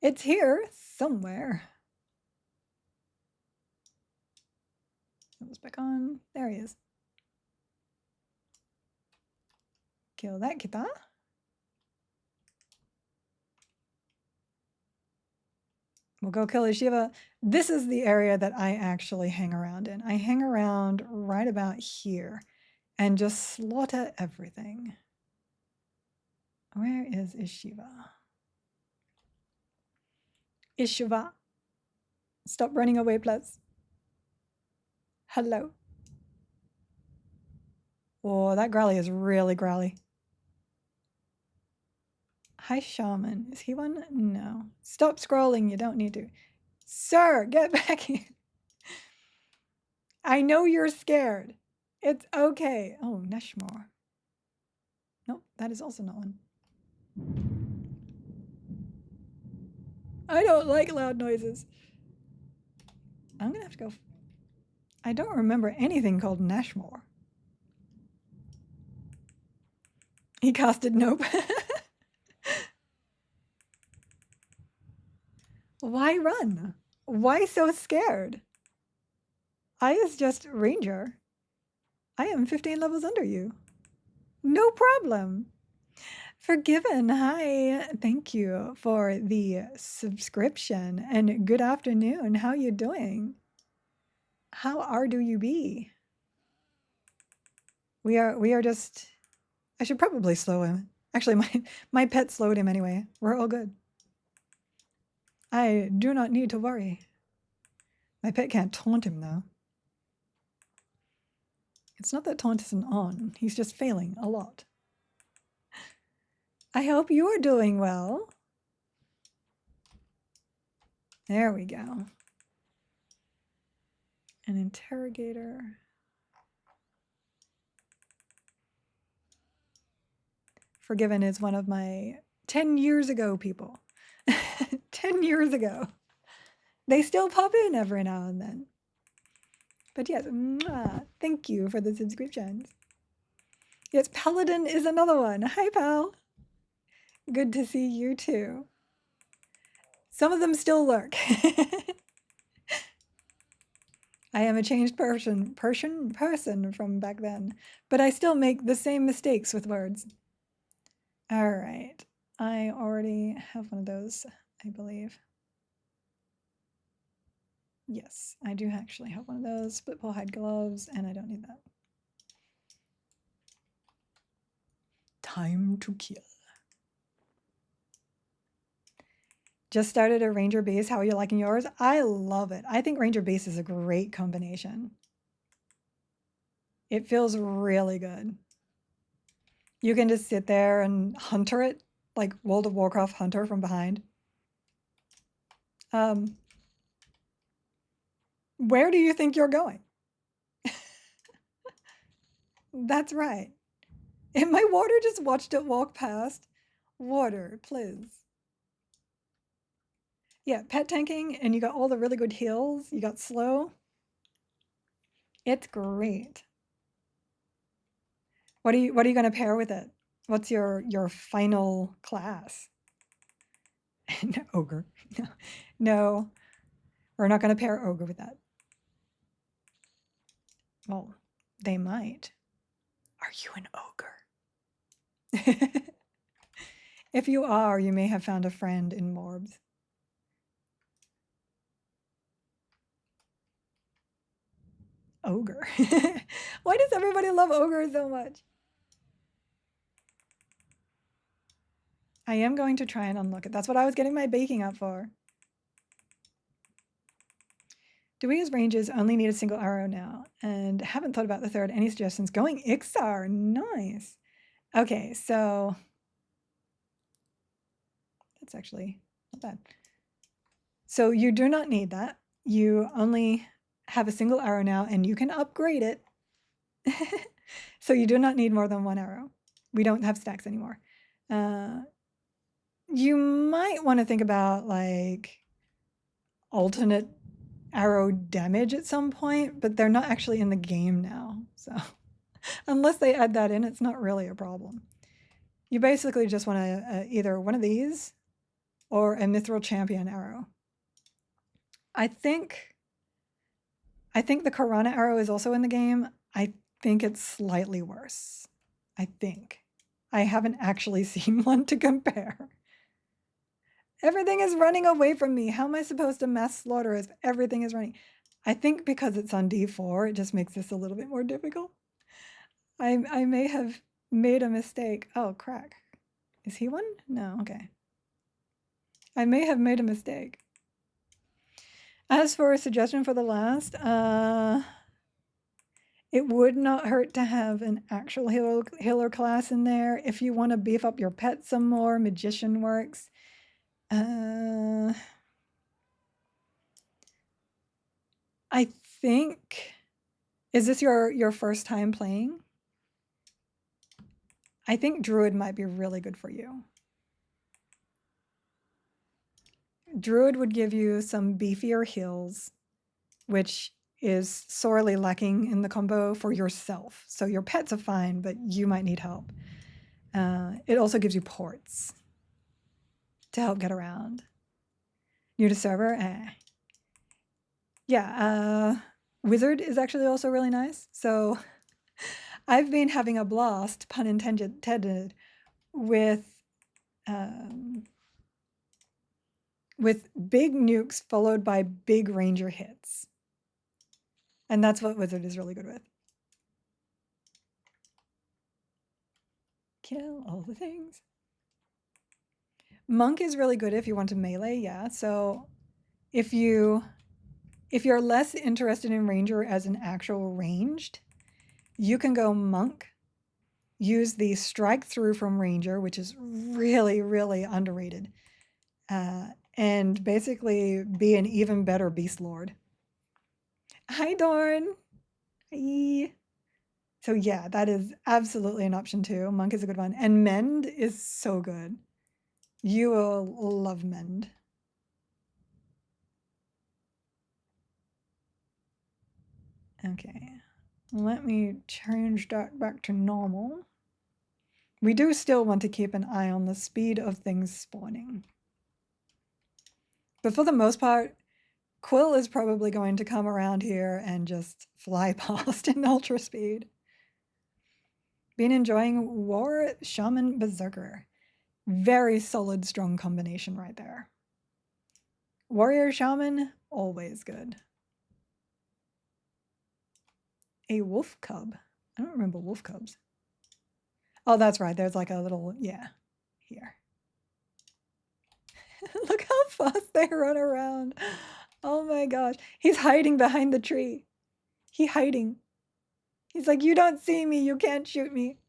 It's here somewhere. Labels back on. There he is. Kill that kita. We'll go kill a Shiva. This is the area that I actually hang around in. I hang around right about here and just slaughter everything. Where is Ishiva? Ishiva. Stop running away, please. Hello. Oh, that growly is really growly. Hi, Shaman. Is he one? No. Stop scrolling. You don't need to. Sir, get back here. I know you're scared. It's okay. Oh, Neshmore. Nope, that is also not one. I don't like loud noises. I'm gonna have to go. I don't remember anything called Nashmore. He casted nope. Why run? Why so scared? I is just ranger. I am 15 levels under you. No problem. Forgiven. Hi. Thank you for the subscription and good afternoon. How you doing? How are do you be? We are just I should probably slow him. Actually, my pet slowed him anyway. We're all good. I do not need to worry. My pet can't taunt him though. It's not that taunt isn't on. He's just failing a lot. I hope you're doing well. There we go. An interrogator. Forgiven is one of my 10 years ago people. 10 years ago. They still pop in every now and then. But yes, thank you for the subscriptions. Yes, Paladin is another one. Hi, pal. Good to see you too. Some of them still lurk. I am a changed person from back then, but I still make the same mistakes with words. All right, I already have one of those, I believe. Yes, I do actually have one of those split pull hide gloves, and I don't need that. Time to kill. Just started a ranger base. How are you liking yours? I love it. I think ranger base is a great combination. It feels really good. You can just sit there and hunter it, like World of Warcraft hunter from behind. Where do you think you're going? That's right. And my water just watched it walk past. Water, please. Yeah, pet tanking, and you got all the really good heals. You got slow. It's great. What are you going to pair with it? What's your final class? An ogre. No. No. We're not going to pair ogre with that. Well, they might. Are you an ogre? If you are, you may have found a friend in Morbs. Ogre. Why does everybody love ogre so much? I am going to try and unlock it. That's what I was getting my baking up for. Do we as rangers only need a single arrow now? And haven't thought about the third. Any suggestions? Going Ixar. Nice. Okay, so that's actually not bad. So you do not need that. You only have a single arrow now, and you can upgrade it. So you do not need more than one arrow. We don't have stacks anymore. You might want to think about like alternate arrow damage at some point, but they're not actually in the game now. So unless they add that in, it's not really a problem. You basically just want to either one of these or a mithril champion arrow. I think the Karana arrow is also in the game. I think it's slightly worse. I think. I haven't actually seen one to compare. Everything is running away from me. How am I supposed to mass slaughter if everything is running? I think because it's on D4, it just makes this a little bit more difficult. I may have made a mistake. Oh, crack. Is he one? No, okay. I may have made a mistake. As for a suggestion for the last, it would not hurt to have an actual healer class in there. If you want to beef up your pet some more, magician works. I think, is this your first time playing? I think Druid might be really good for you. Druid would give you some beefier heals, which is sorely lacking in the combo for yourself. So your pets are fine, but you might need help. It also gives you ports to help get around. New to server? Yeah, wizard is actually also really nice. So I've been having a blast, pun intended, with big nukes followed by big ranger hits. And that's what wizard is really good with. Kill all the things. Monk is really good if you want to melee, yeah. So if you're less interested in ranger as an actual ranged, you can go monk, use the strike through from ranger, which is really, really underrated, and basically be an even better beast lord. Hi, Dorn. Hi. So yeah, that is absolutely an option too. Monk is a good one. And mend is so good. You will love mend. Okay, let me change that back to normal. We do still want to keep an eye on the speed of things spawning. But for the most part, Quill is probably going to come around here and just fly past in ultra speed. Been enjoying War Shaman Berserker. Very solid, strong combination right there. Warrior Shaman, always good. A wolf cub. I don't remember wolf cubs. Oh, that's right. There's like a little, yeah, here. Look how fast they run around. Oh my gosh. He's hiding behind the tree. He's hiding. He's like, you don't see me. You can't shoot me.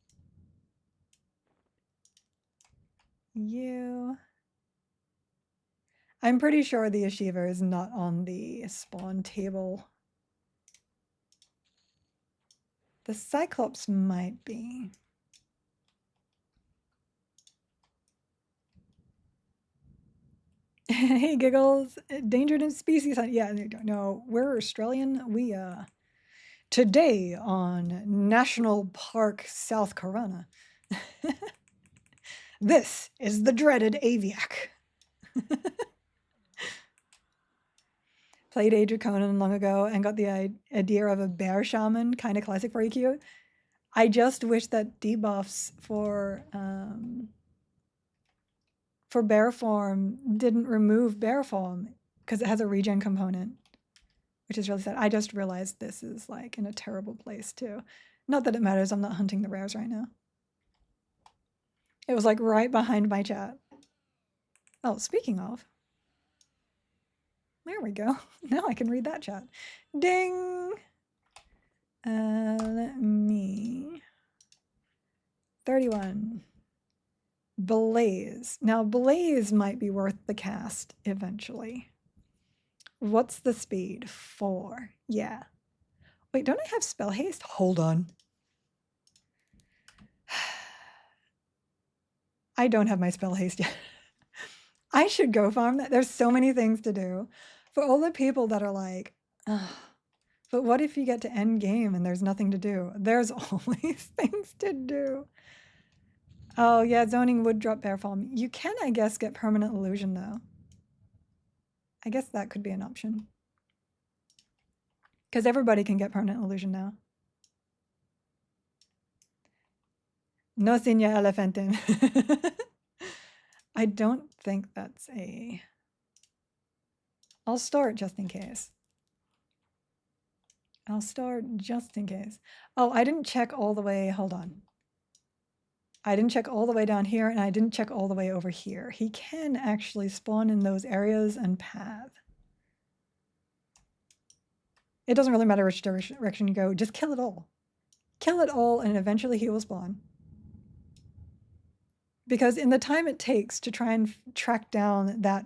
You. I'm pretty sure the Yeshiva is not on the spawn table. The Cyclops might be. Hey, Giggles. Endangered species hunt. Yeah, no, we're Australian. We, today on National Park South Corona, this is the dreaded aviac. Played Age of Conan long ago and got the idea of a bear shaman, kind of classic for EQ. I just wish that debuffs for bear form didn't remove bear form because it has a regen component, which is really sad. I just realized this is like in a terrible place too. Not that it matters, I'm not hunting the rares right now. It was like right behind my chat. Oh, speaking of. There we go. Now I can read that chat. Ding! Let me... 31. Blaze. Now, Blaze might be worth the cast eventually. What's the speed? 4. Yeah. Wait, don't I have spell haste? Hold on. I don't have my spell haste yet. I should go farm that. There's so many things to do. For all the people that are like, but what if you get to end game and there's nothing to do? There's always things to do. Oh yeah, zoning would drop bear form. You can, I guess, get permanent illusion though. I guess that could be an option. Because everybody can get permanent illusion now. No señor elefantin. I don't think that's a... I'll store it just in case. I'll store it just in case. Oh, I didn't check all the way. Hold on. I didn't check all the way down here, and I didn't check all the way over here. He can actually spawn in those areas and path. It doesn't really matter which direction you go. Just kill it all. Kill it all, and eventually he will spawn. Because in the time it takes to try and track down that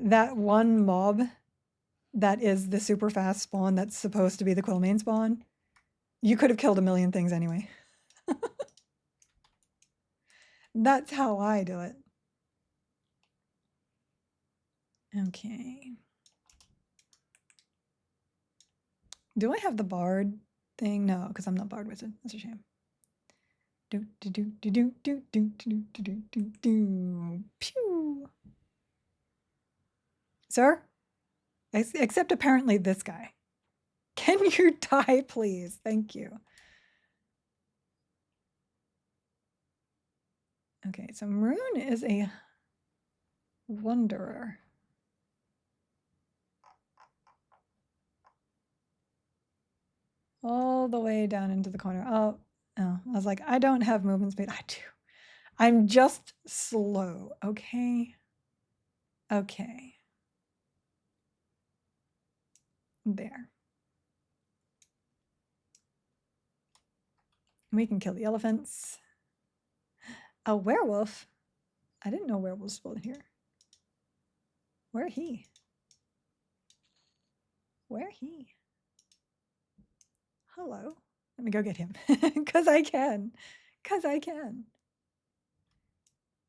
that one mob that is the super fast spawn that's supposed to be the Quillmane spawn, you could have killed a million things anyway. That's how I do it. Okay. Do I have the bard thing? No, because I'm not bard wizard. That's a shame. Do do do do do do do do do do do. Pew. Sir? Except apparently this guy. Can you die, please? Thank you. Okay, so Maroon is a wanderer. All the way down into the corner. Oh, I was like, I don't have movement speed. I do. I'm just slow, okay? Okay. There. We can kill the elephants. A werewolf? I didn't know werewolves spawned here. Where he? Where he? Hello. Let me go get him. Because I can. Because I can.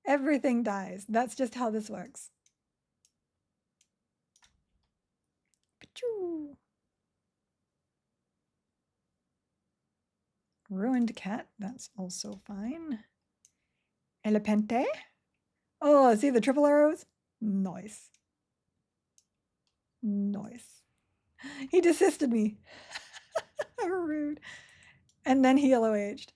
Everything dies. That's just how this works. Pachoo. Ruined cat. That's also fine. Elepente? Oh, see the triple arrows? Nice. Nice. He desisted me. Rude. And then he yellow aged.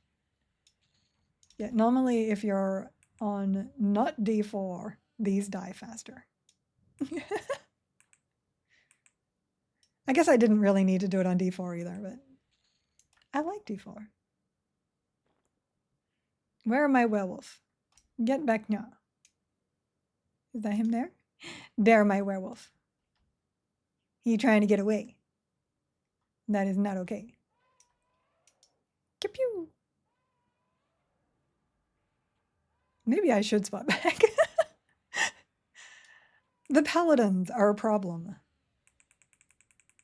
Yeah, normally if you're on not D4, these die faster. I guess I didn't really need to do it on D4 either, but I like D4. Where are my werewolf? Get back now. Is that him there? There, my werewolf. He trying to get away. That is not okay. Pew. Maybe I should spot back. The paladins are a problem.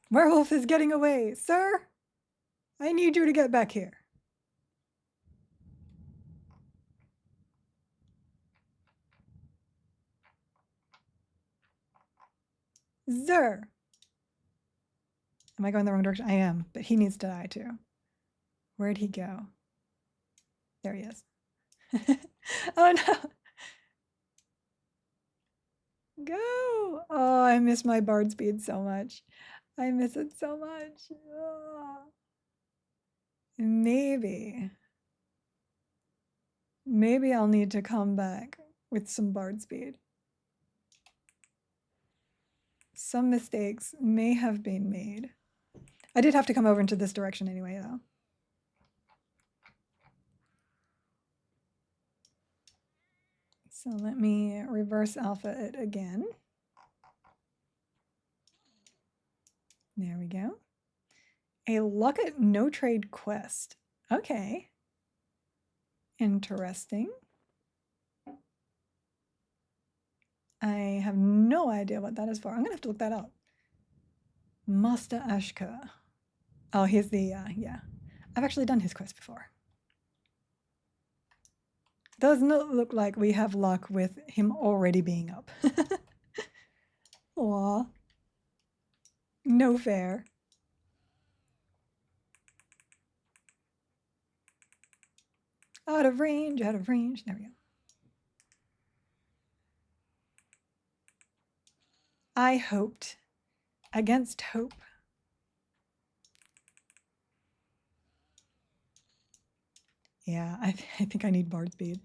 Werewolf is getting away. Sir, I need you to get back here. Sir. Am I going the wrong direction? I am, but he needs to die too. Where'd he go? There he is. Oh no. Go! Oh, I miss my bard speed so much. I miss it so much. Oh. Maybe I'll need to come back with some bard speed. Some mistakes may have been made. I did have to come over into this direction anyway, though. So let me reverse alpha it again. There we go. A luck at no trade quest. Okay. Interesting. I have no idea what that is for. I'm gonna have to look that up. Master Ashka. Oh, he's the, yeah. I've actually done his quest before. Does not look like we have luck with him already being up. Aw. No fair. Out of range, out of range. There we go. I hoped against hope. Yeah, I think I need bard speed.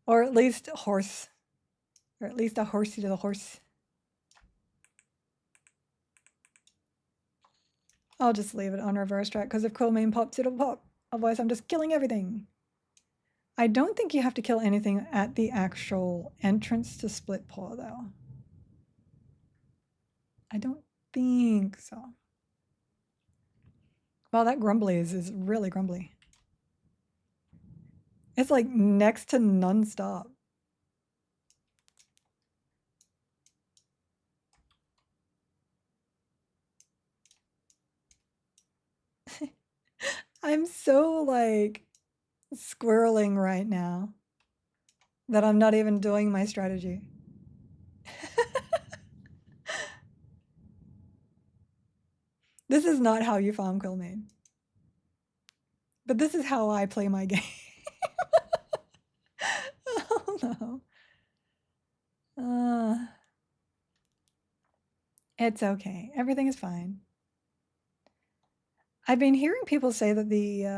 Or at least a horse. Or at least a horsey to the horse. I'll just leave it on reverse track because if Quillmane pops, it'll pop. Otherwise, I'm just killing everything. I don't think you have to kill anything at the actual entrance to Split Paw, though. I don't think so. Wow, that grumbly is really grumbly. It's like next to non-stop. I'm so like squirreling right now that I'm not even doing my strategy. This is not how you farm Quillmane. But this is how I play my game. Oh no. It's okay. Everything is fine. I've been hearing people say that the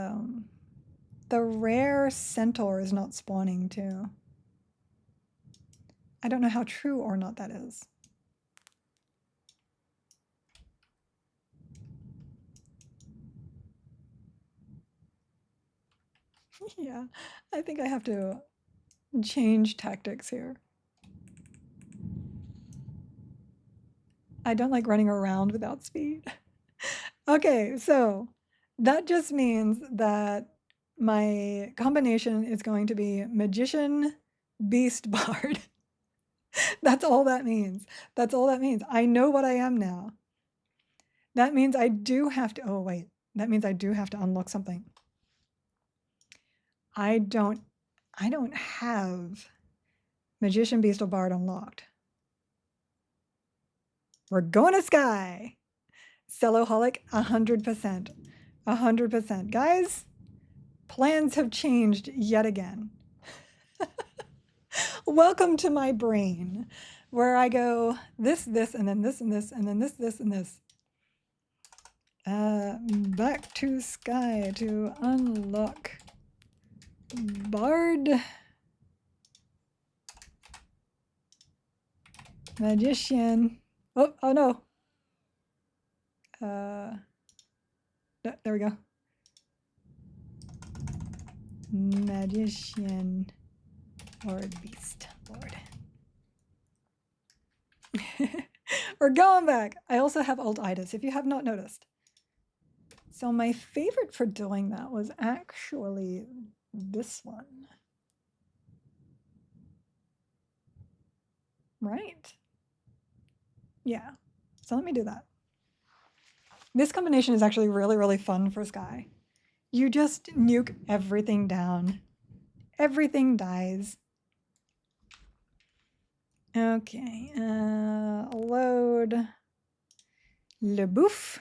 rare centaur is not spawning too. I don't know how true or not that is. Yeah, I think I have to change tactics here. I don't like running around without speed. Okay, so that just means that my combination is going to be magician, beast, bard. That's all that means. That's all that means. I know what I am now. That means I do have to, oh wait, that means I do have to unlock something. I don't have magician, beast, or bard unlocked. We're going to sky. Celloholic, 100%. 100%. Guys, plans have changed yet again. Welcome to my brain, where I go this, and then this, and this, and then this, and this. Back to sky to unlock bard, magician. Oh no. There we go. Magician or beast lord. We're going back. I also have alt-itis, if you have not noticed. So my favorite for doing that was actually this one. Right? Yeah. So let me do that. This combination is actually really, really fun for Sky. You just nuke everything down. Everything dies. Okay, load Le Bouffe.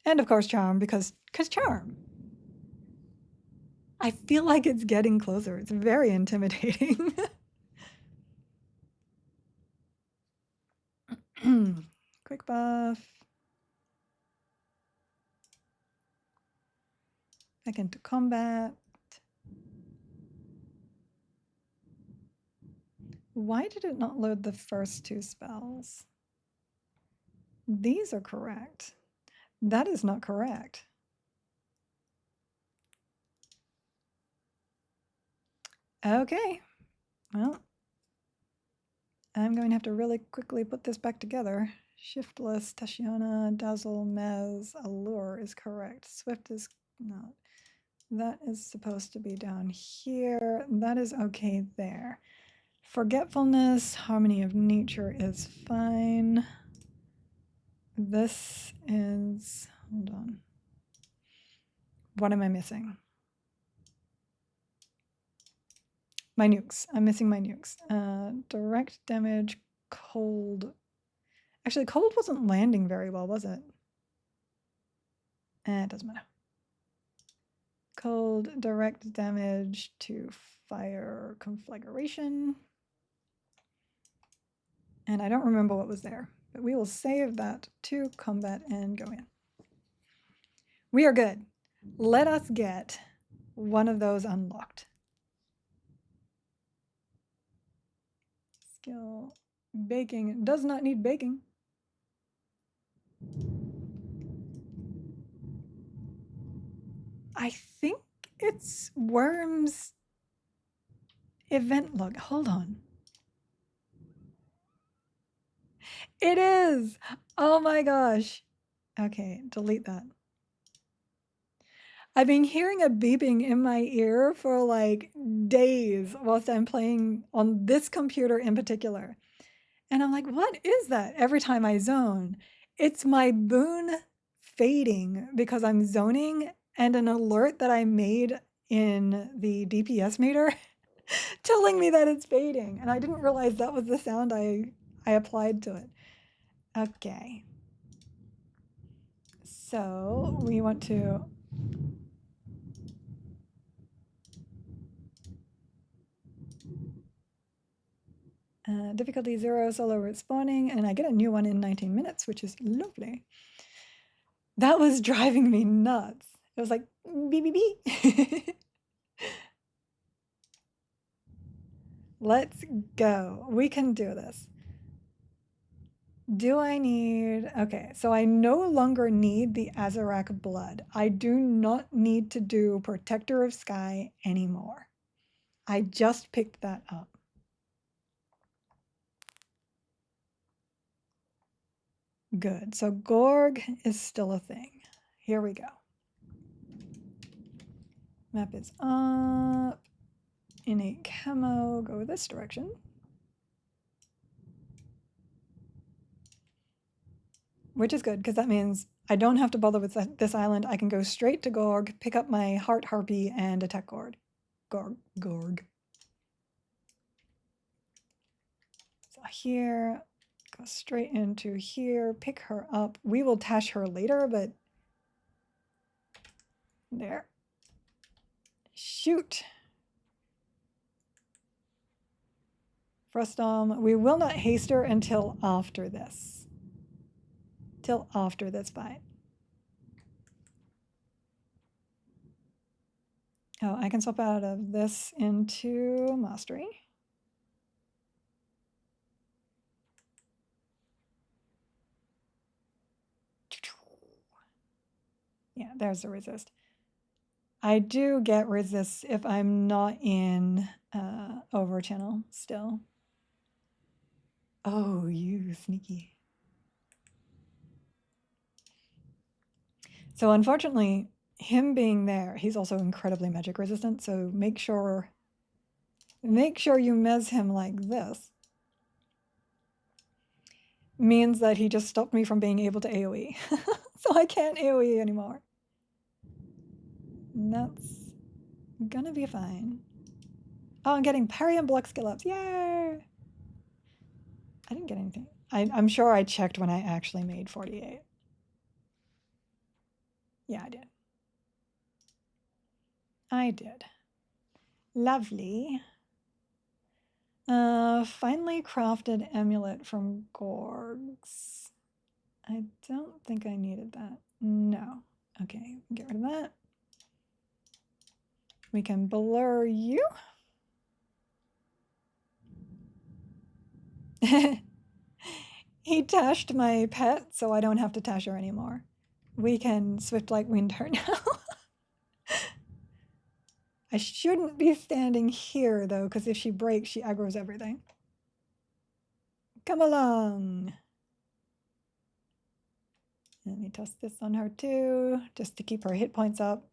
And of course Charm, because Charm. I feel like it's getting closer. It's very intimidating. Quick buff. Back into combat. Why did it not load the first two spells? These are correct. That is not correct. Okay. Well, I'm going to have to really quickly put this back together. Shiftless, Tashiana, Dazzle, Mez, Allure is correct. Swift is not. That is supposed to be down here. That is okay there. Forgetfulness, Harmony of Nature is fine. This is, hold on. What am I missing? My nukes. I'm missing my nukes. Direct damage, cold. Actually, cold wasn't landing very well, was it? It doesn't matter. Cold, direct damage to fire conflagration. And I don't remember what was there, but we will save that to combat and go in. We are good. Let us get one of those unlocked. Skill, baking, does not need baking. I think it's Worm's event log. Hold on. It is. Oh my gosh. Okay, delete that. I've been hearing a beeping in my ear for like days whilst I'm playing on this computer in particular. And I'm like, what is that? Every time I zone, it's my boon fading because I'm zoning and an alert that I made in the DPS meter telling me that it's fading. And I didn't realize that was the sound I applied to it. Okay. So we want to difficulty 0 solo respawning, and I get a new one in 19 minutes, which is lovely. That was driving me nuts. It was like beep beep beep. Let's go. We can do this. Do I need, okay, so I no longer need the Azarak blood. I do not need to do Protector of Sky anymore. I just picked that up. Good, so Gorg is still a thing. Here we go. Map is up. Innate camo, go this direction. Which is good, because that means I don't have to bother with this island. I can go straight to Gorg, pick up my Heart Harpy, and attack Gorg. Gorg. So here, go straight into here, pick her up. We will tash her later, but there. Shoot. Frostom, we will not haste her until after this. Till after this fight. Oh, I can swap out of this into Mastery. Yeah, there's the resist. I do get resist if I'm not in over channel still. Oh, you sneaky. So unfortunately, him being there, he's also incredibly magic resistant. So make sure you mez him like this. Means that he just stopped me from being able to AoE. So I can't AoE anymore. And that's gonna be fine. Oh, I'm getting parry and block skill ups. Yay! I didn't get anything. I'm sure I checked when I actually made 48. Yeah, I did. I did. Lovely. Finely crafted amulet from Gorgs. I don't think I needed that. No. Okay, get rid of that. We can blur you. He tashed my pet, so I don't have to tash her anymore. We can swift like wind her now. I shouldn't be standing here though, because if she breaks, she aggroes everything. Come along. Let me toss this on her too, just to keep her hit points up.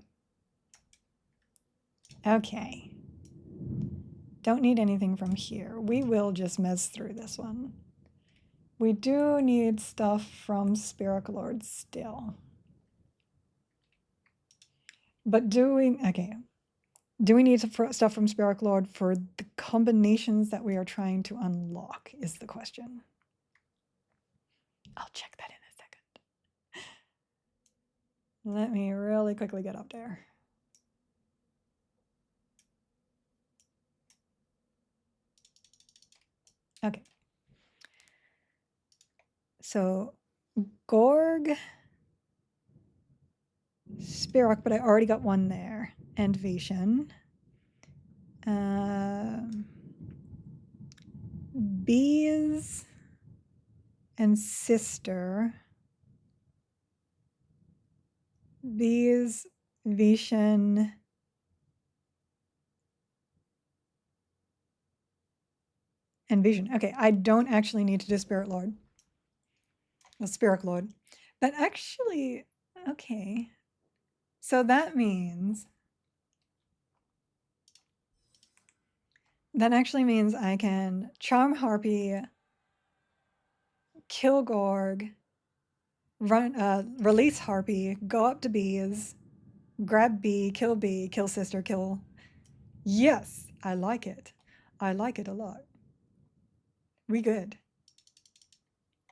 Okay. Don't need anything from here. We will just mess through this one. We do need stuff from Spirit Lord still. But do we, okay. Do we need stuff from Spirit Lord for the combinations that we are trying to unlock is the question. I'll check that in a second. Let me really quickly get up there. Okay. So Gorg, Spirok, but I already got one there. And Vishan. Bees and Sister. Bees, Vishan. And Vision. Okay, I don't actually need to do Spirit Lord. The Spirit Lord. But actually, okay. So that means that actually means I can charm Harpy, kill Gorg, release Harpy, go up to Bees, grab Bee, kill Sister, kill. Yes, I like it. I like it a lot. We good.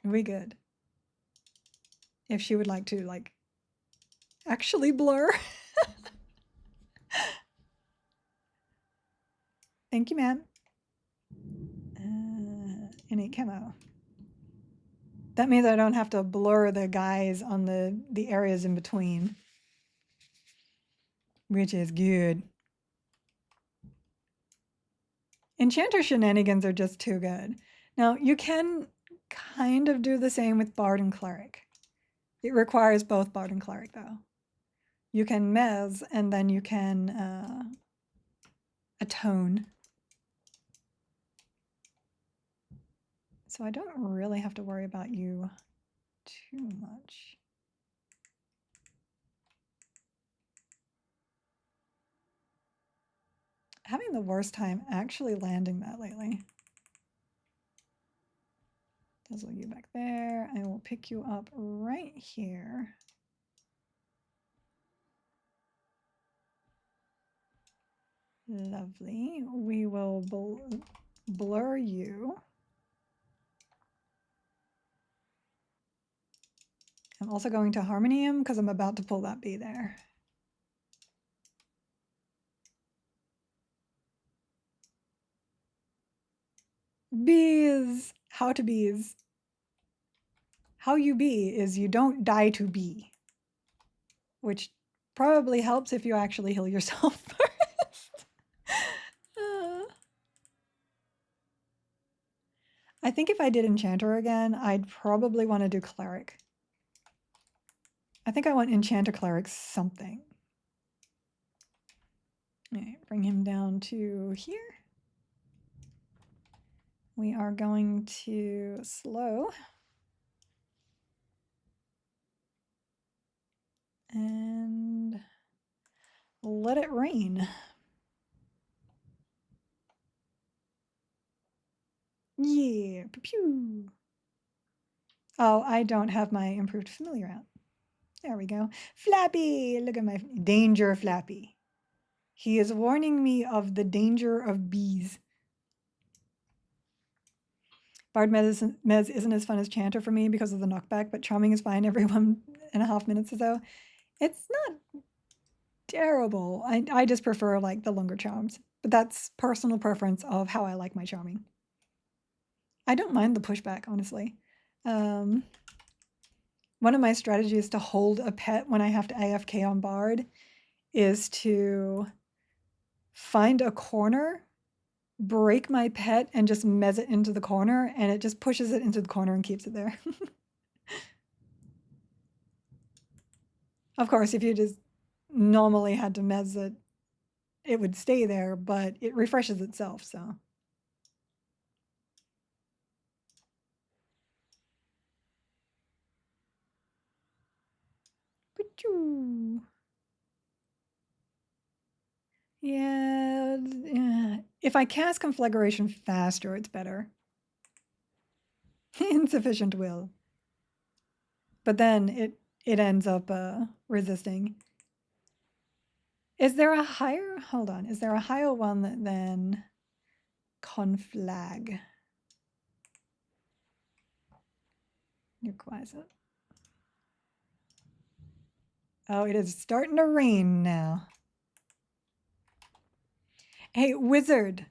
We good. If she would like to, like, actually blur. Thank you, ma'am. Innate camo. That means I don't have to blur the guys on the areas in between, which is good. Enchanter shenanigans are just too good. Now, you can kind of do the same with Bard and Cleric. It requires both Bard and Cleric, though. You can mez, and then you can atone. So I don't really have to worry about you too much. Having the worst time actually landing that lately. Dazzle you back there. I will pick you up right here. Lovely. We will blur you. I'm also going to Harmonium because I'm about to pull that bee there. Bees! How to bees. How you be is you don't die to bee. Which probably helps if you actually heal yourself first. I think if I did Enchanter again, I'd probably want to do Cleric. I think I want Enchanter Cleric something. All right, bring him down to here. We are going to slow. And let it rain. Yeah, pew pew. Oh, I don't have my improved familiar out. There we go. Flappy, look at my danger, Flappy. He is warning me of the danger of bees. Bard Mez isn't as fun as Chanter for me because of the knockback, but Charming is fine every 1.5 minutes or so. It's not terrible. I just prefer like the longer charms. But that's personal preference of how I like my charming. I don't mind the pushback, honestly. One of my strategies to hold a pet when I have to AFK on Bard is to find a corner, break my pet, and just mez it into the corner, and it just pushes it into the corner and keeps it there. Of course, if you just normally had to mez it, it would stay there, but it refreshes itself, so. Yeah, if I cast Conflagration faster, it's better. Insufficient will. But then it ends up resisting. Is there a higher, hold on, is there a higher one than Conflag? Requires it. Oh, it is starting to rain now. Hey, wizard.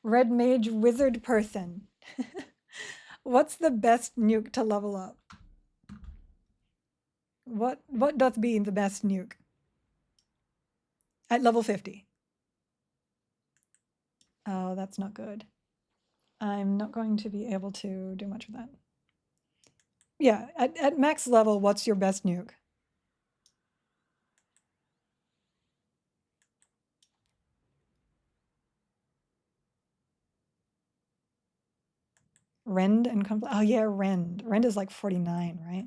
Red mage wizard person. What's the best nuke to level up? What doth be the best nuke? At level 50. Oh, that's not good. I'm not going to be able to do much with that. Yeah, at max level, what's your best nuke? Rend and conflict. Oh yeah, Rend. Rend is like 49, right?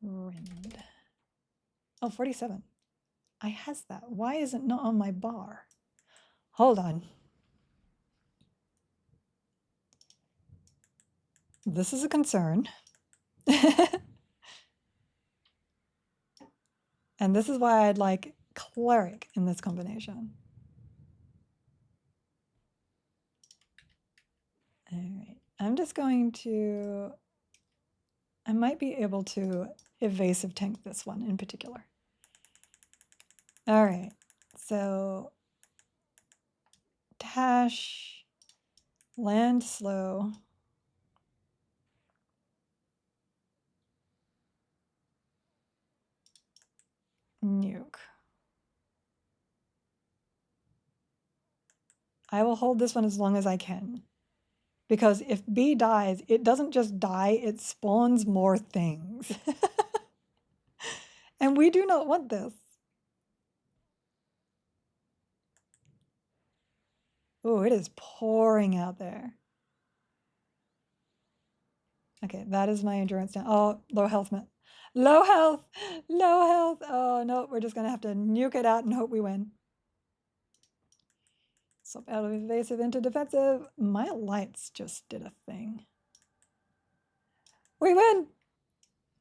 Rend. Oh, 47. I has that. Why is it not on my bar? Hold on. This is a concern. And this is why I'd like cleric in this combination. All right. I'm just going to, I might be able to evasive tank this one in particular. All right. So dash, land slow. Nuke. I will hold this one as long as I can. Because if B dies, it doesn't just die, it spawns more things. And we do not want this. Oh, it is pouring out there. Okay, that is my endurance now. Oh, low health. Low health! Low health! Oh, no, we're just going to have to nuke it out and hope we win. Swap out of evasive into defensive. My lights just did a thing. We win!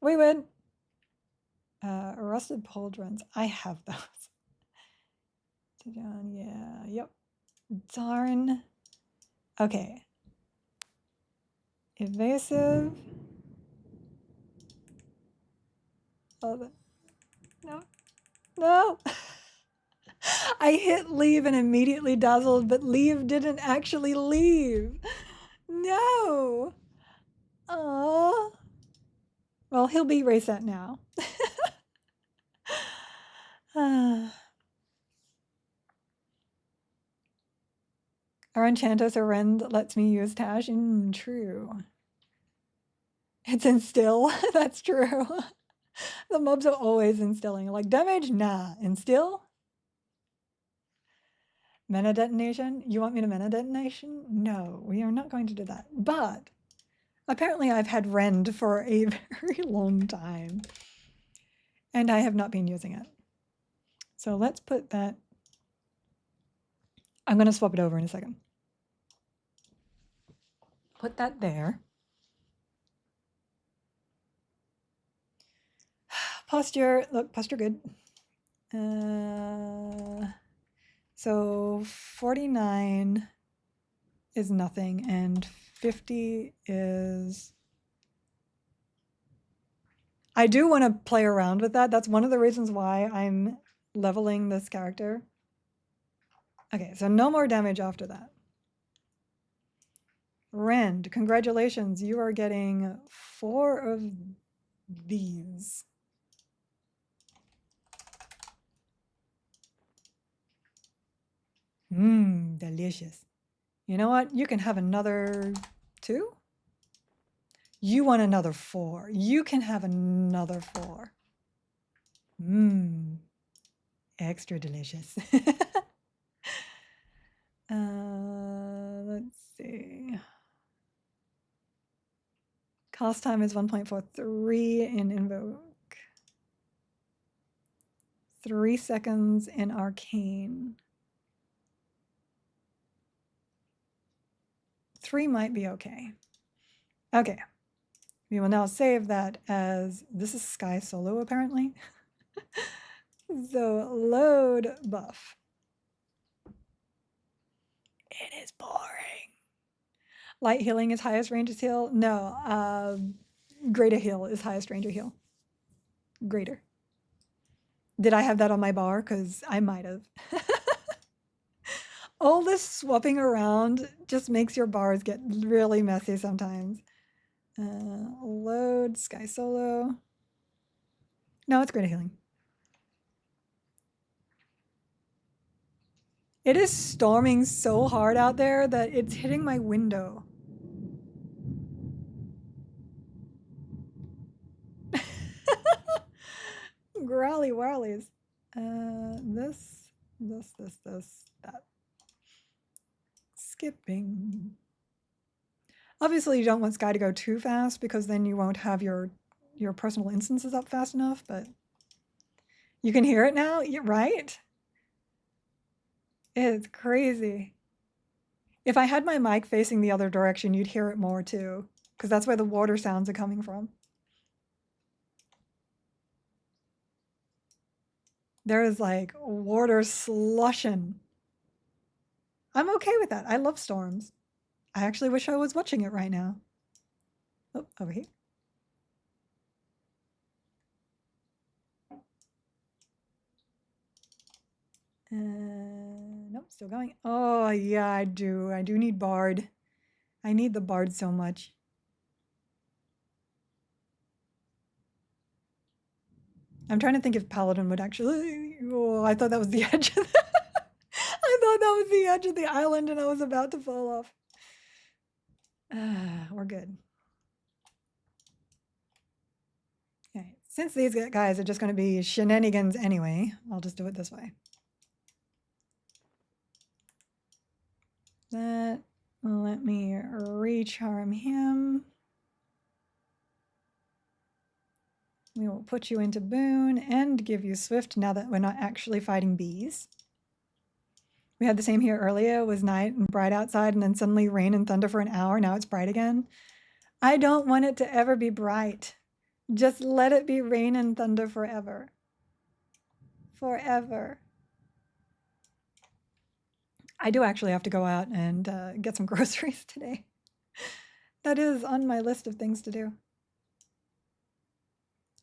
We win! Rusted pauldrons. I have those. Yeah, yep. Darn. Okay. Evasive. Oh, no. No! I hit leave and immediately dazzled, but leave didn't actually leave. No. Oh. Well, he'll be reset now. Our Enchantress or Rend lets me use Tash. True. It's instill. That's true. The mobs are always instilling. Like damage? Nah. Instill? Mana detonation? You want me to mana detonation? No, we are not going to do that. But apparently I've had Rend for a very long time. And I have not been using it. So let's put that. I'm going to swap it over in a second. Put that there. Posture, look, posture good. So 49 is nothing and 50 is... I do want to play around with that. That's one of the reasons why I'm leveling this character. Okay, so no more damage after that. Rend, congratulations. You are getting 4 of these. Mmm, delicious. You know what? You can have another 2. You want another 4. You can have another 4. Mmm, extra delicious. Let's see. Cast time is 1.43 in Invoke. 3 seconds in Arcane. 3 might be okay. Okay. We will now save that as, this is Sky Solo apparently. So load buff. It is boring. Light healing is highest range of heal? No, greater heal is highest range of heal. Greater. Did I have that on my bar? Because I might have. All this swapping around just makes your bars get really messy sometimes. Load Sky Solo. No, it's greater healing. It is storming so hard out there that it's hitting my window. Growly Warlies. This, that. Skipping. Obviously, you don't want Sky to go too fast because then you won't have your personal instances up fast enough, but you can hear it now, right? It's crazy. If I had my mic facing the other direction, you'd hear it more too, because that's where the water sounds are coming from. There is like water slushing. I'm okay with that. I love storms. I actually wish I was watching it right now. Oh, over here. Nope, still going. Oh, yeah, I do. I do need Bard. I need the Bard so much. I'm trying to think if Paladin would actually... Oh, I thought that was the edge of the... I thought that was the edge of the island and I was about to fall off. We're good. Okay, since these guys are just going to be shenanigans anyway, I'll just do it this way. That, let me recharm him. We will put you into Boon and give you Swift now that we're not actually fighting bees. We had the same here earlier. It was night and bright outside and then suddenly rain and thunder for an hour. Now it's bright again. I don't want it to ever be bright. Just let it be rain and thunder forever. Forever. I do actually have to go out and get some groceries today. That is on my list of things to do.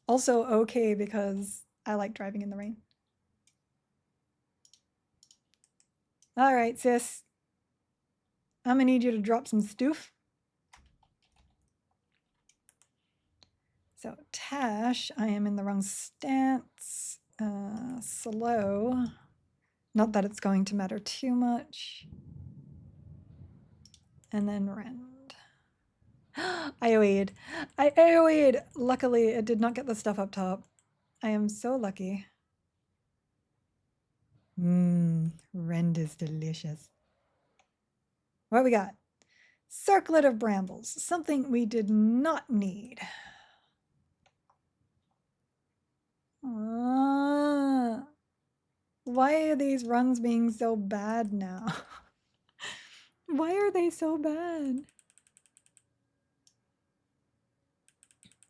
Also okay because I like driving in the rain. All right, sis. I'm gonna need you to drop some stuff. So Tash, I am in the wrong stance. Slow. Not that it's going to matter too much. And then Rend. I AoE'd. I AoE'd. Luckily, it did not get the stuff up top. I am so lucky. Rend is delicious. What we got? Circlet of Brambles. Something we did not need. Why are these runs being so bad now? Why are they so bad?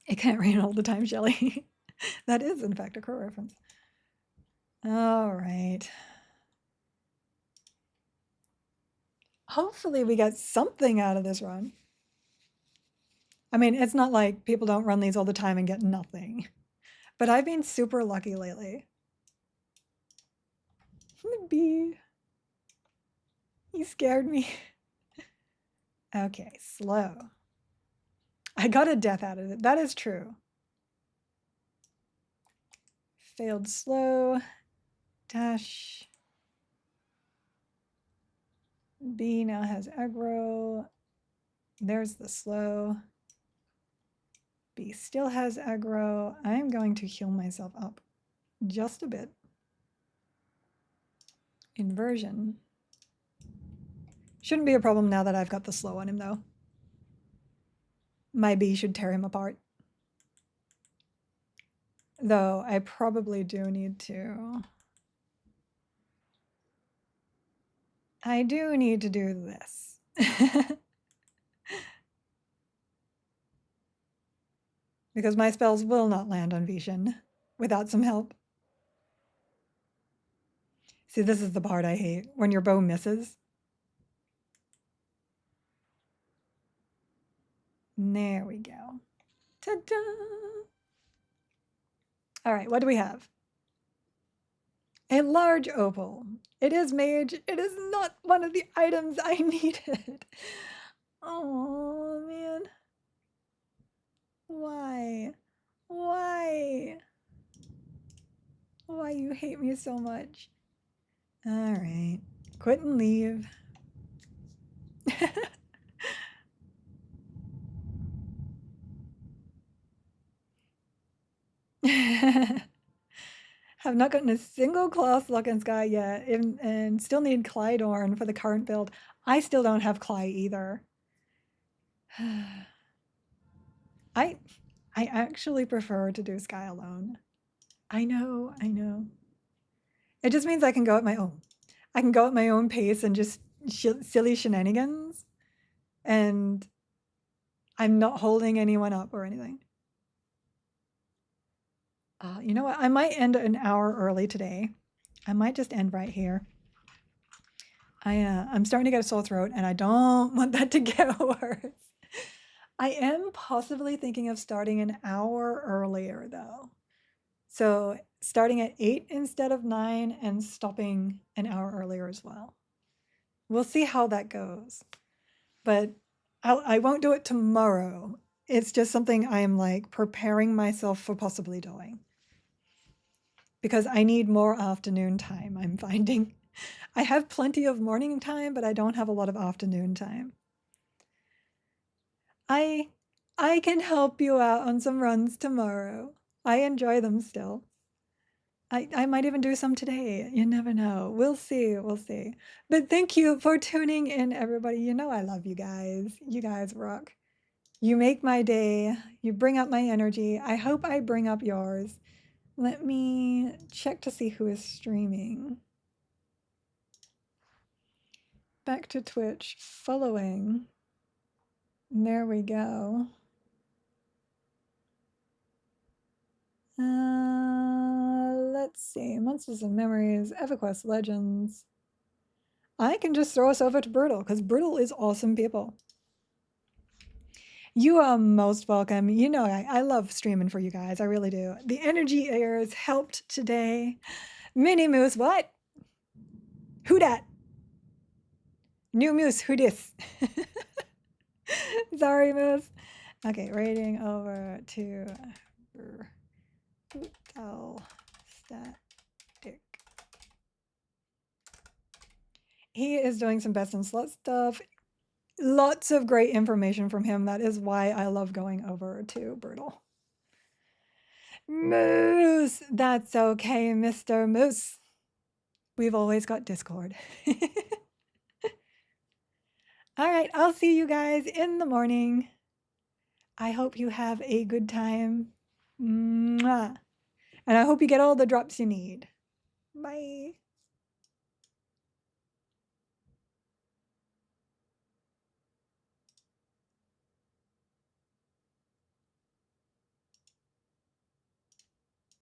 It can't rain all the time, Shelly. That is, in fact, a Crow reference. All right. Hopefully we get something out of this run. I mean, it's not like people don't run these all the time and get nothing. But I've been super lucky lately. The bee. You scared me. Okay, slow. I got a death out of it. That is true. Failed slow. Dash. B now has aggro. There's the slow. B still has aggro. I'm going to heal myself up just a bit. Inversion. Shouldn't be a problem now that I've got the slow on him, though. My B should tear him apart. Though I probably do need to... I do need to do this. Because my spells will not land on Vishen without some help. See, this is the part I hate, when your bow misses. There we go. Ta-da! All right, what do we have? A large opal. It is mage. It is not one of the items I needed. Oh, man. Why? Why? Why you hate me so much? All right. Quit and leave. Have not gotten a single class lock in Sky yet, and still need Clydorn for the current build. I still don't have Cly either. I actually prefer to do Sky alone. I know. It just means I can go at my own. I can go at my own pace and just silly shenanigans, and I'm not holding anyone up or anything. You know what? I might end an hour early today. I might just end right here. I'm starting to get a sore throat, and I don't want that to get worse. I am possibly thinking of starting an hour earlier, though. So starting at 8 instead of 9 and stopping an hour earlier as well. We'll see how that goes. But I won't do it tomorrow. It's just something I'm like preparing myself for possibly doing. Because I need more afternoon time, I'm finding. I have plenty of morning time, but I don't have a lot of afternoon time. I can help you out on some runs tomorrow. I enjoy them still. I might even do some today. You never know. We'll see. We'll see. But thank you for tuning in, everybody. You know I love you guys. You guys rock. You make my day. You bring up my energy. I hope I bring up yours. Let me check to see who is streaming. Back to Twitch. Following. There we go. Let's see. Monsters and Memories. Everquest Legends. I can just throw us over to Brutal, because Brutal is awesome people. You are most welcome. You know I love streaming for you guys. I really do. The energy airs helped today. Mini Moose, what? Who dat? New Moose, who dis? Sorry, Moose. Okay, rating over to Brutal Static. He is doing some best in slot stuff. Lots of great information from him. That is why I love going over to Brutal. Moose, that's okay, Mr. Moose. We've always got Discord. All right, I'll see you guys in the morning. I hope you have a good time. Mwah. And I hope you get all the drops you need. Bye.